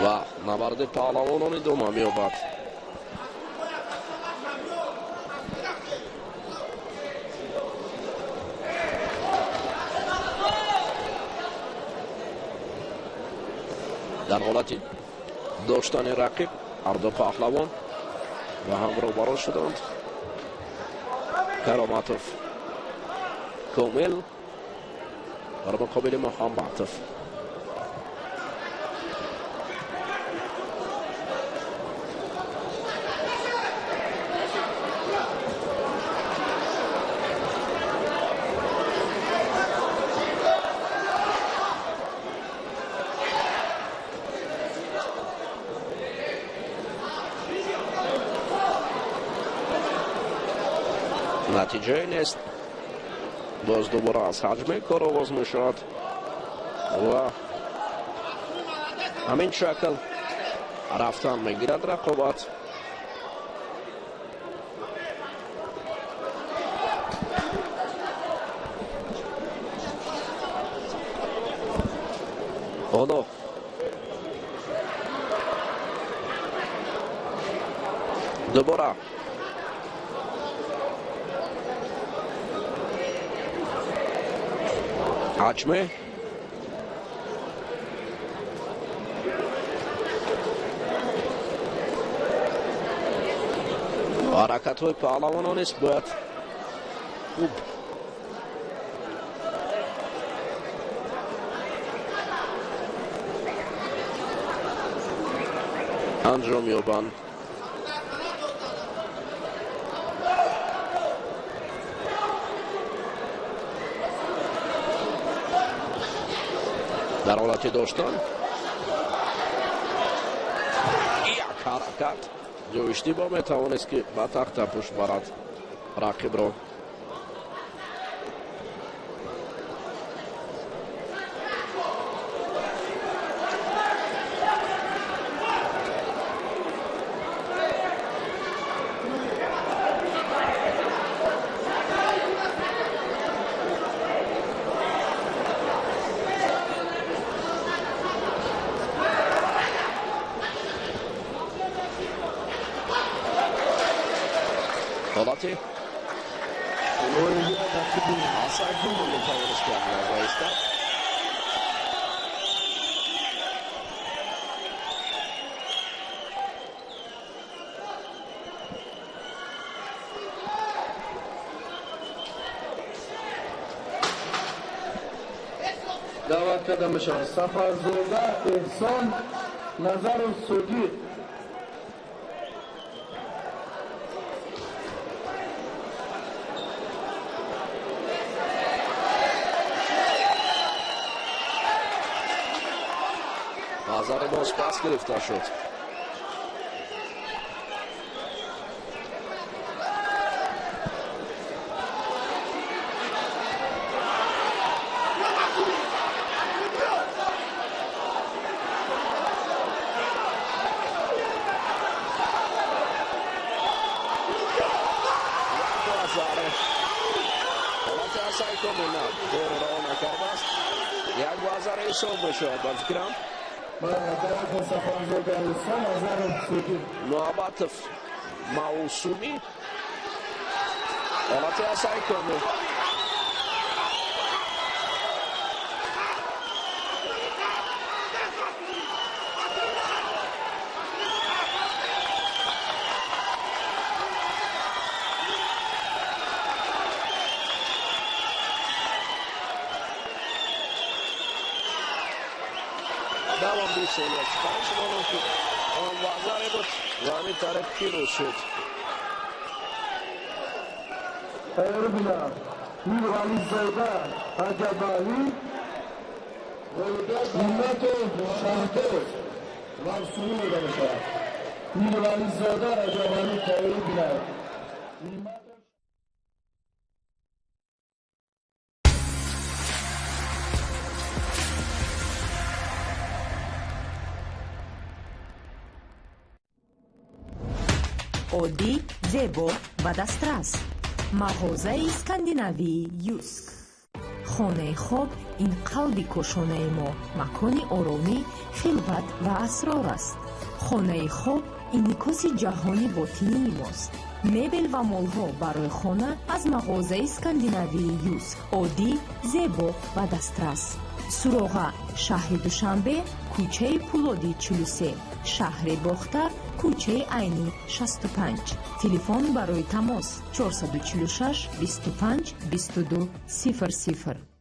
A: و نبرد پهلوانان ادامه می‌یابد. در حالت داشتن رقیب هر دو پهلوان و هم روبرو شدند. کراماتوف کامل در مقابل محمدوف. نتیجه نیست. باز دوباره از حجم کار آغاز می شود و همین شکل رفتن می گیرد رقابت. حالا دوباره حجمه حرکت های پهلوانان است باید خوب انجام یابند. در حالت داشتن یک حرکت جو اشتباه میتوانست که به تخت پشت برد رقیب را. حالاتی آسایشون رو میتوانست که اندازه استد.
C: دعوت کرده میشود سفرزاده احسان نظر سودی.
A: نظر باز پس گرفته شد. یک بازار حساب بشود با فکرم محمدوف موسومی حالت اسای کنه دوام بیسه یک پنج مانو که آن وزاره بود و همین طرف پیروز شد.
C: خیر بنا میر علی زیده عجبانی ملت شهده مقصود داده شود میروانی زاده رجبانی تایری بیند
F: оддӣ зебо ба дастрас мағозаи скандинавӣ юск хонаи хоб ин қалби кошонаи мо макони оромӣ хилват ва асрор аст хонаи хоб инъикоси ҷаҳони ботинии мост мебел ва молҳо барои хона аз мағозаи скандинавӣ юск оддӣ зебо ва дастрас суроға шаҳри душанбе кӯчаи пулоди 43 шаҳри бохтар кӯчаи айни 65 телефон барои тамос 446 25 22 00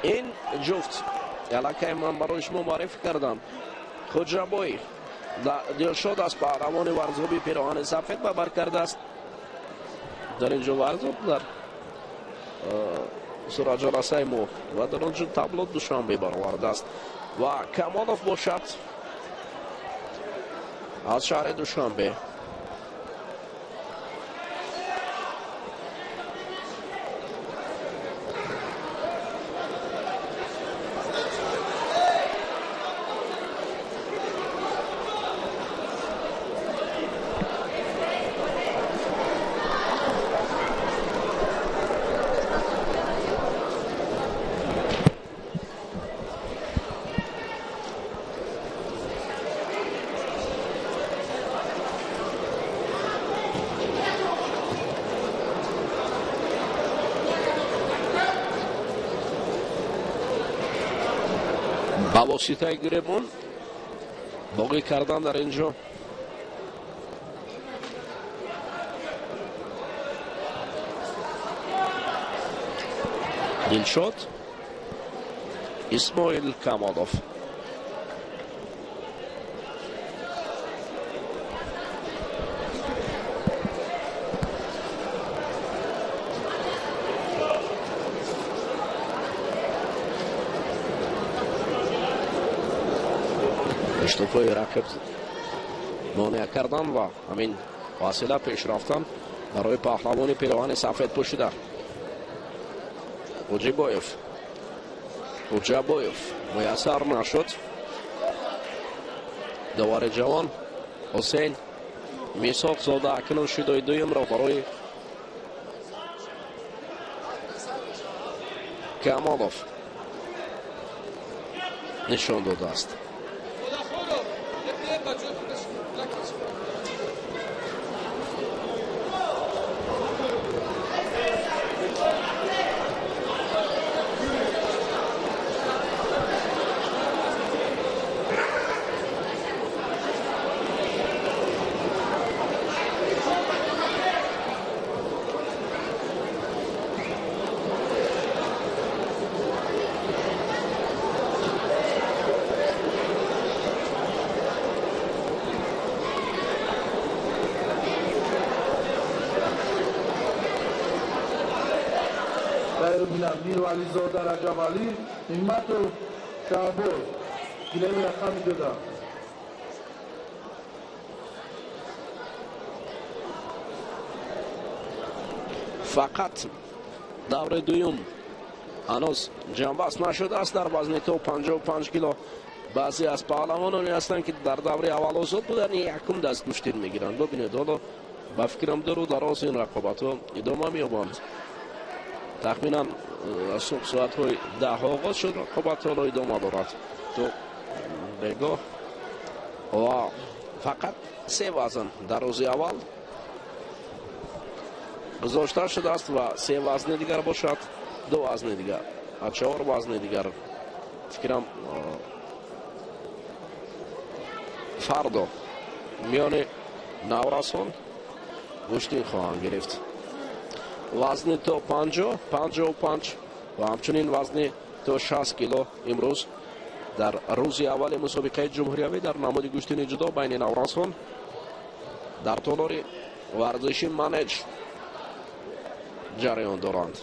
A: این جفت الکه من برای شما معرفی کردم خوجابوی دلشاد است قهرمان ورزشی پیراهن سفید به بر کرده است در اینجا ورزش در سراجرسای ما و در آنجا تابلو دوشنبه برآورده است و کمالوف باشد از شهر دوشنبه با واسطه گریبون باقی کردن در اینجا دلشاد اسماعیل کمالوف اشتفای رقیب مانع کردن و همین فاصله پیش رفتن برای پهلوان پیراهن سفید پوشیده اوجیبایف میسر نشد دوار جوان حسین میساق زاده اکنون شیدای دویم را برای کمالوف نشان داده است
C: میرو علی زاده رجب علی همت و شعباز گلیم رقم داده
A: فقط دور دویم هنوز جنبست نشده است در وزن تو 55 کیلو بعضی از پهلوانانی هستند که در دوره اول آزاد بودن یکم دست گوشتین میگیرند ببینید حالا با فکرم دارو دراز این رقابت ها ادامه میابند تخمینا صبح ساعت های 10 آغاز شد رقابت ها ادامه دارد تو بگاه و فقط 3 وزن در روز اول گذاشته شده است و 3 وزن دیگر باشد 2 وزن دیگر و 4 وزن دیگر فکرم فردا میان نورسان گوشتین خواهند گرفت وزن تو 55 و همچنین وزن تو 60 کیلو امروز در روز اول مسابقه جمهوریوی در نماد گوشتن جدا بین نورانسان در تالار ورزشی منیج جریان دارند.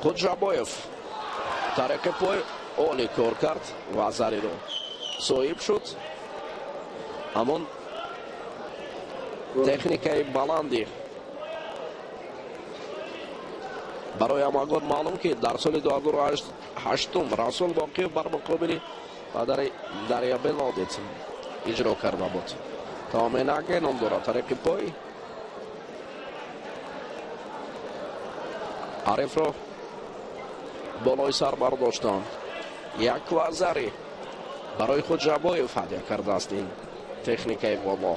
A: خودجابایف طریق پای عالی کار کرد و زری رو صاحب شد. همون تکنیکای بلندی برای اماگور معلوم که در سال 2008 رسول باقی بر مقابل پدر دریا بنادید اجرا کرده بود. تامیناگه نام دارد طریق پای عارف رو بالای سر برداشتن. یک وزری برای خود جابایف هدیه کرده است این تکنیکای بالا.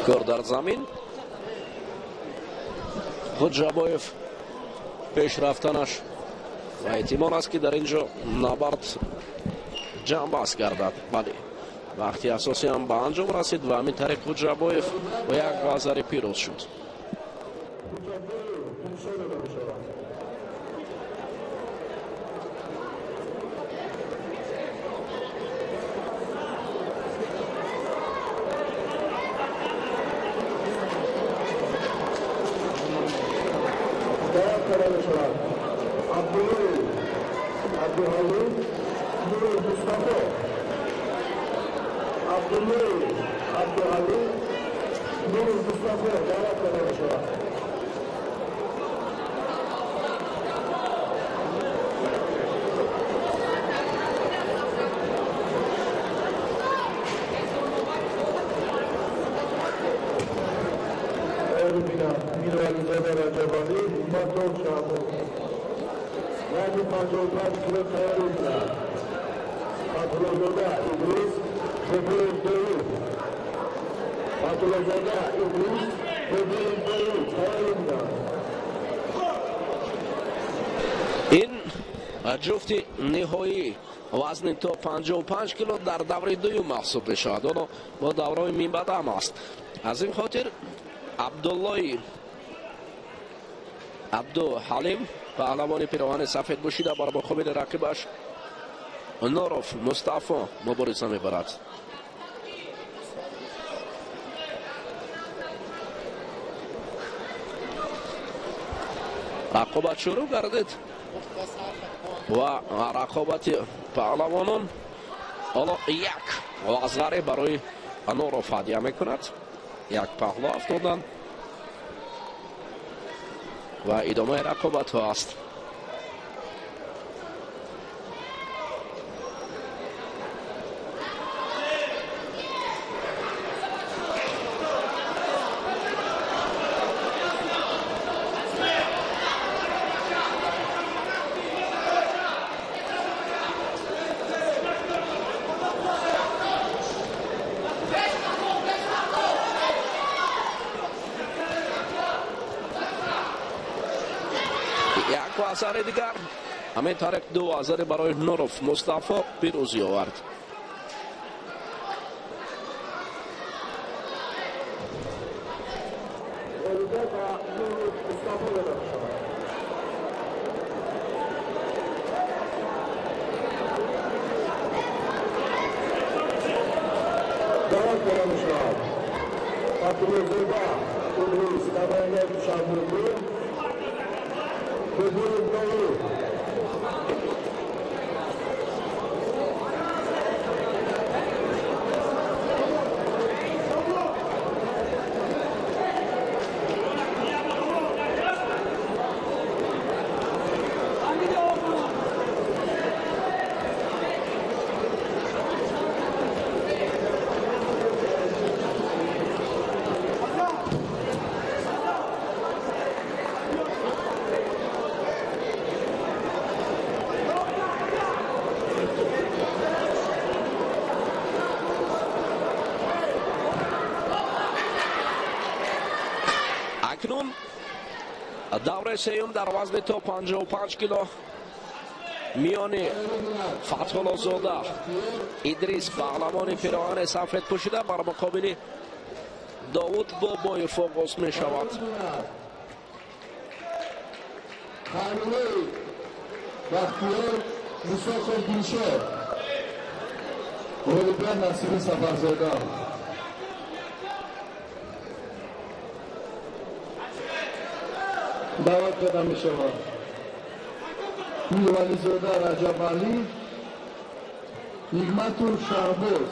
A: کار در زمین خود جابایف پیش رفتنش و احتمال است که در اینجا نبرد جنبست گردد. بله وقتی اساسی هم به انجام رسید و همین طریق خود جابایف و یک وزر پیروز شد. این جفت نهایی وزن تا 55 کیلو در دوره دوم محسوب میشود. اون با دوره میبدم است. از این خاطر عبدالله عبدو حلیم پهلوان پیراهن سفید پوشیده بر مقابل رقیبش نوروف مصطفی مبارزه میبرد. رقابت شروع گردید و رقابت پهلوانان حالا یک وزره برای نوروف هدیه میکند. یک پهلو افتادن و ادامه رقابت ها است. وزر دیگر همین طریق دو وزر برای نوروف مصطفی پیروزی آورد. اکنون دوره سیوم در وزن تا 55 کیلو میان فتح‌الله زاده ادریس پهلوان پیراهن سفید پوشیده بر مقابل داوود بابایف آغاز می شود.
C: خانوی بختیار موسی گلشن اولویت نصیر سفرزاده دعوت داده می شود. میروانی زاده رجب علی نعمت‌الله شهباز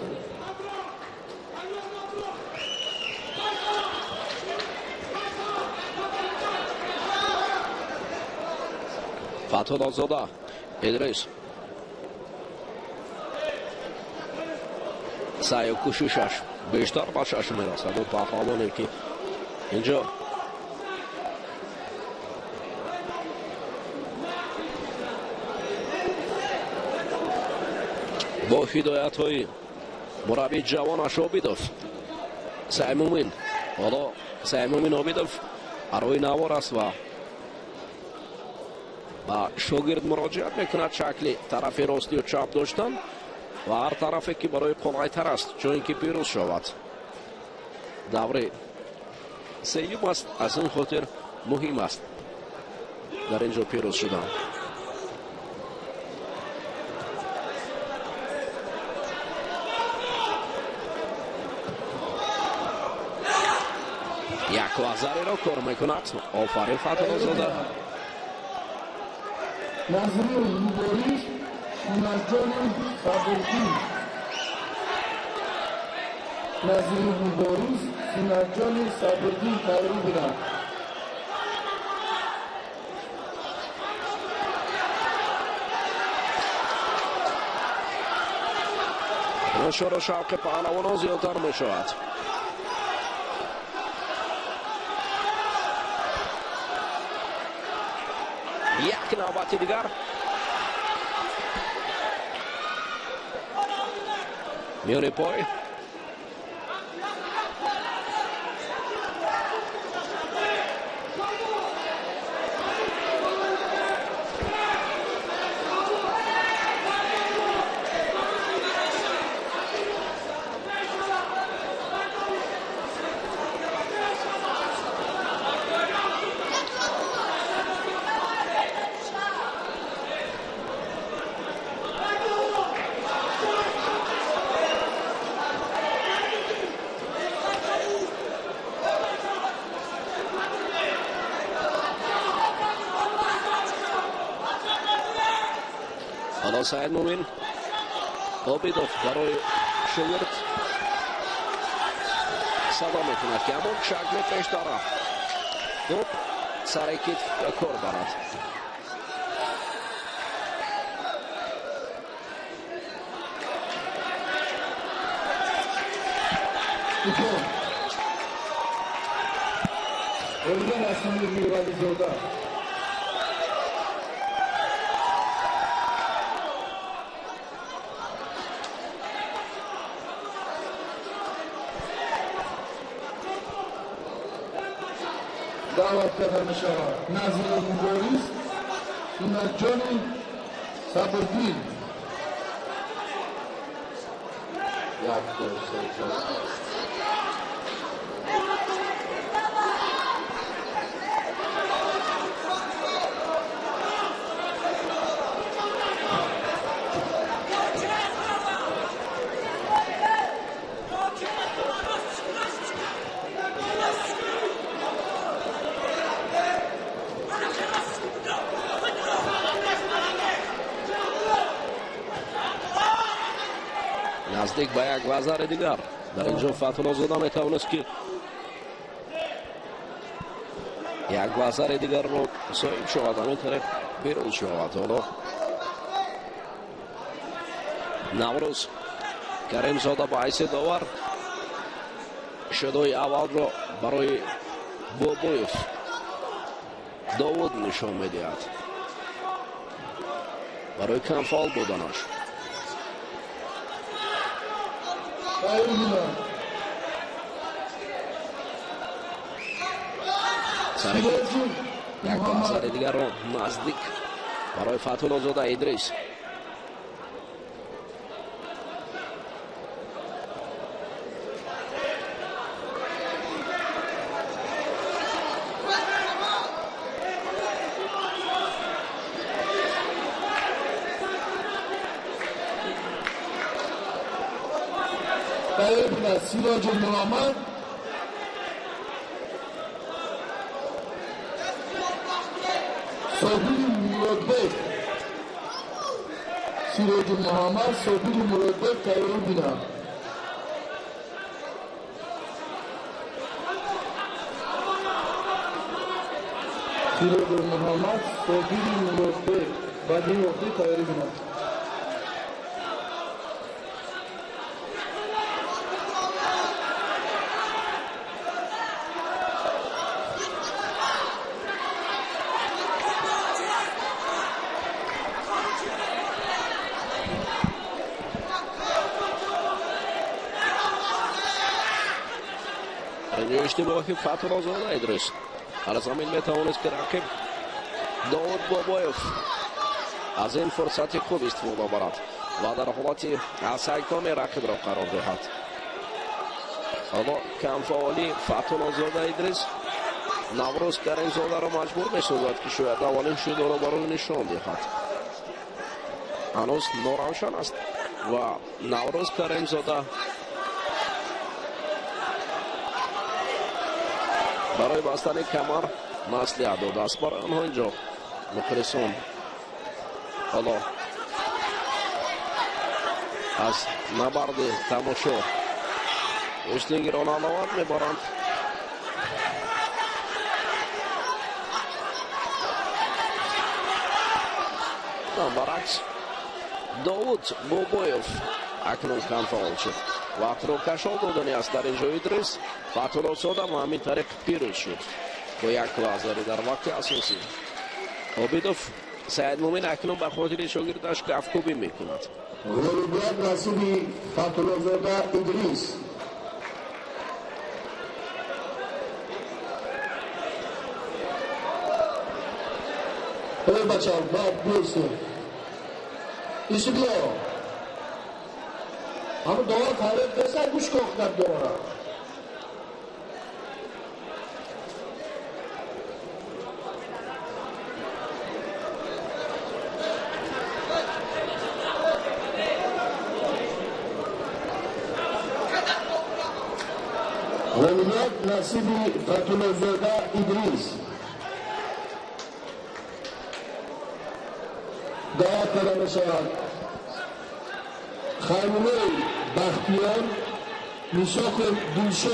A: فتح‌الله زاده ادریس سعی و کوششش بیشتر به چشم میرسد و پهلوانی که اینجا با هدایت های مربی جوانش عابدوف سعی مومن حالا سعی مومن عابدوف برای نوار است و با شاگرد مراجعت میکند شکل طرف راستی و چپ داشتن و هر طرفی که برای قلعه تر است چون اینکه پیروز شود. دوره سیوم است از این خاطر مهم است در اینجا پیروز شدن. یک وزری را کار میکند. آفرین فتح‌الله زاده.
C: نظری مبارز سینرجان صبرالدین نظری مبارز سینرجان صبرالدین تغییر بودند.
A: نشار و شوق پهلوانان زیادتر می شود. یک نوبت دیگر میان پای حالا سعید مومن عابدوف برای شاگرد صدا میکند که همون شکل پیش داره. خوب سر کتف کار برد.
C: اولین اسمی میروانی زاده دعوت کرده می شود. نظیر مبارز سینرجان صبرالدین یک دو سه چهار
A: نزدیک به یک وزر دیگر در اینجا فتح‌الله زاده میتوانست که یک وزر دیگر رو صاحب شود همین طریق پیروز شود. حالا نوروز کریم زاده با حیث داور شدای اول را برای بابایف داوود نشان میدهد برای کمفال بودنش. یک اثر دیگر رو نزدیک برای فتح‌الله زاده ادریس.
C: سیراج محمد صابری مرادبک سیراج محمد صابری مرادبک تایید بینم سیراج محمد صابری مرادبک بعد این وقتی تایید بینم
A: اشتباهی فتح‌الله زاده ادریس در زمین میتوانست که رقیب داود بابایف از این فرصت خوب استفاده برد و در حالت سعی‌کام رقیب را قرار دهد. اما کم فعالی فتح‌الله زاده ادریس نوروز کریم-زاده را مجبور می‌سازد که شاید اولین شوت را برای نشان دهد. هنوز ناروشن است و نوروز کریم-زاده برای بستن کمر مصلحت داده است. برای آنها اینجا مخلصان حالا از نبرد تماشا اشتینگی را نالواد میبرند. برعکس داود بابایف اکنون کم فعال شد. وقت رو کشال دادنی است در اینجا ادریس. فتح‌الله زاده و همین طریق پیروز شد با یک لحظه در وقت اساسی. عابدوف سعید مومن اکنون به خاطر شاگردش کفکوبی میکند.
C: غلبیت نصیب فتح‌الله زاده ادریس. ای بچه بعد بیرسیم ایسی بیا همه دوار تاریخ دسته گوش کخت دواره غلبیت نصیب فتح‌الله زاده ادریس. دعوت کرده میشود خیمونه بختیار میساق دلشه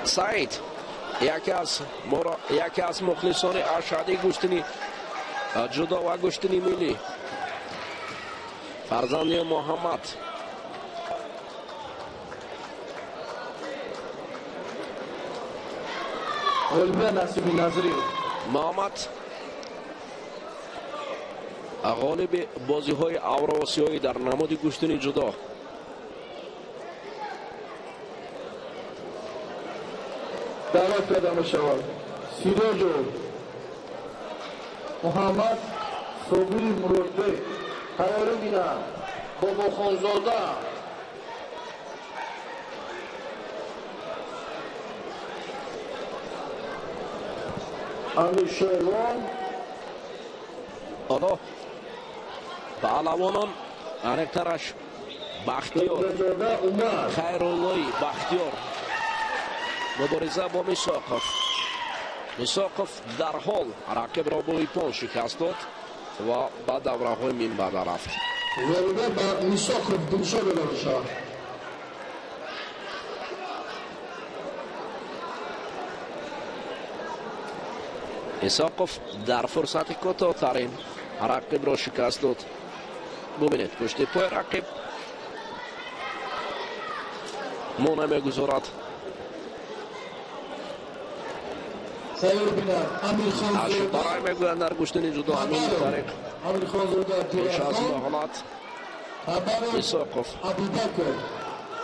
A: سعید یکی از مخلصان ارشدی گشتنی جدا و گشتنی ملی فرزند محمد محمد غالب بازی های اوراسیایی در نماد گشتنی جدا
C: دعوت کرده میشود سیراج محمد صابری مرادبک قرار بینم بابا خانزاده امیر شیروان
A: حالا پهلوانان انکترش بختیار خیراللهی بختیار مبارزه با میساقوف در حال رقیب را با ایپان شکست داد و به دوره های منبع رفت.
C: ضربه به میساقوف دلشه بده شد.
A: میساقوف در فرصت کوتاه‌ترین رقیب را شکست داد. ببینید پشت پای رقیب ما نمیگذارد
C: تغییر بینن امیر خان
A: اشو برای میگویند در گوشتن جدا همین طریق
C: امیر خان زوده
A: پیش از حالات ایساقوف
C: ابوبکر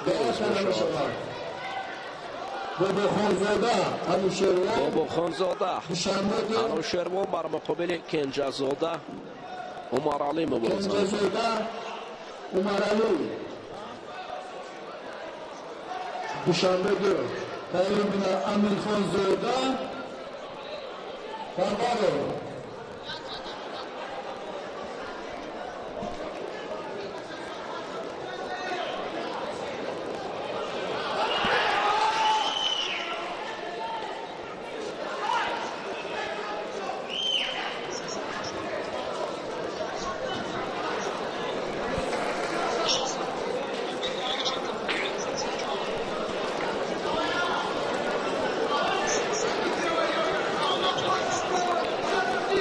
C: درست نمیشود بابا خانزاده انوشیروان
A: بابا خانزاده انوشیروان بر مقابل کنجزاده عمر علی مبارزه
C: کنجزاده عمر علی دوشنبه دو تغییر بینن امیر خان زاده بابارو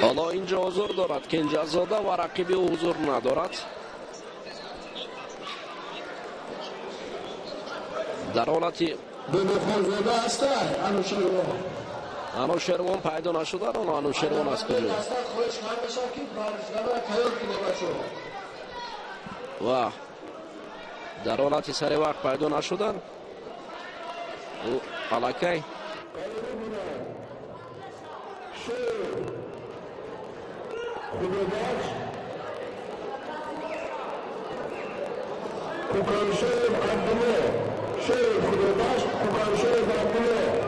A: حالا اینجا حضور دارد کنجزاده و رقیبی حضور ندارد. در حالتی
C: خانزاده هسته
A: انوشیروان پیدا نشده اون انوشیروان از کجا و در حالتی سر وقت پیدا نشدن علکی
C: کوکانشیر عبدالله شیر خودباش کوکانشیر عبدالله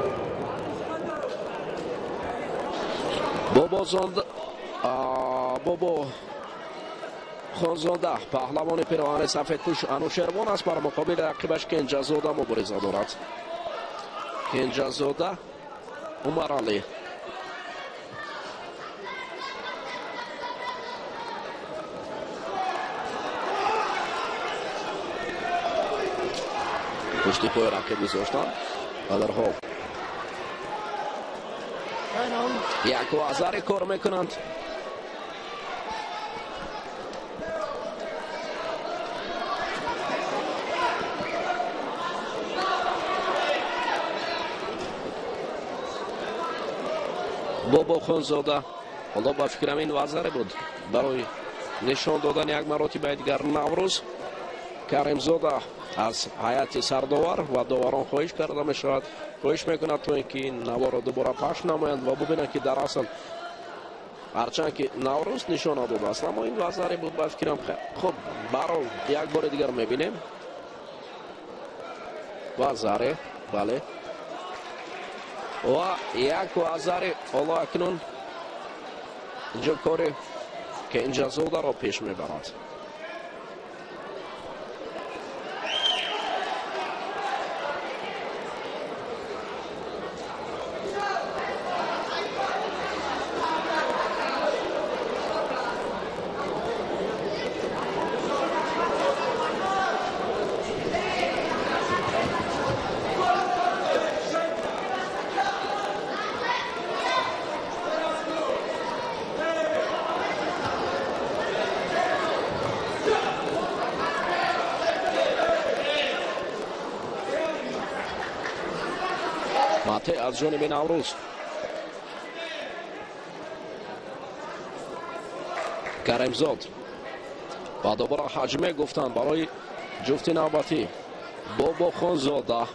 A: بابا خانزاده پهلوان پیراهن سفید پوش انوشیروان است بر مقابل رقیبش کنجزاده مبارزه دارد. کنجزاده عمر علی پشتی پای رقیب گذاشتن و در حال یک وزر کار میکنند. بابا خانزاده حالا با فکرم این وزره بود برای نشان دادن یک مراتب دیگر نوروز کریمزاده از هیئت سرداور و داوران خواهش کرده می شود خواهش میکند تا اینکه این نوار را دوباره پخش نمایند و ببینند که در اصل هرچند که نوروز نشان داده است اما این وزره بود با فکرم خب برای یک بار دیگر میبینیم وزره بله و یک وزره حالا اکنون اینجا کار کنجزاده را پیش میبرد. ماته از جانب نوروز کریمزاد و دوباره حجمه گفتن برای جفت نوبتی بابا خانزاده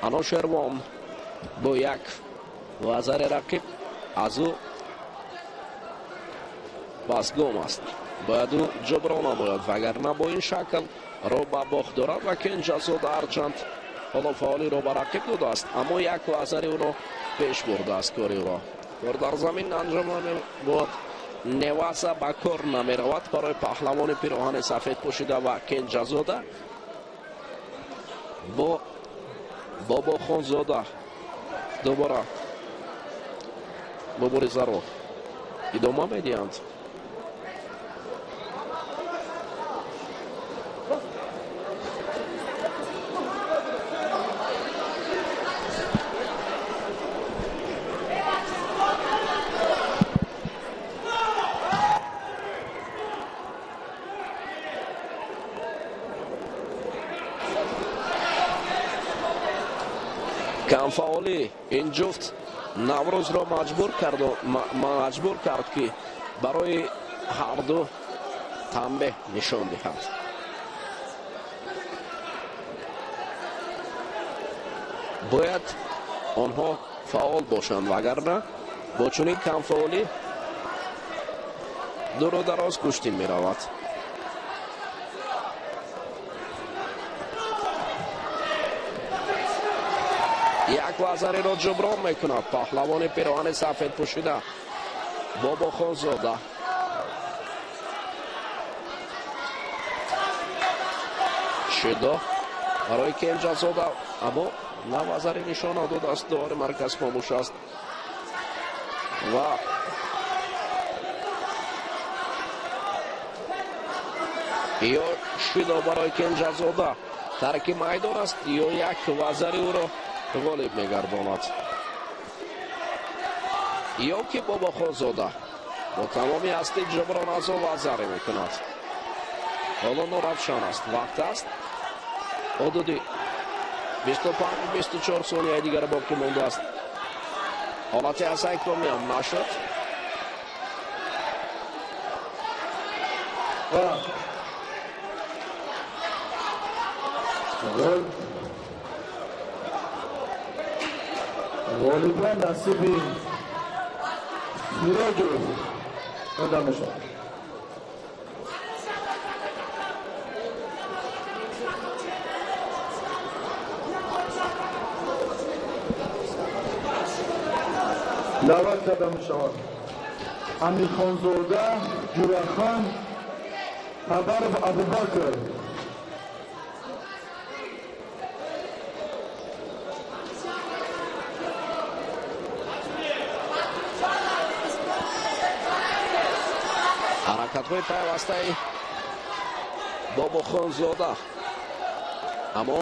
A: انوشیروان با یک وزر رقیب از او بازگام است باید او جبران نماید وگرنه با این شکل را به باخت دارد و کنجزاده هرچند حالا فعالی را به رقیب داده است اما یک وزر او را پیش برده است کاری را کار در زمین انجام بود نواسه به کار نمی رود برای پهلوان پیراهن سفید پوشیده و کنجزاده با بابا خانزاده دوباره مبارزه را ادامه میدهند. کم فعالی این جفت наврӯз ро маҷбур кард ки барои ҳарду танбеҳ нишон диҳад. бояд онҳо фаъол бошанд, вагарна бо чунин камфаъолӣ дуру дароз куштин меравад. як лазареро ҷуброн мекунад паҳлавони пироҳани сафедпӯшида Бобохонзода. шидо барои Кенҷазода, аммо навазари нишон дод аст. довари марказ хомӯш аст ва ё шидо барои Кенҷазода тарки майдон аст, ё як вазари ӯро ғолиб мегардонад, ё ки Бобохонзода бо тамоми ҳастӣ ҷуброн аз он вазаре мекунад. ҳоло норавшан аст. вақт аст ҳудуди 25-24 сонияи дигар боқӣ мондааст. ҳолати ҳасан комиам нашуд.
C: غالبا نصیب سیراج رو ادامه شد. دعوت کرده می شود امیر خانزاده، جورخان، ابر ابوبکر.
A: ҳаракатҳои пайвастаи Бобохонзода, аммо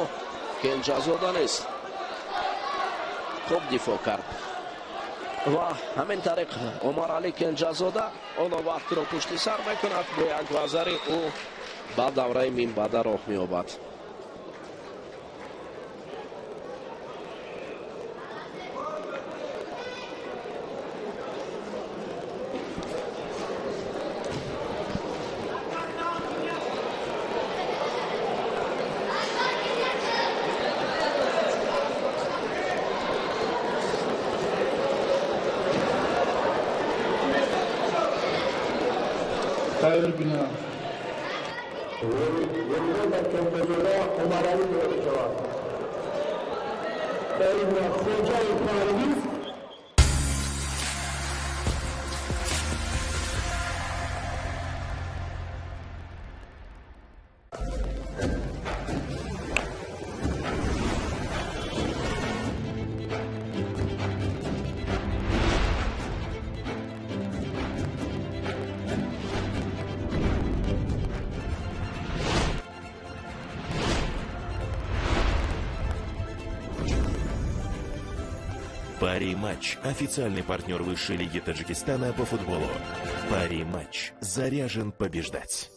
A: Кенҷазода нест. хуб дифоъ кард ва ҳамин тариқ Омарали Кенҷазода оно вақтиро пушти сар мекунад. бо як вазари ӯ ба давраи минбаъда роҳ меёбад.
C: خیر بنا
O: Пари-матч – официальный партнер высшей лиги Таджикистана по футболу. Пари-матч заряжен побеждать.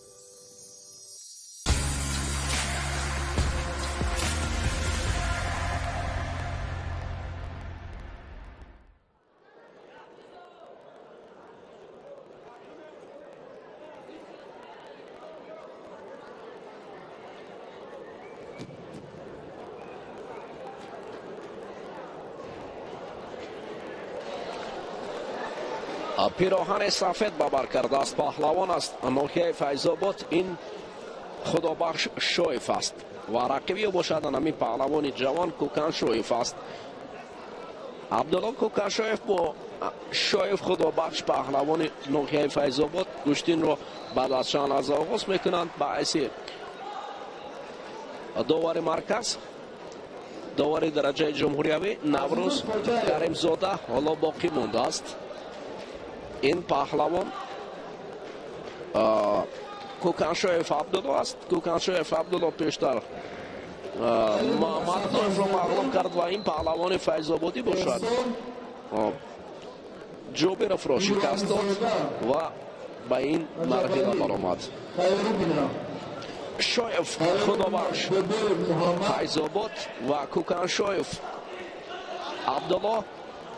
A: пироҳани сафед ба бар кардааст паҳлавон аст ноҳияи Файзобод. ин Худобахш Шоев аст ва рақиби ӯ бошад ҳамин паҳлавони ҷавон Кӯкан Шоев аст. Абдулло Кӯкан Шоев бо Шоев Худобахш паҳлавони ноҳияи Файзобод куштинро баъд аз чанд лаҳза оғоз мекунанд. ба ҳайси довари марказ, довари дараҷаи ҷумҳуриявӣ Наврӯз Каримзода ҳоло боқӣ мондааст. ин паҳлавон Кӯканшоев Абдулло аст. Кӯканшоев Абдулло пештар Маҳмадовро мағлуб кард ва ин паҳлавони файзободӣ бошад. ҷобировро шикаст дод ва ба ин марҳила баромад. Шоев Худобахш Файзобод ва Кӯканшоев Абдулло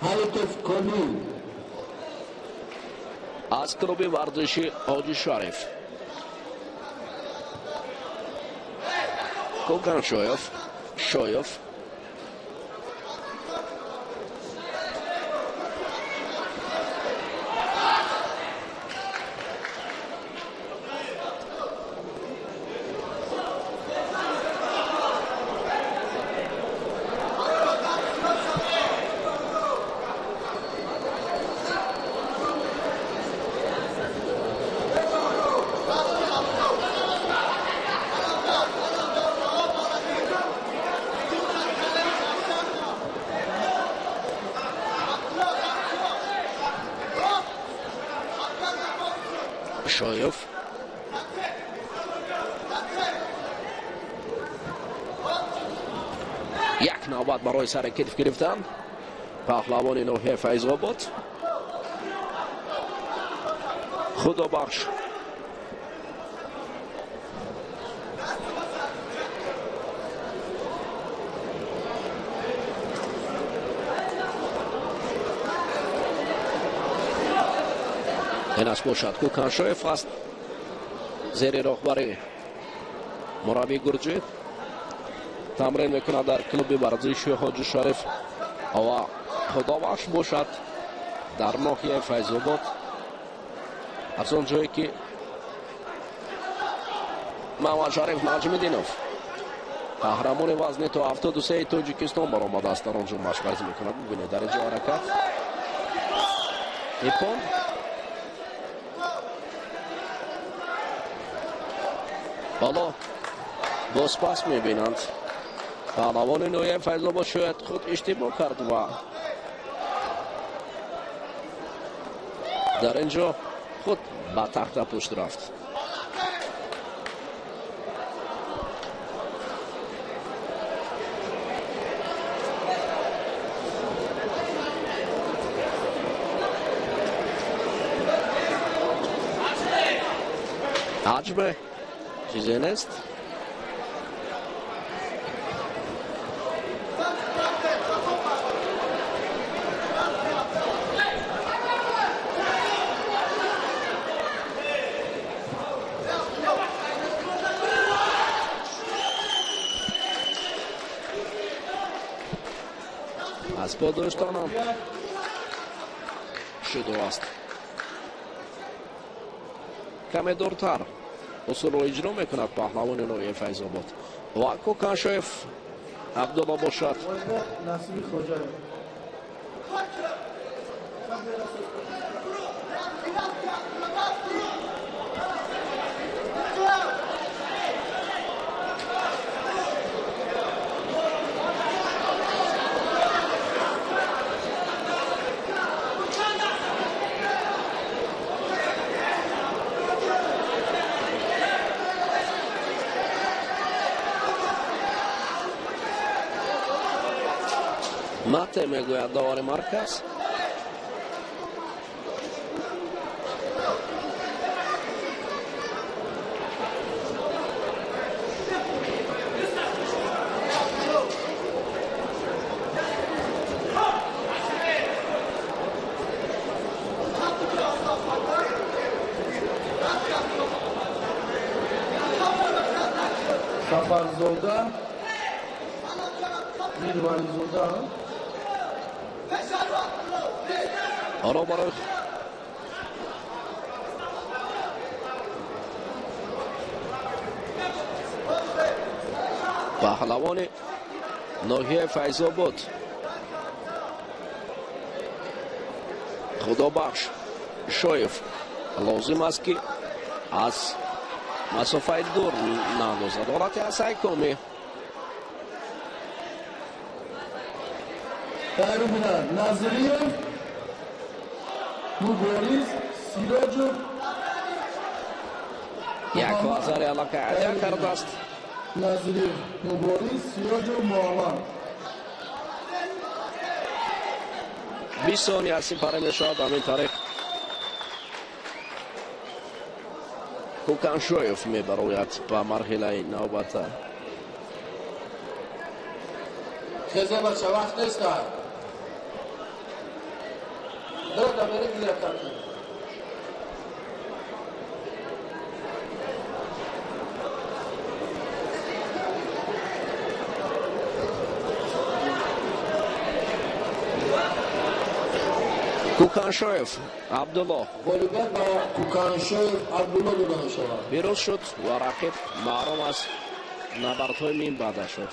C: حیطف کلی
A: از کلوب ورزشی حاجی شریف. کوکان شویف شایف یک نوبت برای سر کتف گرفتن پهلوان نوحه فیض‌آباد. خدا بخش این است باشد کوکان شایف است زیر راهبری مربی گرجی تمرین میکند در کلوب ورزشی حاجی شریف و خدا بخش باشد در ناحیه فیض‌آباد، از اون جایی که محمد شریف نجم‌الدینوف قهرمان وزن تا 73 تاجیکستان برآمده است، در آنجا مشورت میکند. ببینید در اینجا حرکت ایپون بالا باز پس میبینند. پهلوان نوحه فیض‌آباد شاید خود اشتباه کرد و در اینجا خود به تخت پشت رفت. عجبه چیزی نیست. از پاداشتان هم شده است. کمی دورتر اصول رو اجرا میکند پهلوان نوحه فیض‌آباد و کوکان شایف عبدالله باشد. ماته میگوید داور مرکز.
C: سفرزاده میروانی‌زاده
A: آرا برای پهلوان نوحه فیض‌آباد خدا بخش شایف لازم است که از مسافت دور ناندازد. حالت اسای کمی
C: تایروبینان ناظریف مبارز سیراجو
A: یک بازار علاقه عدیا کرده است.
C: ناظریف مبارز سیراجو محمد
A: 20 ثانیه سپاره میشود. همین طریق کوکان شایف میبراید به مرحله نوبت.
C: خیزه بچه وقت است. Amerika yakaladı.
A: Куканшоев Абдулло
C: Волейбол ба Куканшоев Абдулло дода мешавад.
A: пирӯз шуд ва рақиб маълум аст набардҳои мин баъда шуд.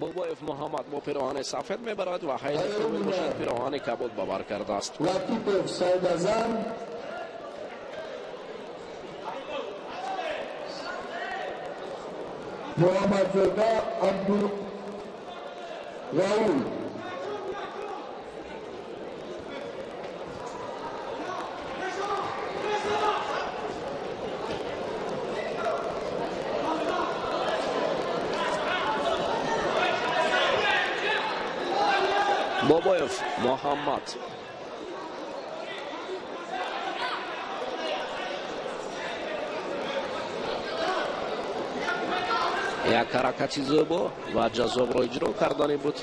A: бобоев муҳаммад бо пироҳани сафед мебарад ва ҳайди комил бошад пироҳани кабуд ба бар кардааст.
C: Латипов Сайдазан Муҳаммадзода Абдураул
A: бобоев муҳаммад як ҳаракати зебо ва ҷазобро иҷро кардани буд.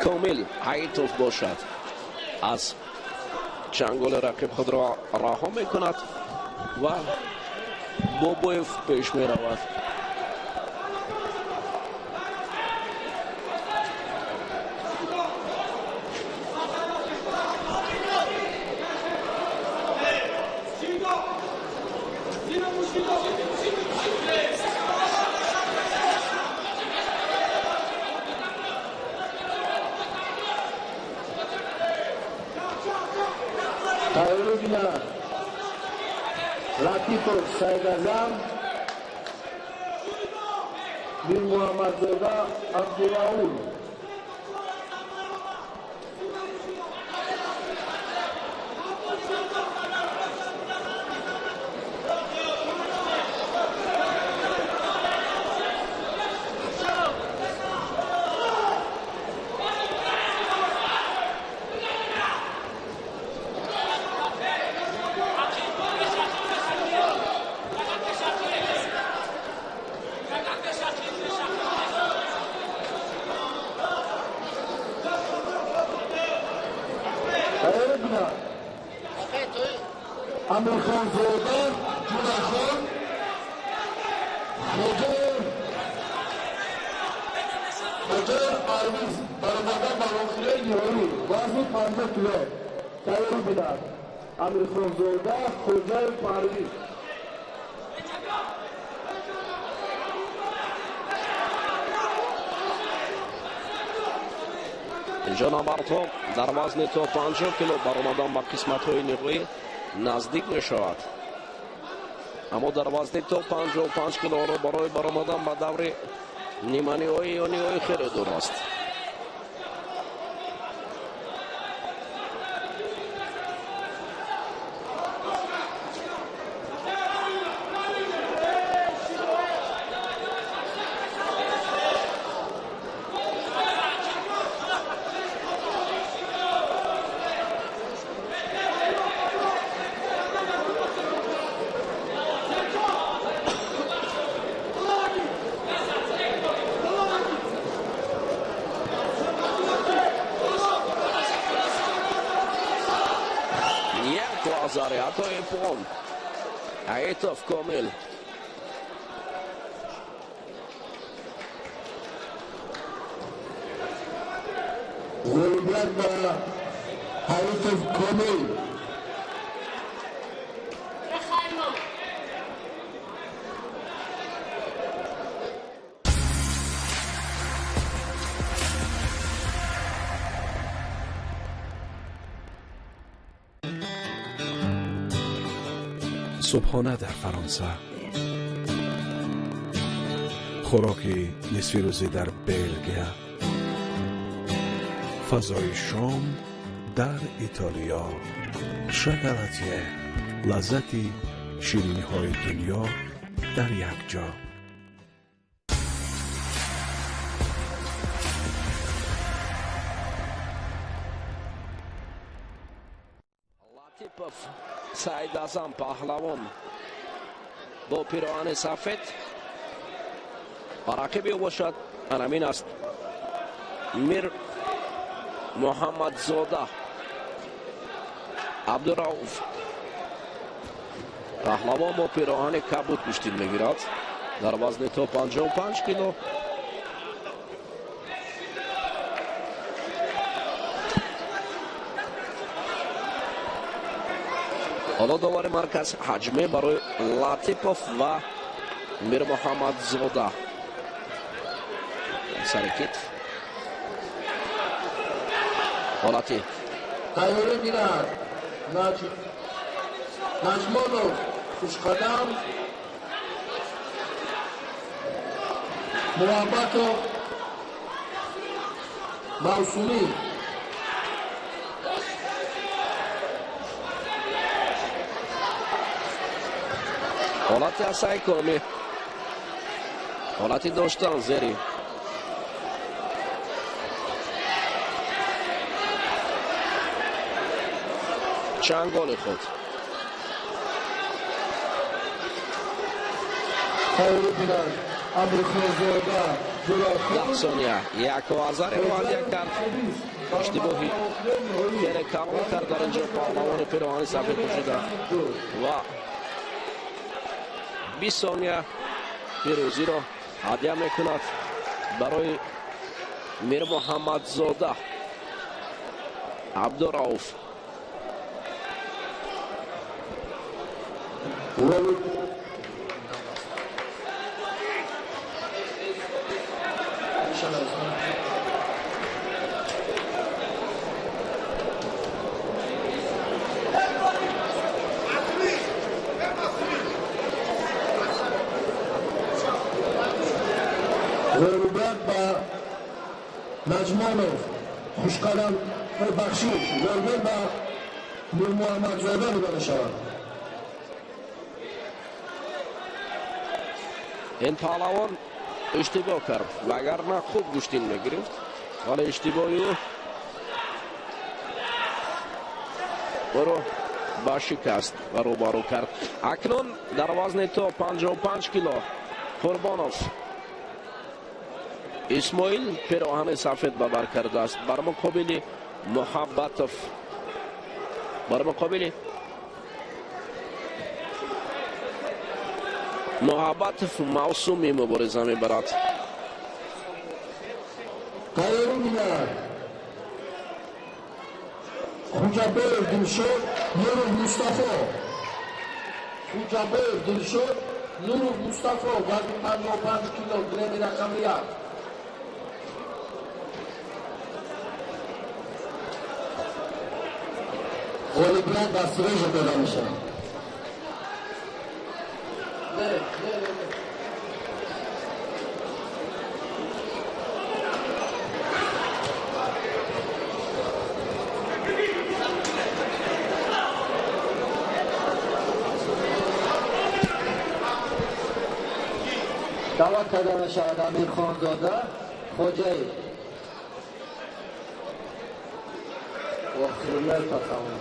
A: комил ҳаитов бошад аз чанголи рақиб худро раҳо мекунад ва бобоев пеш меравад.
C: Latifov Saydazam bin Muhammadzoda Abduraul Amirxonzoda Junaxon Xo'jayev Arviz barobarda baroxira yo'ri vazni 50 kilo tayyor bilan Amirxonzoda Xo'jayev Arviz
A: ҷонабартҳо дар вазни то 50 кило баромадан ба қисматҳои ниғоӣ наздик мешавад, аммо дар вазни то 55 килоро барои баромадан ба даври ниманиҳои ё ниҳоӣ хеле дур аст. Зарядой пон. Аитов Комил.
C: غلوبیت به حریف کامل.
A: صبحانه در فرانسه، خوراک نصف روزی در بلژیک، فضای شام در ایتالیا، شکلاتیه، لذتی شیرینی های دنیا در یک جا. لاتیپوف سعید اعظم پهلوان با پیراهن سفید رقیب او باشد. همین است میر محمد زاده. عبدالرؤوف پهلوان با پیراهن کبود کشتی میگیرد در وزن تا 55 کیلو. حالا دوباره مرکز حجمه برای لاتیپوف و میر محمد زاده. سر کتف حالتی
C: تیاره میرد نجمانوف خوشقدم محبتوف موسومی.
A: حالتی اسای کمی حالتی داشتن زیری چند گل خود ثانیه یک وازر وادی کرد اشتباهی یعنی کامل کرد در اینجا پهلوان پیراهن سفید شده و 20 ثانیه پیروزی را هدیه میکند برای میر محمد زاده. عبدالرؤوف
C: غلوبیت به نجمانوف خوشقدم بخشش غلوبیت به میر محمد زاده میدانه شود.
A: این پهلوان اشتباه کرد وگرنه خوب گشتین میگرفت ولی اشتباهی برو با شکست و روبرو کرد. اکنون در وزن تا 55 کیلو قربانوف اسماعیل پیراهن سفید ببر کرده است بر مقابل محبتوف. بر مقابل محبتوف موسومی مبارزه میبرد.
C: تیاری میدهد خوجابر دلشد نور مصطفی. خوجابر دلشد نور مصطفی وزن 55 کیلو گرم رقمیت. غلوبیت دستورش داده میشه. دعوت کرده میشود امیر خانزاده خوجایی و خیلی تمام.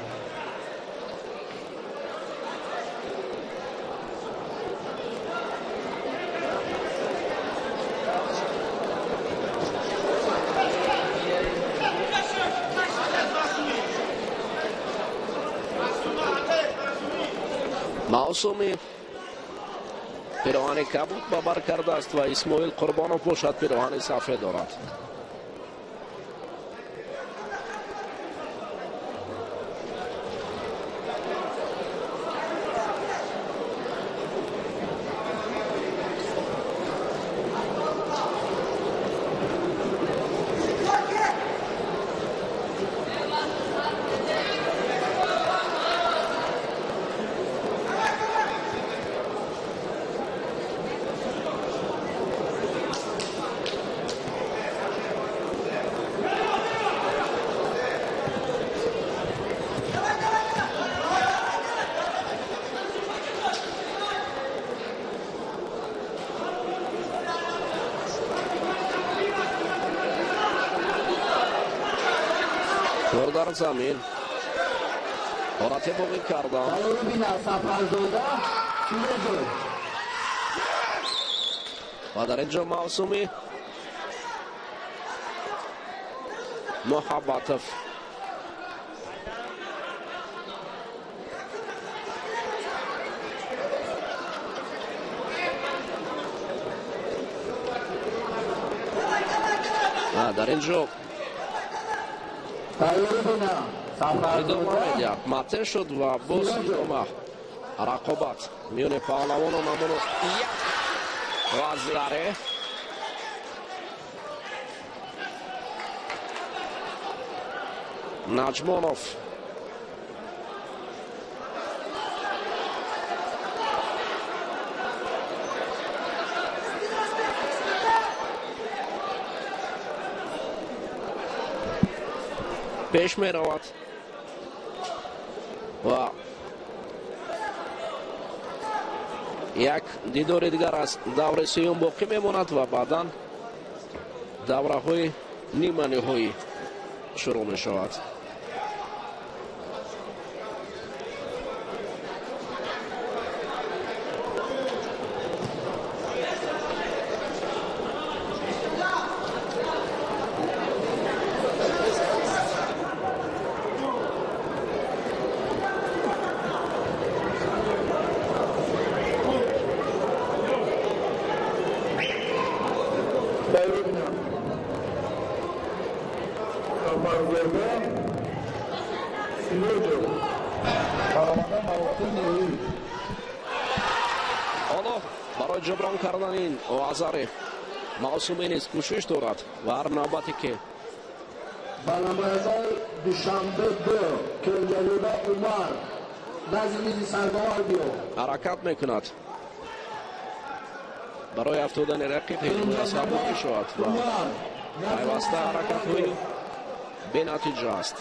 A: معصومی پیراهن کبود ببر کرده است و اسماعیل قربانوف باشد پیراهن سفید دارد. کار در زمین حالت باقی کردن و در اینجا معصومی محبتف در اینجا ادامه میدید مته شد و باز ادامه رقابت میون پهلوان و نمونو وزداره نجمانوف پیش می رود و یک دیدار دیگر از دور سیوم باقی میماند و بعدا دوره های نیمه نهایی شروع می شود. حالا برای جبران کردن این آزار معصومی نیست کوشش دارد و هر نوبتی که
C: برنامه‌های دوشنبه 2 که جلوه عمر نزدیک سرگار بیو
A: حرکت میکند برای افتادن رقیب هیچ اصابه شود و پیوسته حرکت های به نتیجه است.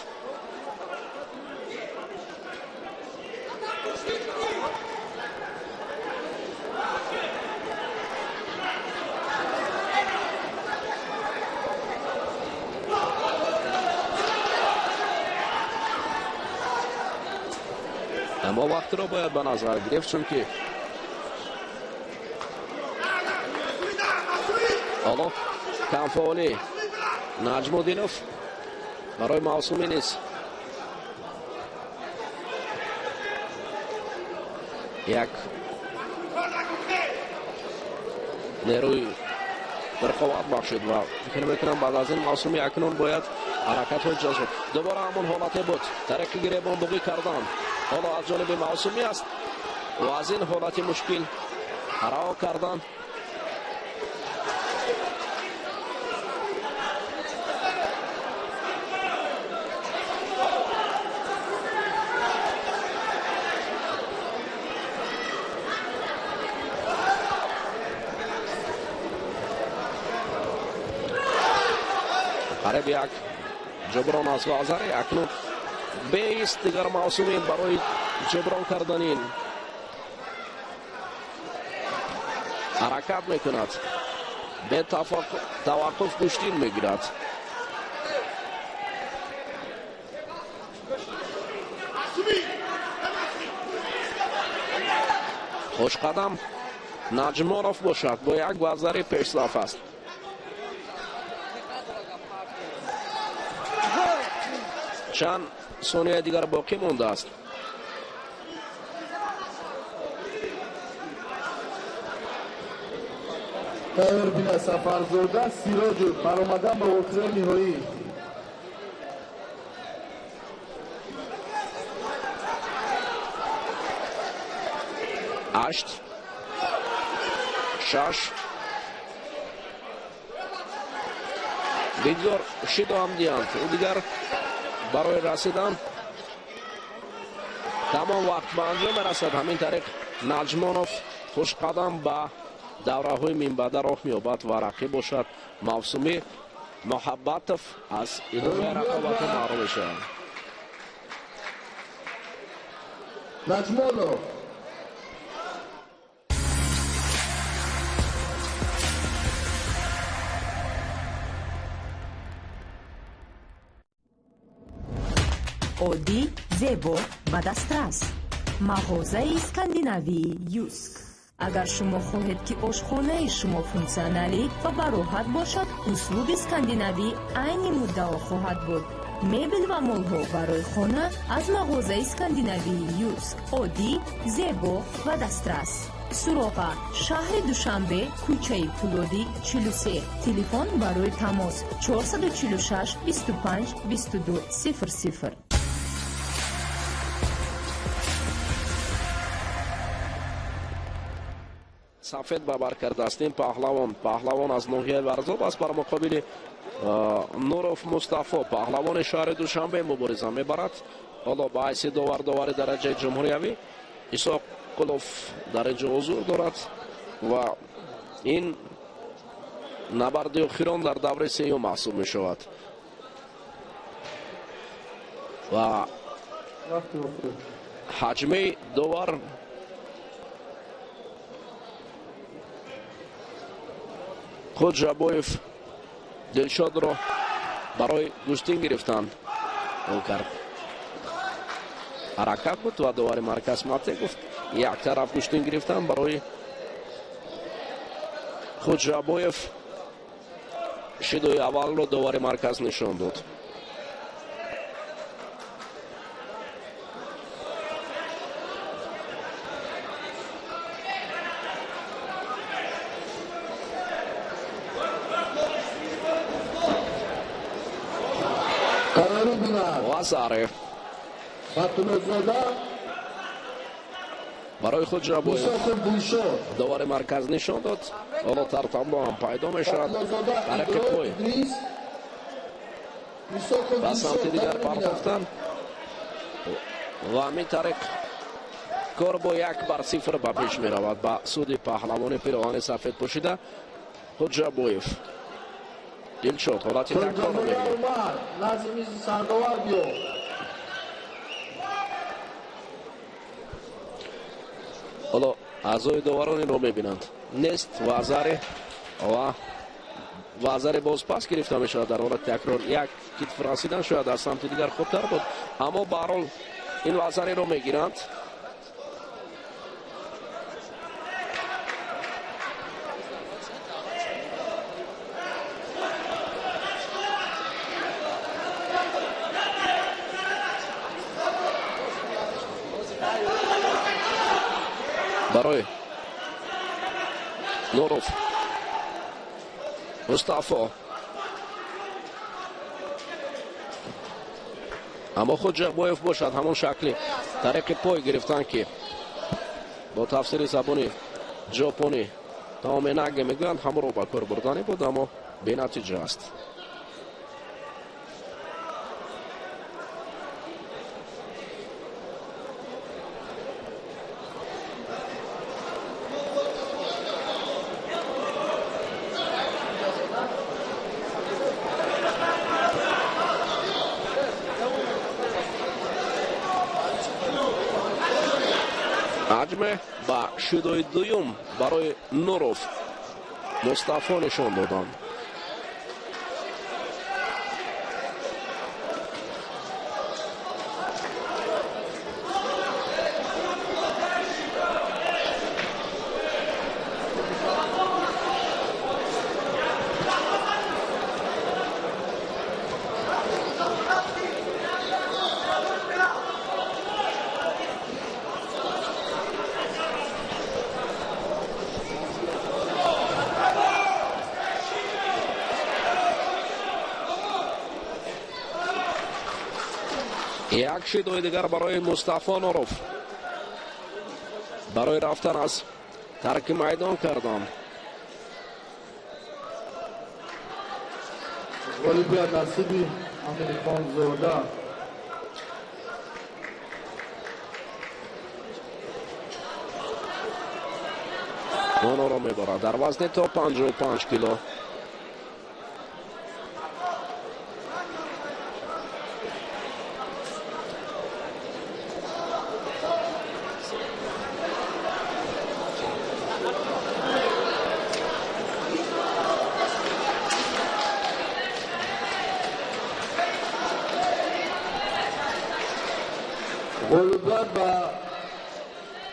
A: اما وقت را باید به نظر گرفت چون که حالا کمفعالی نجمالدینوف برای معصومی نیست. یک نیروی رقابت بخشید و فکر میکنم بعد از این معصومی اکنون باید حرکت های جذب دوباره همون حالت بود ترقی گریبان باقی کردن حالا از جانب معصومی است و از این حالت مشکل رها کردن قریب یک جبران از وازاره اکنون بیست دیگر معصومین برای جبران کردن این حرکت میکند به توقف کشتین میگیرد. خوش قدم نجمانوف باشد با یک وزاره پیش صف است. چند ثانیه دیگر باقی مونده است.
C: تایر بین سفرزاده سیراج برآمدن به وتر نهایی.
A: هشت شش ویکتور شیدو هم دیاند او دیگر برای رسیدن تمام وقت به انجام رسد. همین طریق نجمانوف خوش قدم به دوره های منبعد راه می‌یابد و رقیب باشد معصومی محبتوف از ادامه رقابت محروم شد.
C: نجمانوف
F: عادی، زیبا و دسترس. مغازه اسکاندیناوی یوسک. اگر شما خواهید که آشخانه شما فونکسیونالی و براحت باشد، اسلوب اسکاندیناوی عین مدعا خواهد بود. مبل و مل‌ها برای خانه از مغازه اسکاندیناوی یوسک. عادی، زیبا و دسترس. سراغ شهر دوشنبه، کوچه پولادی 43. تلفن برای تماس 446 25 22 00.
A: سفید ببر کرده هستیم. پهلوان از ناحیه ورزاب است بر مقابل نوروف مصطفی. پهلوان شهر دوشنبه مبارزه میبرد. حالا با حیث داور درجه جمهوریوی ایساق قلوف در اینجا حضور دارد و این نبرد اخیران در دوره سیوم محسوب می شود و حجمه داور خود جبایف دلشاد را برای گوشتین گرفتن کرد. حرکت بود و داور مرکز ماته گفت یک طرف گوشتین گرفتن برای خود جبایف. شیدوی اول رو داور مرکز نشان داد. وازاره برای خود جبایف داور مرکز نشان داد. حالا در تابلو هم پیدا می شود حرکت پای و سمت دیگر پرداختن و همین طریق کار با 1-0 به پیش می رود به سود پهلوان پیراهن سفید پوشیده خود جبایف. دلشاد حالتی تکرار رو می بینید. حالا اعضای داوران رو می بینند. نیست وازاره باز پس گرفته می شود در حالت تکرار. یک کتف رسیدن شاید در سمت دیگر خوبتر بود اما به هر حال این وازاره رو می گیرند. برای نوروف مصطفی اما خود جبایف باشد همون شکلی طریق پای گرفتن که با تفسیر زبانی ژاپنی تامینگ میگویند همون رو به کار بردنی بود اما بی نتیجه است. حجمه با شیدوی دویم برای نوروف مصطفی نشان دادن. یک شیدوی دیگر برای مصطفی نوروف برای رفتن از ترک میدان کردن.
C: اولمپیا نصیبی امریکان زوده
A: اون رو میبرد در وزن تا 55 کیلو.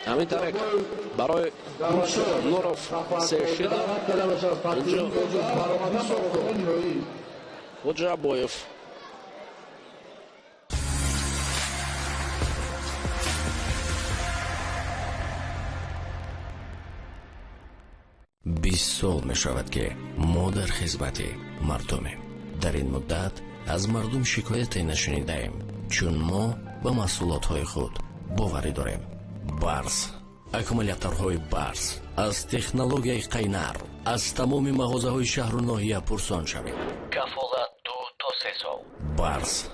A: همین طریق برای نوروف سشیده اینجا حجا بایف
D: بیست سال می شود که ما در خدمت مردمیم. در این مدت از مردم شکایت نشنیده ایم، چون ما به محصولات های خود باوری داریم. برس، اکومولاتورهای برس از تکنولوژی قینر از تمام مغازه های شهر و ناحیه پرسان شوید. کفالت 2 تا 3 سال. برس.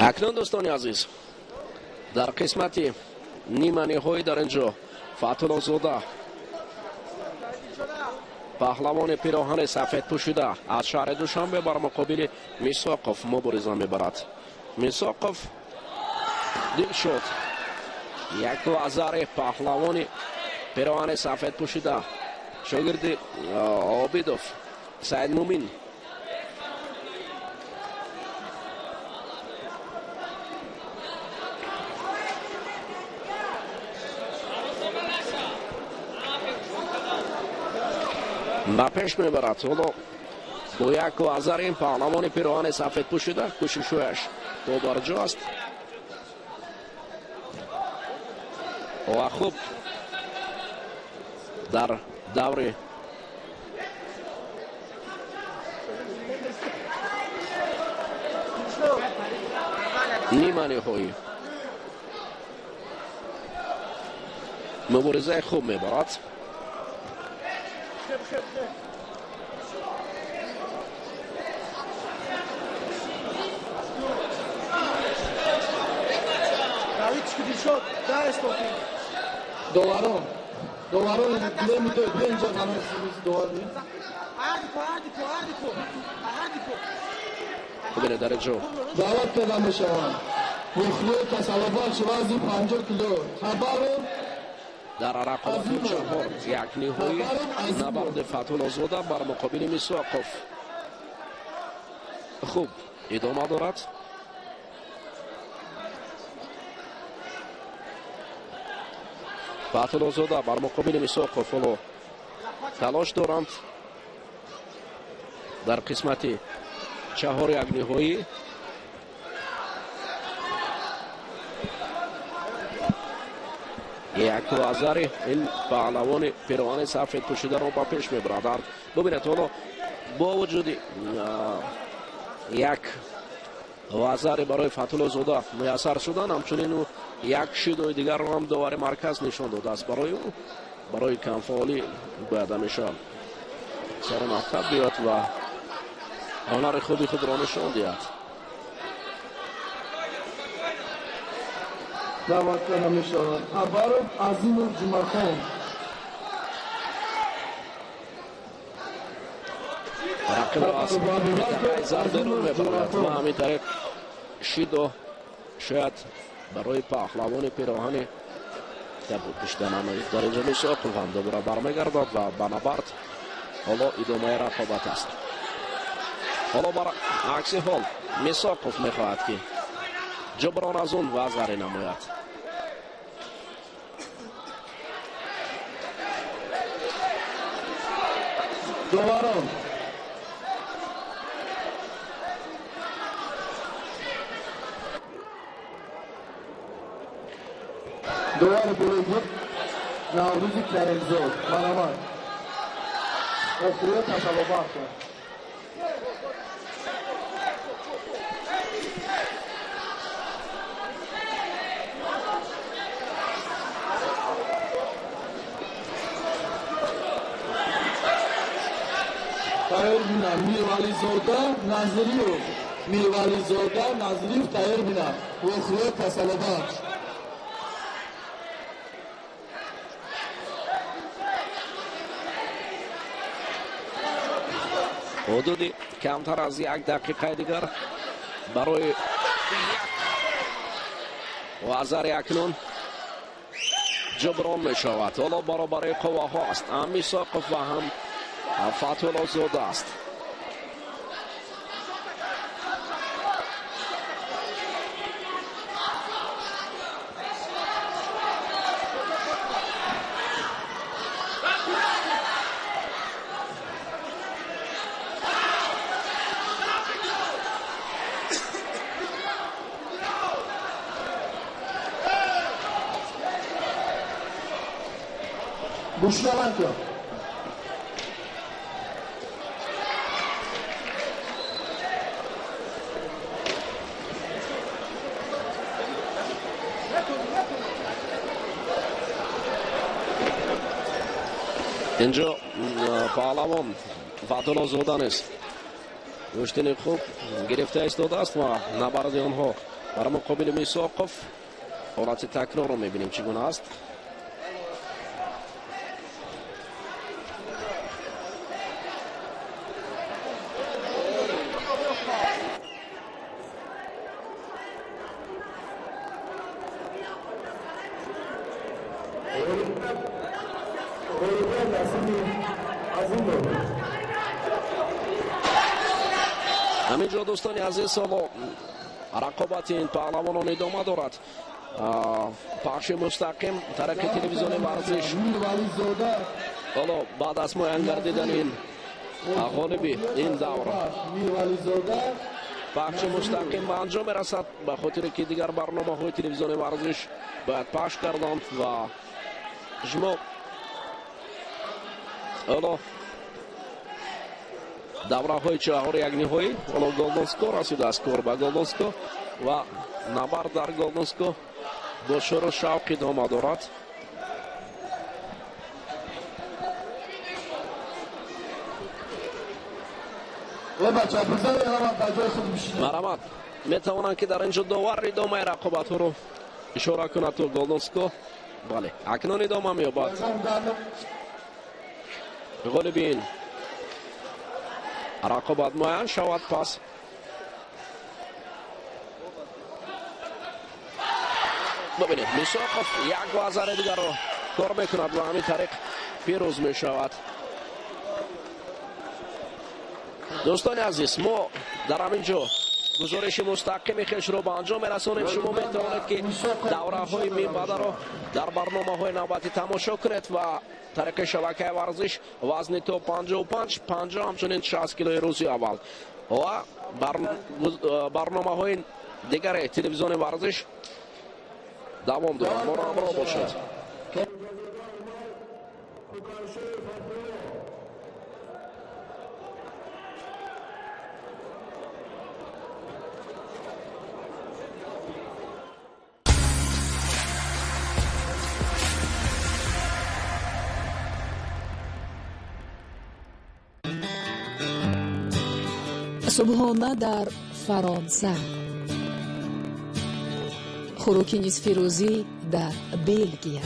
A: اکنون دوستان عزیز در قسمت نیمه نهایی در اینجا فتولا زوده پهلوان پیراهن سفید پوشیده از شهر دوشنبه بر مقابل میساقوف مبارزه میبرد. میساقوف دل شد یک آذر پهلوان پیراهن سفید پوشیده شاگرد عابدوف سعید مومین به پیش میبرد. حالا با یک آذر این پهلوان پیراهن سفید پوشیده کوششش دو برجا است و خوب در دور نیمه نهایی مبارزه خوب میبرد.
C: دواران دیگه میتونه اینجا قانون دوار بید
A: ببینه در جو
C: دعوت پیدا میشوند مخلوق تصالفات شوازی 50 کیلو خبر
A: در رقابت چهار یک نهایی نبرد فتولا زوده بر مقابل میساقوف خوب ادامه دارد. فتولا زوده بر مقابل میساقوف تلاش دارند در قسمت چهار یک نهایی. یک آذر این پهلوان پیراهن سفید پوشیده رو با پیش میبرد. ببینید حالا با وجود یک آذر برای فتولا زوده میسر شدن، همچنین یک شیدوی دیگر رو هم دوباره مرکز نشان داده است برای او برای کمفعالی باید همیشه سر مکتب بیاد و هنر خود را نشان دهد.
C: دعوت پیدا میشوند خبر عظیم جمعخان
A: رقیب را از زردرون میبرد و همین طریق شیدو شاید برای پهلوان پیراهن بود بیشتر نمایید در اینجا میساقوف هم دوباره برمیگردد و بنابرد حالا ادامه رقابت است. حالا برای عکس حال میساقوف میخواهد که جبران از اون وضعی نماید.
C: دوباره بلوگوت نوروزی کرمزاد منامان افریه تصالبات کرد. تایر بینم میروالی زودا نظریو میروالی زودا نظریو تایر بینم و خواه تسلبات
A: حدودی کمتر از 1 دقیقه دیگر برای وزر اکنون جبران می شود. حالا برابر قوا هاست هم میساقف و هم فتح‌الله زوده است.
C: گوشنوند کن
A: اینجا پهلوان فتح‌الله زوده نیست. رشدین خوب گرفته ایستاده است و نبرد آنها برای مقابل میساقف حالت تکرار رو میبینیم چگونه است. همینجا دوستان عزیز سالو رقابت این پهلوانان ادامه دارد. پخش مستقیم طرف تلویزیون ورزش حالا بعد از معاین گردیدن این غالبی این دوره پخش مستقیم به انجام میرسد به خاطر که دیگر برنامه های تلویزیون ورزش باید پخش کردند و شما حالا دوره های 4 یک نهایی حالا گلدنسکو رسیده است کار به گلدنسکو و نبرد در گلدنسکو با شور و شوق ادامه دارد. مرحمت میتوانند که در اینجا داور ادامه رقابت رو اشاره کند تو گلدنسکو. بله اکنون ادامه می‌یابد. غالبین رقابت معین شود. پس ببینید میساقف یک وزر دیگر رو کار میکند و همین طریق پیروز میشود. دوستان عزیز ما در همینجا گزارش مستقیم خویش رو به انجام میرسانیم. شما میتوانید که دوره های میباده رو در برنامه های نوبتی تماشا کنید و طریق شبکه ورزش وزن تو 55 50 همچنین 60 کیلوی روزی اول و برنامه های دیگر تلویزیون ورزش دوام دارد. ما را همراه باشید.
E: صبحانه در فرانسه، خوراک نصف‌روزی در بلژیک،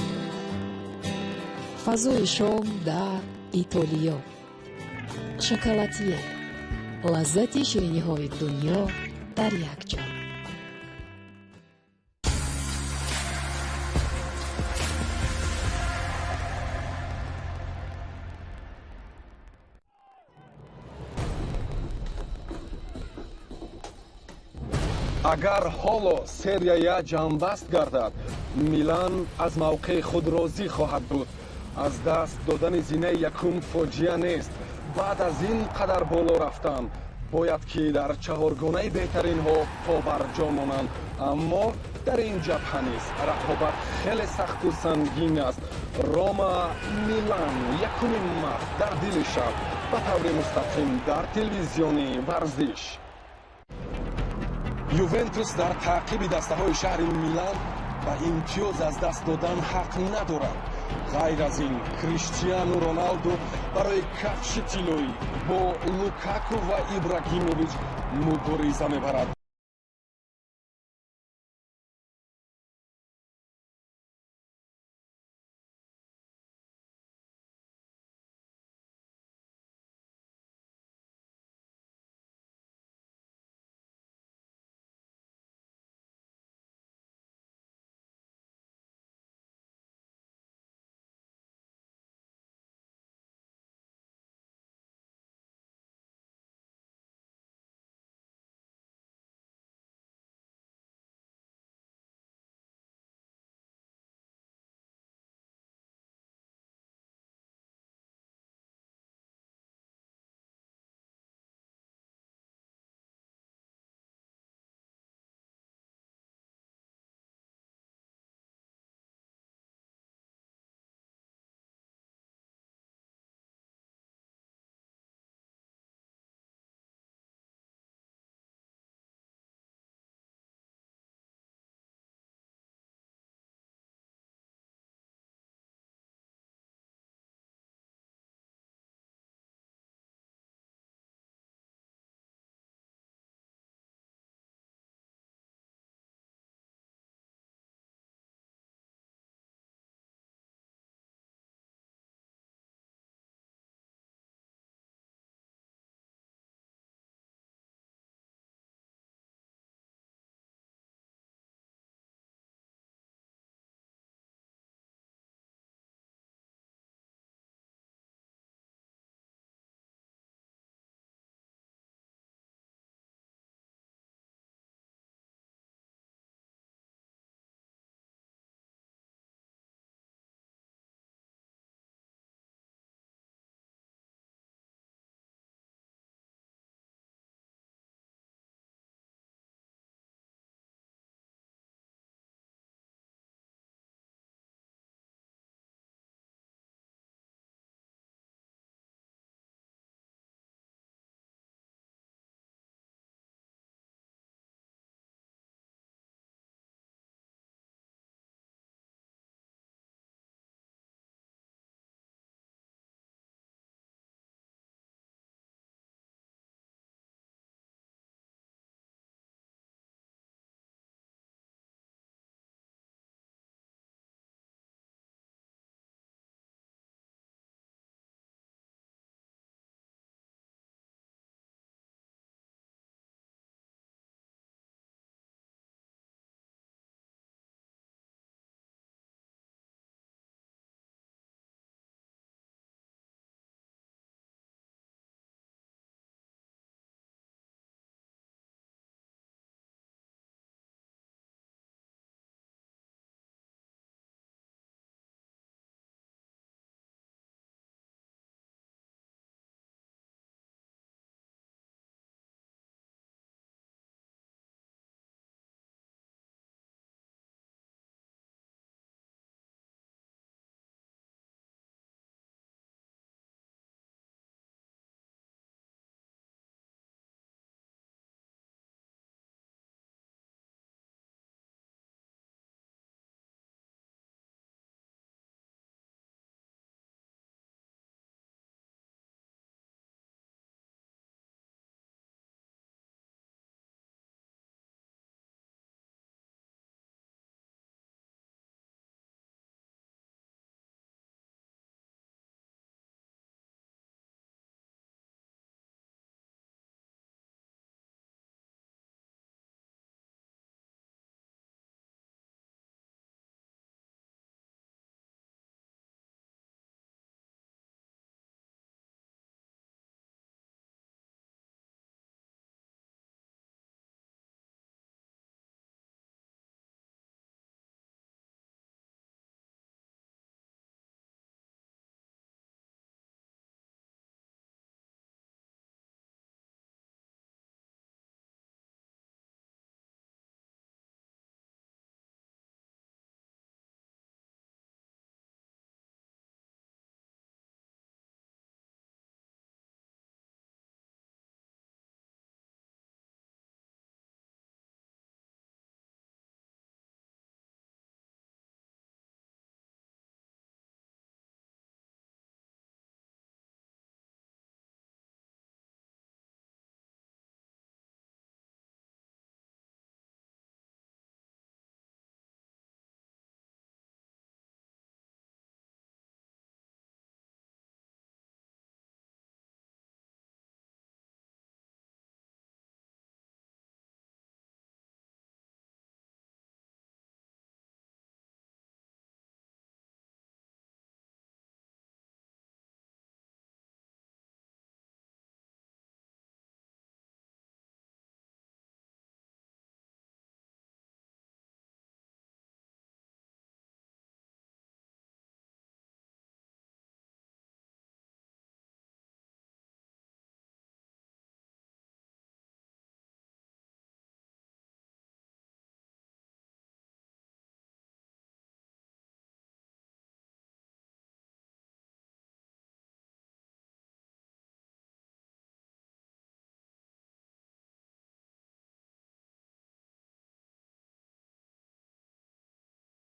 E: فضای شام در ایتالیا، شکلاتیه، لذت شیرینی‌های دنیا در یک جا.
H: агар ҳоло серияя ҷамъбаст гардад, Милан аз мавқеи худ розӣ хоҳад буд. аз даст додани зинаи якум фоҷиа нест. баъд аз ин қадар боло рафтан бояд ки дар чаҳоргонаи беҳтаринҳо побарҷо монанд. аммо дар ин ҷабҳа низ рақобат хеле сахту сангин аст. Рома Милан якумин март дар дили шаб ба таври мустақим дар телевизиони варзиш. ювентус дар таъқиби дастаҳои шаҳри Милан ба имтиёз аз даст додан ҳақ надорад. غیر از این کریستیانو رونالدو برای کفش طلایی با لوکاکو و ابراهیموویچ مبارزه میبرد.